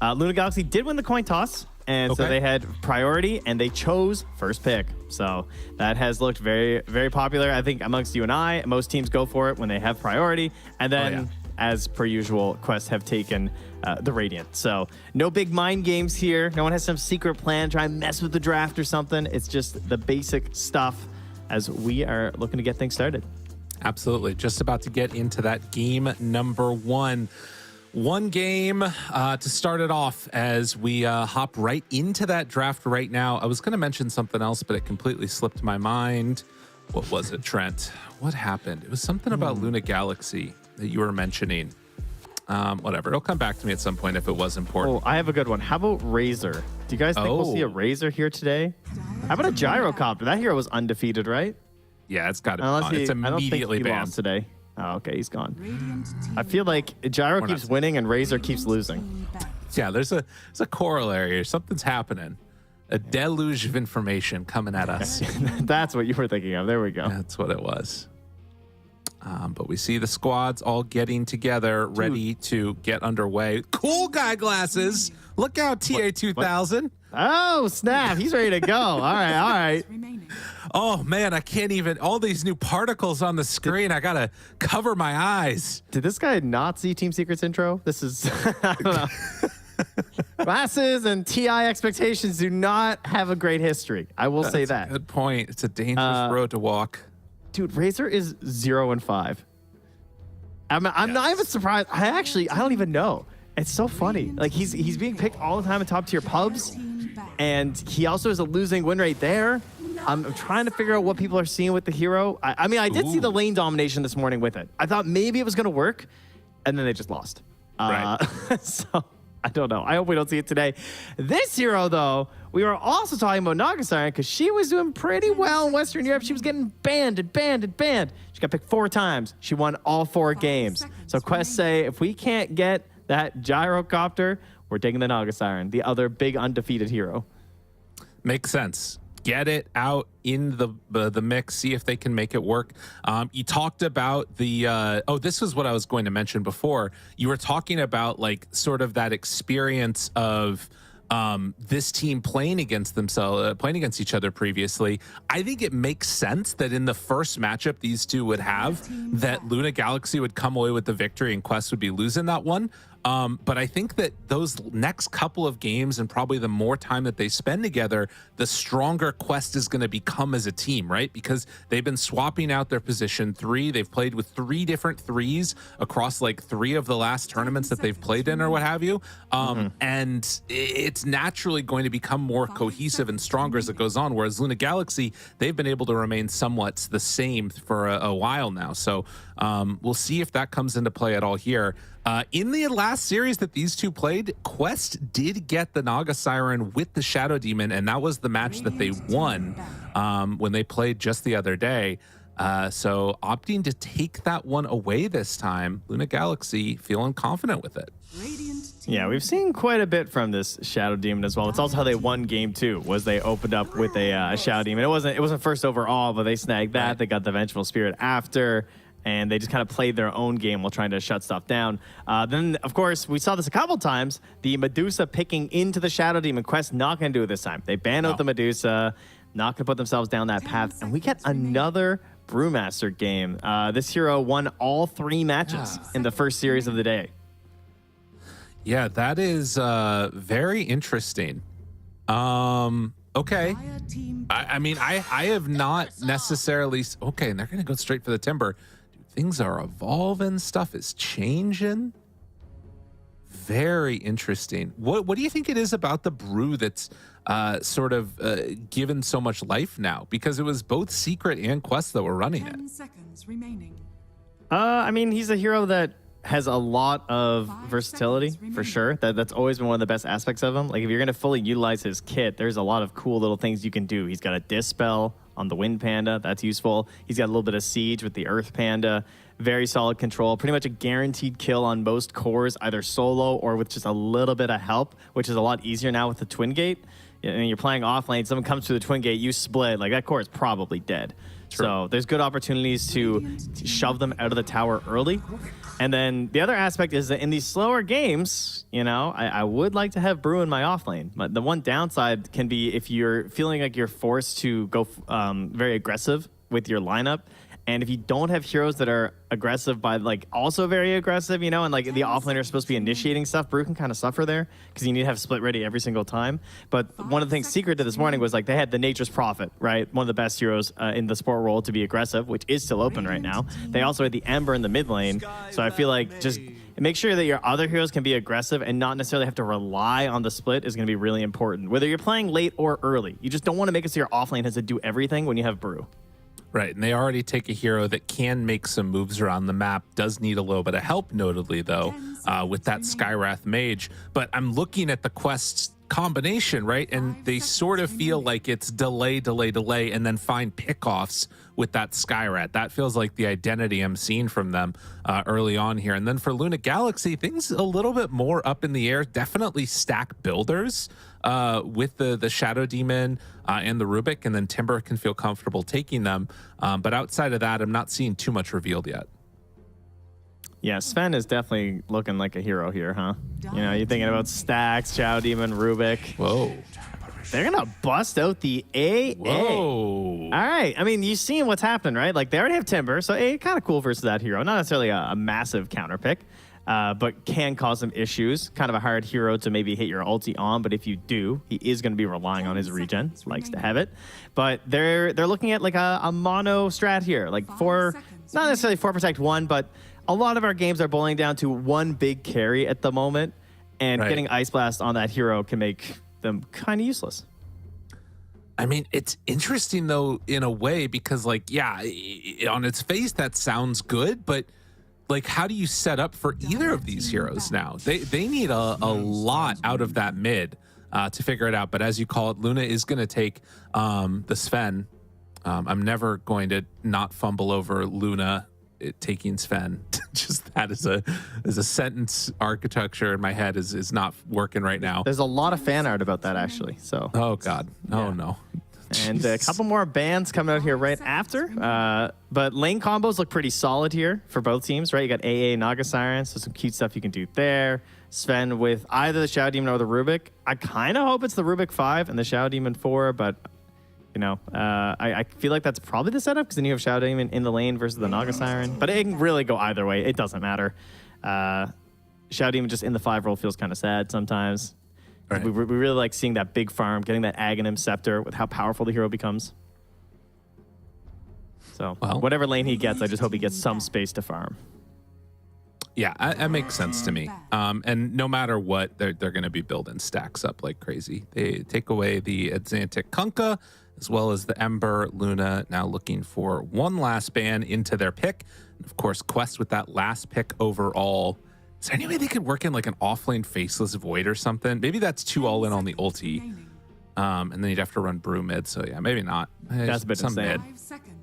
Luna Galaxy did win the coin toss. And so they had priority and they chose first pick. So that has looked very, very popular. I think amongst you and I, most teams go for it when they have priority. And then, as per usual, Quest have taken the Radiant. So no big mind games here. No one has some secret plan, try and mess with the draft or something. It's just the basic stuff as we are looking to get things started. Absolutely. Just about to get into that game number 1. One game to start it off as we hop right into that draft right now. I was going to mention something else, but it completely slipped my mind. What was it, Trent? What happened? It was something about Luna Galaxy that you were mentioning. Whatever. It'll come back to me at some point if it was important. Oh, I have a good one. How about Razor? Do you guys think we'll see a Razor here today? How about a Gyrocopter? That hero was undefeated, right? Yeah, it's got to be on. It's immediately he banned lost today. Oh, okay, he's gone. I feel like Gyro keeps winning and Razor keeps losing. Yeah, there's a corollary here. Something's happening. A deluge of information coming at us. That's what you were thinking of. There we go. That's what it was. But we see the squads all getting together, ready to get underway. Cool guy glasses. Look out, TA2000. Oh, snap. He's ready to go. All right. Oh, man, I can't even. All these new particles on the screen. I got to cover my eyes. Did this guy not see Team Secret's intro? This is, I don't know. Glasses and TI expectations do not have a great history. I will say that. Good point. It's a dangerous road to walk. Dude, Razor is 0-5. I'm not even surprised. I don't even know. It's so funny. Like he's being picked all the time in top tier pubs, and he also has a losing win rate there. I'm trying to figure out what people are seeing with the hero. I mean, I did see the lane domination this morning with it. I thought maybe it was going to work, and then they just lost. Right. So I don't know. I hope we don't see it today. This hero, though, we were also talking about Nagasiren because she was doing pretty well in Western Europe. She was getting banned. She got picked 4 times. She won all 4 games. So Quest say, if we can't get that Gyrocopter, we're taking the Nagasiren, the other big undefeated hero. Makes sense. Get it out in the mix, see if they can make it work. You talked about the this was what I was going to mention before. You were talking about like sort of that experience of this team playing against themselves, playing against each other previously. I think it makes sense that in the first matchup these two would have, that Luna Galaxy would come away with the victory and Quest would be losing that one. But I think that those next couple of games and probably the more time that they spend together, the stronger Quest is going to become as a team, right? Because they've been swapping out their position 3. They've played with 3 different 3s across like 3 of the last tournaments that they've played in or what have you. And it's naturally going to become more cohesive and stronger as it goes on. Whereas Luna Galaxy, they've been able to remain somewhat the same for a while now. So we'll see if that comes into play at all here. In the last series that these two played, Quest did get the Naga Siren with the Shadow Demon, and that was the match that they won when they played just the other day. So opting to take that one away this time, Luna Galaxy feeling confident with it. Yeah, we've seen quite a bit from this Shadow Demon as well. It's also how they won game 2, was they opened up with a Shadow Demon. It wasn't first overall, but they snagged that. Right. They got the Vengeful Spirit after, and they just kind of played their own game while trying to shut stuff down. Then, of course, we saw this a couple times. The Medusa picking into the Shadow Demon. Quest not going to do it this time. They ban out the Medusa, not going to put themselves down that path, and we get another Brewmaster game. This hero won all 3 matches in the first series of the day. Yeah, that is very interesting. Okay. I mean, I have not necessarily... Okay, and they're going to go straight for the Timber. Dude, things are evolving. Stuff is changing. Very interesting. What do you think it is about the Brew that's sort of given so much life now? Because it was both Secret and Quest that were running 10 it. seconds remaining. I mean, he's a hero that has a lot of versatility, for sure. That's always been one of the best aspects of him. Like, if you're going to fully utilize his kit, there's a lot of cool little things you can do. He's got a Dispel on the Wind Panda. That's useful. He's got a little bit of Siege with the Earth Panda. Very solid control. Pretty much a guaranteed kill on most cores, either solo or with just a little bit of help, which is a lot easier now with the Twin Gate. And you're playing off lane, someone comes through the Twin Gate, you split, like that core is probably dead. True. So there's good opportunities to shove them out of the tower early. And then the other aspect is that in these slower games, you know, I would like to have Brew in my off lane. But the one downside can be if you're feeling like you're forced to go very aggressive with your lineup. And if you don't have heroes that are aggressive by, like, also very aggressive, you know, and like the offlaner is supposed to be initiating stuff, Brew can kind of suffer there because you need to have split ready every single time. But one of the things Secret did this morning was, like, they had the Nature's Prophet, right? One of the best heroes in the sport world to be aggressive, which is still open right now. They also had the Ember in the mid lane. So I feel like just make sure that your other heroes can be aggressive and not necessarily have to rely on the split is going to be really important. Whether you're playing late or early, you just don't want to make it so your offlane has to do everything when you have Brew. Right, and they already take a hero that can make some moves around the map, does need a little bit of help, notably, though, with that Skywrath Mage. But I'm looking at the Quest's combination, right? And they sort of feel like it's delay, and then find pickoffs with that Skywrath. That feels like the identity I'm seeing from them early on here. And then for Luna Galaxy, things a little bit more up in the air. Definitely stack builders with the Shadow Demon and the Rubik, and then Timber can feel comfortable taking them. But outside of that, I'm not seeing too much revealed yet. Yeah, Sven is definitely looking like a hero here, huh? You know, you're thinking about stacks, Shadow Demon, Rubik. Whoa. They're going to bust out the AA. Whoa. All right. I mean, you've seen what's happened, right? Like, they already have Timber, so AA kind of cool versus that hero. Not necessarily a massive counter pick, but can cause some issues. Kind of a hard hero to maybe hit your ulti on, but if you do, he is going to be relying on his regen. Likes to have it. But they're looking at like a mono strat here, like not necessarily 4 protect 1, but a lot of our games are boiling down to one big carry at the moment, and getting Ice Blast on that hero can make them kind of useless. I mean, it's interesting, though, in a way, because, like, yeah, on its face, that sounds good, but, like, how do you set up for either of these heroes now? They need a lot out of that mid to figure it out. But as you call it, Luna is going to take the Sven. I'm never going to not fumble over Luna taking Sven. Just that is a sentence architecture in my head is not working right now. There's a lot of fan art about that, actually. So oh god, oh no. And a couple more bans coming out here right after. But lane combos look pretty solid here for both teams, right? You got AA Naga Siren, so some cute stuff you can do there. Sven with either the Shadow Demon or the Rubik. I kind of hope it's the Rubik 5 and the Shadow Demon 4, but you know, I feel like that's probably the setup because then you have Shadow Demon in the lane versus the Naga Siren. But it can really go either way. It doesn't matter. Shadow Demon just in the 5 role feels kind of sad sometimes. Right. We really like seeing that big farm, getting that Aghanim Scepter with how powerful the hero becomes. So whatever lane he gets, I just hope he gets some space to farm. Yeah, that makes sense to me. And no matter what, they're going to be building stacks up like crazy. They take away the Atlantic Kunkka, as well as the Ember. Luna now looking for one last ban into their pick. And of course, Quest with that last pick overall, Is there any way they could work in like an offlane faceless void or something? Maybe that's too all in on the ulti. And then you'd have to run brew mid. So yeah, maybe not. That's a bit insane.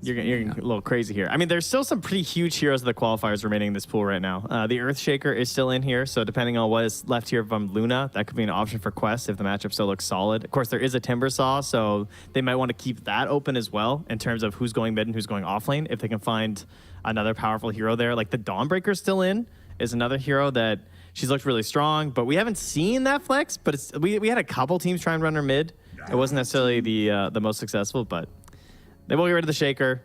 You're getting a little crazy here. I mean, there's still some pretty huge heroes of the qualifiers remaining in this pool right now. The Earthshaker is still in here, so depending on what is left here from Luna, that could be an option for Quest if the matchup still looks solid. Of course, there is a Timbersaw, so they might want to keep that open as well in terms of who's going mid and who's going offlane. If they can find another powerful hero there, like the Dawnbreaker's still in, is another hero that she's looked really strong, but we haven't seen that flex. But we had a couple teams try and run her mid. It wasn't necessarily the most successful, but they will get rid of the Shaker.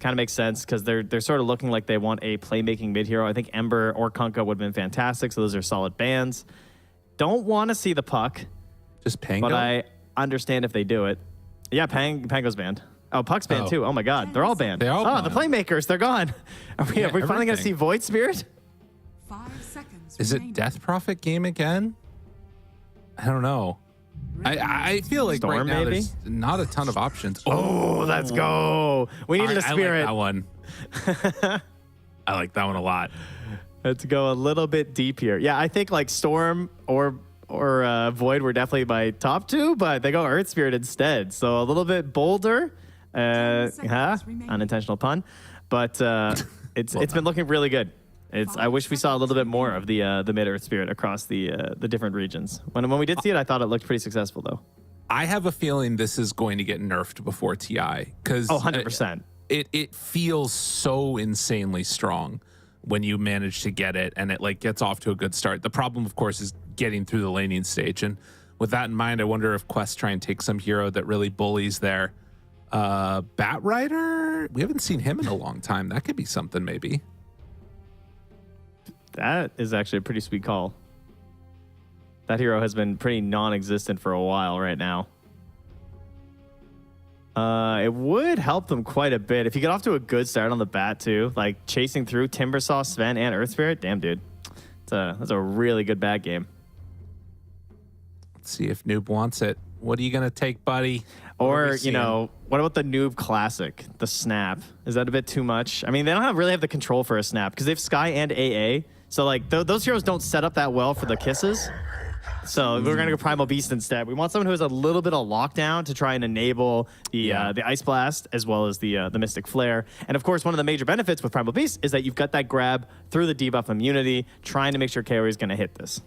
Kind of makes sense because they're sort of looking like they want a playmaking mid hero. I think Ember or Kunkka would have been fantastic, so those are solid bans. Don't want to see the Puck. Just Pango? But I understand if they do it. Yeah, Pango's banned. Oh, Puck's banned too. Oh my God, they're all banned. They're all banned. The playmakers, they're gone. Are we finally going to see Void Spirit? 5 seconds Is it remaining. Death Prophet game again? I don't know. I feel like Storm, right now maybe? there's not a ton of options. Oh, let's go. We needed a Spirit. I like that one. I like that one a lot. Let's go a little bit deep here. Yeah, I think like Storm or Void were definitely my top two, but they go Earth Spirit instead. So a little bit bolder. Unintentional pun. But it's been looking really good. I wish we saw a little bit more of the mid Earth Spirit across the different regions. When we did see it, I thought it looked pretty successful though. I have a feeling this is going to get nerfed before TI because 100%. It feels so insanely strong when you manage to get it and it like gets off to a good start. The problem, of course, is getting through the laning stage. And with that in mind, I wonder if Quest try and take some hero that really bullies there. Batrider, we haven't seen him in a long time. That could be something maybe. That is actually a pretty sweet call. That hero has been pretty non-existent for a while right now. It would help them quite a bit if you get off to a good start on the bat too, like chasing through Timbersaw, Sven, and Earth Spirit. Damn, dude, that's a really good bat game. Let's see if Noob wants it. What are you gonna take, buddy? Or what about the Noob Classic, the Snap? Is that a bit too much? I mean, they don't really have the control for a Snap because they have Sky and AA. So like those heroes don't set up that well for the kisses. So we're gonna go Primal Beast instead. We want someone who has a little bit of lockdown to try and enable the Ice Blast as well as the Mystic Flare. And of course, one of the major benefits with Primal Beast is that you've got that grab through the debuff immunity, trying to make sure KO is gonna hit this.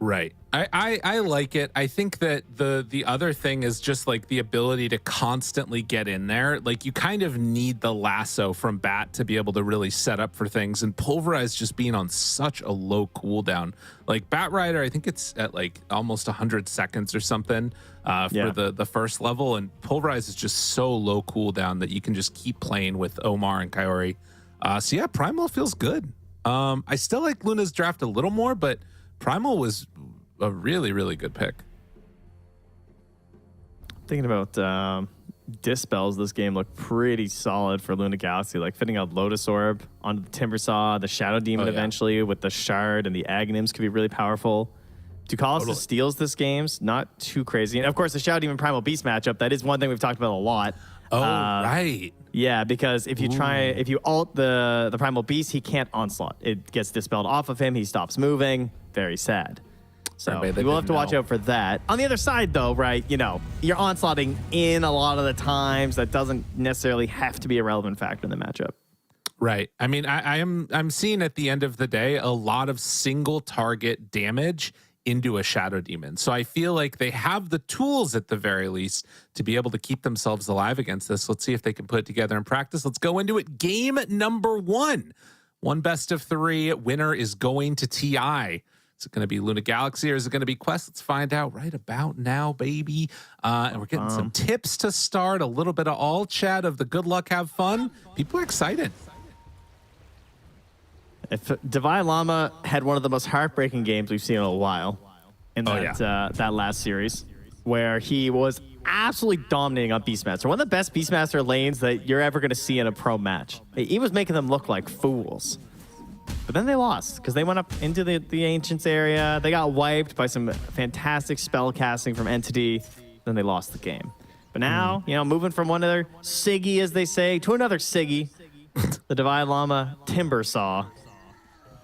Right. I like it. I think that the other thing is just like the ability to constantly get in there. Like you kind of need the lasso from Bat to be able to really set up for things, and Pulverize just being on such a low cooldown. Like Batrider, I think it's at like almost 100 seconds or something for the first level, and Pulverize is just so low cooldown that you can just keep playing with Omar and Kaori. So yeah, Primal feels good. I still like Luna's draft a little more, but Primal was a really, really good pick. Thinking about Dispels, this game looked pretty solid for Nigma Galaxy, like fitting out Lotus Orb onto the Timbersaw, the Shadow Demon eventually with the Shard and the Aghanims could be really powerful. Ducalis steals this game's not too crazy. And of course, the Shadow Demon Primal Beast matchup, that is one thing we've talked about a lot. Oh, right. Yeah, because if you ult the Primal Beast, he can't onslaught. It gets dispelled off of him. He stops moving. Very sad. So we'll have to watch out for that. On the other side, though, right, you're onslaughting in a lot of the times. That doesn't necessarily have to be a relevant factor in the matchup. Right. I mean, I'm seeing at the end of the day a lot of single target damage into a Shadow Demon. So I feel like they have the tools at the very least to be able to keep themselves alive against this. Let's see if they can put it together in practice. Let's go into it. Game number 1. 1 best of 3. Winner is going to TI. Is it going to be Nigma Galaxy or is it going to be Quest? Let's find out right about now, baby. And we're getting some tips to start, a little bit of all chat of the good luck, have fun. People are excited. If Divine Llama had one of the most heartbreaking games we've seen in a while in that last series, where he was absolutely dominating on Beastmaster. One of the best Beastmaster lanes that you're ever going to see in a pro match. He was making them look like fools. But then they lost because they went up into the Ancients area. They got wiped by some fantastic spell casting from Entity. Then they lost the game. But now, moving from one other Siggy, as they say, to another Siggy, the Divine Llama Timbersaw.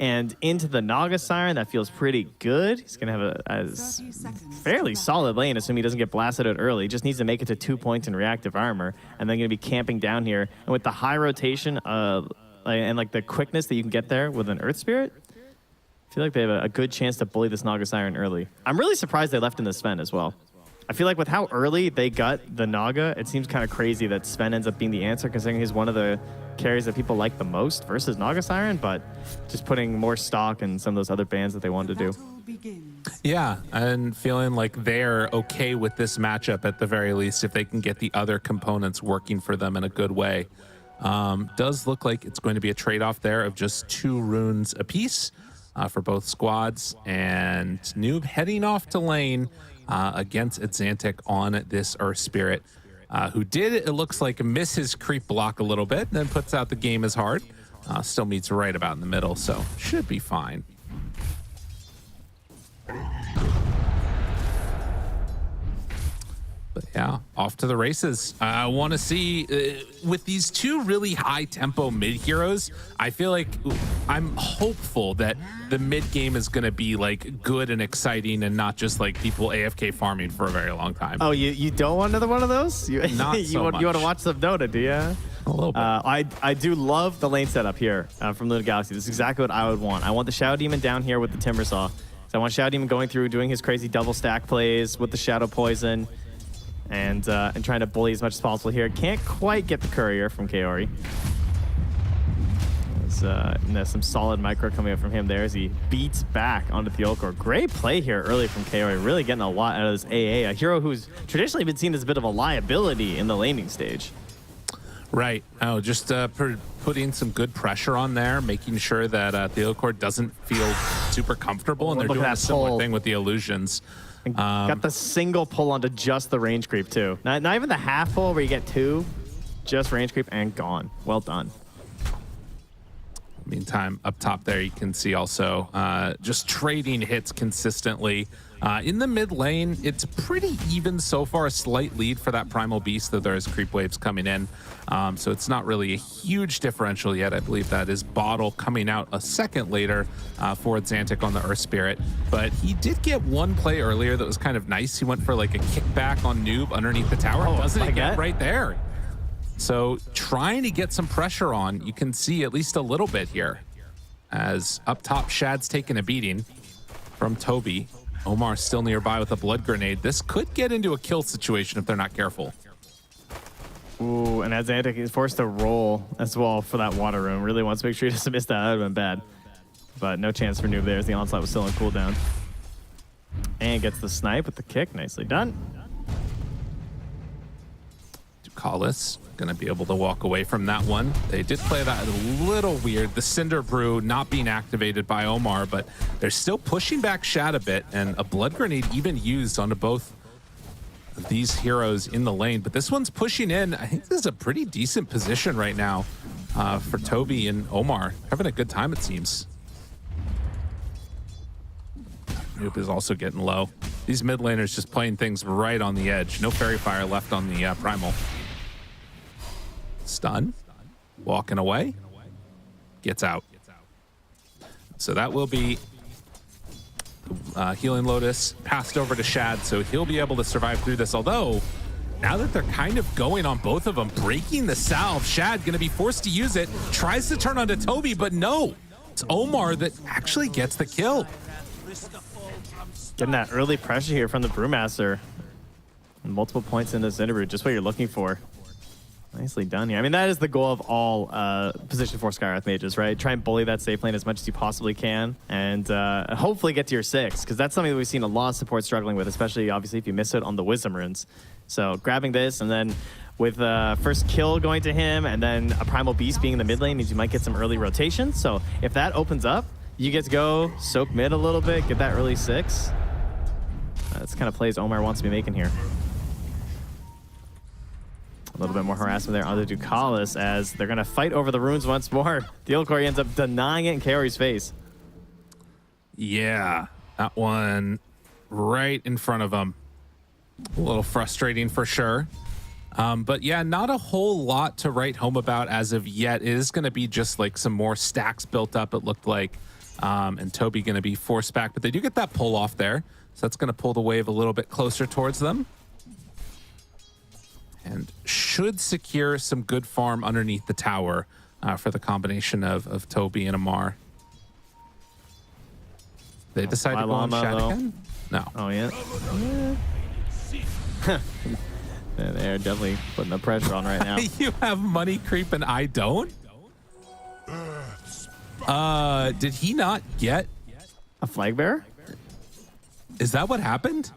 and into the Naga Siren. That feels pretty good. He's going to have a 30 seconds fairly left. solid lane, assuming he doesn't get blasted out early. Just needs to make it to 2 points in reactive armor, and then going to be camping down here. And with the high rotation and like the quickness that you can get there with an Earth Spirit, I feel like they have a good chance to bully this Naga Siren early. I'm really surprised they left in the Sven as well. I feel like with how early they got the Naga, it seems kind of crazy that Sven ends up being the answer, considering he's one of the carries that people like the most versus Naga Siren, but just putting more stock in some of those other bans that they wanted to do. Battle begins. Yeah, and feeling like they're okay with this matchup at the very least if they can get the other components working for them in a good way. Does look like it's going to be a trade-off there of just 2 runes apiece for both squads, and Noob heading off to lane against Exantic on this Earth Spirit, who did, it looks like, miss his creep block a little bit, and then puts out the game as hard. Still meets right about in the middle, so should be fine. But yeah, off to the races. I want to see, with these 2 really high tempo mid heroes, I feel like I'm hopeful that the mid game is going to be like good and exciting and not just like people AFK farming for a very long time. Oh, you don't want another one of those? Not you so want to much. watch some Dota, do you? A little bit. I do love the lane setup here from Nigma Galaxy. This is exactly what I would want. I want the Shadow Demon down here with the Timbersaw. So I want Shadow Demon going through, doing his crazy double stack plays with the Shadow Poison, and trying to bully as much as possible here. Can't quite get the courier from Kaori. There's some solid micro coming up from him there as he beats back onto Theolkor. Great play here early from Kaori, really getting a lot out of this AA, a hero who's traditionally been seen as a bit of a liability in the laning stage. Right. Oh, just putting some good pressure on there, making sure that Theolkor doesn't feel super comfortable, and they're Look at doing a that similar pull. thing with the illusions. Got the single pull onto just the range creep too. Not even the half pull where you get 2, just range creep and gone. Well done. Meantime, up top there, you can see also just trading hits consistently. In the mid lane, it's pretty even so far, a slight lead for that Primal Beast, though there's creep waves coming in. So it's not really a huge differential yet. I believe that is Bottle coming out a second later for Exantic on the Earth Spirit. But he did get one play earlier that was kind of nice. He went for like a kickback on Noob underneath the tower. Doesn't it get right there? So trying to get some pressure on, you can see at least a little bit here. As up top, Shad's taking a beating from Toby. Omar still nearby with a blood grenade. This could get into a kill situation if they're not careful. Ooh, and Exantic is forced to roll as well for that water room. Really wants to make sure he doesn't miss that. That would have been bad. But no chance for Noob there as the onslaught was still on cooldown. And gets the snipe with the kick. Nicely done. Ducalis going to be able to walk away from that one. They did play that a little weird. The Cinder Brew not being activated by Omar, but they're still pushing back Shad a bit, and a blood grenade even used onto both of these heroes in the lane. But this one's pushing in. I think this is a pretty decent position right now for Toby and Omar. Having a good time, it seems. Noob is also getting low. These mid laners just playing things right on the edge. No Fairy Fire left on the Primal. Stun, walking away, gets out. So that will be Healing Lotus passed over to Shad, so he'll be able to survive through this. Although, now that they're kind of going on both of them, breaking the salve, Shad gonna be forced to use it, tries to turn onto Toby, but no, it's Omar that actually gets the kill. Getting that early pressure here from the Brewmaster. Multiple points in this interview, just what you're looking for. Nicely done here. I mean, that is the goal of all position 4 Skywrath mages, right? Try and bully that safe lane as much as you possibly can, and hopefully get to your 6, because that's something that we've seen a lot of support struggling with, especially obviously if you miss it on the Wisdom runes. So grabbing this, and then with first kill going to him, and then a Primal Beast being in the mid lane means you might get some early rotations. So if that opens up, you get to go soak mid a little bit, get that early 6. That's the kind of plays Omar wants to be making here. A little bit more harassment there on the Ducalis as they're going to fight over the runes once more. Theolkor ends up denying it in Kaori's face. Yeah, that one right in front of him. A little frustrating for sure. But yeah, not a whole lot to write home about as of yet. It is going to be just like some more stacks built up, it looked like. And Toby going to be forced back, but they do get that pull off there. So that's going to pull the wave a little bit closer towards them. And should secure some good farm underneath the tower for the combination of Toby and Amar. They decided to go on Shad. No. Oh, yeah. They're definitely putting the pressure on right now. You have money creep and I don't? Did he not get a flag bearer? Is that what happened?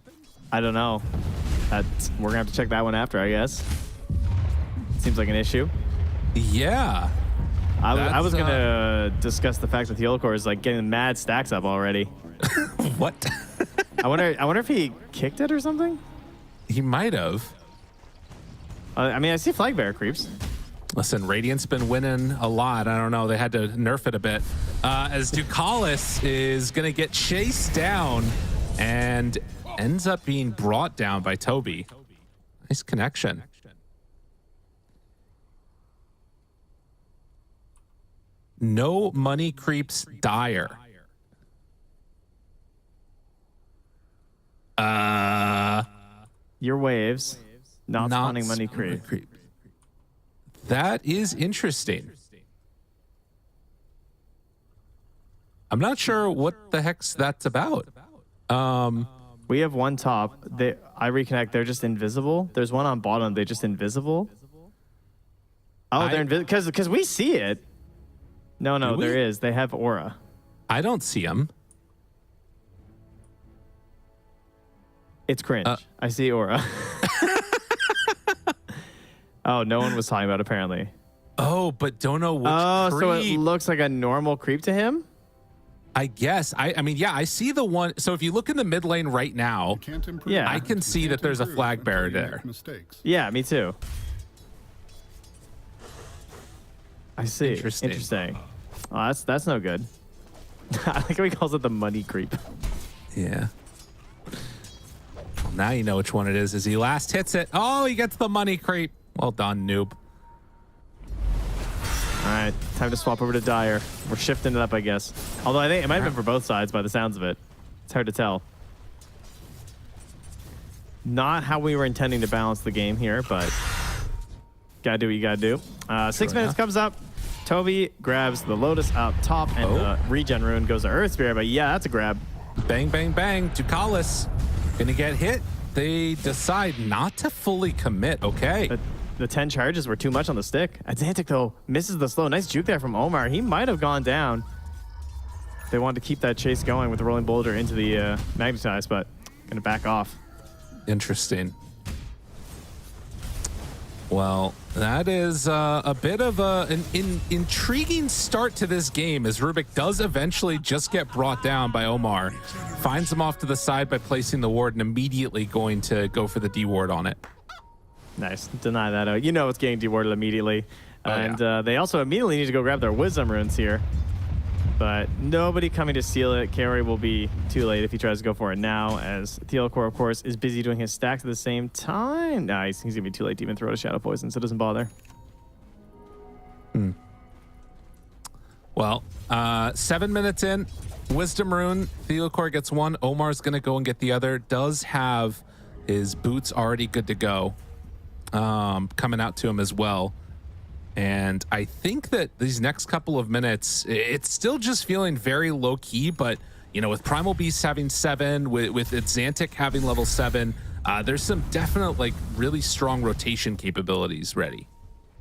I don't know. We're gonna have to check that one after, I guess. Seems like an issue. Yeah. I was gonna discuss the fact that Theolacor is like getting mad stacks up already. What? I wonder if he kicked it or something. He might have. I mean, I see flag bearer creeps. Listen, Radiant's been winning a lot. I don't know. They had to nerf it a bit. As Ducalis is going to get chased down and ends up being brought down by Toby. Nice connection. No money creeps dire. Your waves, not spawning money creep. That is interesting. I'm not sure what the heck's that's about. We have one top. I reconnect. They're just invisible. There's one on bottom. They're just invisible. Oh, they're invisible because we see it. No, there is. They have aura. I don't see them. It's cringe. I see aura. Oh, no one was talking about it, apparently. Oh, but don't know which creep. So it looks like a normal creep to him? I guess. I mean, yeah, I see the one. So if you look in the mid lane right now, yeah, I can see that there's a flag bearer there. Yeah, me too. I see. Interesting. Oh, that's no good. I like how he calls it the money creep. Yeah. Well, now you know which one it is. As he last hits it. Oh, he gets the money creep. Well done, noob. All right, time to swap over to Dire. We're shifting it up, I guess. Although I think it might have been for both sides by the sounds of it. It's hard to tell. Not how we were intending to balance the game here, but gotta do what you gotta do. 6 minutes comes up. Toby grabs the Lotus up top, and regen rune goes to Earth Spirit, but yeah, that's a grab. Bang, bang, bang. Ducalis gonna get hit. They decide not to fully commit. Okay. The 10 charges were too much on the stick. Atlantic, though, misses the slow. Nice juke there from Omar. He might have gone down. They wanted to keep that chase going with the Rolling Boulder into the Magnetize, but gonna back off. Interesting. Well, that is a bit of an intriguing start to this game as Rubik does eventually just get brought down by Omar. Finds him off to the side by placing the ward and immediately going to go for the D-ward on it. Nice. Deny that. You know it's getting dewarded immediately. They also immediately need to go grab their Wisdom runes here. But nobody coming to steal it. Carry will be too late if he tries to go for it now, as Theolacor, of course, is busy doing his stacks at the same time. Nice. He's going to be too late to even throw a Shadow Poison, so it doesn't bother. Well, 7 minutes in. Wisdom rune. Theolacor gets one. Omar's going to go and get the other. Does have his boots already good to go. Coming out to him as well. And I think that these next couple of minutes, it's still just feeling very low key, but you know, with Primal Beast having 7, with Xantic having level 7, there's some definite, like, really strong rotation capabilities ready.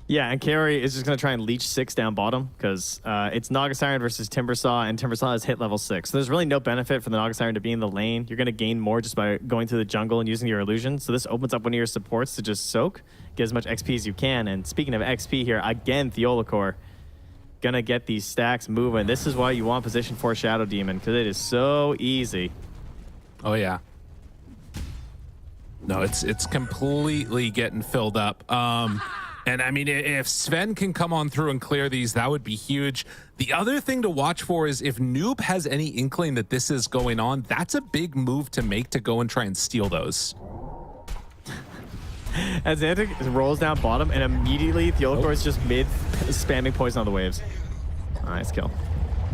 Yeah, and Carry is just going to try and leech 6 down bottom because it's Naga Siren versus Timbersaw, and Timbersaw has hit level 6. So there's really no benefit for the Naga Siren to be in the lane. You're going to gain more just by going through the jungle and using your illusion. So this opens up one of your supports to just soak, get as much XP as you can. And speaking of XP here, again, Theolacor going to get these stacks moving. This is why you want position 4 Shadow Demon, because it is so easy. Oh, yeah. No, it's completely getting filled up. And I mean, if Sven can come on through and clear these, that would be huge. The other thing to watch for is if Noob has any inkling that this is going on, that's a big move to make to go and try and steal those. As Xantic rolls down bottom, and immediately Theolacor is just mid spamming poison on the waves. Nice kill.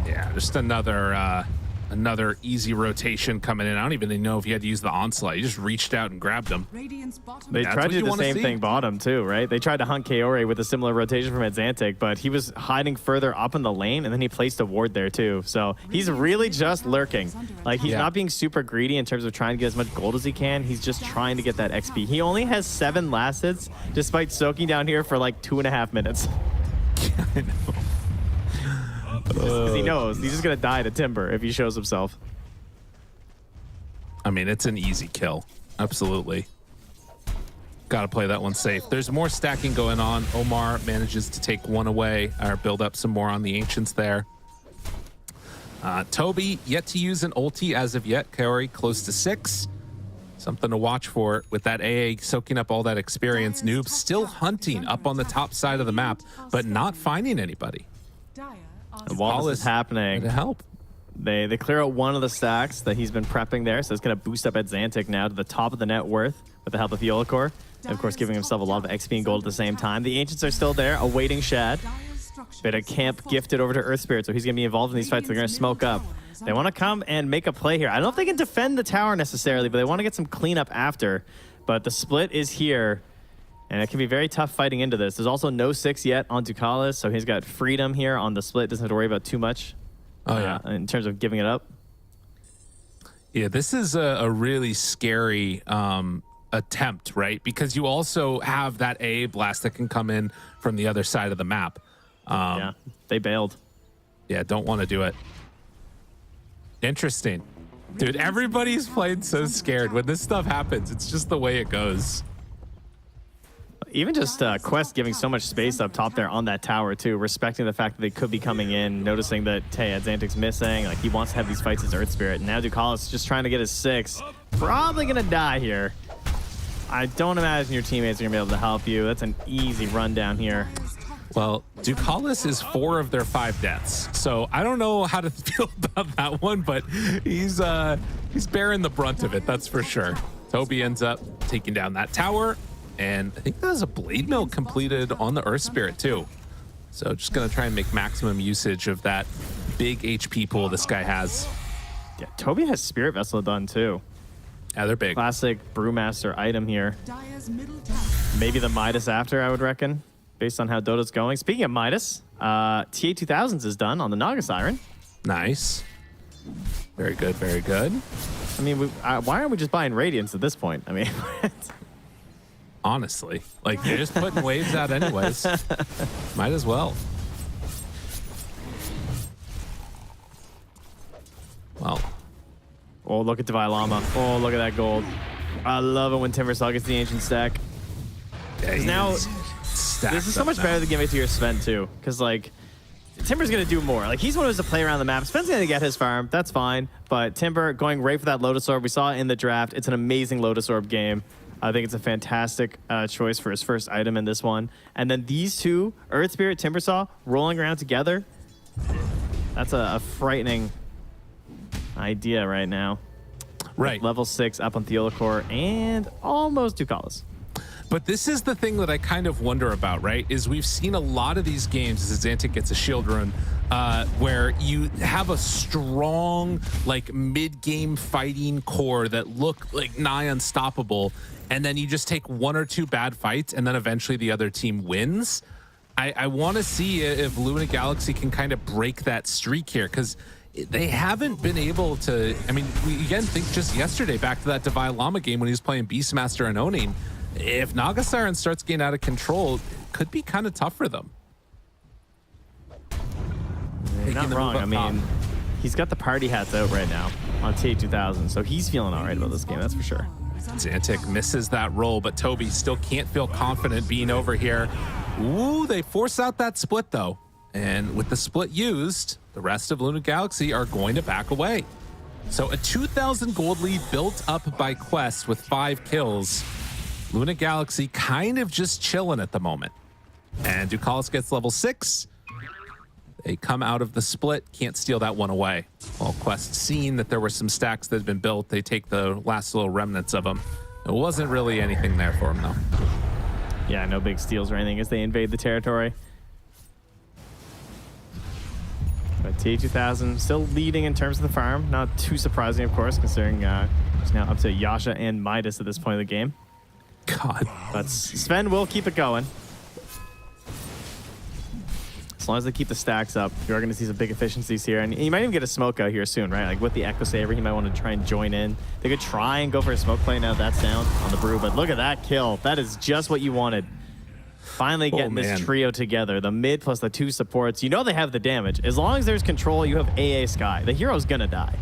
Yeah, just another easy rotation coming in. I don't even know if you had to use the onslaught. You just reached out and grabbed him. Radiant's bottom They That's tried what to you do the wanna same see. thing bottom too, right? They tried to hunt Kaori with a similar rotation from Exantic, but he was hiding further up in the lane, and then he placed a ward there too. So he's really just lurking. Like, he's not being super greedy in terms of trying to get as much gold as he can. He's just trying to get that XP. He only has 7 last hits, despite soaking down here for like 2.5 minutes. I know. Because he knows he's just gonna die to Timber if he shows himself. I mean, it's an easy kill. Absolutely. Got to play that one safe. There's more stacking going on. Omar manages to take one away or build up some more on the Ancients there. Toby, yet to use an ulti as of yet. Kaori close to 6. Something to watch for with that AA soaking up all that experience. Noob still hunting up on the top side of the map, but not finding anybody. And while this is happening, to help. They clear out one of the stacks that he's been prepping there, so it's going to boost up Exantic now to the top of the net worth with the help of Yolakor. And of course, giving himself a lot of XP and gold at the same time. The Ancients are still there, awaiting Shad. Bit of camp gifted over to Earth Spirit, so he's going to be involved in these fights. They're going to smoke up. They want to come and make a play here. I don't know if they can defend the tower necessarily, but they want to get some cleanup after. But the split is here, and it can be very tough fighting into this. There's also no 6 yet on Ducalis, so he's got freedom here on the split. Doesn't have to worry about too much. Oh, yeah. In terms of giving it up. Yeah, this is a really scary attempt, right? Because you also have that AA blast that can come in from the other side of the map. Yeah, they bailed. Yeah, don't want to do it. Interesting. Dude, everybody's playing so scared. When this stuff happens, it's just the way it goes. Even just Quest giving so much space up top there on that tower too, respecting the fact that they could be coming in, noticing that, hey, Exantic's missing. Like, he wants to have these fights as Earth Spirit. And now Ducalis is just trying to get his 6. Probably going to die here. I don't imagine your teammates are going to be able to help you. That's an easy run down here. Well, Ducalis is 4 of their 5 deaths. So I don't know how to feel about that one, but he's bearing the brunt of it, that's for sure. Toby ends up taking down that tower. And I think that was a Blade Mill completed on the Earth Spirit too. So just going to try and make maximum usage of that big HP pool this guy has. Yeah, Toby has Spirit Vessel done too. Yeah, they're big. Classic Brewmaster item here. Maybe the Midas after, I would reckon, based on how Dota's going. Speaking of Midas, TA2000s is done on the Naga Siren. Nice. Very good, very good. I mean, why aren't we just buying Radiance at this point? I mean... Honestly, like, you're just putting waves out anyways. Might as well. Well. Oh, look at Divine Llama. Oh, look at that gold. I love it when Timbersaw gets the Ancient stack. Yeah, now, this is so much better than giving it to your Sven, too. Because, like, Timber's going to do more. Like, he's one who's to play around the map. Sven's going to get his farm. That's fine. But Timber going right for that Lotus Orb. We saw it in the draft. It's an amazing Lotus Orb game. I think it's a fantastic choice for his first item in this one. And then these two, Earth Spirit, Timbersaw, rolling around together. That's a frightening idea right now. Right. Level 6 up on Theolacor and almost Ducalis. But this is the thing that I kind of wonder about, right? Is we've seen a lot of these games as Exantic gets a shield rune where you have a strong, like, mid-game fighting core that look like nigh unstoppable, and then you just take 1 or 2 bad fights, and then eventually the other team wins. I want to see if Nigma Galaxy can kind of break that streak here, because they haven't been able to. I mean, we again think just yesterday back to that Divine Llama game when he was playing Beastmaster and owning. If Naga Siren starts getting out of control, it could be kind of tough for them. You're not wrong. I mean, he's got the party hats out right now on TA2000, so he's feeling all right about this game, that's for sure. Exantic misses that roll, but Toby still can't feel confident being over here. Ooh, they force out that split, though. And with the split used, the rest of Nigma Galaxy are going to back away. So a 2,000 gold lead built up by Quest with 5 kills. Nigma Galaxy kind of just chilling at the moment. And Ducalis gets level 6. They come out of the split, can't steal that one away. Well, Quest seeing that there were some stacks that had been built, they take the last little remnants of them. It wasn't really anything there for them, though. Yeah, no big steals or anything as they invade the territory. But T2000 still leading in terms of the farm. Not too surprising, of course, considering it's now up to Yasha and Midas at this point of the game. God. But Sven will keep it going. As long as they keep the stacks up, you are going to see some big efficiencies here. And you might even get a smoke out here soon, right? Like with the Echo Saber, he might want to try and join in. They could try and go for a smoke play now. That's down on the Brew. But look at that kill. That is just what you wanted. Finally getting this trio together. The mid plus the 2 supports. You know they have the damage. As long as there's control, you have AA Sky. The hero's going to die.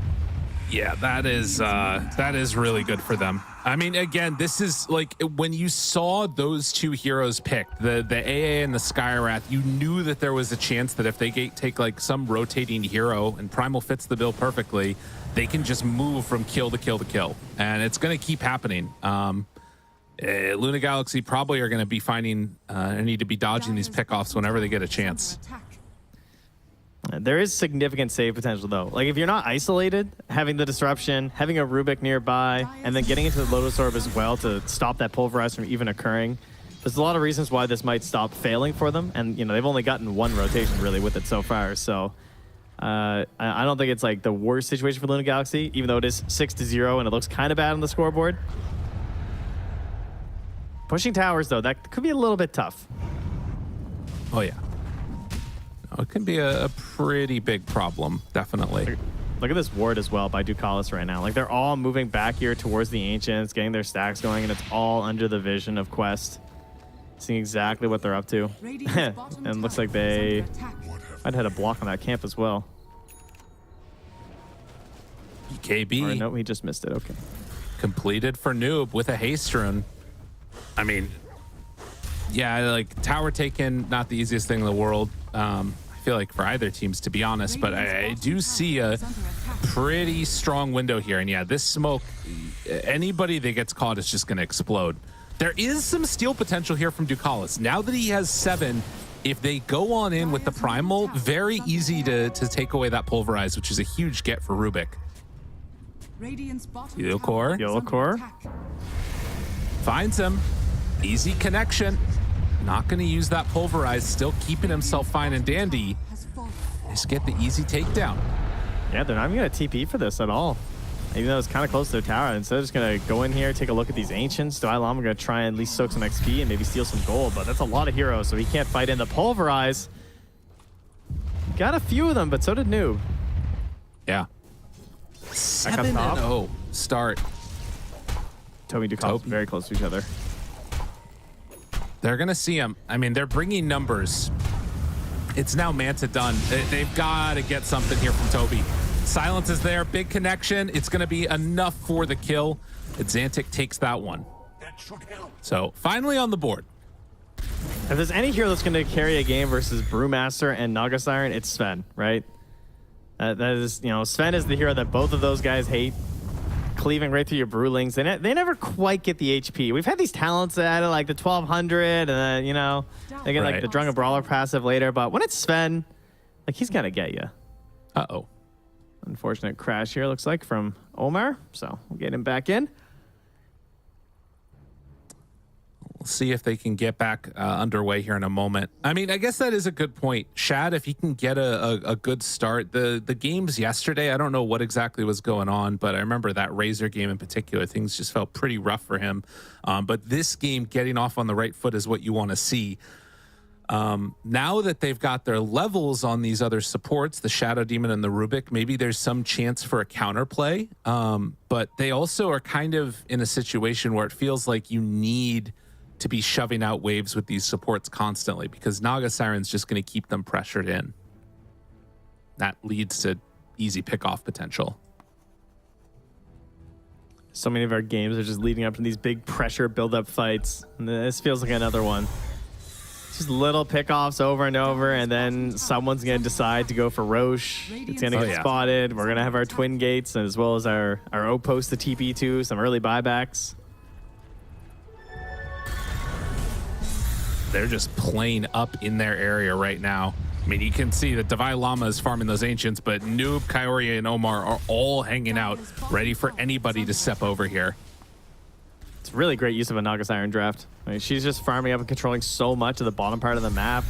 Yeah, that is really good for them. I mean, again, this is like when you saw those 2 heroes picked, the AA and the Skywrath, you knew that there was a chance that if they take like some rotating hero, and Primal fits the bill perfectly, they can just move from kill to kill to kill. And it's going to keep happening. Luna Galaxy probably are going to be finding need to be dodging these pickoffs whenever they get a chance. There is significant save potential, though. Like, if you're not isolated, having the disruption, having a Rubik nearby, and then getting into the Lotus Orb as well to stop that pulverize from even occurring, there's a lot of reasons why this might stop failing for them. And, you know, they've only gotten 1 rotation, really, with it so far. So, I don't think it's, like, the worst situation for Luna Galaxy, even though it is 6-0 and it looks kind of bad on the scoreboard. Pushing towers, though, that could be a little bit tough. Oh, yeah. It can be a pretty big problem, definitely. Look at this ward as well by Ducalis right now. Like, they're all moving back here towards the Ancients, getting their stacks going, and it's all under the vision of Quest. Seeing exactly what they're up to. And looks like they might have had a block on that camp as well. EKB. Or no, he just missed it. Okay. Completed for Noob with a haste rune. I mean, yeah, like tower taken, not the easiest thing in the world. I feel like for either teams, to be honest, but I do see a pretty strong window here. And yeah, this smoke, anybody that gets caught is just going to explode. There is some steal potential here from Ducalis. Now that he has 7, if they go on in with the Primal, very easy to take away that pulverize, which is a huge get for Rubik. Yellow core. Finds him. Easy connection. Not going to use that pulverize. Still keeping himself fine and dandy. Just get the easy takedown. Yeah, they're not even going to TP for this at all. Even though it's kind of close to the tower. Instead of just going to go in here, take a look at these Ancients. Dailam are going to try and at least soak some XP and maybe steal some gold. But that's a lot of heroes, so he can't fight in the pulverize. Got a few of them, but so did Noob. Yeah. 7-0 start. Toby Ducalis very close to each other. They're going to see him. I mean, they're bringing numbers. It's now Manta done. They've got to get something here from Toby. Silence is there. Big connection. It's going to be enough for the kill. Xantic takes that one. So finally on the board. If there's any hero that's going to carry a game versus Brewmaster and Naga Siren, it's Sven, right? That is, you know, Sven is the hero that both of those guys hate. Cleaving right through your Brewlings. They never quite get the HP. We've had these talents that are like the 1200 and then, you know, they get like the Drunken Brawler passive later. But when it's Sven, like he's got to get you. Uh-oh. Unfortunate crash here, looks like, from Omar. So we'll get him back in. We'll see if they can get back underway here in a moment. I mean, I guess that is a good point. Shad, if he can get a good start. The games yesterday, I don't know what exactly was going on, but I remember that Razor game in particular, things just felt pretty rough for him. But this game, getting off on the right foot is what you want to see. Now that they've got their levels on these other supports, the Shadow Demon and the Rubik, maybe there's some chance for a counterplay. But they also are kind of in a situation where it feels like you need to be shoving out waves with these supports constantly because Naga Siren's just going to keep them pressured in. That leads to easy pickoff potential. So many of our games are just leading up to these big pressure build-up fights. And this feels like another one. Just little pickoffs over and over, and then someone's going to decide to go for Roche. It's going to get spotted. We're going to have our twin gates, as well as our O-post to TP2, some early buybacks. They're just playing up in their area right now. I mean, you can see that Divine Llama is farming those Ancients, but Noob, Kaori, and Omar are all hanging out, ready for anybody to step over here. It's It's really great use of a Naga Siren draft. I mean, she's just farming up and controlling so much of the bottom part of the map.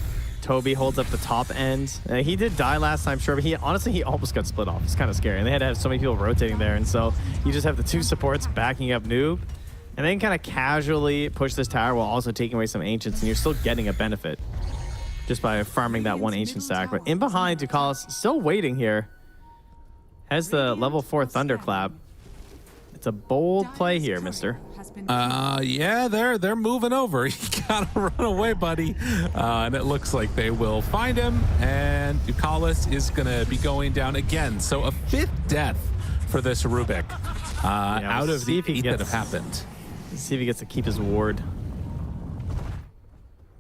Toby holds up the top end. He did die last time, sure, but he almost got split off. It's kind of scary. And they had to have so many people rotating there. And so you just have the two supports backing up Noob. And then kind of casually push this tower while also taking away some Ancients. And you're still getting a benefit just by farming that one Ancient stack. But in behind, Ducalis still waiting here. Has the level 4 Thunderclap. It's a bold play here, mister. Yeah, they're moving over. You gotta run away, buddy. And it looks like they will find him. And Ducalis is gonna be going down again. So a 5th death for this Rubik out of the 8 that have happened. Let's see if he gets to keep his ward.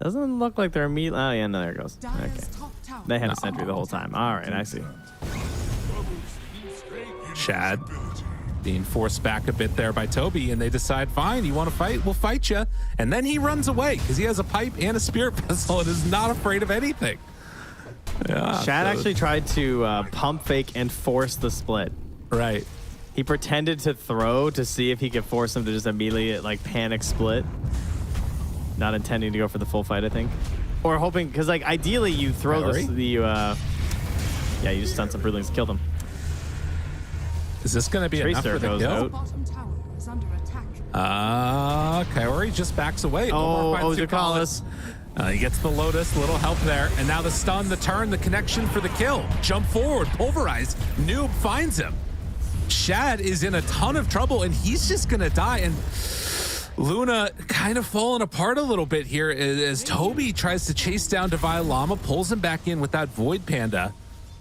Doesn't look like they're immediately. Oh yeah, no, there it goes. Okay. They had a sentry the whole time. All right, I see. Shad being forced back a bit there by Toby, and they decide, fine, you want to fight? We'll fight you. And then he runs away because he has a pipe and a spirit vessel and is not afraid of anything. Yeah, Shad actually tried to pump fake and force the split. Right. He pretended to throw to see if he could force him to just immediately like panic split. Not intending to go for the full fight, I think. Or hoping, because like ideally you throw yeah, you just stun some broodlings, killed him. Is this going to be enough for the kill? Kaori just backs away. Oh, Ducalis. He gets the Lotus, little help there. And now the stun, the turn, the connection for the kill. Jump forward, pulverize. Noob finds him. Shad is in a ton of trouble, and he's just going to die. And Luna kind of falling apart a little bit here as Toby tries to chase down Divine Llama, pulls him back in with that Void Panda.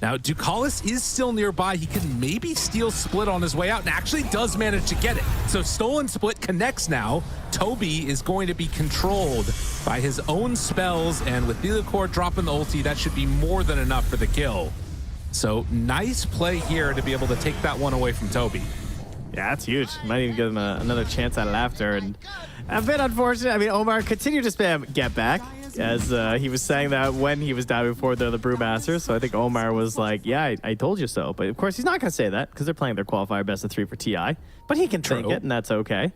Now, Ducalis is still nearby. He can maybe steal Split on his way out and actually does manage to get it. So Stolen Split connects now. Toby is going to be controlled by his own spells, and with Theliacor dropping the ulti, that should be more than enough for the kill. So nice play here to be able to take that one away from Toby. Yeah, that's huge. Might even give him another chance at laughter. And a bit unfortunate. I mean, Omar continued to spam get back, as he was saying that when he was down before they're the Brewmasters. So I think Omar was like, yeah, I told you so. But of course, he's not going to say that because they're playing their qualifier best of 3 for TI. But he can think it, and that's okay.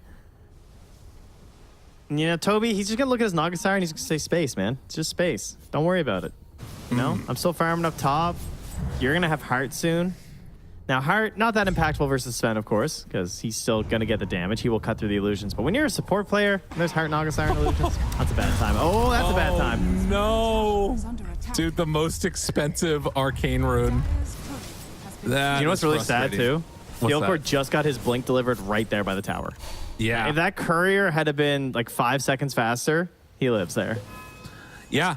And, you know, Toby, he's just going to look at his Nagasire and he's going to say space, man. It's just space. Don't worry about it. You know, I'm still farming up top. You're going to have Heart soon. Now, Heart, not that impactful versus Sven, of course, because he's still going to get the damage. He will cut through the illusions. But when you're a support player, and there's Heart, Nagasire, and illusions, that's a bad time. Oh, that's a bad time. No. Dude, the most expensive arcane rune. You know what's really sad, too? Theliacor just got his blink delivered right there by the tower. Yeah. If that courier had been like 5 seconds faster, he lives there. Yeah.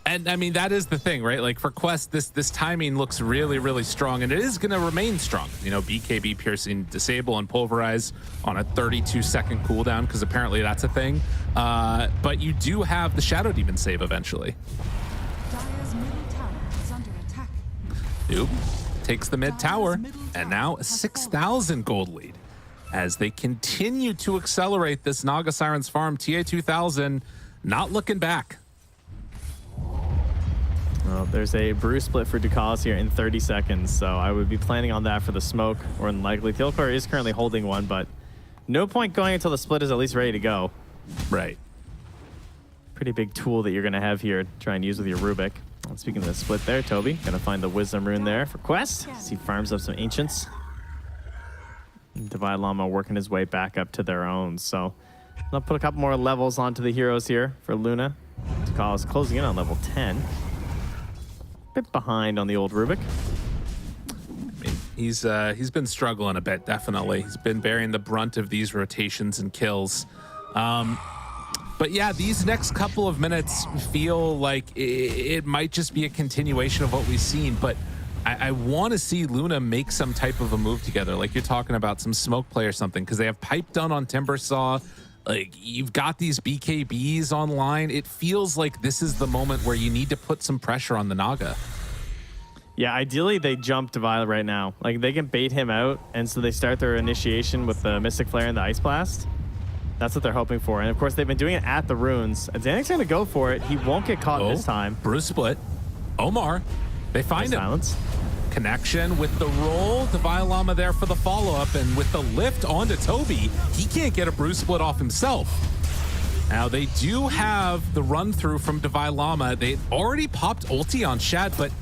And I mean, that is the thing, right? Like for Quest, this timing looks really, really strong, and it is going to remain strong. You know, BKB piercing, disable, and pulverize on a 32-second cooldown, because apparently that's a thing. But you do have the Shadow Demon save eventually. Noob takes the mid tower, and now a 6,000 gold lead as they continue to accelerate this Naga Siren's farm. TA2000 not looking back. Well, there's a brew split for Ducalis here in 30 seconds, so I would be planning on that for the smoke, or unlikely. Theliacor is currently holding one, but no point going until the split is at least ready to go. Right. Pretty big tool that you're going to have here to try and use with your Rubik. Well, speaking of the split there, Toby, going to find the Wisdom Rune there for Quest as he farms up some Ancients. And Divine Llama working his way back up to their own, so I'll put a couple more levels onto the heroes here for Luna. Ducalis closing in on level 10. Bit behind on the old Rubik. I mean, he's been struggling a bit, definitely. He's been bearing the brunt of these rotations and kills. But yeah, these next couple of minutes feel like it might just be a continuation of what we've seen, but I want to see Luna make some type of a move together, like you're talking about, some smoke play or something, because they have pipe done on Timbersaw. Like, you've got these BKBs online. It feels like this is the moment where you need to put some pressure on the Naga. Yeah, ideally they jump to Violet right now. Like, they can bait him out, and so they start their initiation with the Mystic Flare and the Ice Blast. That's what they're hoping for. And of course, they've been doing it at the runes. Xanix's going to go for it. He won't get caught this time. Bruce split. Omar. They find him. Silence. Connection with the roll. Divine Llama there for the follow-up, and with the lift onto Toby, he can't get a Bruce split off himself. Now they do have the run through from Divine Llama. They already popped ulti on Shad, but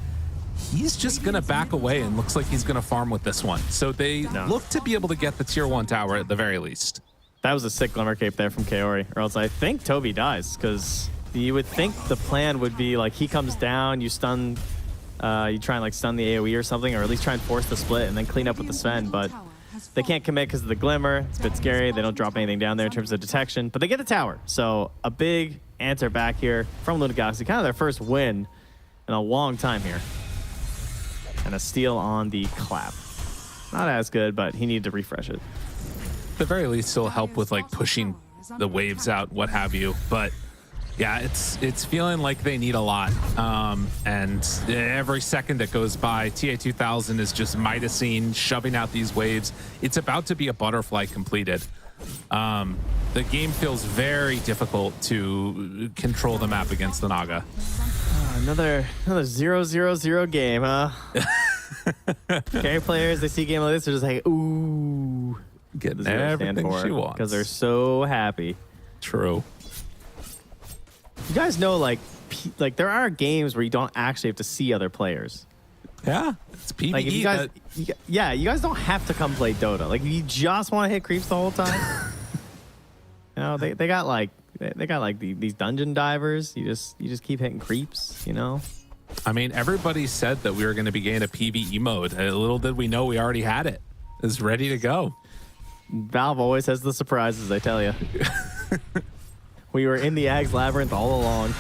he's just gonna back away and looks like he's gonna farm with this one. So they look to be able to get the tier 1 tower at the very least. That was a sick Glimmer Cape there from Kaori, or else I think Toby dies, because you would think the plan would be like he comes down, you stun, you try and like stun the AoE or something, or at least try and force the split and then clean up with the Sven, but they can't commit because of the Glimmer. It's a bit scary. They don't drop anything down there in terms of detection, but they get the tower. So a big answer back here from Nigma Galaxy, kind of their first win in a long time here. And a steal on the clap. Not as good, but he needed to refresh it. At the very least, it'll help with like pushing the waves out, what have you. But yeah, it's feeling like they need a lot. And every second that goes by, TA2000 is just Midasine shoving out these waves. It's about to be a butterfly completed. The game feels very difficult to control the map against the Naga. Another 0-0-0 game, huh? Carry players, they see a game like this, they're just like, ooh. Getting everything she wants. Because they're so happy. True. You guys know, like there are games where you don't actually have to see other players. Yeah, it's PvE. Like if you guys, you guys don't have to come play Dota. Like if you just want to hit creeps the whole time, you know, they got like these dungeon divers. You just keep hitting creeps. You know. I mean, everybody said that we were going to be getting a PvE mode. Little did we know we already had it. It's ready to go. Valve always has the surprises, I tell you. We were in the Ags Labyrinth all along.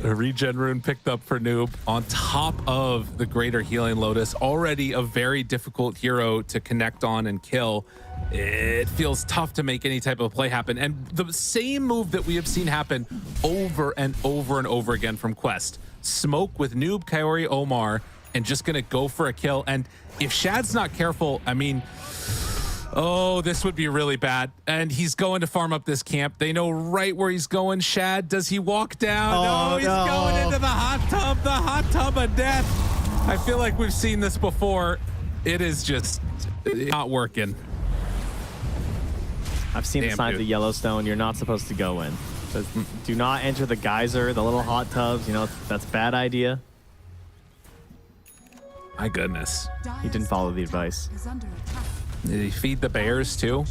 A regen rune picked up for Noob on top of the Greater Healing Lotus. Already a very difficult hero to connect on and kill. It feels tough to make any type of play happen. And the same move that we have seen happen over and over and over again from Quest. Smoke with Noob, Kaori, Omar, and just going to go for a kill. And if Shad's not careful, I mean... oh, this would be really bad. And he's going to farm up this camp. They know right where he's going. Shad, does he walk down? No, he's going into the hot tub of death. I feel like we've seen this before. It is just not working. I've seen the signs of Yellowstone. You're not supposed to go in. It says, do not enter the geyser, the little hot tubs. You know, that's a bad idea. My goodness. He didn't follow the advice. Did he feed the bears too?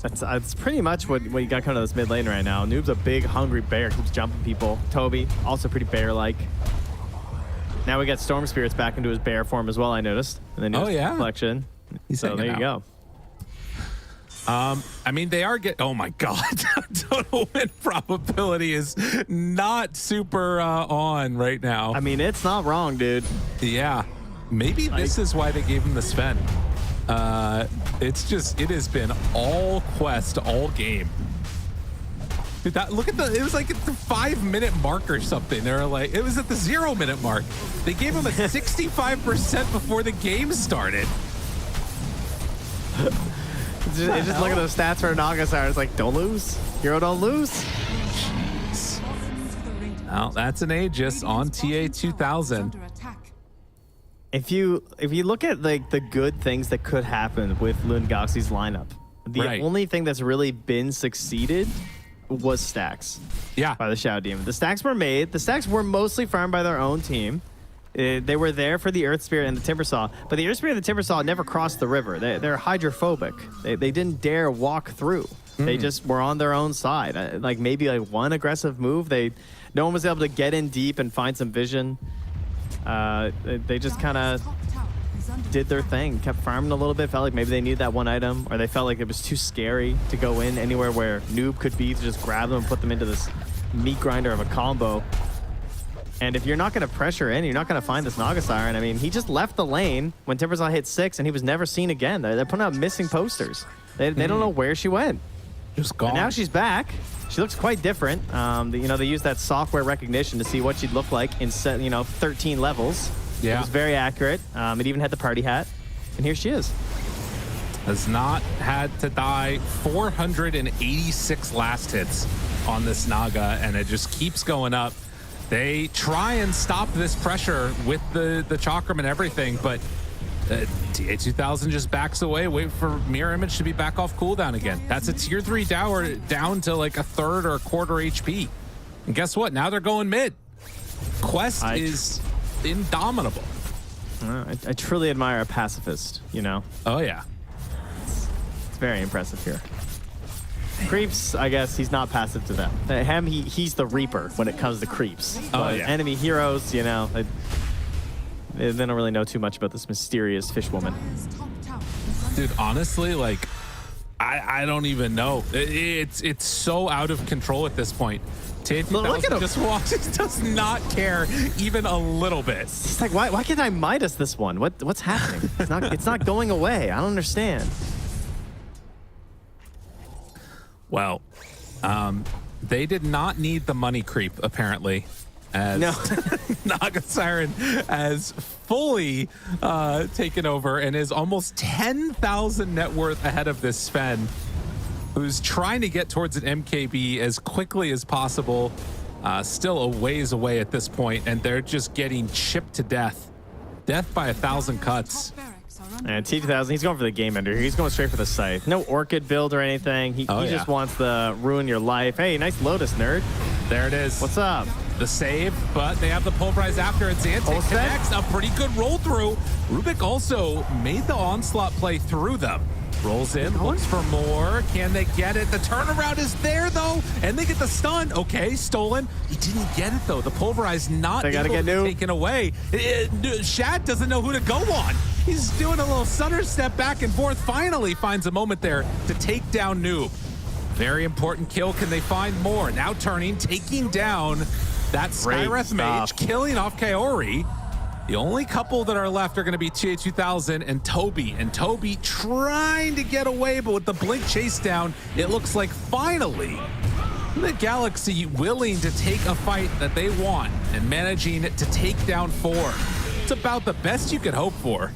That's pretty much what you got coming to this mid lane right now. Noob's a big, hungry bear. Keeps jumping people. Toby, also pretty bear-like. Now we got Storm Spirits back into his bear form as well, I noticed. And then Reflection. So there you go. I mean, they are oh my God. Total win probability is not super on right now. I mean, it's not wrong, dude. Yeah. Maybe this is why they gave him the Sven. It has been all Quest all game. Dude, look at it was like at the 5-minute mark or something. They were like, it was at the 0-minute mark. They gave him a 65% before the game started. Just look at those stats for Nagasar. It's like, don't lose. Hero don't lose. Jeez. Well, that's an Aegis on TA2000. If you look at like the good things that could happen with Nigma Galaxy's lineup, the only thing that's really been succeeded was stacks. Yeah. By the Shadow Demon. The stacks were made. The stacks were mostly farmed by their own team. They were there for the Earth Spirit and the Timber Saw, but the Earth Spirit and the Timber Saw never crossed the river. They're hydrophobic. They didn't dare walk through. They just were on their own side. Like maybe like one aggressive move. No one was able to get in deep and find some vision. They just kind of did their thing, kept farming a little bit, felt like maybe they needed that one item, or they felt like it was too scary to go in anywhere where Noob could be to just grab them and put them into this meat grinder of a combo. And if you're not going to pressure in, you're not going to find this Naga Siren. I mean, he just left the lane when Timbersaw hit 6 and he was never seen again. They're putting out missing posters. They don't know where she went. Just gone. And now she's back. She looks quite different. They use that software recognition to see what she'd look like in 13 levels. Yeah. It was very accurate. It even had the party hat. And here she is. Has not had to die. 486 last hits on this Naga, and it just keeps going up. They try and stop this pressure with the Chakram and everything, but TA2000 just backs away, wait for Mirror Image to be back off cooldown again. That's a tier 3 tower down to like a third or a quarter HP. And guess what? Now they're going mid. Quest is indomitable. I truly admire a pacifist, you know? Oh, yeah. It's very impressive here. Creeps, I guess he's not passive to them. He's the Reaper when it comes to creeps. But enemy heroes, you know, they don't really know too much about this mysterious fish woman. Dude, honestly, like, I don't even know. It's so out of control at this point. Look at him. Just does not care even a little bit. He's like, why can't I Midas this one? What's happening? It's not going away. I don't understand. Well, they did not need the money creep, apparently, as Naga Siren has fully taken over and is almost 10,000 net worth ahead of this Sven, who's trying to get towards an MKB as quickly as possible. Still a ways away at this point, and they're just getting chipped to death. Death by 1,000 cuts. And T2000, he's going for the game ender. He's going straight for the scythe. No Orchid build or anything. He just wants to ruin your life. Hey, nice Lotus, nerd. There it is. What's up? The save, but they have the pulverize after it. Zante connects. A pretty good roll through. Rubik also made the onslaught play through them. Rolls in, looks for more. Can they get it? The turnaround is there, though, and they get the stun. Okay, stolen. He didn't get it, though. The pulverize not able to be taken away. Shad doesn't know who to go on. He's doing a little stutter step back and forth. Finally finds a moment there to take down Noob. Very important kill. Can they find more? Now turning, taking down that Skywrath Mage, killing off Kaori. The only couple that are left are going to be TA2000 and Toby. And Toby trying to get away, but with the blink chase down, it looks like finally the Galaxy willing to take a fight that they want and managing to take down 4. It's about the best you could hope for.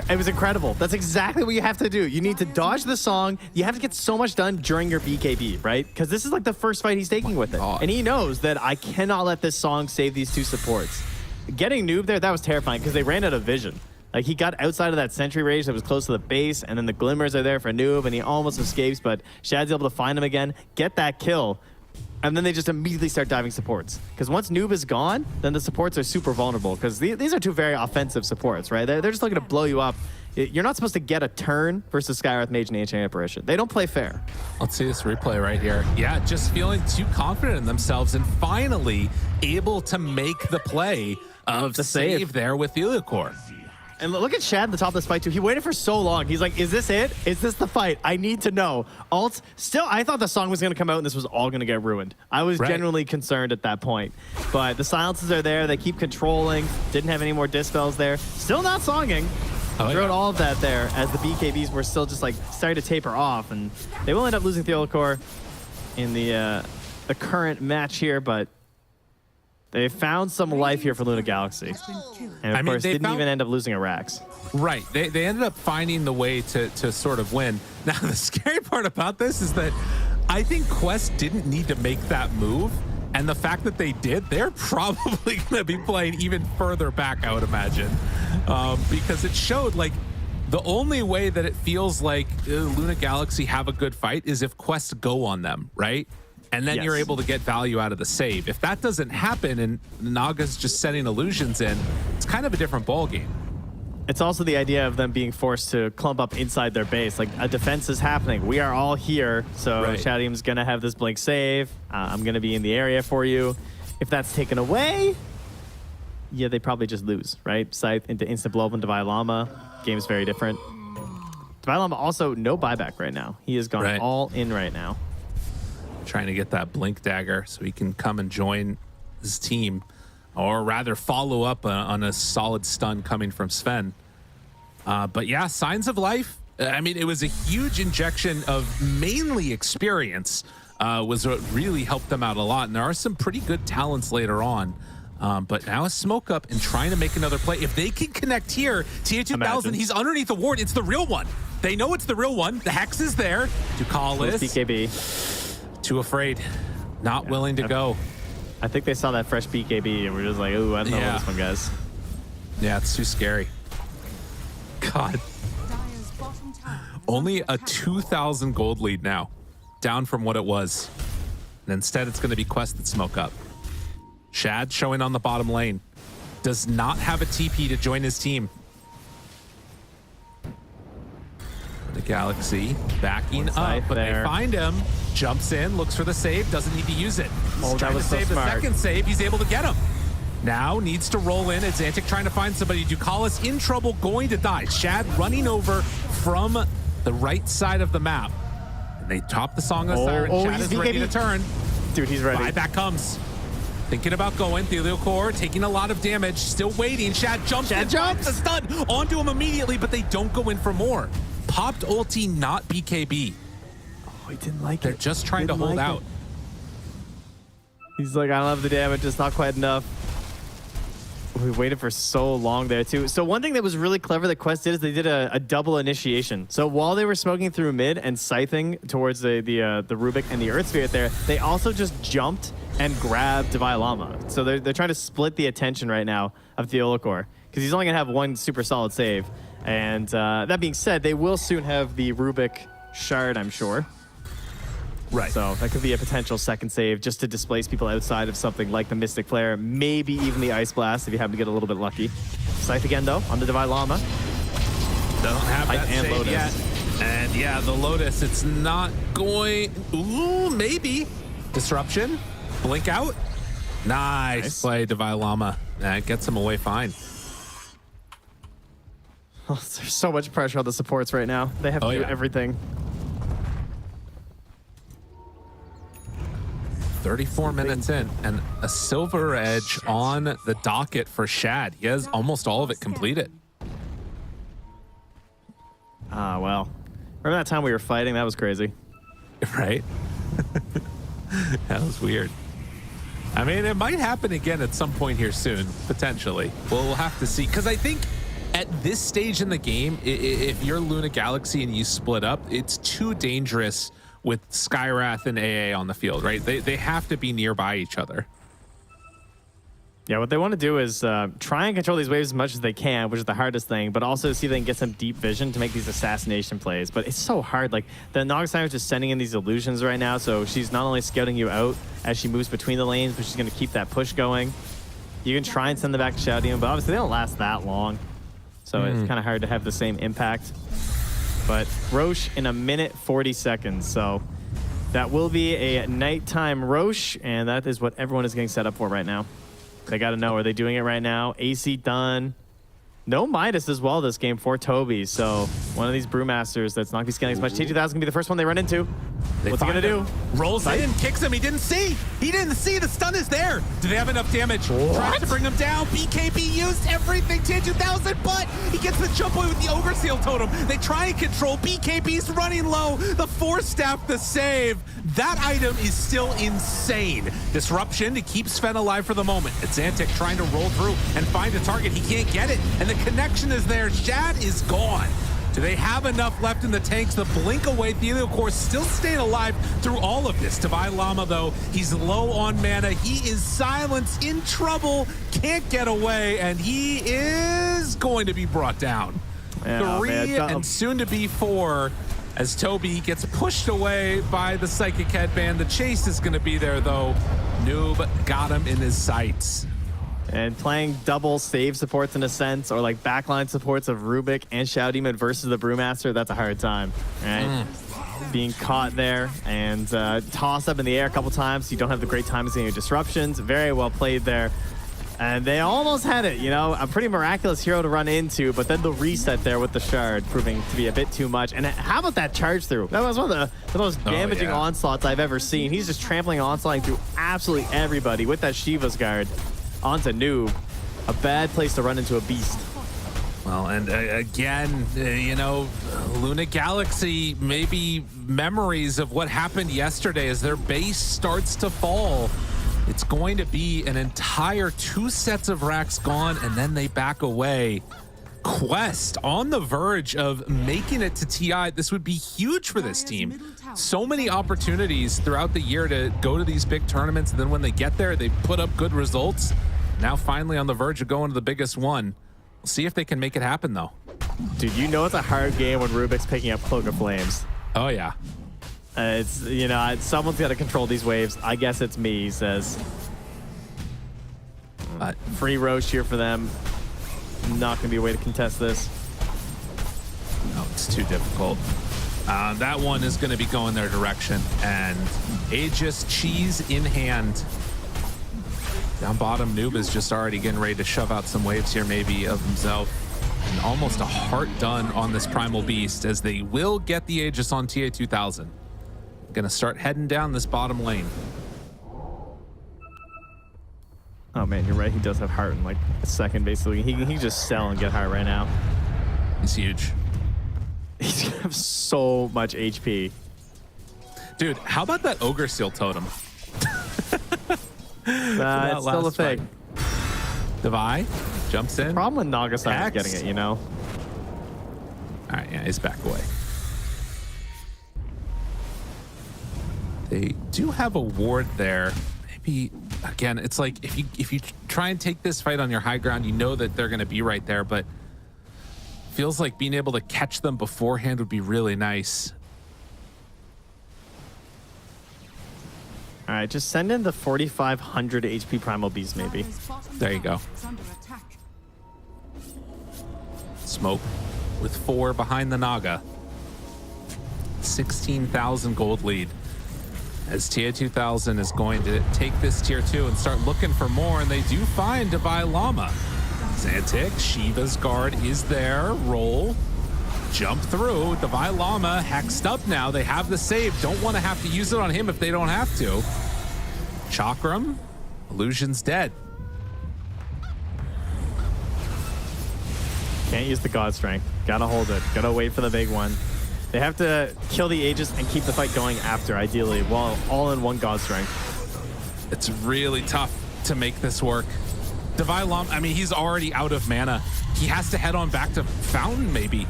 It was incredible. That's exactly what you have to do. You need to dodge the song. You have to get so much done during your BKB, right? Because this is like the first fight he's taking with it. And he knows that I cannot let this song save these 2 supports. Getting Noob there, that was terrifying because they ran out of vision. Like, he got outside of that sentry range that was close to the base, and then the glimmers are there for Noob, and he almost escapes, but Shad's able to find him again, get that kill, and then they just immediately start diving supports. Because once Noob is gone, then the supports are super vulnerable, because these are 2 very offensive supports, right? They're just looking to blow you up. You're not supposed to get a turn versus Skywrath Mage and Ancient Apparition. They don't play fair. Let's see this replay right here. Yeah, just feeling too confident in themselves and finally able to make the play of the save there with Heliocor. And look at Shad at the top of this fight too. He waited for so long. He's like, is this it? Is this the fight? I need to know. Alt, still, I thought the song was going to come out and this was all going to get ruined. I was genuinely concerned at that point. But the silences are there. They keep controlling. Didn't have any more dispels there. Still not songing. Throughout all of that there, as the BKBs were still just like starting to taper off, and they will end up losing Theolacor in the current match here, but they found some life here for Luna Galaxy. And of course, didn't even end up losing a Rax. Right. They ended up finding the way to sort of win. Now, the scary part about this is that I think Quest didn't need to make that move. And the fact that they did, they're probably going to be playing even further back, I would imagine. Because it showed, like, the only way that it feels like Luna Galaxy have a good fight is if Quests go on them, right? And then you're able to get value out of the save. If that doesn't happen and Naga's just setting illusions in, it's kind of a different ballgame. It's also the idea of them being forced to clump up inside their base. Like, a defense is happening. We are all here. So Shadium's going to have this blink save. I'm going to be in the area for you. If that's taken away, yeah, they probably just lose, right? Scythe into instant blow up into Violama. Game's very different. Violama also no buyback right now. He has gone all in right now. Trying to get that blink dagger so he can come and join his team. Or rather follow up on a solid stun coming from Sven. But yeah, signs of life. I mean, it was a huge injection of mainly experience was what really helped them out a lot. And there are some pretty good talents later on. But now a smoke up and trying to make another play. If they can connect here, TA2000, he's underneath the ward. It's the real one. They know it's the real one. The Hex is there. Ducalis. BKB. Too afraid. Not willing to go. I think they saw that fresh BKB and we're just like, ooh, I don't know about this one, guys. Yeah, it's too scary. God. Dire's bottom tower is Only under a attack. 2,000 gold lead now, down from what it was. And instead, it's going to be Quested Smoke up. Shad showing on the bottom lane. Does not have a TP to join his team. The Galaxy backing up, but they find him. Jumps in, looks for the save, doesn't need to use it. He's trying to save the second save. He's able to get him. Now needs to roll in. It's Antic trying to find somebody. Ducala's in trouble, going to die. Shad running over from the right side of the map. And they top the Song of the Siren. Shad is ready to turn. Dude, he's ready. Buyback comes. Thinking about going. Thelio Core taking a lot of damage. Still waiting. Shad jumps in. Jumps a stun onto him immediately, but they don't go in for more. Popped ulti, not BKB. Oh, he didn't like They're just trying to hold out. He's like, I don't have the damage. It's not quite enough. We waited for so long there, too. So one thing that was really clever that Quest did is they did a double initiation. So while they were smoking through mid and scything towards the Rubik and the Earth Spirit there, they also just jumped and grabbed Divine Llama. So they're trying to split the attention right now of Theolocor, because he's only going to have one super solid save. And that being said, they will soon have the Rubik Shard, I'm sure. Right. So that could be a potential second save just to displace people outside of something like the Mystic Flare, maybe even the Ice Blast if you happen to get a little bit lucky. Scythe again, though, on the Divine Llama. Don't have that and save Lotus. yet. And yeah, the Lotus, it's not going... Ooh, maybe. Disruption. Blink out. Nice play, Divine Llama. That gets him away fine. Oh, there's so much pressure on the supports right now. They have to do everything. 34 minutes in, and a Silver Edge on the docket for Shad. He has almost all of it completed. Ah, well. Remember that time we were fighting? That was crazy. Right? That was weird. I mean, it might happen again at some point here soon, potentially. We'll have to see. Because I think at this stage in the game, if you're Luna Galaxy and you split up, it's too dangerous with Skywrath and AA on the field, right? They have to be nearby each other. Yeah, what they want to do is try and control these waves as much as they can, which is the hardest thing, but also see if they can get some deep vision to make these assassination plays. But it's so hard. Like, the Nogstein is just sending in these illusions right now, so she's not only scouting you out as she moves between the lanes, but she's going to keep that push going. You can try and send them back to Shadow Demon, but obviously they don't last that long. So it's kind of hard to have the same impact. But Roche in 1:40 seconds, so that will be a nighttime Roche, and that is what everyone is getting set up for right now. They got to know, are they doing it right now? AC done. No Midas as well this game for Toby, so one of these Brewmasters that's not going to be scaling as much. T2000 is going to be the first one they run into. What's he going to do? Rolls in, kicks him. He didn't see. He didn't see. The stun is there. Do they have enough damage? Tries to bring him down. BKB used everything. T2000, but he gets the jump away with the Ogre Seal Totem. They try and control. BKB's running low. The Force Staff, the save. That item is still insane. Disruption to keep Sven alive for the moment. It's Antic trying to roll through and find a target. He can't get it, and the connection is there. Shad is gone. Do they have enough left in the tanks to blink away? Thelio Core still staying alive through all of this. Divine Llama, though, he's low on mana. He is silenced, in trouble, can't get away, and he is going to be brought down. Yeah, 3 and soon to be 4 as Toby gets pushed away by the Psychic Headband. The chase is going to be there, though. Noob got him in his sights. And playing double save supports in a sense, or like backline supports of Rubik and Shadow Demon versus the Brewmaster, that's a hard time, right? Being caught there and tossed up in the air a couple times, so you don't have the great timing of your disruptions. Very well played there. And they almost had it, you know, a pretty miraculous hero to run into, but then the reset there with the shard proving to be a bit too much. And how about that charge through? That was one of the most damaging onslaughts I've ever seen. He's just trampling, onslaughting through absolutely everybody with that Shiva's guard onto Noob. A bad place to run into a beast. Well, and again, you know, Luna Galaxy, maybe memories of what happened yesterday as their base starts to fall. It's going to be an entire 2 sets of racks gone, and then they back away. Quest on the verge of making it to TI. This would be huge for this team. So many opportunities throughout the year to go to these big tournaments, and then when they get there, they put up good results. Now finally on the verge of going to the biggest one. We'll see if they can make it happen, though. Dude, you know it's a hard game when Rubik's picking up Cloak of Flames. Oh, yeah. It's, you know, someone's got to control these waves. I guess it's me, he says. Free Roche here for them. Not going to be a way to contest this. No, it's too difficult. That one is going to be going their direction. And Aegis cheese in hand. Down bottom, Noob is just already getting ready to shove out some waves here, maybe of himself. And almost a heart done on this Primal Beast, as they will get the Aegis on TA2000. Gonna start heading down this bottom lane. Oh man, you're right. He does have heart in like a second, basically. He can just sell and get heart right now. He's huge. He's gonna have so much HP. Dude, how about that Ogre Seal Totem? It's still a thing. Devi jumps in. Problem with Nagasaki is getting it, you know? All right, yeah, he's back away. They do have a ward there. Maybe, again, it's like if you try and take this fight on your high ground, you know that they're going to be right there, but feels like being able to catch them beforehand would be really nice. All right, just send in the 4,500 HP Primal Beast, maybe. There you go. Smoke with 4 behind the Naga. 16,000 gold lead. As TA2000 is going to take this tier 2 and start looking for more, and they do find Devi Llama. Xantic, Shiva's guard is there. Roll. Jump through. Devi Llama hexed up now. They have the save. Don't want to have to use it on him if they don't have to. Chakram. Illusion's dead. Can't use the God Strength. Gotta hold it. Gotta wait for the big one. They have to kill the Aegis and keep the fight going after, ideally, while all in one God Strength. It's really tough to make this work. Devi Llama, I mean, he's already out of mana. He has to head on back to Fountain, maybe.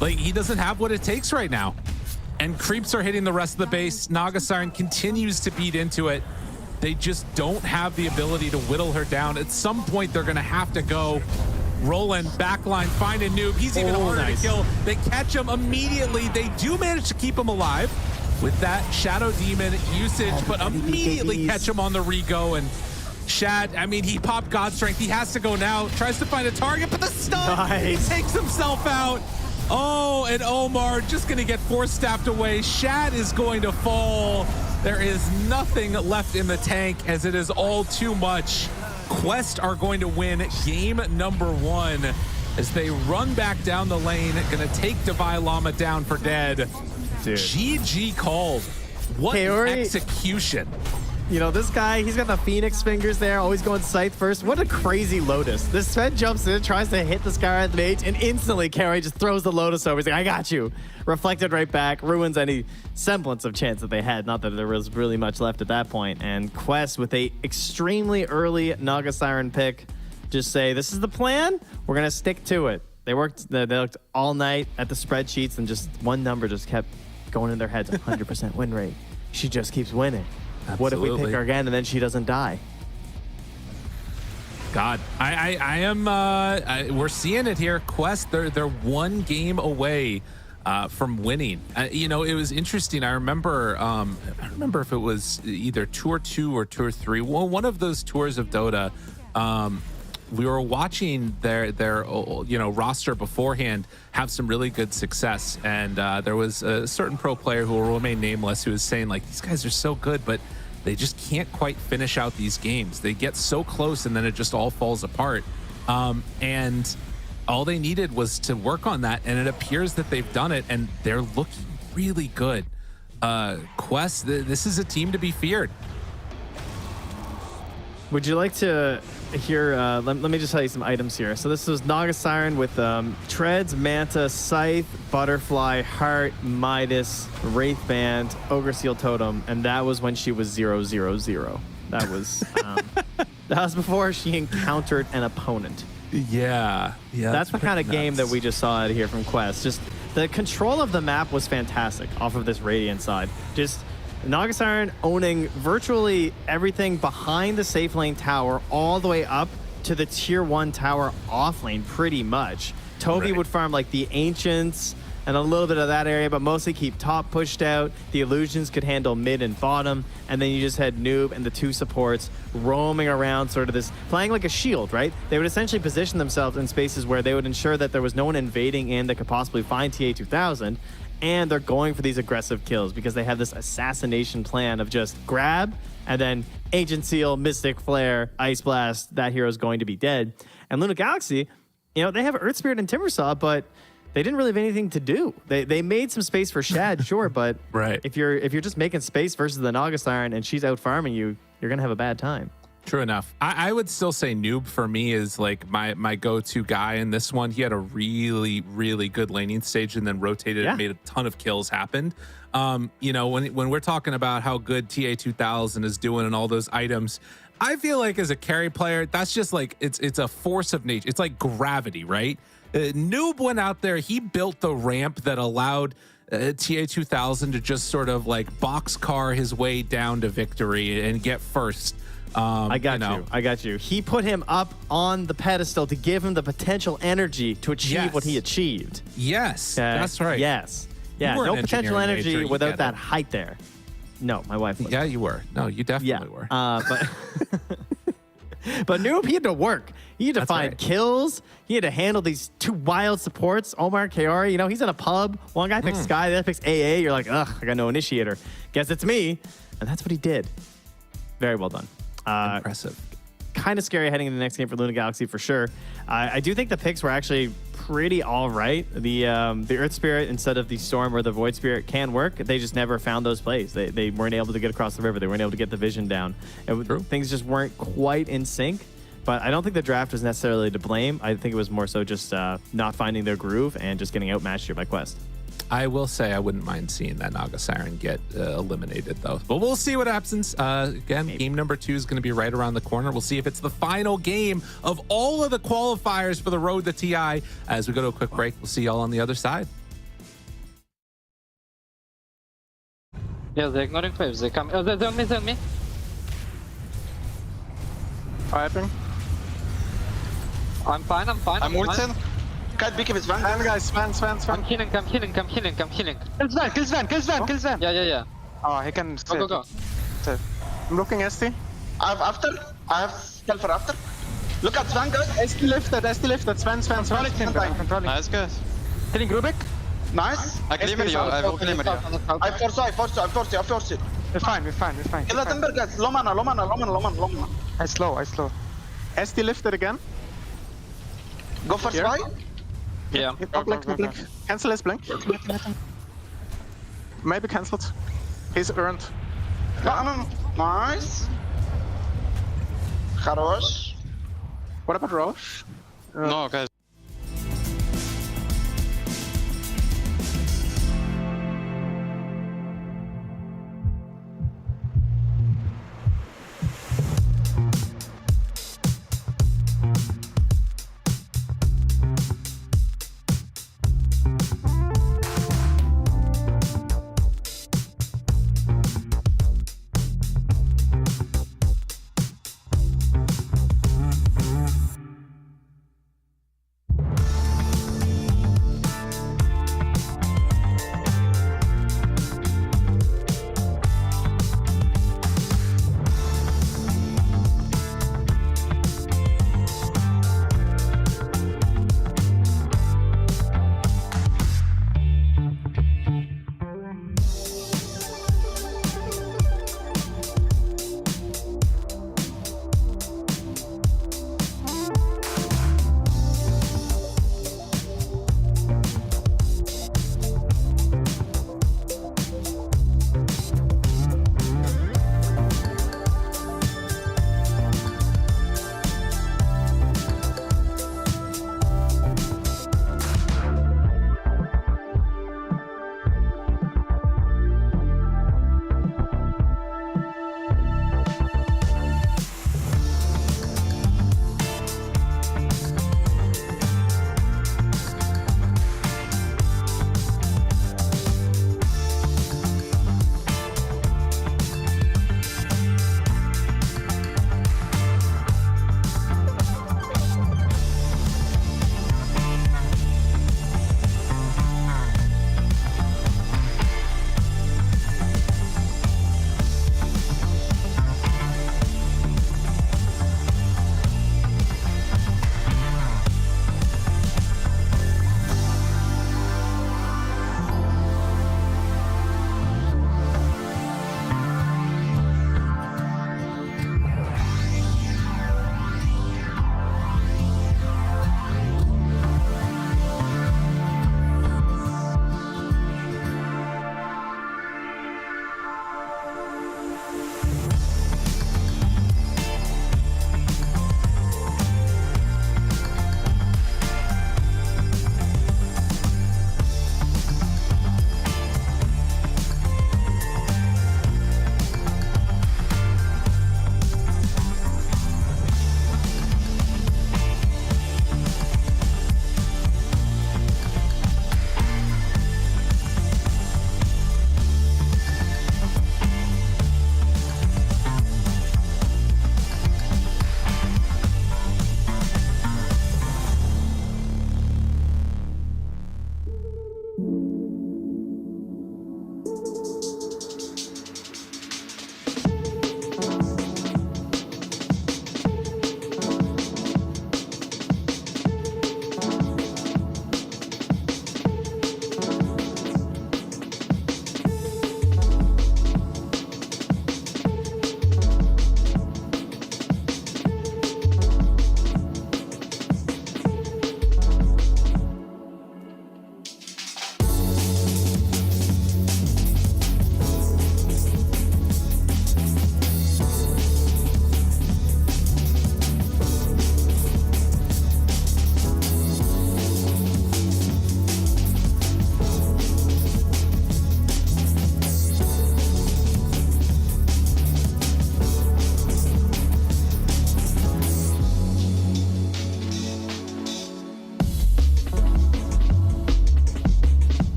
Like, he doesn't have what it takes right now. And creeps are hitting the rest of the base. Naga Siren continues to beat into it. They just don't have the ability to whittle her down. At some point, they're going to have to go. Roland, backline, find a Noob. He's even harder to kill. They catch him immediately. They do manage to keep him alive with that Shadow Demon usage, but immediately catch him on the re-go. And Shad, I mean, he popped God Strength. He has to go now. Tries to find a target, but the stun, he takes himself out. Oh, and Omar just going to get force-staffed away. Shad is going to fall. There is nothing left in the tank, as it is all too much. Quest are going to win game number 1 as they run back down the lane. Going to take Devi Llama down for dead. Dude. GG called. What execution. You know, this guy, he's got the Phoenix fingers there, always going Scythe first. What a crazy Lotus. This Sven jumps in, tries to hit the Skywrath Mage, and instantly Carrie just throws the Lotus over. He's like, I got you. Reflected right back, ruins any semblance of chance that they had. Not that there was really much left at that point. And Quest with a extremely early Naga Siren pick, just say, this is the plan, we're going to stick to it. They looked all night at the spreadsheets, and just one number just kept going in their heads, 100% win rate. She just keeps winning. Absolutely. What if we pick her again and then she doesn't die? God, I am. We're seeing it here. Quest, they're 1 game away from winning. You know, it was interesting. I remember. I don't remember if it was either Tour 2 or Tour 3. Well, one of those tours of Dota. We were watching their roster beforehand have some really good success, and there was a certain pro player who will remain nameless who was saying, like, these guys are so good, but they just can't quite finish out these games. They get so close and then it just all falls apart. And all they needed was to work on that, and it appears that they've done it, and they're looking really good. Quest, this is a team to be feared. Would you like to hear, let me just tell you some items here. So this was Naga Siren with Treads, Manta, Scythe, Butterfly, Heart, Midas, Wraith Band, Ogre Seal Totem, and that was when she was 000. That was that was before she encountered an opponent. Yeah. That's the kind of game that we just saw out here from Quest. Just the control of the map was fantastic off of this Radiant side. Just Naga Siren owning virtually everything behind the safe lane tower all the way up to the tier 1 tower off lane pretty much. Toby Right. would farm like the Ancients and a little bit of that area, but mostly keep top pushed out. The Illusions could handle mid and bottom, and then you just had Noob and the two supports roaming around, sort of this, playing like a shield, right? They would essentially position themselves in spaces where they would ensure that there was no one invading in that could possibly find TA2000, and they're going for these aggressive kills because they have this assassination plan of just grab, and then Ancient Seal, Mystic Flare, Ice Blast, that hero's going to be dead. And Nigma Galaxy, you know, they have Earth Spirit and Timbersaw, but they didn't really have anything to do. They made some space for Shad, sure, but Right. if you're just making space versus the Naga Siren and she's out farming you, you're gonna have a bad time. True enough. I would still say Noob for me is like my go-to guy in this one. He had a really, really good laning stage and then rotated and made a ton of kills happen. You know, when we're talking about how good TA2000 is doing and all those items, I feel like as a carry player, that's just like, it's a force of nature. It's like gravity, right? Noob went out there, he built the ramp that allowed TA2000 to just sort of like boxcar his way down to victory and get first. I got you. He put him up on the pedestal to give him the potential energy to achieve what he achieved. Yes, that's right. Yes. Yeah, You were no an potential engineering energy major, you without get that it. height there. No, my wife was. Yeah, you were. No, you definitely were. But but Noob, he had to work. He had to find kills. He had to handle these two wild supports. Omar Kaori, you know, he's in a pub. One guy picks Sky, the other picks AA. You're like, ugh, I got no initiator. Guess it's me. And that's what he did. Very well done. Impressive. Kind of scary heading into the next game for Nigma Galaxy for sure. I do think the picks were actually pretty all right. The Earth Spirit instead of the Storm or the Void Spirit can work. They just never found those plays. They weren't able to get across the river. They weren't able to get the vision down. Things just weren't quite in sync. But I don't think the draft was necessarily to blame. I think it was more so just not finding their groove and just getting outmatched here by Quest. I will say I wouldn't mind seeing that Naga Siren get eliminated, though. But we'll see what happens. Again, game number 2 is going to be right around the corner. We'll see if it's the final game of all of the qualifiers for the road to TI. As we go to a quick break, we'll see y'all on the other side. Yeah, they're ignoring waves. They come. Oh, they're on me. They're on me. Fighting. I'm fine. I'm ulting. Can't pick if it's Van. Guys, Sven. I'm healing. Kill Sven. Yeah. Oh, he can save. Go. Save. I'm looking ST. I have spell for after. Look at Van, guys. ST lifted. Sven. Controlling. Nice, guys. Hitting Rubik. Nice. I glimmer you. I will glimmer you. I force you. We're fine. Kill that Ember, guys. Low mana. I slow. ST lifted again. Go for Here. spy. Yeah. No blink. Cancel his blink. Maybe cancelled. He's earned. No. Nice. Хорош. What about Roche? No, guys.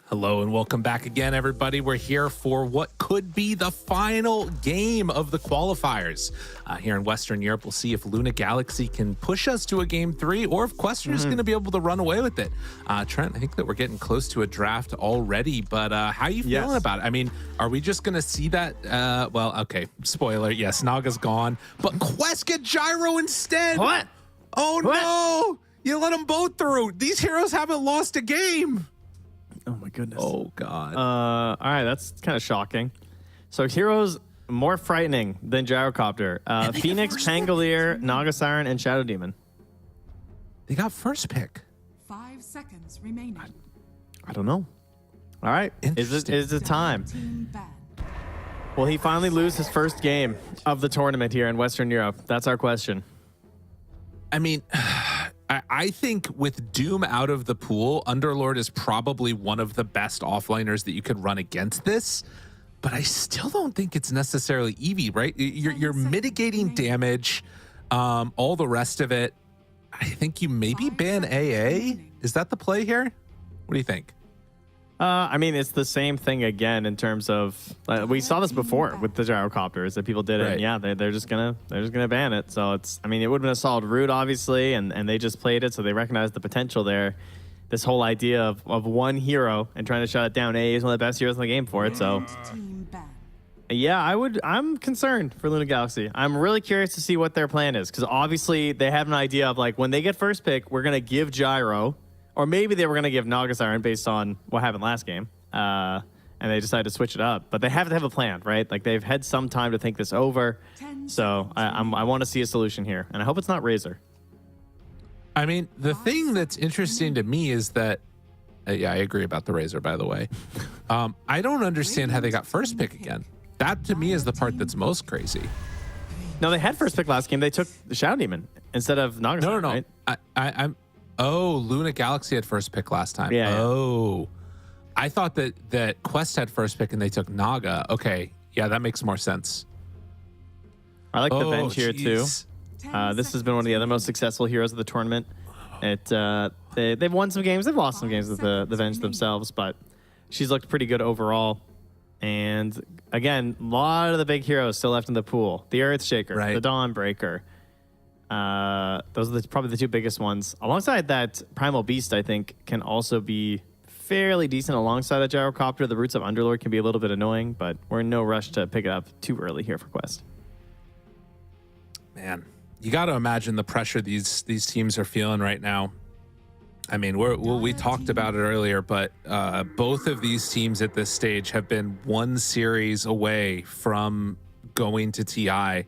Hello and welcome back again, everybody. We're here for what could be the final game of the qualifiers. Here in Western Europe, we'll see if Luna Galaxy can push us to a game 3 or if Quest are just going to be able to run away with it. Trent, I think that we're getting close to a draft already, but how are you feeling about it? I mean, are we just going to see that? Well, okay, spoiler. Yes, Naga's gone, but Quest get Gyro instead. What? Oh, What? no. You let them both through. These heroes haven't lost a game. Oh my goodness. Oh God. All right, that's kind of shocking. So heroes more frightening than Gyrocopter. Phoenix, Pangolier, Naga Siren, and Shadow Demon. They got first pick. 5 seconds remaining. I don't know. All right, is it time? Team ban. Will he finally lose his first game of the tournament here in Western Europe? That's our question. I mean, I think with Doom out of the pool, Underlord is probably one of the best offliners that you could run against this. But I still don't think it's necessarily Eevee, right? You're mitigating damage, all the rest of it. I think you maybe ban AA. Is that the play here? What do you think? I mean, it's the same thing again in terms of we saw this before with the Gyrocopters that people did it. Right. And yeah, they're just gonna ban it. So it's, I mean, it would have been a solid route, obviously, and they just played it, so they recognized the potential there. This whole idea of one hero and trying to shut it down. AA is one of the best heroes in the game for it. So Team ban. yeah, I'm concerned for Luna Galaxy. I'm really curious to see what their plan is, because obviously they have an idea of like when they get first pick, we're gonna give Gyro. Or maybe they were going to give Naga Siren based on what happened last game, and they decided to switch it up. But they have to have a plan, right? Like they've had some time to think this over. So I want to see a solution here, and I hope it's not Razor. I mean, the thing that's interesting to me is that, yeah, I agree about the Razor, by the way. I don't understand how they got first pick again. That to me is the part that's most crazy. No, they had first pick last game. They took the Shadow Demon instead of Naga Siren. No. Right? I'm. Oh, Luna Galaxy had first pick last time. Yeah. Oh, I thought that Quest had first pick and they took Naga. Okay, yeah, that makes more sense. I like the bench here too. Jeez. This has been one of the other most successful heroes of the tournament. They've won some games. They've lost some games with the bench themselves, but she's looked pretty good overall. And again, a lot of the big heroes still left in the pool. The Earthshaker, Right. the Dawnbreaker. Those are probably the two biggest ones. Alongside that, Primal Beast, I think, can also be fairly decent alongside a Gyrocopter. The roots of Underlord can be a little bit annoying, but we're in no rush to pick it up too early here for Quest. Man, you got to imagine the pressure these teams are feeling right now. I mean, we talked about it earlier, but both of these teams at this stage have been one series away from going to TI.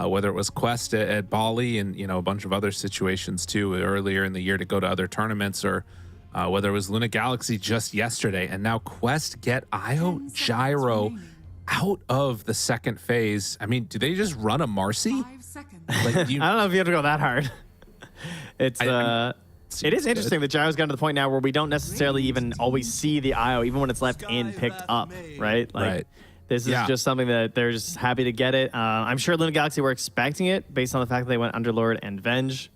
Whether it was Quest at Bali and, a bunch of other situations too earlier in the year to go to other tournaments, or whether it was Luna Galaxy just yesterday, and now Quest get IO Gyro out of the second phase. I mean, do they just run a Marcy? 5 seconds. Like, I don't know if you have to go that hard. It is interesting that Gyro's gotten to the point now where we don't necessarily even always see the IO, even when it's left in, picked up, right? Like, Right. This is just something that they're just happy to get it. I'm sure Luna Galaxy were expecting it based on the fact that they went Underlord and Venge.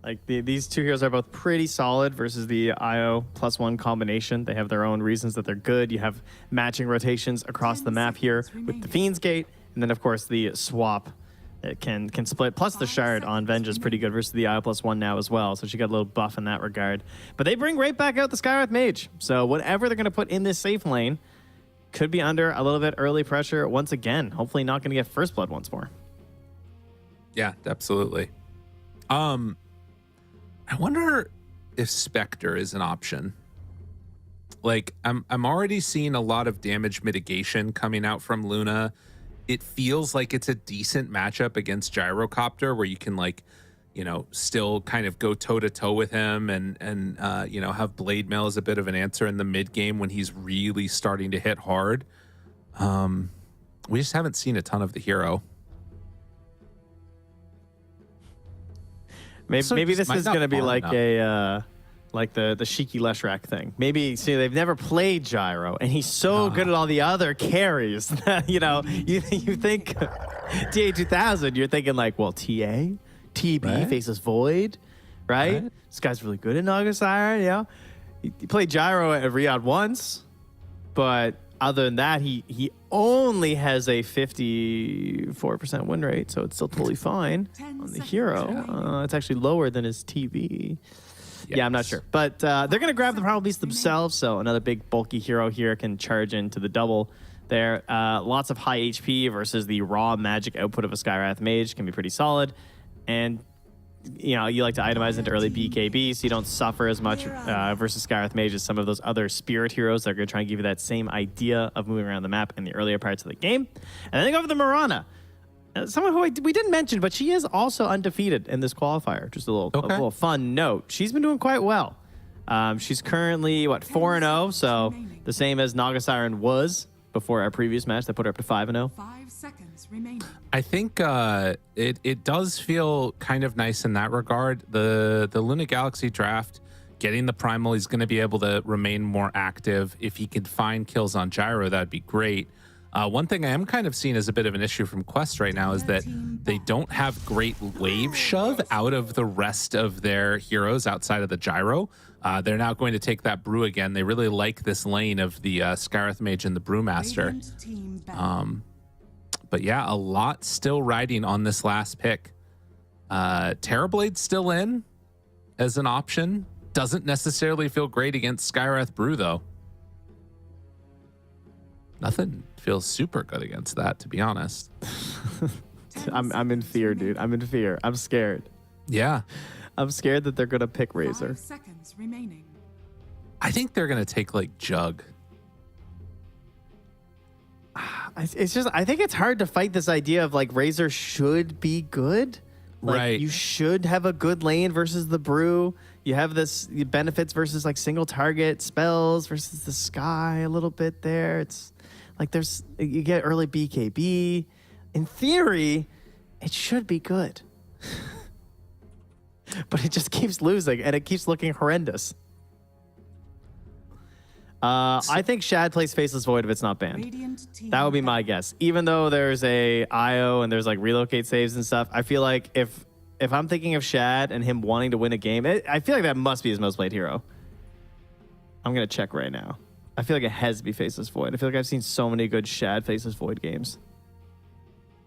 Like these two heroes are both pretty solid versus the IO +1 combination. They have their own reasons that they're good. You have matching rotations across the map here with the Fiend's Gate, and then of course the swap that can split. Plus the Shard on Venge is pretty good versus the IO +1 now as well. So she got a little buff in that regard. But they bring right back out the Skywrath Mage. So whatever they're going to put in this safe lane could be under a little bit early pressure once again. Hopefully not going to get first blood once more. Yeah, absolutely. I wonder if Spectre is an option. Like, I'm already seeing a lot of damage mitigation coming out from Luna. It feels like it's a decent matchup against Gyrocopter, where you can still kind of go toe to toe with him and have Blade Mail as a bit of an answer in the mid game when he's really starting to hit hard. We just haven't seen a ton of the hero. Maybe this is going to be like the Shiki Leshrac thing. Maybe they've never played Gyro, and he's so good at all the other carries that you think TA 2000, you're thinking like, well, TA. TB Right. faces Void, right? This guy's really good at Naga Siren, He played Gyro at Riyadh once, but other than that, he only has a 54% win rate, so it's still totally fine on the hero. It's actually lower than his TV. Yes. Yeah, I'm not sure. But they're going to grab the Primal Beast themselves, so another big bulky hero here can charge into the double there. Lots of high HP versus the raw magic output of a Skywrath Mage can be pretty solid. And you know, you like to itemize into early BKB so you don't suffer as much versus Skywrath Mage as some of those other spirit heroes that are going to try and give you that same idea of moving around the map in the earlier parts of the game. And then they go for the Mirana. Someone who we didn't mention, but she is also undefeated in this qualifier. Just a little fun note. She's been doing quite well. She's currently, 4-0, so the same as Naga Siren was before our previous match that put her up to 5-0. 5 seconds remaining. I think it does feel kind of nice in that regard. The Nigma Galaxy draft, getting the Primal, he's going to be able to remain more active. If he could find kills on Gyro, that'd be great. One thing I am kind of seeing as a bit of an issue from Quest right now is that they don't have great wave shove out of the rest of their heroes outside of the Gyro. They're now going to take that Brew again. They really like this lane of the Skywrath Mage and the Brewmaster. But yeah, a lot still riding on this last pick. Terrorblade's still in as an option. Doesn't necessarily feel great against Skywrath Brew, though. Nothing feels super good against that, to be honest. I'm in fear, dude. I'm in fear. I'm scared. Yeah. I'm scared that they're going to pick Razor. 5 seconds remaining. I think they're going to take, like, Jug. It's just, I think it's hard to fight this idea of, like, Razor should be good. Like, right. You should have a good lane versus the Brew. You have this benefits versus, like, single target spells versus the Sky a little bit there. It's like you get early BKB. In theory, it should be good. But it just keeps losing, and it keeps looking horrendous. I think Shad plays Faceless Void if it's not banned. That would be my guess. Even though there's a IO and there's like relocate saves and stuff, I feel like if I'm thinking of Shad and him wanting to win a game, I feel like that must be his most played hero. I'm going to check right now. I feel like it has to be Faceless Void. I feel like I've seen so many good Shad Faceless Void games.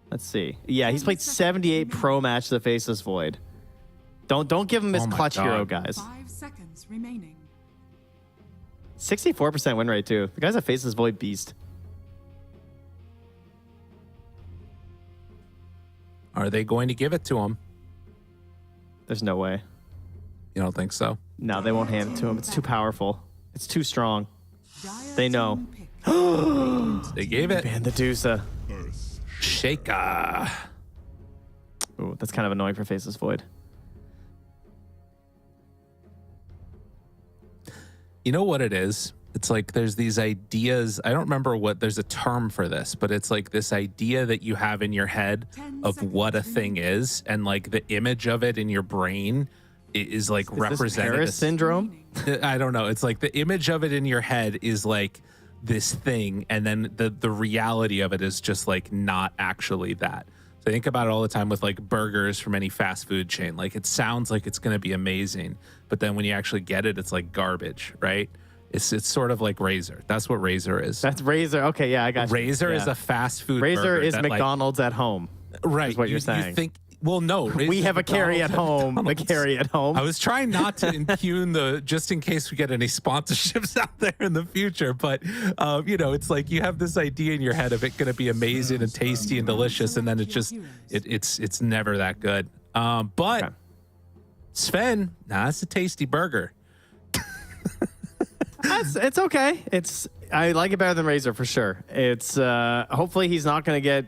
Let's see. Yeah, he's played 78 pro match the Faceless Void. Don't give him his clutch hero, guys. 5 seconds remaining. 64% win rate, too. The guy's a Faceless Void beast. Are they going to give it to him? There's no way. You don't think so? No, they won't hand it to him. It's too powerful. It's too strong. They know. They gave it. Ban the Dusa. Shaker. Ooh, that's kind of annoying for Faceless Void. You know what it is? It's like there's these ideas. I don't remember there's a term for this, but it's like this idea that you have in your head of what a thing is, and like the image of it in your brain is like represented. Paris syndrome? I don't know. It's like the image of it in your head is like this thing, and then the reality of it is just like not actually that. So I think about it all the time with like burgers from any fast food chain. Like it sounds like it's going to be amazing, but then when you actually get it, it's like garbage, right? It's sort of like Razor. That's what Razor is. That's Razor. Okay, yeah, I got you. Razor is a fast food Razor burger is that, McDonald's at home. Right. Is what you're saying. You think, well, no. We have a carry at home. The carry at home. I was trying not to impugn just in case we get any sponsorships out there in the future. But, you know, it's like you have this idea in your head of it going to be amazing and tasty and delicious. And then it's never that good. But okay. Sven, it's a tasty burger. It's okay. I like it better than Razor for sure. It's hopefully he's not going to get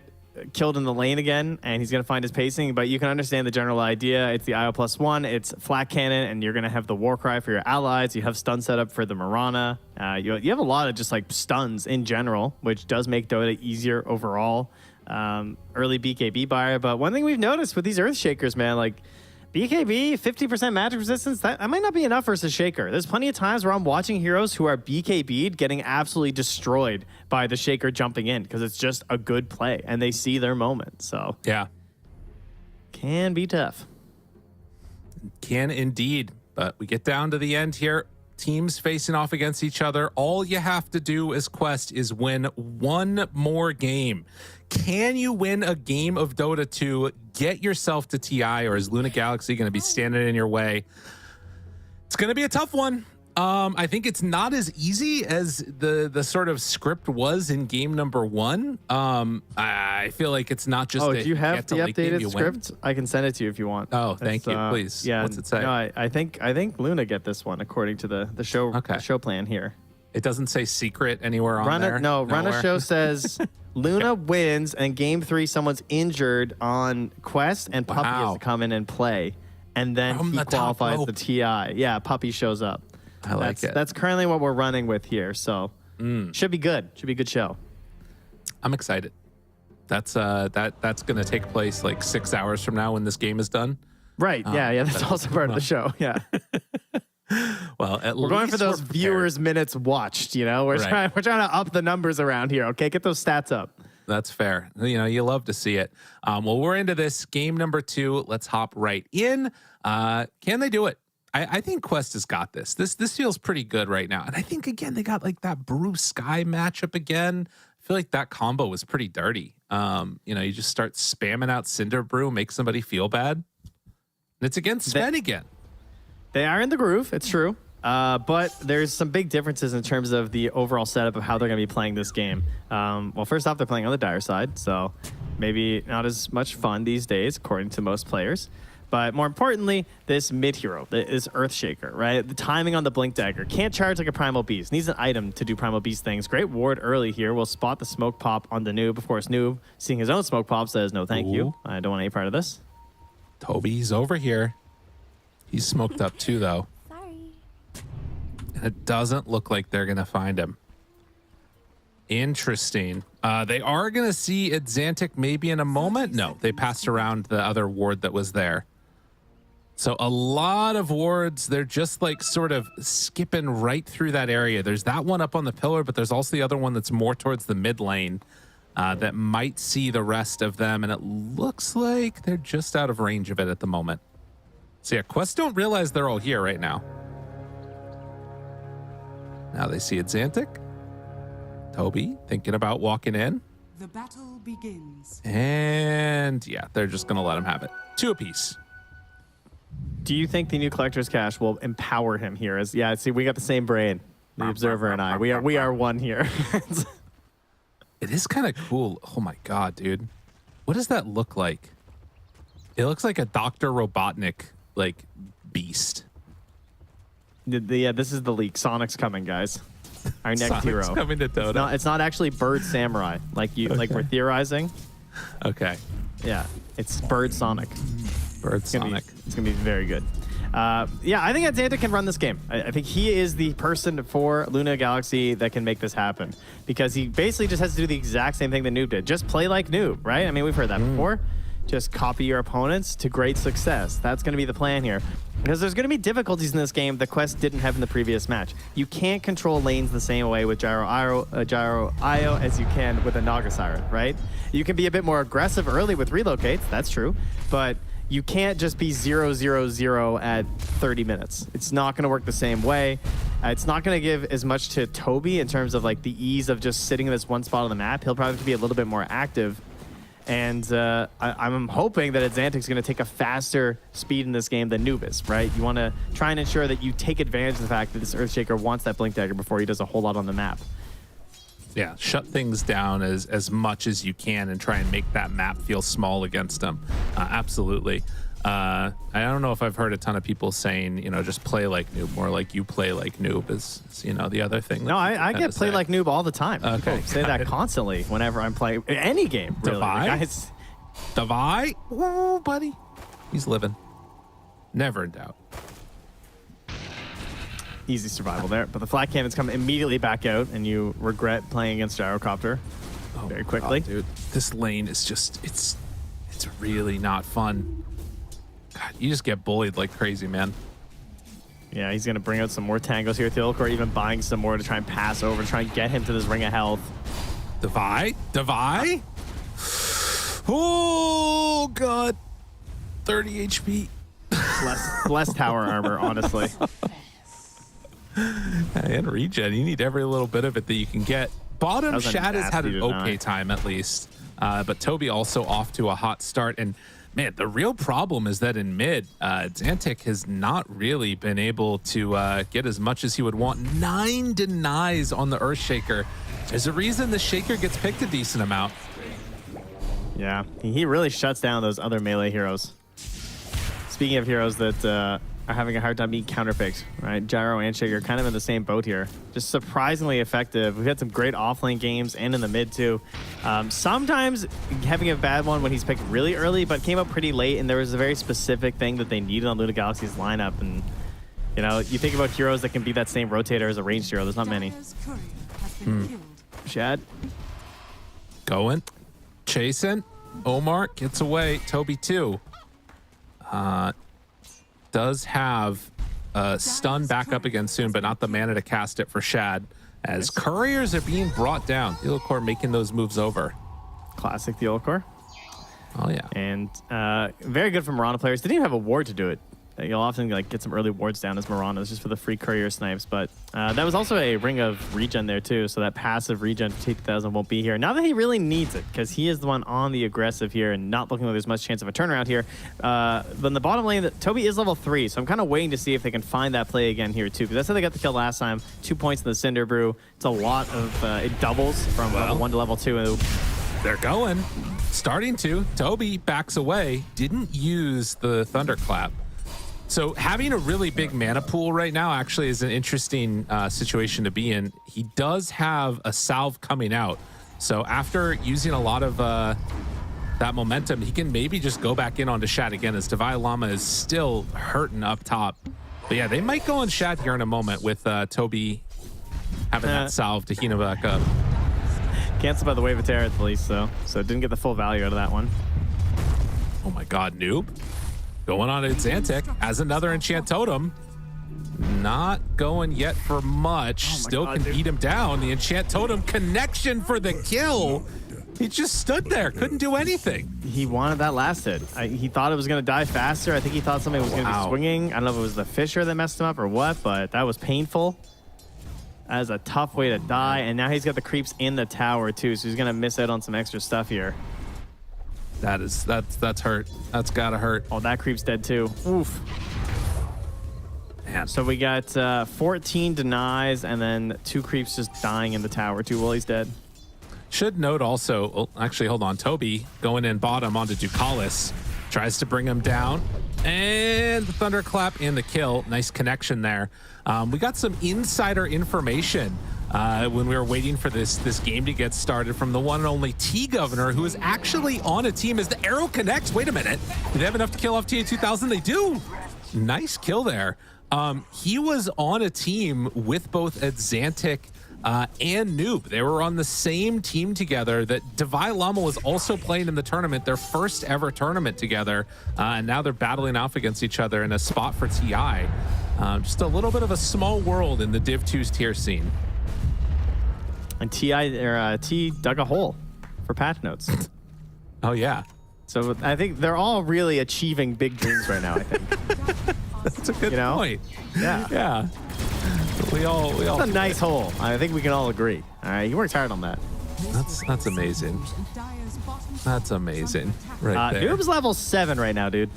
killed in the lane again, and he's going to find his pacing, but you can understand the general idea. It's the IO +1, it's flat cannon, and you're going to have the Warcry for your allies. You have stun set up for the Mirana. You have a lot of just like stuns in general, which does make Dota easier overall. Early BKB buyer, but one thing we've noticed with these Earthshakers, man, like BKB, 50% magic resistance, that might not be enough versus Shaker. There's plenty of times where I'm watching heroes who are BKB'd getting absolutely destroyed by the Shaker jumping in because it's just a good play and they see their moment. So yeah, can be tough. Can indeed. But we get down to the end here. teams facing off against each other. All you have to do as Quest is win one more game. Can you win a game of Dota 2? Get yourself to TI, or is Luna Galaxy going to be standing in your way? It's going to be a tough one. I think it's not as easy as the sort of script was in game number 1. I feel like it's not just. Oh, do you have the updated script? I can send it to you if you want. Oh, thank you. Please. Yeah. What's it say? No, I think Luna get this one according to the show the show plan here. It doesn't say secret anywhere on there. Run a show says Luna wins, and game 3 someone's injured on Quest, and Puppy has to come in and play, and then he qualifies the TI. Yeah, Puppy shows up. I like it. That's currently what we're running with here, so should be good. Should be a good show. I'm excited. That's going to take place like 6 hours from now when this game is done. Right. Yeah. That's also part of the show. Yeah. Well, we're going for those viewers' minutes watched. You know, we're trying to up the numbers around here. Okay, get those stats up. That's fair. You know, you love to see it. Well, we're into this game number 2. Let's hop right in. Can they do it? I think Quest has got this. This feels pretty good right now. And I think, again, they got like that Bruce Sky matchup again. I feel like that combo was pretty dirty. You just start spamming out Cinder Brew, make somebody feel bad. And it's against Sven again. They are in the groove. It's true. But there's some big differences in terms of the overall setup of how they're going to be playing this game. Well, first off, they're playing on the Dire side, so maybe not as much fun these days, according to most players. But more importantly, this mid hero, this Earthshaker, right? The timing on the Blink Dagger. Can't charge like a Primal Beast. Needs an item to do Primal Beast things. Great ward early here. Will spot the smoke pop on the noob. Of course, noob, seeing his own smoke pop, says, no thank you. I don't want any part of this. Toby's over here. He's smoked up too, though. Sorry. And it doesn't look like they're going to find him. Interesting. They are going to see Xantic maybe in a moment. No, they passed around the other ward that was there. So a lot of wards, they're just like sort of skipping right through that area. There's that one up on the pillar, but there's also the other one that's more towards the mid lane that might see the rest of them. And it looks like they're just out of range of it at the moment. So yeah, Quest don't realize they're all here right now. Now they see Xantic. Toby thinking about walking in. The battle begins. And yeah, they're just going to let him have it. 2 apiece. Do you think the new Collector's Cache will empower him here? See, we got the same brain. The Observer and I. We are one here. It is kind of cool. Oh my god, dude. What does that look like? It looks like a Dr. Robotnik like beast. This is the leak. Sonic's coming, guys. Our next Sonic's hero. Coming to Dota. It's not actually Bird Samurai like we're theorizing. Okay. Yeah, it's Bird Sonic. Bird Sonic. It's gonna be very good. I think Xantic can run this game. I think he is the person for Luna Galaxy that can make this happen, because he basically just has to do the exact same thing that Noob did. Just play like Noob, right? I mean, we've heard that before. Just copy your opponents to great success. That's going to be the plan here. Because there's going to be difficulties in this game that Quest didn't have in the previous match. You can't control lanes the same way with Gyro IO as you can with a Naga Siren, right? You can be a bit more aggressive early with relocates, that's true, but you can't just be 0-0-0 at 30 minutes. It's not going to work the same way. It's not going to give as much to Toby in terms of like the ease of just sitting in this one spot on the map. He'll probably have to be a little bit more active. And I'm hoping that Xantic's going to take a faster speed in this game than Noob is, right? You want to try and ensure that you take advantage of the fact that this Earthshaker wants that Blink Dagger before he does a whole lot on the map. Yeah, shut things down as much as you can and try and make that map feel small against them. Absolutely. I don't know if I've heard a ton of people saying, just play like Noob, more like you play like Noob is, the other thing. No, I get play like Noob all the time. Okay. People say that constantly whenever I'm playing any game, really. Devi? Oh, buddy. He's living. Never in doubt. Easy survival there, but the flat cannons come immediately back out, and you regret playing against Gyrocopter very quickly. God, dude, this lane is just, it's really not fun. God, you just get bullied like crazy, man. Yeah, he's going to bring out some more tangos here. Theolcor even buying some more to try and pass over, to try and get him to this ring of health. Devi? Oh, God. 30 HP. Less tower armor, honestly. And regen, you need every little bit of it that you can get. Bottom, was a Shad has had nasty an deny. okay time at least, but Toby also off to a hot start. And man, the real problem is that in mid, Xantic has not really been able to get as much as he would want. 9 denies on the Earthshaker. There's a reason the Shaker gets picked a decent amount. Yeah, he really shuts down those other melee heroes. Speaking of heroes that are having a hard time being counterpicked, right? Gyro and Shaker kind of in the same boat here. Just surprisingly effective. We've had some great offlane games and in the mid too. Sometimes having a bad one when he's picked really early, but came up pretty late, and there was a very specific thing that they needed on Luna Galaxy's lineup. And you know, you think about heroes that can be that same rotator as a ranged hero. There's not many. Dire's courier has been killed. Shad. Going, chasing. Omar gets away. Toby too. Does have stun back up again soon, but not the mana to cast it for Shad. As couriers are being brought down. Theolcore making those moves over. Classic Theolcore. Oh yeah. And very good for Mirana players. They didn't even have a ward to do it. You'll often like get some early wards down as Miranas just for the free courier snipes. But that was also a ring of regen there too. So that passive regen for T2000 won't be here. Now that he really needs it, because he is the one on the aggressive here and not looking like there's much chance of a turnaround here. But in the bottom lane, Toby is level 3. So I'm kind of waiting to see if they can find that play again here too. Because that's how they got the kill last time. 2 points in the Cinder Brew. It's a lot of, it doubles from level 1 to level 2. They're going. Starting to. Toby backs away. Didn't use the Thunderclap. So having a really big mana pool right now actually is an interesting situation to be in. He does have a salve coming out. So after using a lot of that momentum, he can maybe just go back in onto Shad again, as Divine Llama is still hurting up top. But yeah, they might go on Shad here in a moment with Toby having that salve to heal him back up. Cancelled by the Wave of Terror at least, so didn't get the full value out of that one. Oh my god, noob. Going on to Xantic as another enchant totem. Not going yet for much. Still God, can dude. beat him down. The enchant totem connection for the kill. He just stood there, couldn't do anything. He wanted that last hit. He thought it was going to die faster. I think he thought something was going to be swinging. I don't know if it was the Fisher that messed him up or what, but that was painful. That is a tough way to die. And now he's got the creeps in the tower too, so he's going to miss out on some extra stuff here. That's hurt. That's gotta hurt. Oh, that creep's dead too. Oof. Man. So we got 14 denies and then 2 creeps just dying in the tower too while he's dead. Should note also, oh, actually, hold on. Toby going in bottom onto Ducalis. Tries to bring him down. And the Thunderclap and the kill. Nice connection there. We got some insider information when we were waiting for this game to get started from the one and only T-Governor, who is actually on a team as the arrow connects. Wait a minute. Do they have enough to kill off TA2000? They do. Nice kill there. He was on a team with both Xantic and Noob. They were on the same team together that Divine Llama was also playing in the tournament, their first ever tournament together. And now they're battling off against each other in a spot for TI. Just a little bit of a small world in the Div 2's tier scene. And T dug a hole for patch notes. Oh, yeah. So I think they're all really achieving big dreams right now, I think. That's a good point. Yeah. Yeah. We all. It's a nice hole. I think we can all agree. All right, you worked hard on that. That's amazing. That's amazing. Right there. Noob's level 7 right now, dude.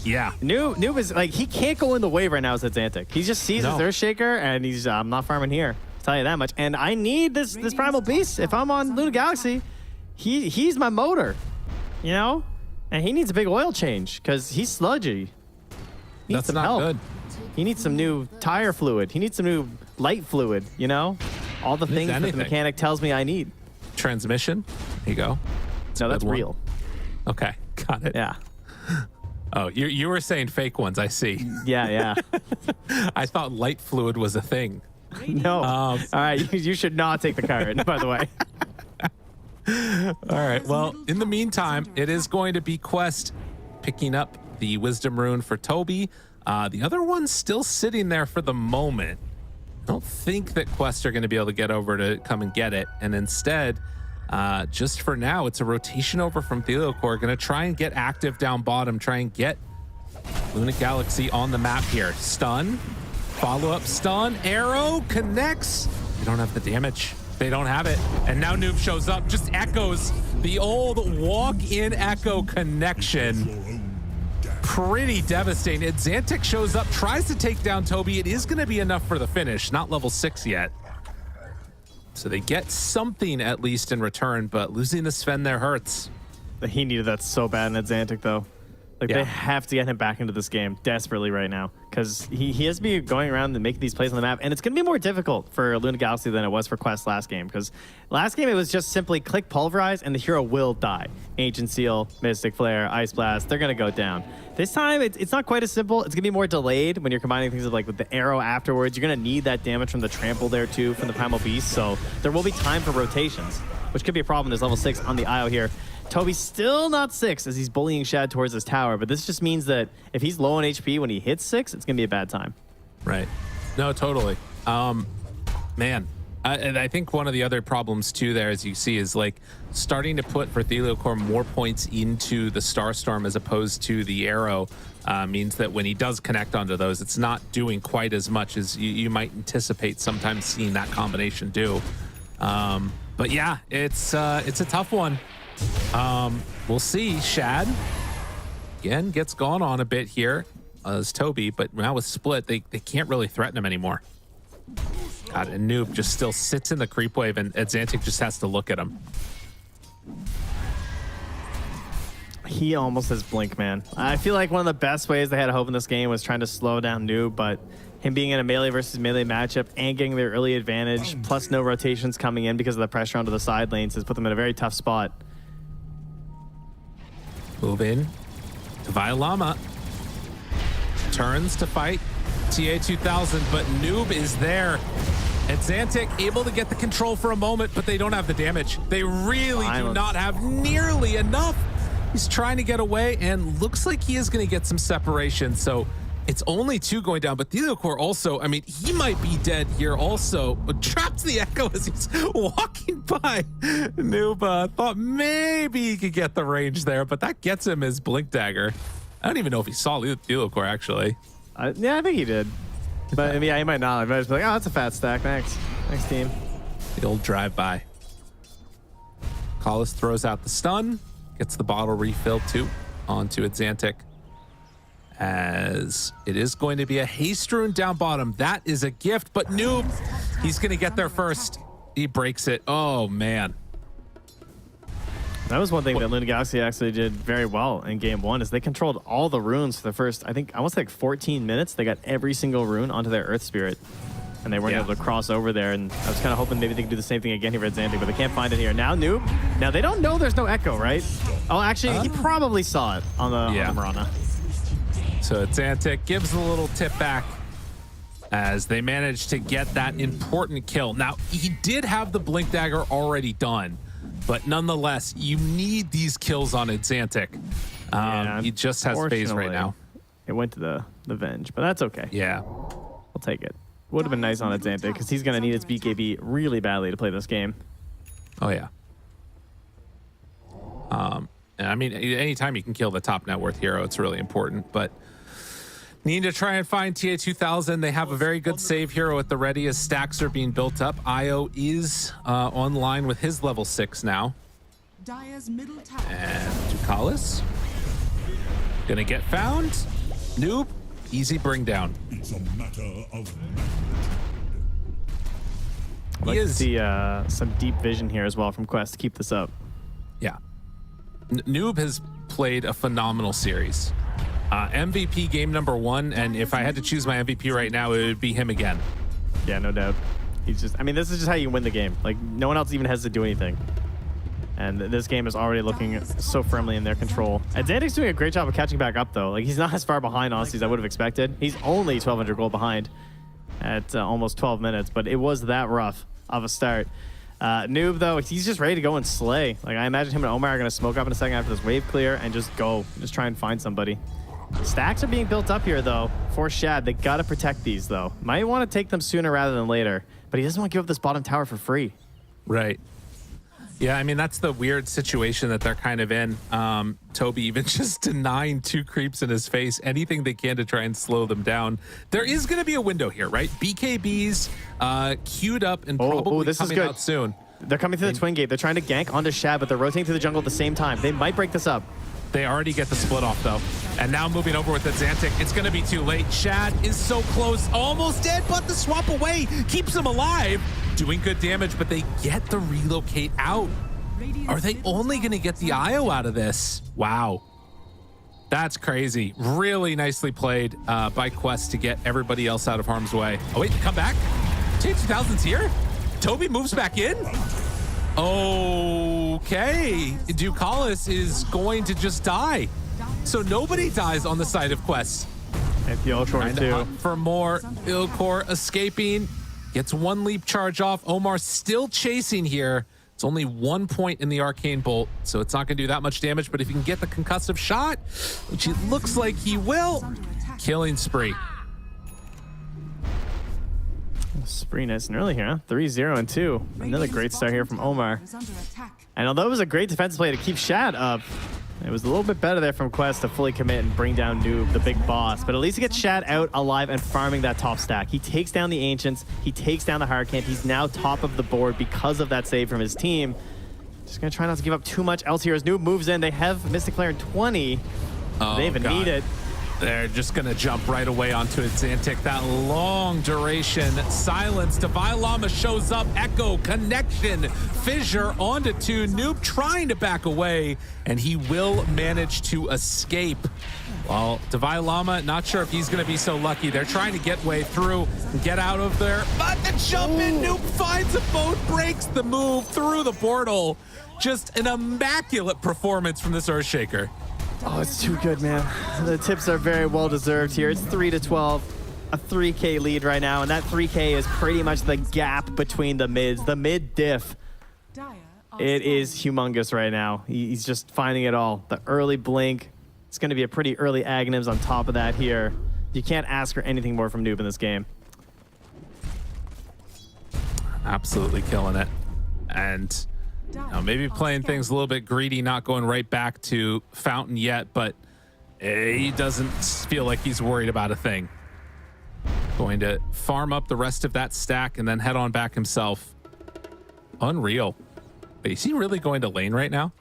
Yeah. Noob is like, he can't go in the wave right now as a Xantic. He just sees his Earthshaker and he's I'm not farming here. I'll tell you that much. And I need this Primal Beast. If I'm on Luna Galaxy, he's my motor. You know? And he needs a big oil change because he's sludgy. He needs That's some not help. good. He needs some new tire fluid. He needs some new light fluid, you know? All the things that the mechanic tells me I need. Transmission. There you go. No, that's real. Okay, got it. Yeah. Oh, you were saying fake ones, I see. Yeah. I thought light fluid was a thing. No. All right, you should not take the card, by the way. All right, well, in the meantime, it is going to be Quest picking up the Wisdom Rune for Toby. The other one's still sitting there for the moment. I don't think that Quest are going to be able to get over to come and get it. And instead, just for now, it's a rotation over from Theocore. Going to try and get active down bottom, try and get Luna Galaxy on the map here. Stun, Follow-up stun, arrow connects. They don't have the damage. They don't have it. And now Noob shows up, just echoes the old walk-in echo connection. Pretty devastating. Xantic shows up, tries to take down Toby. It is going to be enough for the finish, not level 6 yet. So they get something at least in return, but losing the Sven there hurts. He needed that so bad in Xantic, though. Like, they have to get him back into this game desperately right now, because he has to be going around and making these plays on the map, and it's going to be more difficult for Nigma Galaxy than it was for Quest last game, because last game it was just simply click Pulverize and the hero will die. Ancient Seal, Mystic Flare, Ice Blast, they're going to go down. This time, it's not quite as simple. It's going to be more delayed when you're combining things with the arrow afterwards. You're going to need that damage from the trample there, too, from the Primal Beast, so there will be time for rotations, which could be a problem. There's level 6 on the IO here. Toby's still not 6 as he's bullying Shad towards his tower, but this just means that if he's low on HP when he hits 6, it's going to be a bad time. Right. No, totally. Man, and I think one of the other problems too there, as you see, is like starting to put for Theliocor more points into the Starstorm as opposed to the arrow means that when he does connect onto those, it's not doing quite as much as you might anticipate sometimes seeing that combination do. But yeah, it's a tough one. We'll see. Shad again gets gone on a bit here as Toby, but now with Split, they can't really threaten him anymore. God, and Noob just still sits in the creep wave, and Xantic just has to look at him. He almost has Blink, man. I feel like one of the best ways they had a hope in this game was trying to slow down Noob, but him being in a melee versus melee matchup and getting their early advantage, plus no rotations coming in because of the pressure onto the side lanes, has put them in a very tough spot. Move in to Violama. Turns to fight TA2000, but Noob is there. And Xantic able to get the control for a moment, but they don't have the damage. They really do not have nearly enough. He's trying to get away and looks like he is going to get some separation. So it's only 2 going down, but Theliocor also, I mean, he might be dead here also, but traps the echo as he's walking by. Noob thought maybe he could get the range there, but that gets him his Blink Dagger. I don't even know if he saw Theliocor, actually. Yeah, I think he did. But yeah, he might not. I might just be like, oh, that's a fat stack. Thanks. Thanks, team. The old drive-by. Collis throws out the stun, gets the bottle refilled too onto Xantic. As it is going to be a haste rune down bottom. That is a gift, but Noob, he's going to get there first. He breaks it. Oh, man. That was one thing that Nigma Galaxy actually did very well in game 1 is they controlled all the runes for the first, I think, almost like 14 minutes. They got every single rune onto their Earth Spirit, and they weren't able to cross over there. And I was kind of hoping maybe they could do the same thing again here at Xantic, but they can't find it here. Now Noob, now they don't know there's no echo, right? Oh, actually, he probably saw it on the Mirana. So Xantic gives a little tip back as they manage to get that important kill. Now, he did have the Blink Dagger already done, but nonetheless, you need these kills on Xantic. He just has phase right now. It went to the Venge, but that's okay. Yeah. I'll take it. Would have been nice on Xantic because he's going to need his BKB really badly to play this game. Oh, yeah. I mean, anytime you can kill the top net worth hero, it's really important, but need to try and find TA2000. They have a very good save hero at the ready as stacks are being built up. Io is online with his level 6 now. Dire's middle tower. And Tukalis gonna get found. Noob, easy bring down. It's a matter of I'd like to see some deep vision here as well from Quest to keep this up. Yeah. Noob has played a phenomenal series. MVP game number 1, and if I had to choose my MVP right now, it would be him again. Yeah, no doubt. He's just, I mean, this is just how you win the game. Like, no one else even has to do anything. And this game is already looking so firmly in their control. And Xantic's doing a great job of catching back up, though. Like, he's not as far behind, honestly, as I would have expected. He's only 1,200 gold behind at almost 12 minutes, but it was that rough of a start. Noob, though, he's just ready to go and slay. Like, I imagine him and Omar are going to smoke up in a second after this wave clear and just go. Just try and find somebody. Stacks are being built up here, though, for Shad. They got to protect these, though. Might want to take them sooner rather than later, but he doesn't want to give up this bottom tower for free. Right. Yeah, I mean, that's the weird situation that they're kind of in. Toby even just denying 2 creeps in his face, anything they can to try and slow them down. There is going to be a window here, right? BKB's queued up and probably this coming is good. out soon. They're coming through the twin gate. They're trying to gank onto Shad, but they're rotating through the jungle at the same time. They might break this up. They already get the split off, though. And now moving over with the Xantic. It's going to be too late. Shad is so close, almost dead, but the swap away keeps him alive. Doing good damage, but they get the relocate out. Are they only going to get the IO out of this? Wow. That's crazy. Really nicely played by Quest to get everybody else out of harm's way. Oh, wait, come back? T2000's here? Toby moves back in? Okay. Ducalis is going to just die. So nobody dies on the side of Quest. And the Ilkor too. For more. Ilkor escaping. Gets 1 leap charge off. Omar still chasing here. It's only 1 point in the Arcane Bolt, so it's not going to do that much damage. But if he can get the concussive shot, which it looks like he will, killing spree. Spree nice and early here, huh? 3-0 and 2. Another great start here from Omar. And although it was a great defensive play to keep Shad up, it was a little bit better there from Quest to fully commit and bring down Noob, the big boss. But at least he gets Shad out alive and farming that top stack. He takes down the Ancients. He takes down the Hurricane. He's now top of the board because of that save from his team. Just going to try not to give up too much else here as Noob moves in. They have Mystic Flare in 20. They even need it. They're just going to jump right away onto it. Xantic, that long duration silence. Divine Llama shows up. Echo, connection, fissure onto 2. Noob trying to back away, and he will manage to escape. Well, Divine Llama, not sure if he's going to be so lucky. They're trying to get way through and get out of there. But the jump in, Noob finds a boat, breaks the move through the portal. Just an immaculate performance from this Earthshaker. Oh, it's too good, man. The tips are very well deserved here. It's 3-12, a 3K lead right now, and that 3K is pretty much the gap between the mids. The mid diff, it is humongous right now. He's just finding it all. The early blink, it's going to be a pretty early Aghanims on top of that here. You can't ask for anything more from Noob in this game. Absolutely killing it. And maybe playing things a little bit greedy, not going right back to Fountain yet, but he doesn't feel like he's worried about a thing. Going to farm up the rest of that stack and then head on back himself. Unreal. But is he really going to lane right now?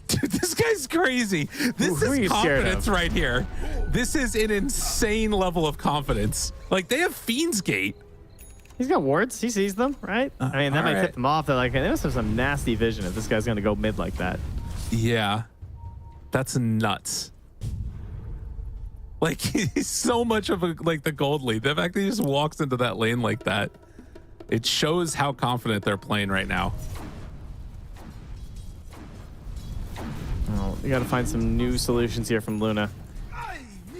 Dude, this guy's crazy. This is confidence right here. This is an insane level of confidence. Like, they have Fiend's Gate. He's got wards. He sees them, right? I mean, that might tip them off. They're like, they must have some nasty vision if this guy's going to go mid like that. Yeah. That's nuts. Like, he's so much of the gold lead. The fact that he just walks into that lane like that, it shows how confident they're playing right now. Oh, you got to find some new solutions here from Luna.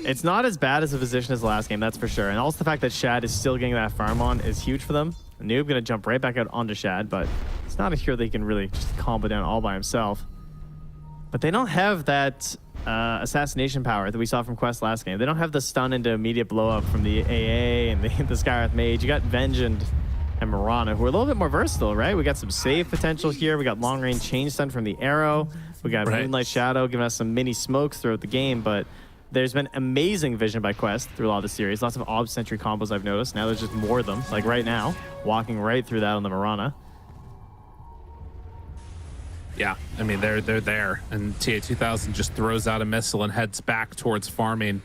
It's not as bad as a position as the last game, that's for sure. And also the fact that Shad is still getting that farm on is huge for them. Noob going to jump right back out onto Shad, but it's not a hero that he can really just combo down all by himself. But they don't have that assassination power that we saw from Quest last game. They don't have the stun into immediate blow up from the AA and the Skywrath Mage. You got Vengeance and Mirana, who are a little bit more versatile, right? We got some save potential here. We got long range chain stun from the arrow. We got Moonlight Shadow giving us some mini smokes throughout the game, but there's been amazing vision by Quest through a lot of the series. Lots of Ob Sentry combos I've noticed. Now there's just more of them, like right now, walking right through that on the Mirana. Yeah, I mean, they're there. And TA2000 just throws out a missile and heads back towards farming.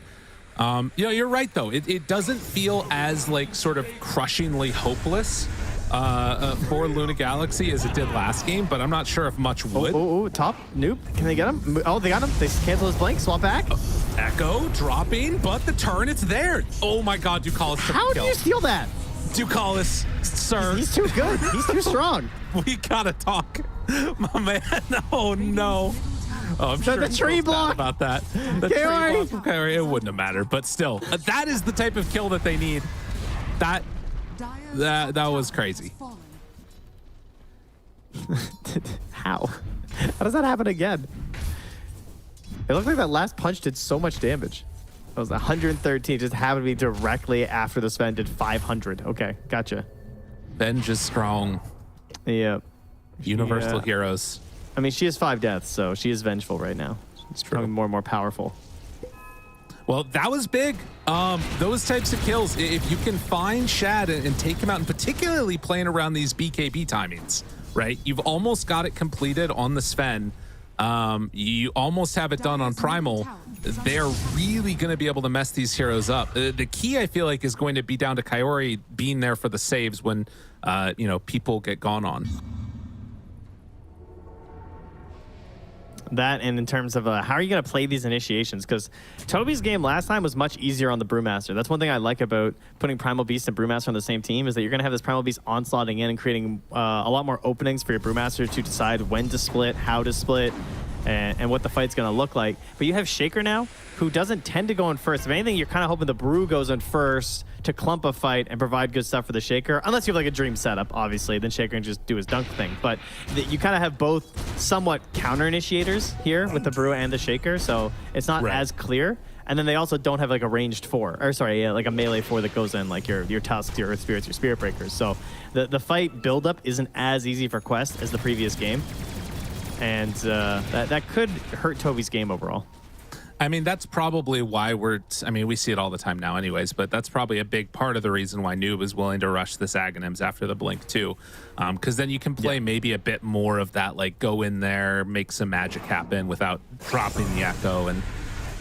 You know, you're right, though. It doesn't feel as, like, sort of crushingly hopeless for Luna Galaxy as it did last game, but I'm not sure if much would. Top, Noob. Can they get him? Oh, they got him. They cancel his blink, swap back. Echo dropping, but the turn, it's there. Oh my God, Ducalis took How the do kill. you steal that? Ducalis, sir. He's too good. He's too strong. We gotta talk, my man. Oh no. Oh, I'm sure the tree block about that. The tree block from Kyrie, it wouldn't have mattered, but still, that is the type of kill that they need. That was crazy. How? How does that happen again? It looked like that last punch did so much damage. It was 113, just happened to be directly after the Sven did 500. Okay, gotcha. Ben just strong. Yeah. Universal heroes. I mean, she has 5 deaths, so she is vengeful right now. She's becoming more and more powerful. Well, that was big. Those types of kills, if you can find Shad and take him out, and particularly playing around these BKB timings, right? You've almost got it completed on the Sven. You almost have it done on Primal. They're really going to be able to mess these heroes up. The key, I feel like, is going to be down to Kaori being there for the saves when, people get gone on. That, and in terms of how are you going to play these initiations? Because Toby's game last time was much easier on the Brewmaster. That's one thing I like about putting Primal Beast and Brewmaster on the same team, is that you're going to have this Primal Beast onslaughting in and creating a lot more openings for your Brewmaster to decide when to split, how to split, and what the fight's going to look like. But you have Shaker now, who doesn't tend to go in first. If anything, you're kind of hoping the Brew goes in first to clump a fight and provide good stuff for the Shaker. Unless you have like a dream setup, obviously, then Shaker can just do his dunk thing. But you kind of have both somewhat counter initiators here with the Brew and the Shaker, so it's not as clear. And then they also don't have like a ranged 4, or sorry, like a melee 4 that goes in, like your Tusks, your Earth Spirits, your Spirit Breakers. So the fight buildup isn't as easy for Quest as the previous game. And that could hurt Toby's game overall. I mean, that's probably why we see it all the time now anyways, but that's probably a big part of the reason why Noob is willing to rush this Aghanims after the Blink too. Because then you can play maybe a bit more of that, like go in there, make some magic happen without dropping the Echo and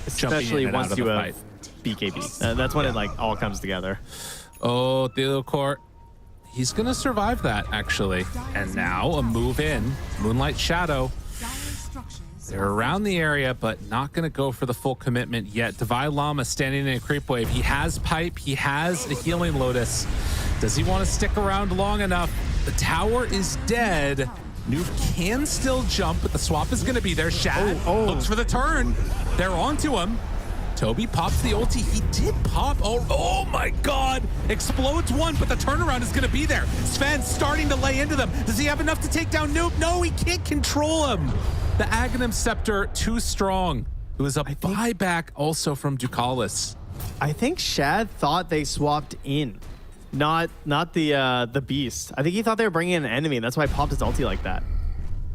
especially jumping in and once out of you the have fight. BKB. That's when it like all comes together. Oh, Theocore. He's going to survive that, actually. And now a move in. Moonlight Shadow. They're around the area, but not going to go for the full commitment yet. Divine Llama standing in a creep wave. He has Pipe. He has a Healing Lotus. Does he want to stick around long enough? The tower is dead. Noob can still jump, but the swap is going to be there. Shad looks for the turn. They're onto him. Toby pops the ulti. He did pop. Oh my God. Explodes one, but the turnaround is going to be there. Sven's starting to lay into them. Does he have enough to take down Noob? No, he can't control him. The Aghanim Scepter, too strong. It was a buyback also from Ducalis. I think Shad thought they swapped in, not the Beast. I think he thought they were bringing in an enemy, and that's why he popped his ulti like that.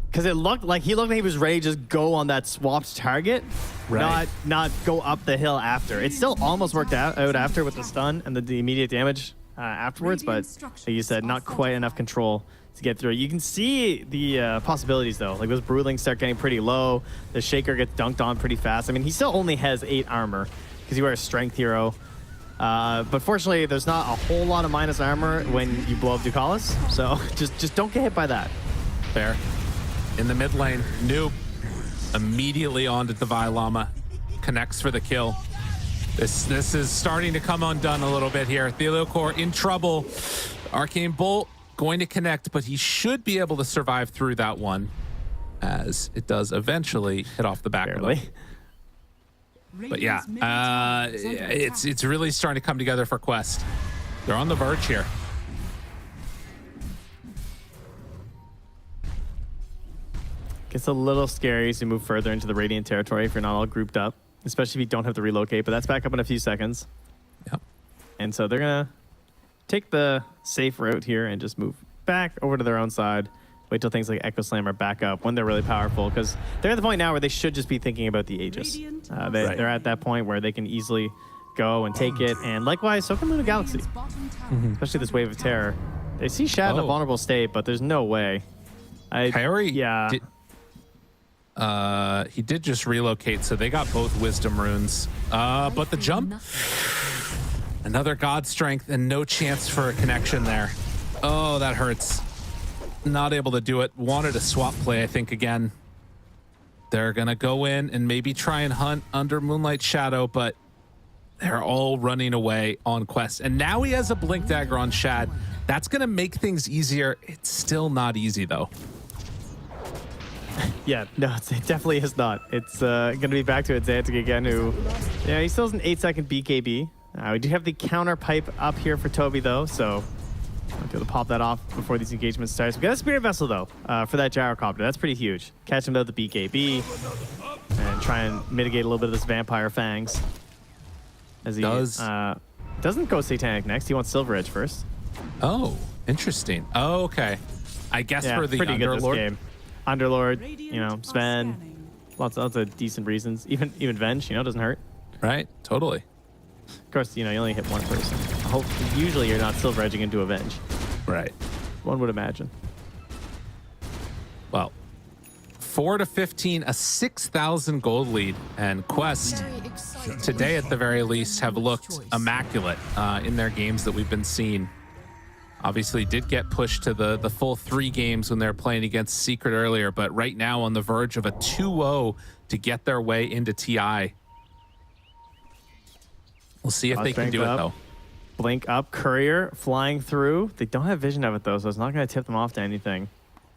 Because it looked like he was ready to just go on that swapped target, not go up the hill after. It still almost worked out after with the stun and the immediate damage afterwards, but like you said, not quite enough control to get through. You can see the possibilities though. Like those Broodlings start getting pretty low. The Shaker gets dunked on pretty fast. I mean, he still only has 8 armor because he wears Strength Hero. But fortunately, there's not a whole lot of minus armor when you blow up Ducalis. So just don't get hit by that. Fair. In the mid lane, Noob immediately onto Divine Llama. Connects for the kill. This is starting to come undone a little bit here. Theocore in trouble. Arcane Bolt going to connect, but he should be able to survive through that one as it does eventually hit off the back of him. But yeah, it's really starting to come together for Quest. They're on the verge here. Gets a little scary as you move further into the Radiant territory if you're not all grouped up, especially if you don't have to relocate, but that's back up in a few seconds. Yep. And so they're going to take the safe route here and just move back over to their own side. Wait till things like Echo Slam are back up when they're really powerful, because they're at the point now where they should just be thinking about the Aegis. They're at that point where they can easily go and take it, and likewise, so can Nigma Galaxy. Especially this Wave of Terror. They see Shad in a vulnerable state, but there's no way. Kaori, yeah. He did just relocate, so they got both Wisdom runes. But the jump, another God Strength, and no chance for a connection there. Oh, that hurts. Not able to do it. Wanted a swap play, I think, again. They're gonna go in and maybe try and hunt under Moonlight Shadow, but they're all running away on Quest. And now he has a Blink Dagger on Shad. That's gonna make things easier. It's still not easy, though. Yeah, no, it definitely is not. It's going to be back to Xantic again, who, yeah, he still has an 8-second BKB. We do have the counter pipe up here for Toby, though, so I'll be able to pop that off before these engagements start. We got a Spirit Vessel, though, for that Gyrocopter. That's pretty huge. Catch him without the BKB and try and mitigate a little bit of this Vampire Fangs. As he doesn't go Satanic next. He wants Silver Edge first. Oh, interesting. Oh, okay. I guess Yeah, for the pretty good this Underlord. game. Underlord, you know, Sven, lots of decent reasons. Even Venge, you know, doesn't hurt. Right, totally. Of course, you know, you only hit one person. Usually you're not silver edging into Avenge. Right. One would imagine. Well, 4-15, a 6,000 gold lead, and Quest today at the very least have looked immaculate in their games that we've been seeing. Obviously did get pushed to the full 3 games when they were playing against Secret earlier, but right now on the verge of a 2-0 to get their way into TI. We'll see if they can do it, though. Blink up, Courier flying through. They don't have vision of it, though, so it's not going to tip them off to anything.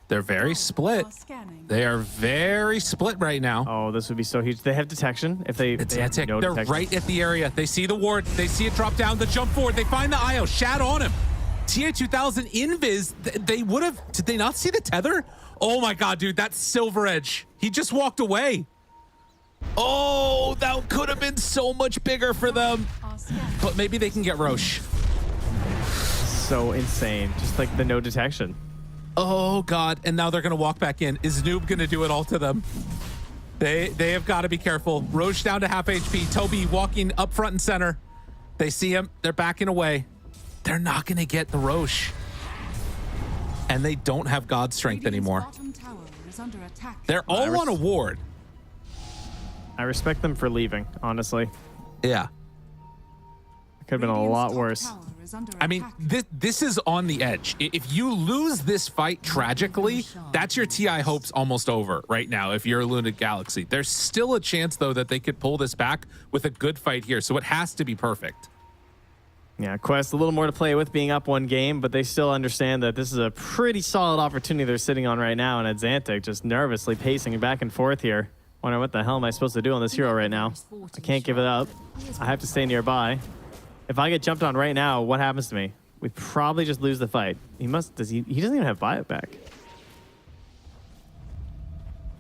They're very split. They are very split right now. Oh, this would be so huge. They have detection. If they, It's they have no They're detection. right at the area. They see the ward. They see it drop down. The jump forward. They find the IO. Shad on him. TA2000 invis. They would have. Did they not see the tether? Oh my God, dude. That's Silver Edge. He just walked away. Oh, that could have been so much bigger for them. But maybe they can get Roche. So insane. Just like the no detection. Oh God. And now they're going to walk back in. Is Noob going to do it all to them? They have got to be careful. Roche down to half HP. Toby walking up front and center. They see him. They're backing away. They're not going to get the Roche. And they don't have God Strength anymore. They're all on a ward. I respect them for leaving, honestly. Yeah. It could have been a lot worse. I mean, this is on the edge. If you lose this fight tragically, that's your TI hopes almost over right now if you're Nigma Galaxy. There's still a chance, though, that they could pull this back with a good fight here, so it has to be perfect. Yeah, Quest a little more to play with being up 1 game, but they still understand that this is a pretty solid opportunity they're sitting on right now, and Xantic just nervously pacing back and forth here. Wondering what the hell am I supposed to do on this hero right now? I can't give it up. I have to stay nearby. If I get jumped on right now, what happens to me? We probably just lose the fight. He doesn't even have buyback.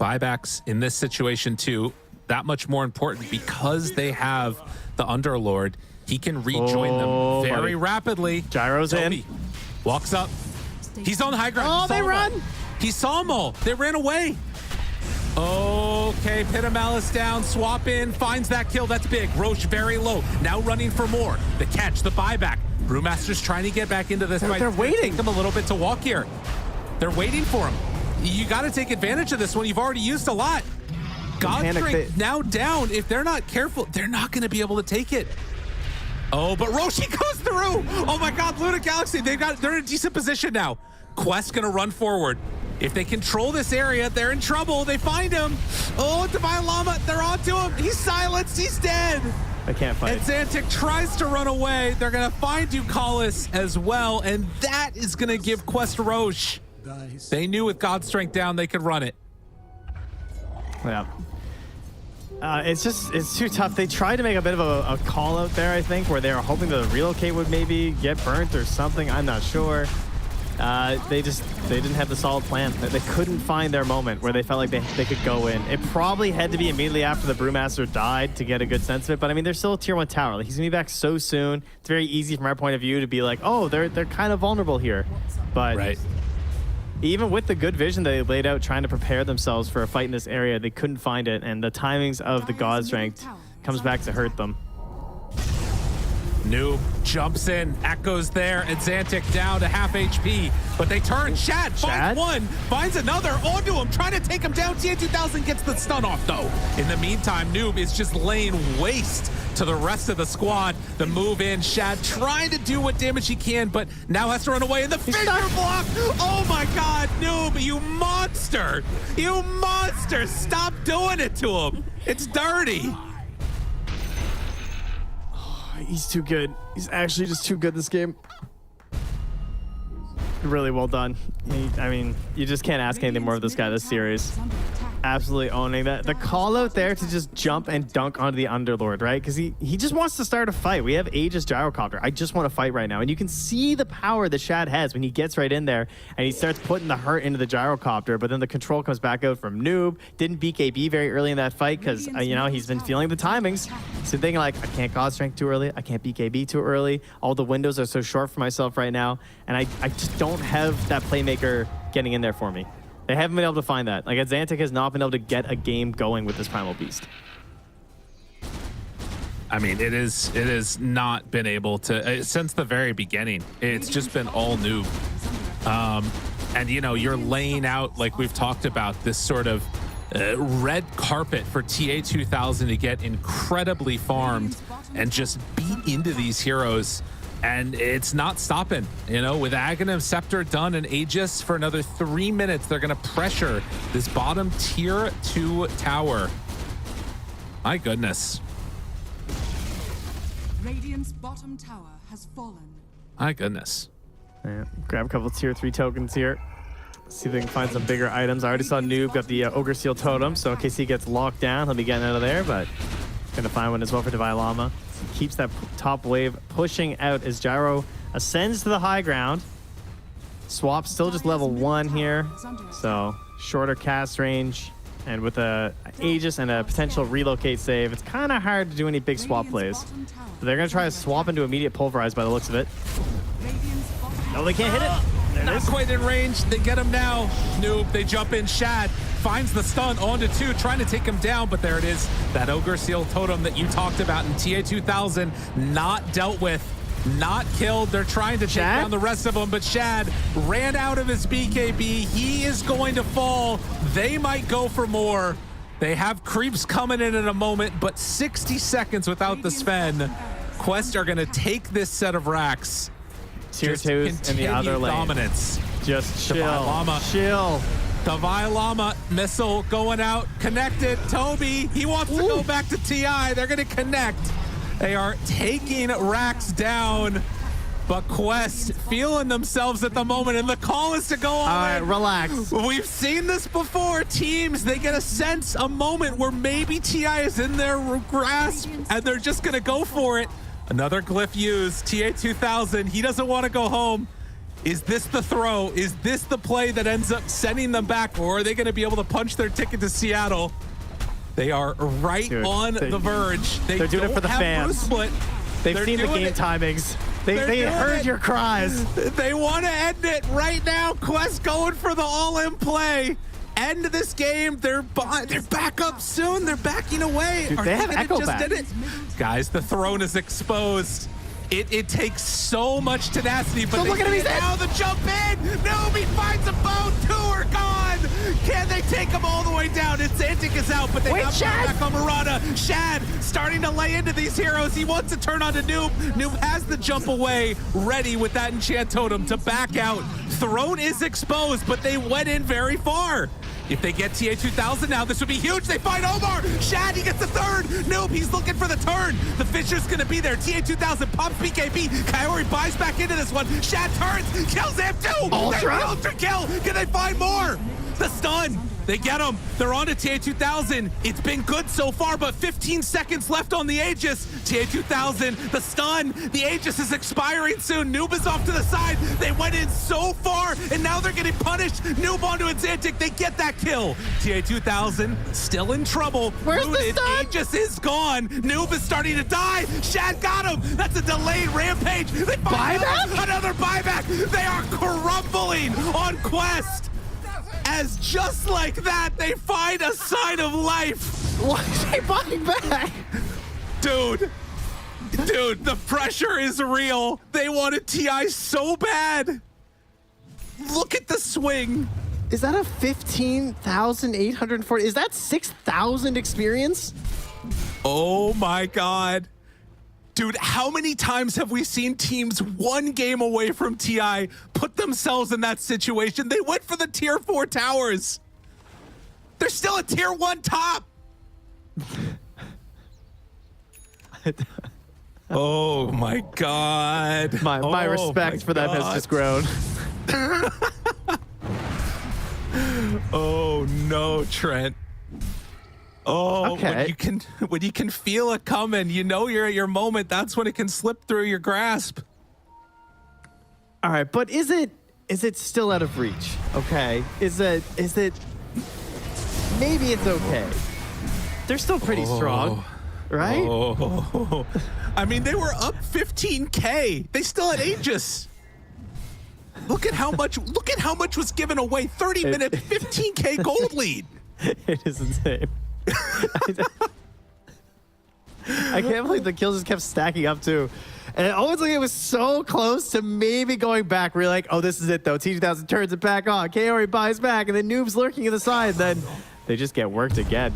Buybacks in this situation too, that much more important because they have the Underlord. He can rejoin them very rapidly. Gyro's Toby in. Walks up. He's on high ground. Oh, they run. He saw them all. They ran away. Okay, Pit of Malice down, swap in, finds that kill. That's big. Roche very low. Now running for more. The catch, the buyback. Brewmaster's trying to get back into this fight. They're waiting. Take them a little bit to walk here. They're waiting for him. You got to take advantage of this one. You've already used a lot. God Strength now down. If they're not careful, they're not going to be able to take it. Oh, but Roshi goes through. Oh my God, Nigma Galaxy. They're in a decent position now. Quest going to run forward. If they control this area, they're in trouble. They find him. Oh, Divine Llama, they're onto him. He's silenced. He's dead. I can't fight. And Xantic tries to run away. They're going to find Ducalis as well, and that is going to give Quest Roche. They knew with God Strength down, they could run it. Yeah. It's too tough. They tried to make a bit of a call out there, I think, where they were hoping the relocate would maybe get burnt or something. I'm not sure. They didn't have the solid plan. They couldn't find their moment where they felt like they could go in. It probably had to be immediately after the Brewmaster died to get a good sense of it, but I mean, they're still a tier 1 tower. Like, he's gonna be back so soon. It's very easy from our point of view to be like, oh, they're kind of vulnerable here. But right. Even with the good vision they laid out trying to prepare themselves for a fight in this area, they couldn't find it, and the timings of the God Strength comes back to hurt them. Noob jumps in, echoes there, and Xantic down to half HP. But they turn. Shad finds one, finds another onto him, trying to take him down. TA2000 gets the stun off, though. In the meantime, Noob is just laying waste to the rest of the squad. The move in, Shad trying to do what damage he can, but now has to run away. And the finger block! Oh my God, Noob, you monster! You monster! Stop doing it to him! It's dirty! He's too good. He's actually just too good this game. Really well done. I mean, you just can't ask anything more of this guy this series. absolutely owning that. The call out there to just jump and dunk onto the Underlord, right? Because he just wants to start a fight. We have Aegis Gyrocopter. I just want to fight right now. And you can see the power that Shad has when he gets right in there and he starts putting the hurt into the Gyrocopter, but then the control comes back out from Noob. Didn't BKB very early in that fight because, you know, he's been feeling the timings. So thinking like, I can't God Strength too early. I can't BKB too early. All the windows are so short for myself right now. And I just don't have that playmaker getting in there for me. They haven't been able to find that. Like, Xantic has not been able to get a game going with this Primal Beast. I mean, it is not been able to since the very beginning. It's just been all Noob. And you know, you're laying out, like we've talked about, this sort of red carpet for TA2000 to get incredibly farmed and just beat into these heroes. And it's not stopping, you know, with Aghanim, Scepter done, and Aegis for another 3 minutes. They're going to pressure this bottom tier 2 tower. My goodness. Radiant's bottom tower has fallen. My goodness. Yeah, grab a couple tier 3 tokens here. See if they can find some bigger items. I already saw Noob got the Ogre Seal Totem, so in case he gets locked down, he'll be getting out of there, but gonna find one as well for Divine Llama. Keeps that top wave pushing out as Gyro ascends to the high ground. Swap still just level 1 here, so shorter cast range, and with a Aegis and a potential relocate save, it's kind of hard to do any big swap plays. So they're gonna try to swap into immediate pulverize by the looks of it. No, they can't hit it. Not quite in range. They get him now. Noob, they jump in. Shad finds the stun onto 2, trying to take him down, but there it is. That Ogre Seal Totem that you talked about in TA2000, not dealt with, not killed. They're trying to take down the rest of them, but Shad ran out of his BKB. He is going to fall. They might go for more. They have creeps coming in a moment, but 60 seconds without the Sven. Quest are going to take this set of racks. Tier 2s in the other lane. Dominance. Just chill. Divine Llama. Chill. Divine Llama missile going out, connected. Toby, he wants to go back to TI. They're going to connect. They are taking racks down, but Quest feeling themselves at the moment, and the call is to go on. All right, relax. We've seen this before. Teams, they get a sense, a moment where maybe TI is in their grasp, and they're just going to go for it. Another glyph used. TA2000, he doesn't want to go home. Is this the throw? Is this the play that ends up sending them back, or are they going to be able to punch their ticket to Seattle? They are right on the verge. They're doing it for the fans. They've seen the game timings. They heard your cries. They want to end it right now. Quest going for the all-in play. End this game. They're back up soon. They're backing away. Dude, they have Echo just back. did it? Guys, the throne is exposed. It takes so much tenacity, but look at him, he's now the jump in. Noob finds a boat. 2 are gone. Can they take him all the way down? Xantic is out, but they got back on Murata. Shad starting to lay into these heroes. He wants to turn onto Noob. Noob has the jump away, ready with that enchant totem to back out. Throne is exposed, but they went in very far. If they get TA2000 now, this would be huge. They find Omar. Shad, he gets the 3rd. Nope, he's looking for the turn. The Fisher's going to be there. TA2000 pops BKB. Kaori buys back into this one. Shad turns, kills him too. Ultra kill. Can they find more? The stun. They get him. They're on to TA2000. It's been good so far, but 15 seconds left on the Aegis. TA2000, the stun. The Aegis is expiring soon. Noob is off to the side. They went in so far, and now they're getting punished. Noob onto Xantic. They get that kill. TA2000 still in trouble. Where's the stun? Aegis is gone. Noob is starting to die. Shad got him. That's a delayed rampage. They find another buyback. They are crumbling on Quest. As just like that, they find a sign of life. Why is he buying back? Dude, the pressure is real. They wanted TI so bad. Look at the swing. Is that a 15,840? Is that 6,000 experience? Oh my God. Dude, how many times have we seen teams 1 game away from TI put themselves in that situation? They went for the tier 4 towers. They're still a tier 1 top. Oh my God. My respect for them has just grown. Oh no, Trent. Oh, Okay. when you can feel it coming, you know you're at your moment. That's when it can slip through your grasp. All right, but is it still out of reach? Okay, is it maybe it's okay. They're still pretty strong, right? Oh, I mean, they were up 15K. They still had Aegis. Look at how much was given away. 30-minute, 15K gold lead. It is insane. I can't believe the kills just kept stacking up too. And it almost like it was so close to maybe going back. We're like, oh, this is it though. T2000 turns it back on. Kaori buys back, and then Noob's lurking in the side. Then they just get worked again.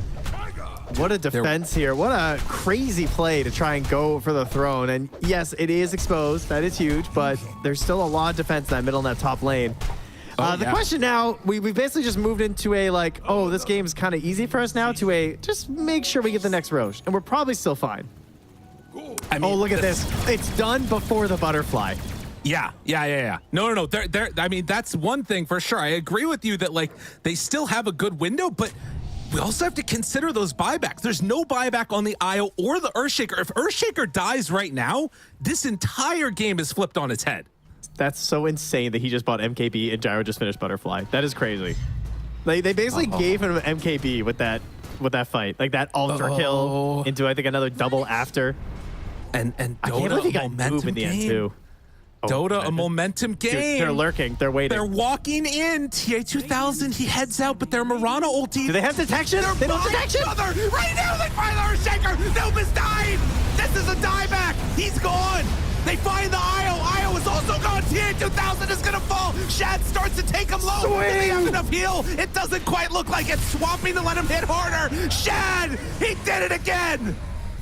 What a defense here. What a crazy play to try and go for the throne. And yes, it is exposed. That is huge, but there's still a lot of defense in that middle and that top lane. The question now, we basically just moved into a like, oh, this game is kind of easy for us now, to a just make sure we get the next Roche. And we're probably still fine. I mean, oh, look at this. It's done before the butterfly. Yeah. No. I mean, that's one thing for sure. I agree with you that like they still have a good window, but we also have to consider those buybacks. There's no buyback on the IO or the Earthshaker. If Earthshaker dies right now, this entire game is flipped on its head. That's so insane that he just bought MKB and Gyro just finished Butterfly. That is crazy. They basically gave him MKB with that fight, like that ultra kill into I think another double after. And I can't believe he got moved in the end too. Dota, a momentum game. Dude, they're lurking. They're waiting. They're walking in. TA2000, he heads out, but they're Mirana ulti. Do they have detection? They don't have detection. Right now, they find the Earthshaker. Noob is dying. This is a dieback. He's gone. They find the IO. IO is also gone. TA2000 is going to fall. Shad starts to take him low. Do they have enough heal? It doesn't quite look like it. Swamping to let him hit harder. Shad, he did it again.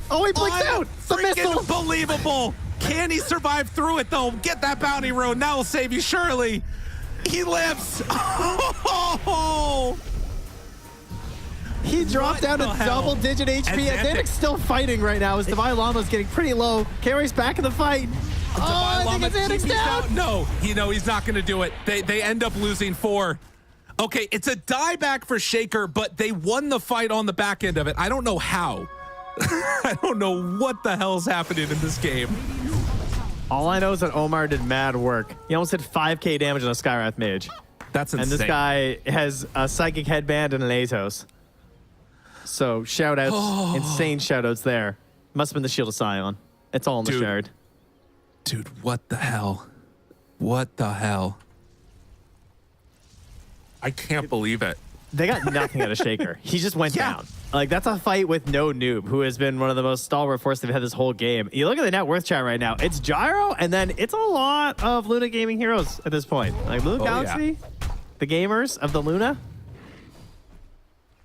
Oh, he blinks out. The missile. Unbelievable. Can he survive through it, though? Get that bounty rune. That will save you, surely. He lives. Oh! He dropped down to double-digit HP. Atlantic's still fighting right now as Divine Llama's getting pretty low. Carry's back in the fight. I think Atlantic's down. No, he's not going to do it. They end up losing 4. Okay, it's a dieback for Shaker, but they won the fight on the back end of it. I don't know how. I don't know what the hell's happening in this game. All I know is that Omar did mad work. He almost did 5k damage on a Skywrath mage. That's insane. And this guy has a Psychic Headband and an Atos. So shoutouts, insane shoutouts there. Must have been the Shield of Scion. It's all in the shard. Dude, what the hell? What the hell? I can't believe it. They got nothing out of Shaker. He just went down. Like, that's a fight with no Noob, who has been one of the most stalwart forces they've had this whole game. You look at the net worth chat right now. It's Gyro, and then it's a lot of Luna Gaming heroes at this point. Like, Nigma Galaxy, the gamers of the Luna.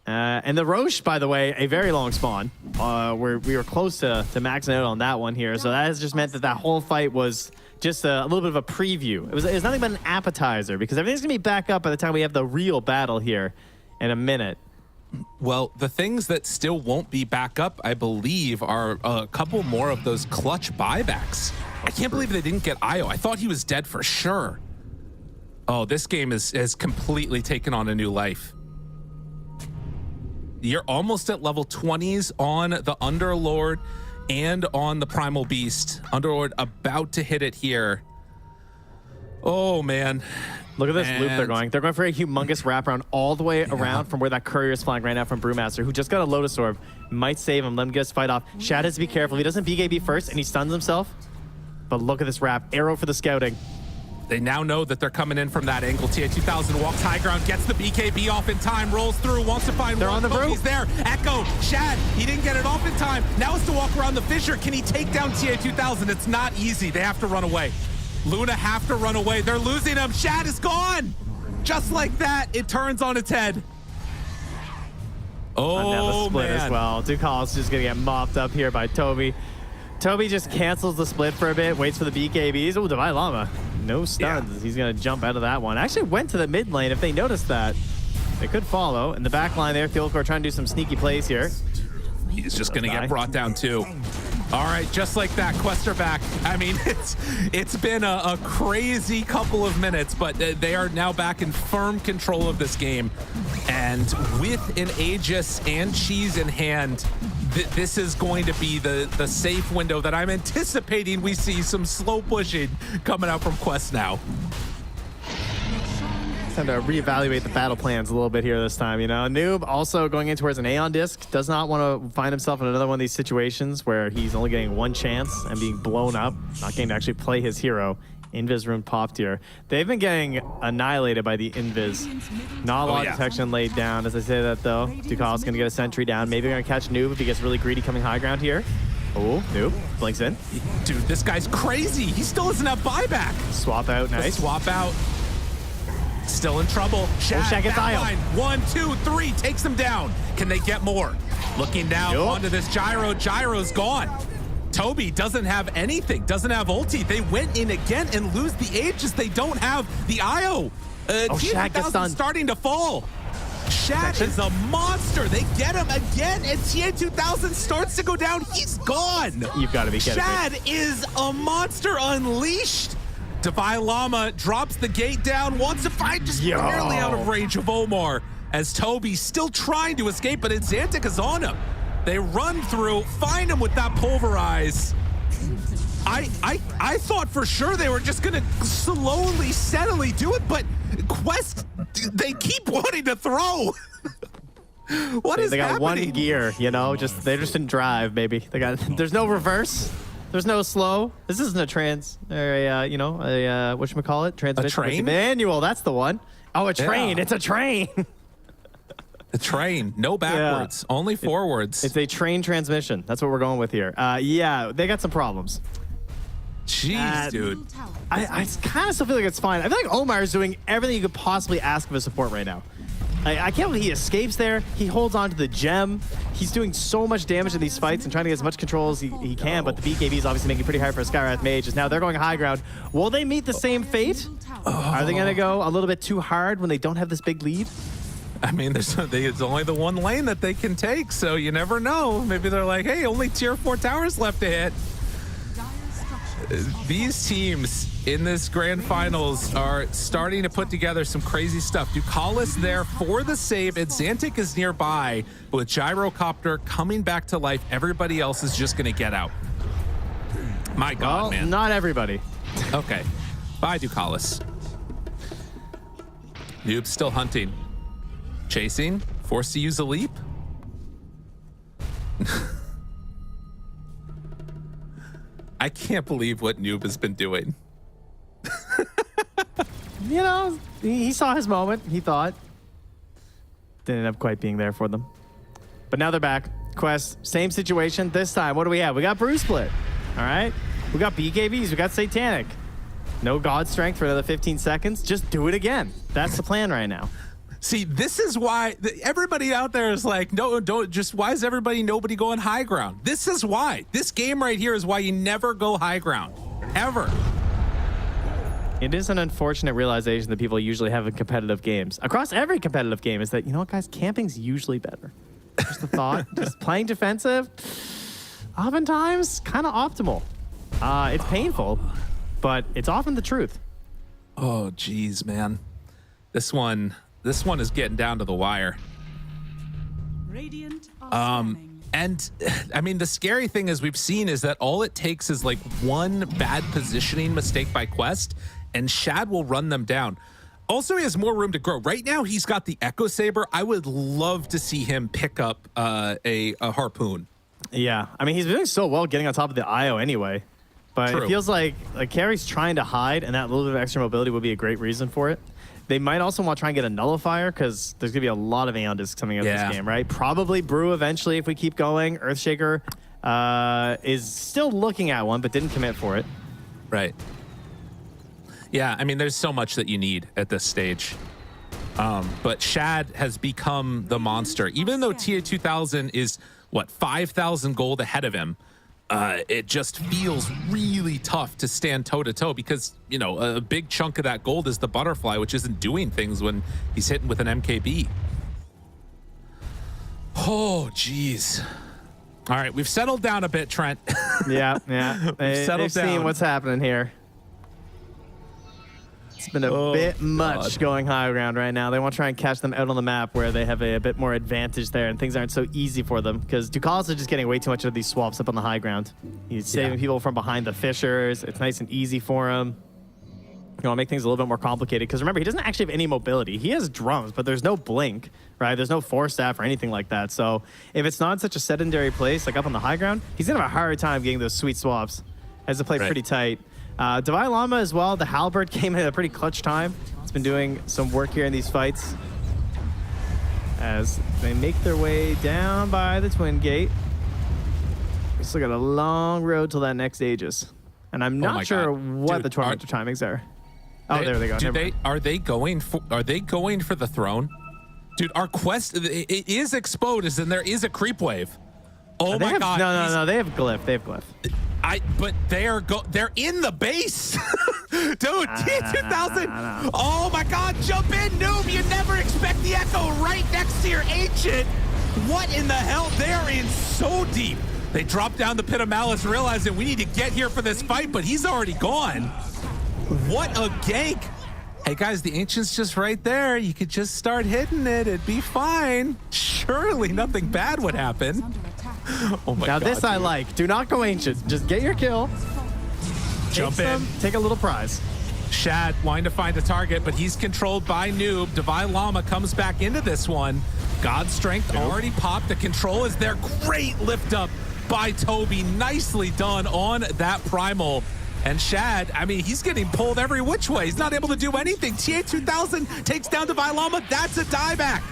And the Roche, by the way, a very long spawn. We were close to maxing out on that one here. So that has just meant that whole fight was just a little bit of a preview. It was nothing but an appetizer, because everything's going to be back up by the time we have the real battle here in a minute. Well, the things that still won't be back up, I believe, are a couple more of those clutch buybacks. I can't believe they didn't get Io. I thought he was dead for sure. Oh, this game has completely taken on a new life. You're almost at level 20s on the Underlord and on the Primal Beast. Underlord about to hit it here. Oh, man. Look at this loop they're going. They're going for a humongous wraparound all the way around from where that courier is flying right now from Brewmaster, who just got a Lotus Orb. Might save him. Let him get his fight off. Shad has to be careful. He doesn't BKB first and he stuns himself. But look at this wrap. Arrow for the scouting. They now know that they're coming in from that angle. TA2000 walks high ground, gets the BKB off in time, rolls through, wants to find They're on the roof. He's there. Echo, Shad, he didn't get it off in time. Now it's to walk around the fissure. Can he take down TA2000? It's not easy. They have to run away. Luna have to run away. They're losing him. Shad is gone. Just like that, it turns on its head. Oh, now the split man. as well. Ducal's just going to get mopped up here by Toby. Toby just cancels the split for a bit, waits for the BKBs. Oh, Divine Llama. No stuns. Yeah. He's going to jump out of that one. Actually went to the mid lane. If they noticed that, they could follow. In the back line there, Fieldcore trying to do some sneaky plays here. He's just going to get brought down too. All right, just like that, Quester back. I mean, it's been a crazy couple of minutes, but they are now back in firm control of this game. And with an Aegis and Cheese in hand, this is going to be the safe window that I'm anticipating we see some slow pushing coming out from Quest now. Time to reevaluate the battle plans a little bit here this time, you know. Noob also going in towards an Aeon disc, does not want to find himself in another one of these situations where he's only getting one chance and being blown up, not getting to actually play his hero. Invis rune popped here. They've been getting annihilated by the Invis. Not a lot of detection laid down. As I say that though, Ducal's going to get a sentry down. Maybe they're going to catch Noob if he gets really greedy coming high ground here. Oh, Noob blinks in. Dude, this guy's crazy. He still doesn't have buyback. Swap out, nice. Swap out. Still in trouble. Shad gets line. 1, 2, 3 takes him down. Can they get more? Looking down onto this gyro. Gyro's gone. Toby doesn't have anything, doesn't have ulti. They went in again and lose the Aegis. They don't have the IO. Shad gets done. Starting to fall. Shad is a monster. They get him again, and TA2000 starts to go down. He's gone. You've got to be kidding me. Shad is a monster unleashed. Defy Llama drops the gate down, wants to fight, just barely out of range of Omar, as Toby's still trying to escape, but Xantic is on him. They run through, find him with that pulverize. I thought for sure they were just gonna slowly, steadily do it, but Quest, they keep wanting to throw. They got one gear, you know, they're just in drive, baby. There's no reverse. There's no slow. This isn't a whatchamacallit? Transmission. A train? Manual, that's the one. Oh, a train. Yeah. It's a train. A train. No backwards. Only forwards. It's a train transmission. That's what we're going with here. Yeah, they got some problems. Jeez, dude. I kind of still feel like it's fine. I feel like Omar is doing everything you could possibly ask of a support right now. I can't believe he escapes there. He holds on to the gem. He's doing so much damage in these fights and trying to get as much control as he can, but the BKB is obviously making it pretty hard for a Skywrath Mage. As now they're going high ground. Will they meet the same fate? Are they going to go a little bit too hard when they don't have this big lead? I mean, there's only the one lane that they can take, so you never know. Maybe they're like, hey, only tier 4 towers left to hit. These teams in this grand finals are starting to put together some crazy stuff. Ducalis there for the save, and Xantic is nearby, but with Gyrocopter coming back to life, everybody else is just going to get out. My God, man. Not everybody. Okay. Bye, Ducalis. Noob's still hunting. Chasing, forced to use a leap. I can't believe what Noob has been doing. You know, he saw his moment, he thought. Didn't end up quite being there for them. But now they're back. Quest, same situation. This time, what do we have? We got Bruce Split. All right. We got BKBs. We got Satanic. No God Strength for another 15 seconds. Just do it again. That's the plan right now. See, this is why everybody out there is like, no, don't just, why is nobody going high ground? This is why. This game right here is why you never go high ground. Ever. It is an unfortunate realization that people usually have in competitive games. Across every competitive game is that, you know what, guys, camping's usually better. Just a thought. Just playing defensive, oftentimes kind of optimal. It's painful, but it's often the truth. Oh, geez, man. This one is getting down to the wire. Radiant are scanning. And I mean, the scary thing as we've seen is that all it takes is like one bad positioning mistake by Quest, and Shad will run them down. Also, he has more room to grow. Right now, he's got the Echo Saber. I would love to see him pick up a Harpoon. Yeah, I mean, he's doing so well getting on top of the IO anyway. But It feels like Carrie's trying to hide, and that little bit of extra mobility would be a great reason for it. They might also want to try and get a nullifier because there's going to be a lot of Aeon discs coming out of this game, right? Probably Brew eventually if we keep going. Earthshaker is still looking at one, but didn't commit for it. Right. Yeah, I mean, there's so much that you need at this stage. But Shad has become the monster. Even though TA2000 is, 5,000 gold ahead of him, it just feels really tough to stand toe-to-toe because, you know, a big chunk of that gold is the butterfly, which isn't doing things when he's hitting with an MKB. Oh, geez. All right, we've settled down a bit, Trent. Yeah. We've settled down. Seen what's happening here. been a bit much going high ground right now. They want to try and catch them out on the map where they have a bit more advantage there and things aren't so easy for them because Ducalis is just getting way too much of these swaps up on the high ground. He's saving people from behind the fissures. It's nice and easy for him. You know, make things a little bit more complicated because remember, he doesn't actually have any mobility. He has drums, but there's no blink, right? There's no force staff or anything like that. So if it's not such a sedentary place, like up on the high ground, he's going to have a hard time getting those sweet swaps. Has to play pretty tight. Divine Llama as well. The Halberd came in at a pretty clutch time. It's been doing some work here in these fights as they make their way down by the Twin Gate. We still got a long road till that next Aegis. And I'm not sure what the tournament timings are. Oh, there they go. Are they going for the throne? Dude, our quest, it is exposed and there is a creep wave. Oh my God. No, they have Glyph. They have Glyph. But they're in the base. Dude, T2000. Oh my God, jump in, noob. You never expect the Echo right next to your Ancient. What in the hell? They're in so deep. They drop down the Pit of Malice, realizing we need to get here for this fight, but he's already gone. What a gank. Hey guys, the Ancient's just right there. You could just start hitting it. It'd be fine. Surely nothing bad would happen. Oh my God. Now this I like. Do not go Ancient. Just get your kill. Jump in. Take a little prize. Shad wanting to find a target, but he's controlled by Noob. Divine Llama comes back into this one. God's Strength already popped. The control is there. Great lift up by Toby. Nicely done on that Primal. And Shad, I mean, he's getting pulled every which way. He's not able to do anything. TA2000 takes down Divine Llama. That's a dieback.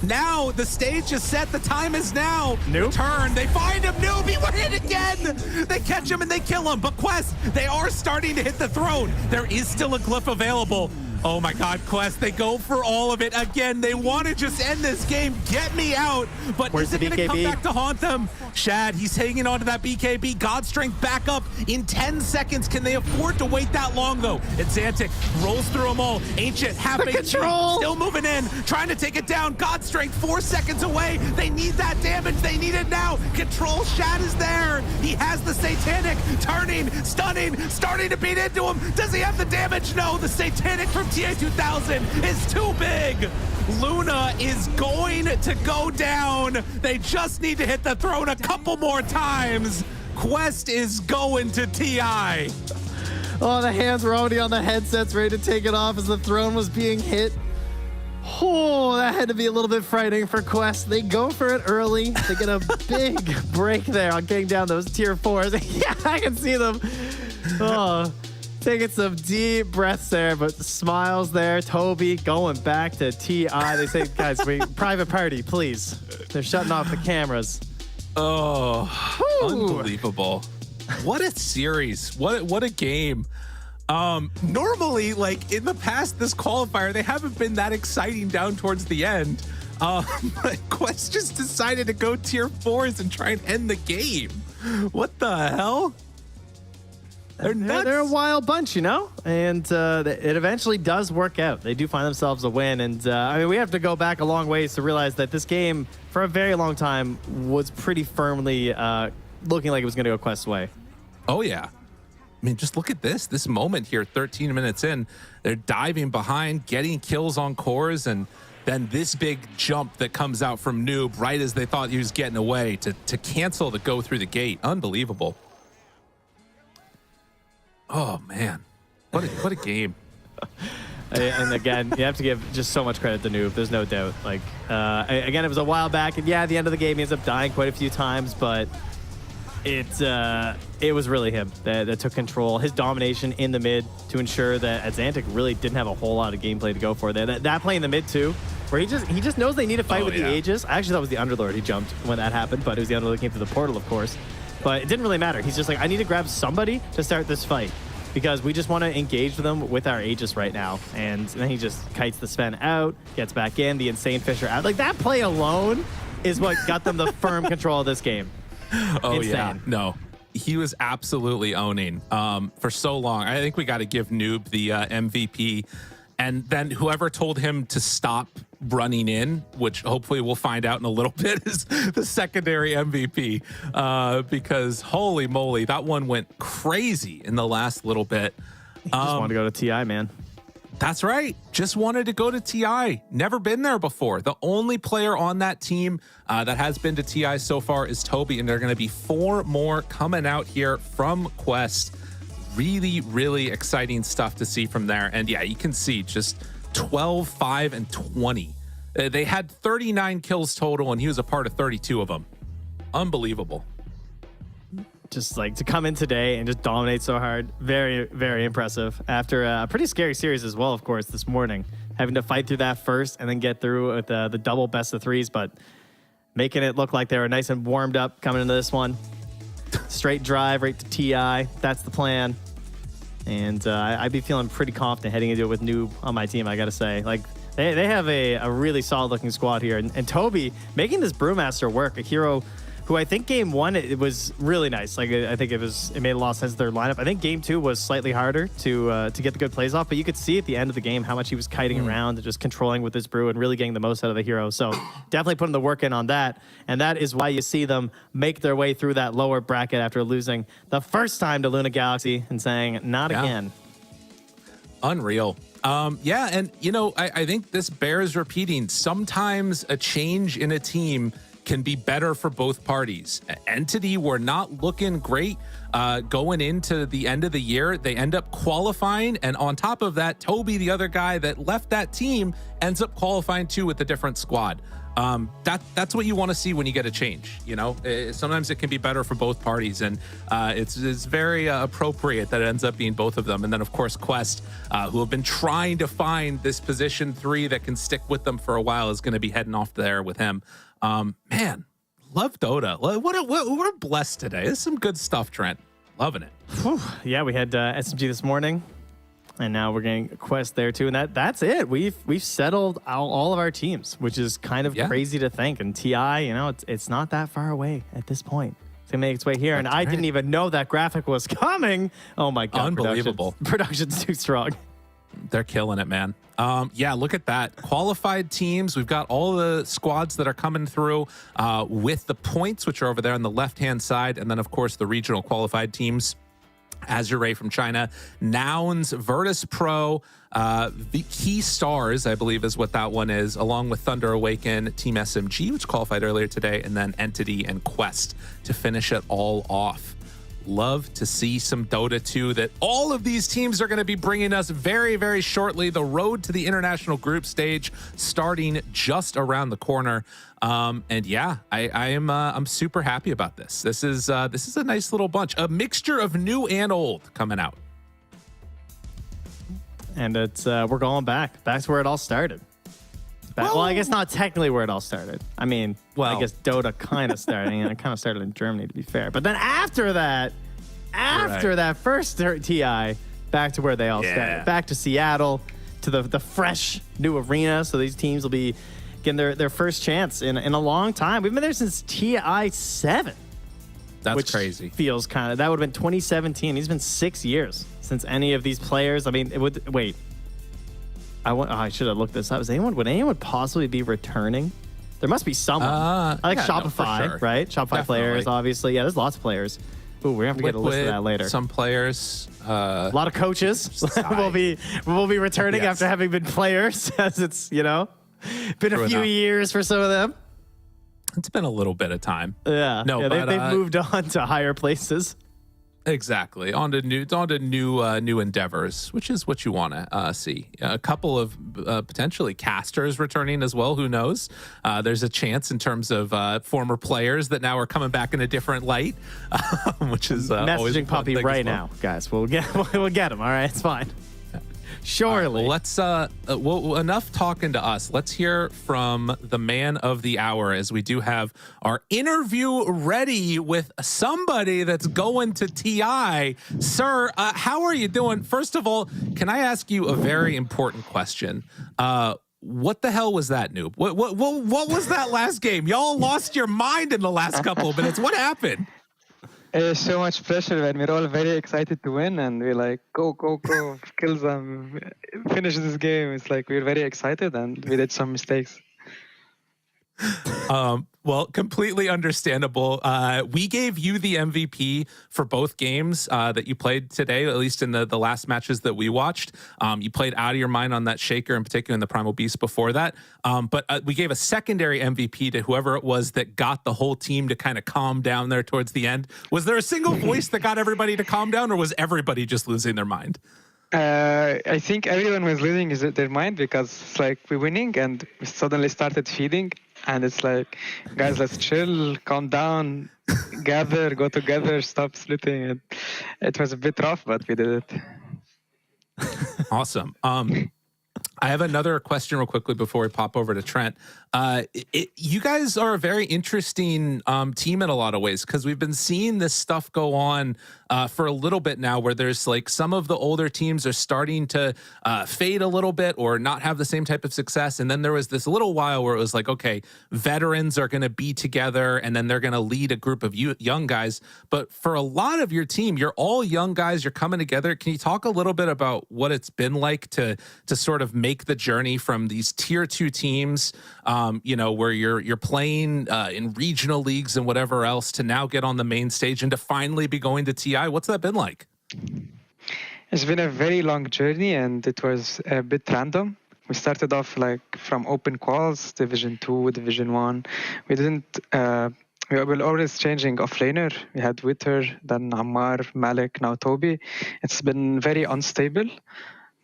Now the stage is set. The time is now. Noob. Turn. They find him. Noob, he went in again. They catch him and they kill him. But Quest, they are starting to hit the throne. There is still a glyph available. Oh my God, Quest, they go for all of it. Again, they want to just end this game. Get me out. But is it going to come back to haunt them? Shad, he's hanging on to that BKB. God's Strength back up in 10 seconds. Can they afford to wait that long, though? And Xantic rolls through them all. Ancient, half control. Still moving in, trying to take it down. God's Strength 4 seconds away. They need that damage. They need it now. Control, Shad is there. He has the Satanic. Turning, stunning, starting to beat into him. Does he have the damage? No, the Satanic from TA2000 is too big. Luna is going to go down. They just need to hit the throne a couple more times. Quest is going to TI. Oh, the hands were already on the headsets, ready to take it off as the throne was being hit. Oh, that had to be a little bit frightening for Quest. They go for it early. They get a big break there on getting down those tier 4s. Yeah, I can see them. Oh, taking some deep breaths there, but the smiles there. Toby going back to TI. They say, guys, private party, please. They're shutting off the cameras. Oh, unbelievable. What a series. What a game. Normally, like in the past, this qualifier, they haven't been that exciting down towards the end. But Quest just decided to go tier 4s and try and end the game. What the hell? They're a wild bunch, you know? And it eventually does work out. They do find themselves a win. And I mean, we have to go back a long ways to realize that this game, for a very long time, was pretty firmly looking like it was going to go Quest's way. Oh, yeah. I mean, just look at this moment here, 13 minutes in. They're diving behind, getting kills on cores, and then this big jump that comes out from Noob right as they thought he was getting away to cancel to go through the gate. Unbelievable. Oh, man. What a game. And again, you have to give just so much credit to Noob. There's no doubt. Like, again, it was a while back, and yeah, at the end of the game, he ends up dying quite a few times, but it was really him that took control. His domination in the mid to ensure that Xantic really didn't have a whole lot of gameplay to go for there. That play in the mid too, where he just knows they need to fight with the Aegis. I actually thought it was the Underlord he jumped when that happened, but it was the Underlord that came through the portal, of course. But it didn't really matter. He's just like, I need to grab somebody to start this fight because we just want to engage them with our Aegis right now. And then he just kites the Sven out, gets back in, the Insane Fisher out. Like, that play alone is what got them the firm control of this game. Oh, Insane. yeah. No, he was absolutely owning for so long. I think we got to give Noob the MVP. And then whoever told him to stop running in, which hopefully we'll find out in a little bit, is the secondary MVP. Because holy moly, that one went crazy in the last little bit. Just want to go to TI, man. That's right. Just wanted to go to TI. Never been there before. The only player on that team that has been to TI so far is Toby, and there are going to be 4 more coming out here from Quest. Really, really exciting stuff to see from there. And yeah, you can see just 12, 5, and 20. They had 39 kills total, and he was a part of 32 of them. Unbelievable. Just like to come in today and just dominate so hard. Very, very impressive. After a pretty scary series as well, of course, this morning. Having to fight through that first and then get through with the double best of 3s, but making it look like they were nice and warmed up coming into this one. Straight drive right to TI. That's the plan. And I'd be feeling pretty confident heading into it with Noob on my team, I got to say. Like, they have a really solid-looking squad here. And Toby making this Brewmaster work, a hero who I think game 1, it was really nice. Like, I think it made a lot of sense their lineup. I think game 2 was slightly harder to get the good plays off, but you could see at the end of the game how much he was kiting around and just controlling with his brew and really getting the most out of the hero. So definitely putting the work in on that. And that is why you see them make their way through that lower bracket after losing the first time to Nigma Galaxy and saying, not again. Unreal. Yeah, and you know, I think this bears repeating. Sometimes a change in a team can be better for both parties. Entity were not looking great going into the end of the year. They end up qualifying, and on top of that, Toby, the other guy that left that team, ends up qualifying too with a different squad. That's what you want to see when you get a change. You know, sometimes it can be better for both parties, and it's very appropriate that it ends up being both of them. And then, of course, Quest, who have been trying to find this position 3 that can stick with them for a while, is going to be heading off there with him. Man, love Dota. We're blessed today. This is some good stuff, Trent. Loving it. Whew. Yeah, we had SMG this morning, and now we're getting Quest there too. And that's it. We've settled all of our teams, which is kind of crazy to think. And TI, you know, it's not that far away at this point. It's gonna make its way here, and I didn't even know that graphic was coming. Oh my god, unbelievable! Production's too strong. They're killing it, man. Yeah, look at that. Qualified teams. We've got all the squads that are coming through with the points, which are over there on the left-hand side. And then, of course, the regional qualified teams. Azure from China, Nouns, Virtus Pro, the Key Stars, I believe is what that one is, along with Thunder Awaken, Team SMG, which qualified earlier today, and then Entity and Quest to finish it all off. Love to see some Dota 2 that all of these teams are going to be bringing us very, very shortly. The road to the international group stage starting just around the corner. And yeah, I'm super happy about this. This is a nice little bunch, a mixture of new and old coming out. And it's we're going back to where it all started. Well, I guess not technically where it all started. I mean, I guess Dota kind of started, and it kind of started in Germany, to be fair. But then after that first TI, back to where they all started. Back to Seattle, to the fresh new arena. So these teams will be getting their first chance in a long time. We've been there since TI 7. That's crazy. Feels kind of, that would have been 2017. It's been 6 years since any of these players. I mean, it would, wait. I should have looked this up. Would anyone possibly be returning? There must be someone. I like Shopify, no, sure. Right? Shopify Definitely. Players, obviously. Yeah, there's lots of players. Ooh, we're gonna have to get a list of that later. Some players. A lot of coaches will be returning after having been players, as it's been a few years for some of them. It's been a little bit of time. Yeah. No, yeah, but they've moved on to higher places. Exactly. On to new endeavors, which is what you want to see. A couple of potentially casters returning as well. Who knows? There's a chance in terms of former players that now are coming back in a different light, which is messaging Puppy right now, guys. We'll get him. All right, it's fine. Surely. Well, let's enough talking to us. Let's hear from the man of the hour, as we do have our interview ready with somebody that's going to TI. Sir, how are you doing? First of all, can I ask you a very important question? What the hell was that, Noob? What was that last game? Y'all lost your mind in the last couple of minutes. What happened? There's so much pressure, and we're all very excited to win, and we're like, go, kill them, finish this game. It's like we're very excited, and we did some mistakes. Well, completely understandable. We gave you the MVP for both games that you played today, at least in the last matches that we watched. You played out of your mind on that Shaker, in particular in the Primal Beast before that. But we gave a secondary MVP to whoever it was that got the whole team to kind of calm down there towards the end. Was there a single voice that got everybody to calm down, or was everybody just losing their mind? I think everyone was losing their mind because it's like we're winning and we suddenly started feeding, and it's like, guys, let's chill, calm down, gather, go together, stop splitting. It was a bit rough, but we did it. Awesome. I have another question real quickly before we pop over to Trent. You guys are a very interesting team in a lot of ways, because we've been seeing this stuff go on for a little bit now, where there's like some of the older teams are starting to fade a little bit or not have the same type of success. And then there was this little while where it was like, okay, veterans are going to be together and then they're going to lead a group of young guys. But for a lot of your team, you're all young guys, you're coming together. Can you talk a little bit about what it's been like to sort of make the journey from these tier 2 teams, where you're playing in regional leagues and whatever else, to now get on the main stage and to finally be going to TI? What's that been like? It's been a very long journey, and it was a bit random. We started off like from open quals, Division 2, Division 1. We didn't. We were always changing offlaner. We had Witter, then Ammar, Malik, now Toby. It's been very unstable.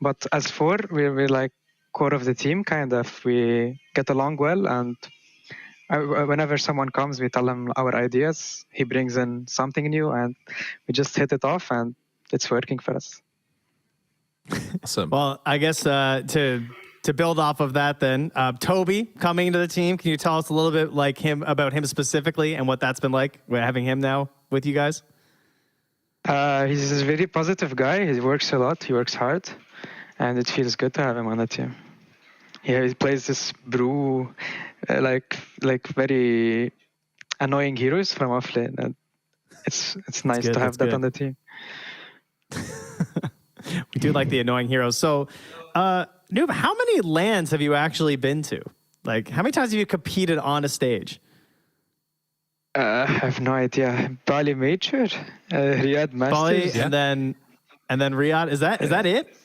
But as 4, we're like core of the team, kind of. We get along well, and whenever someone comes, we tell him our ideas. He brings in something new, and we just hit it off, and it's working for us. Awesome. Well, I guess to build off of that, then Toby coming into the team, can you tell us a little bit about him specifically and what that's been like having him now with you guys? He's a very positive guy. He works a lot. He works hard, and it feels good to have him on the team. Yeah, he plays this brew, like very annoying heroes from offlane. And it's nice to have that on the team. We do like the annoying heroes. So, Noob, how many LANs have you actually been to? Like, how many times have you competed on a stage? I have no idea. Bali Major, Riyadh Masters, Bali, and then Riyadh. Is that it?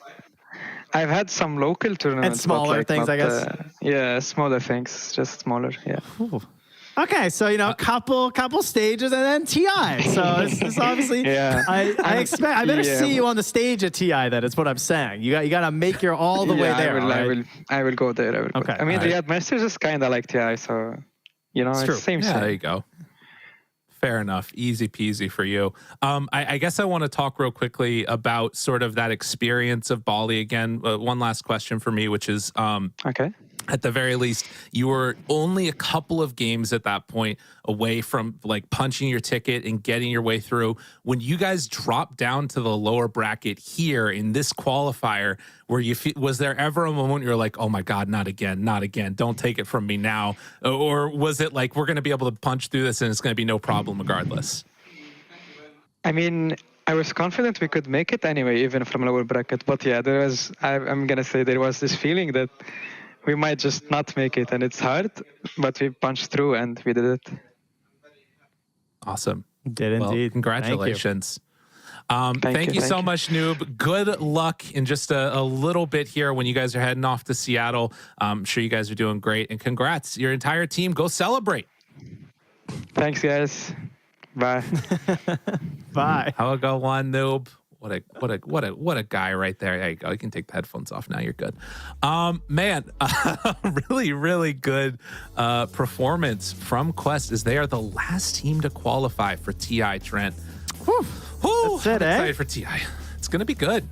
I've had some local tournaments. And smaller things, I guess. Yeah, smaller things, just smaller. Yeah. Ooh. Okay, so couple stages and then TI. So it's obviously. Yeah. I better see you on the stage at TI. That is what I'm saying. You got to make your all the way there. I will go there. Okay. I mean, Riyadh Masters is kind of like TI, so it's true. Same. Yeah, there you go. Fair enough. Easy peasy for you. I guess I want to talk real quickly about sort of that experience of Bali again. One last question for me, which is, okay. At the very least, you were only a couple of games at that point away from like punching your ticket and getting your way through. When you guys dropped down to the lower bracket here in this qualifier, was there ever a moment you're like, oh my God, not again, don't take it from me now? Or was it like, we're going to be able to punch through this and it's going to be no problem regardless? I mean, I was confident we could make it anyway, even from lower bracket. But yeah, I'm going to say there was this feeling that we might just not make it, and it's hard, but we punched through and we did it. Awesome. Did indeed. Congratulations. Thank you so much, Noob. Good luck in just a little bit here when you guys are heading off to Seattle. I'm sure you guys are doing great, and congrats. Your entire team, go celebrate. Thanks, guys. Bye. Bye. How go one, Noob? What a guy right there. There you go. You can take the headphones off now. You're good. Man, really, really good performance from Quest as they are the last team to qualify for TI, Trent. Whew. I'm excited for TI. It's going to be good.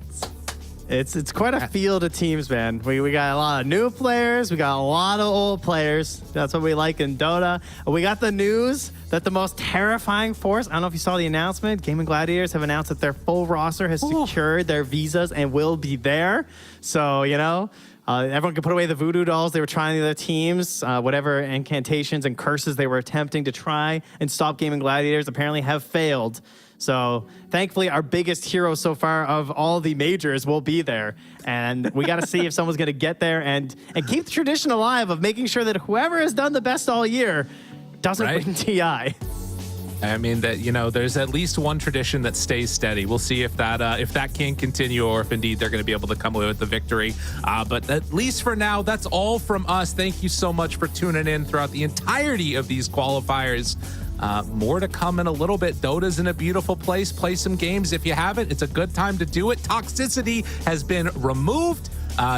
It's quite a field of teams, man. We got a lot of new players. We got a lot of old players. That's what we like in Dota. We got the news that the most terrifying force, I don't know if you saw the announcement, Gaming Gladiators have announced that their full roster has secured their visas and will be there. So, everyone can put away the voodoo dolls they were trying the other teams. Whatever incantations and curses they were attempting to try and stop Gaming Gladiators apparently have failed. So thankfully, our biggest hero so far of all the majors will be there. And we got to see if someone's going to get there and keep the tradition alive of making sure that whoever has done the best all year doesn't win TI. I mean that, you know, there's at least one tradition that stays steady. We'll see if that can continue or if indeed they're going to be able to come away with the victory. But at least for now, that's all from us. Thank you so much for tuning in throughout the entirety of these qualifiers. More to come in a little bit. Dota's in a beautiful place. Play some games if you haven't. It's a good time to do it. Toxicity has been removed.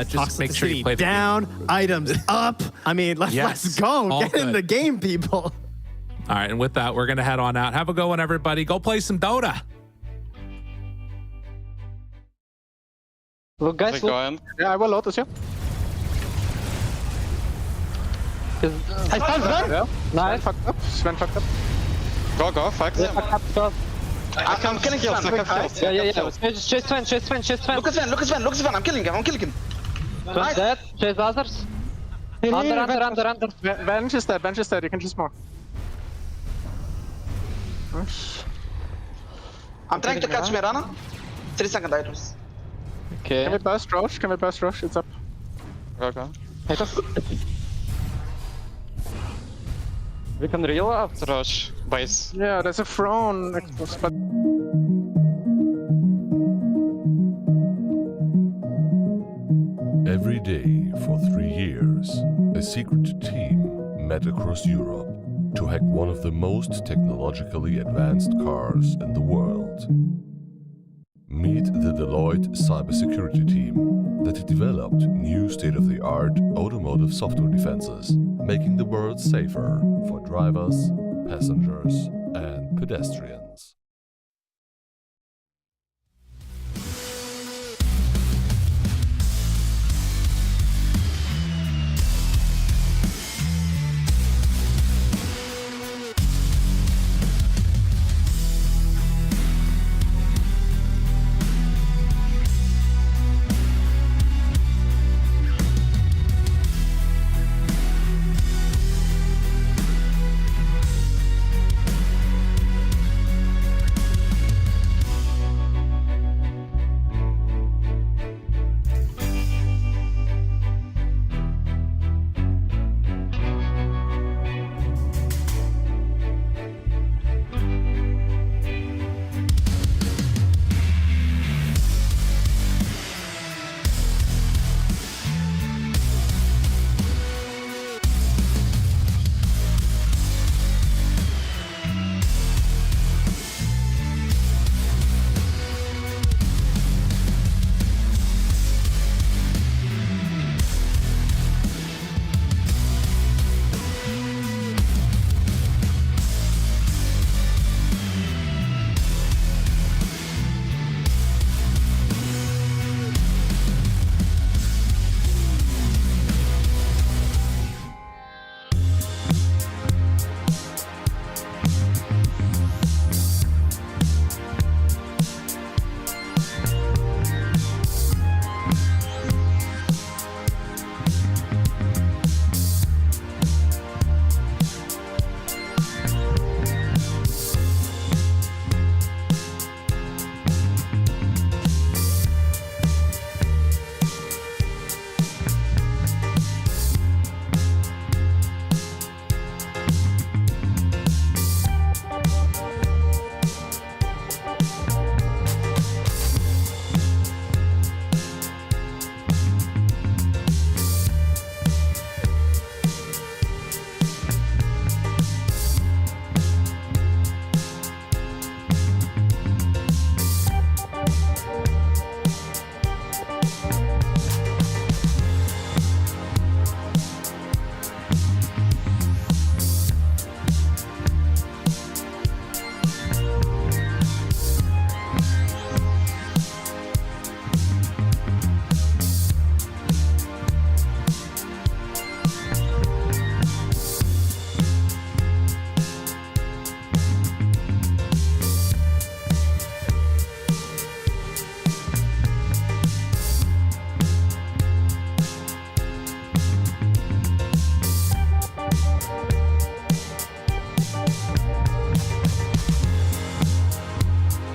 Just make sure you play the down, game. items up. I mean, let's go. Get in the game, people. All right, and with that, we're going to head on out. Have a good one, everybody. Go play some Dota. Look, guys, look. Yeah, I will Lotus, yeah. I found Sven. Nice. Sven fucked up. Go, fuck them. I'm killing Sven. Yeah. Chase Sven. Look at Sven. I'm killing him. Sven's dead. Chase others. Under. Bench is dead. You can just more. I'm trying to catch Mirana. 3 second items. Okay. Can we burst Roche? It's up. Go. We can reel after Rush base. Yeah, there's a throne next to us, but Every day for 3 years, a secret team met across Europe to hack one of the most technologically advanced cars in the world. Meet the Deloitte cybersecurity team that developed new state-of-the-art automotive software defenses, making the world safer for drivers, passengers, and pedestrians.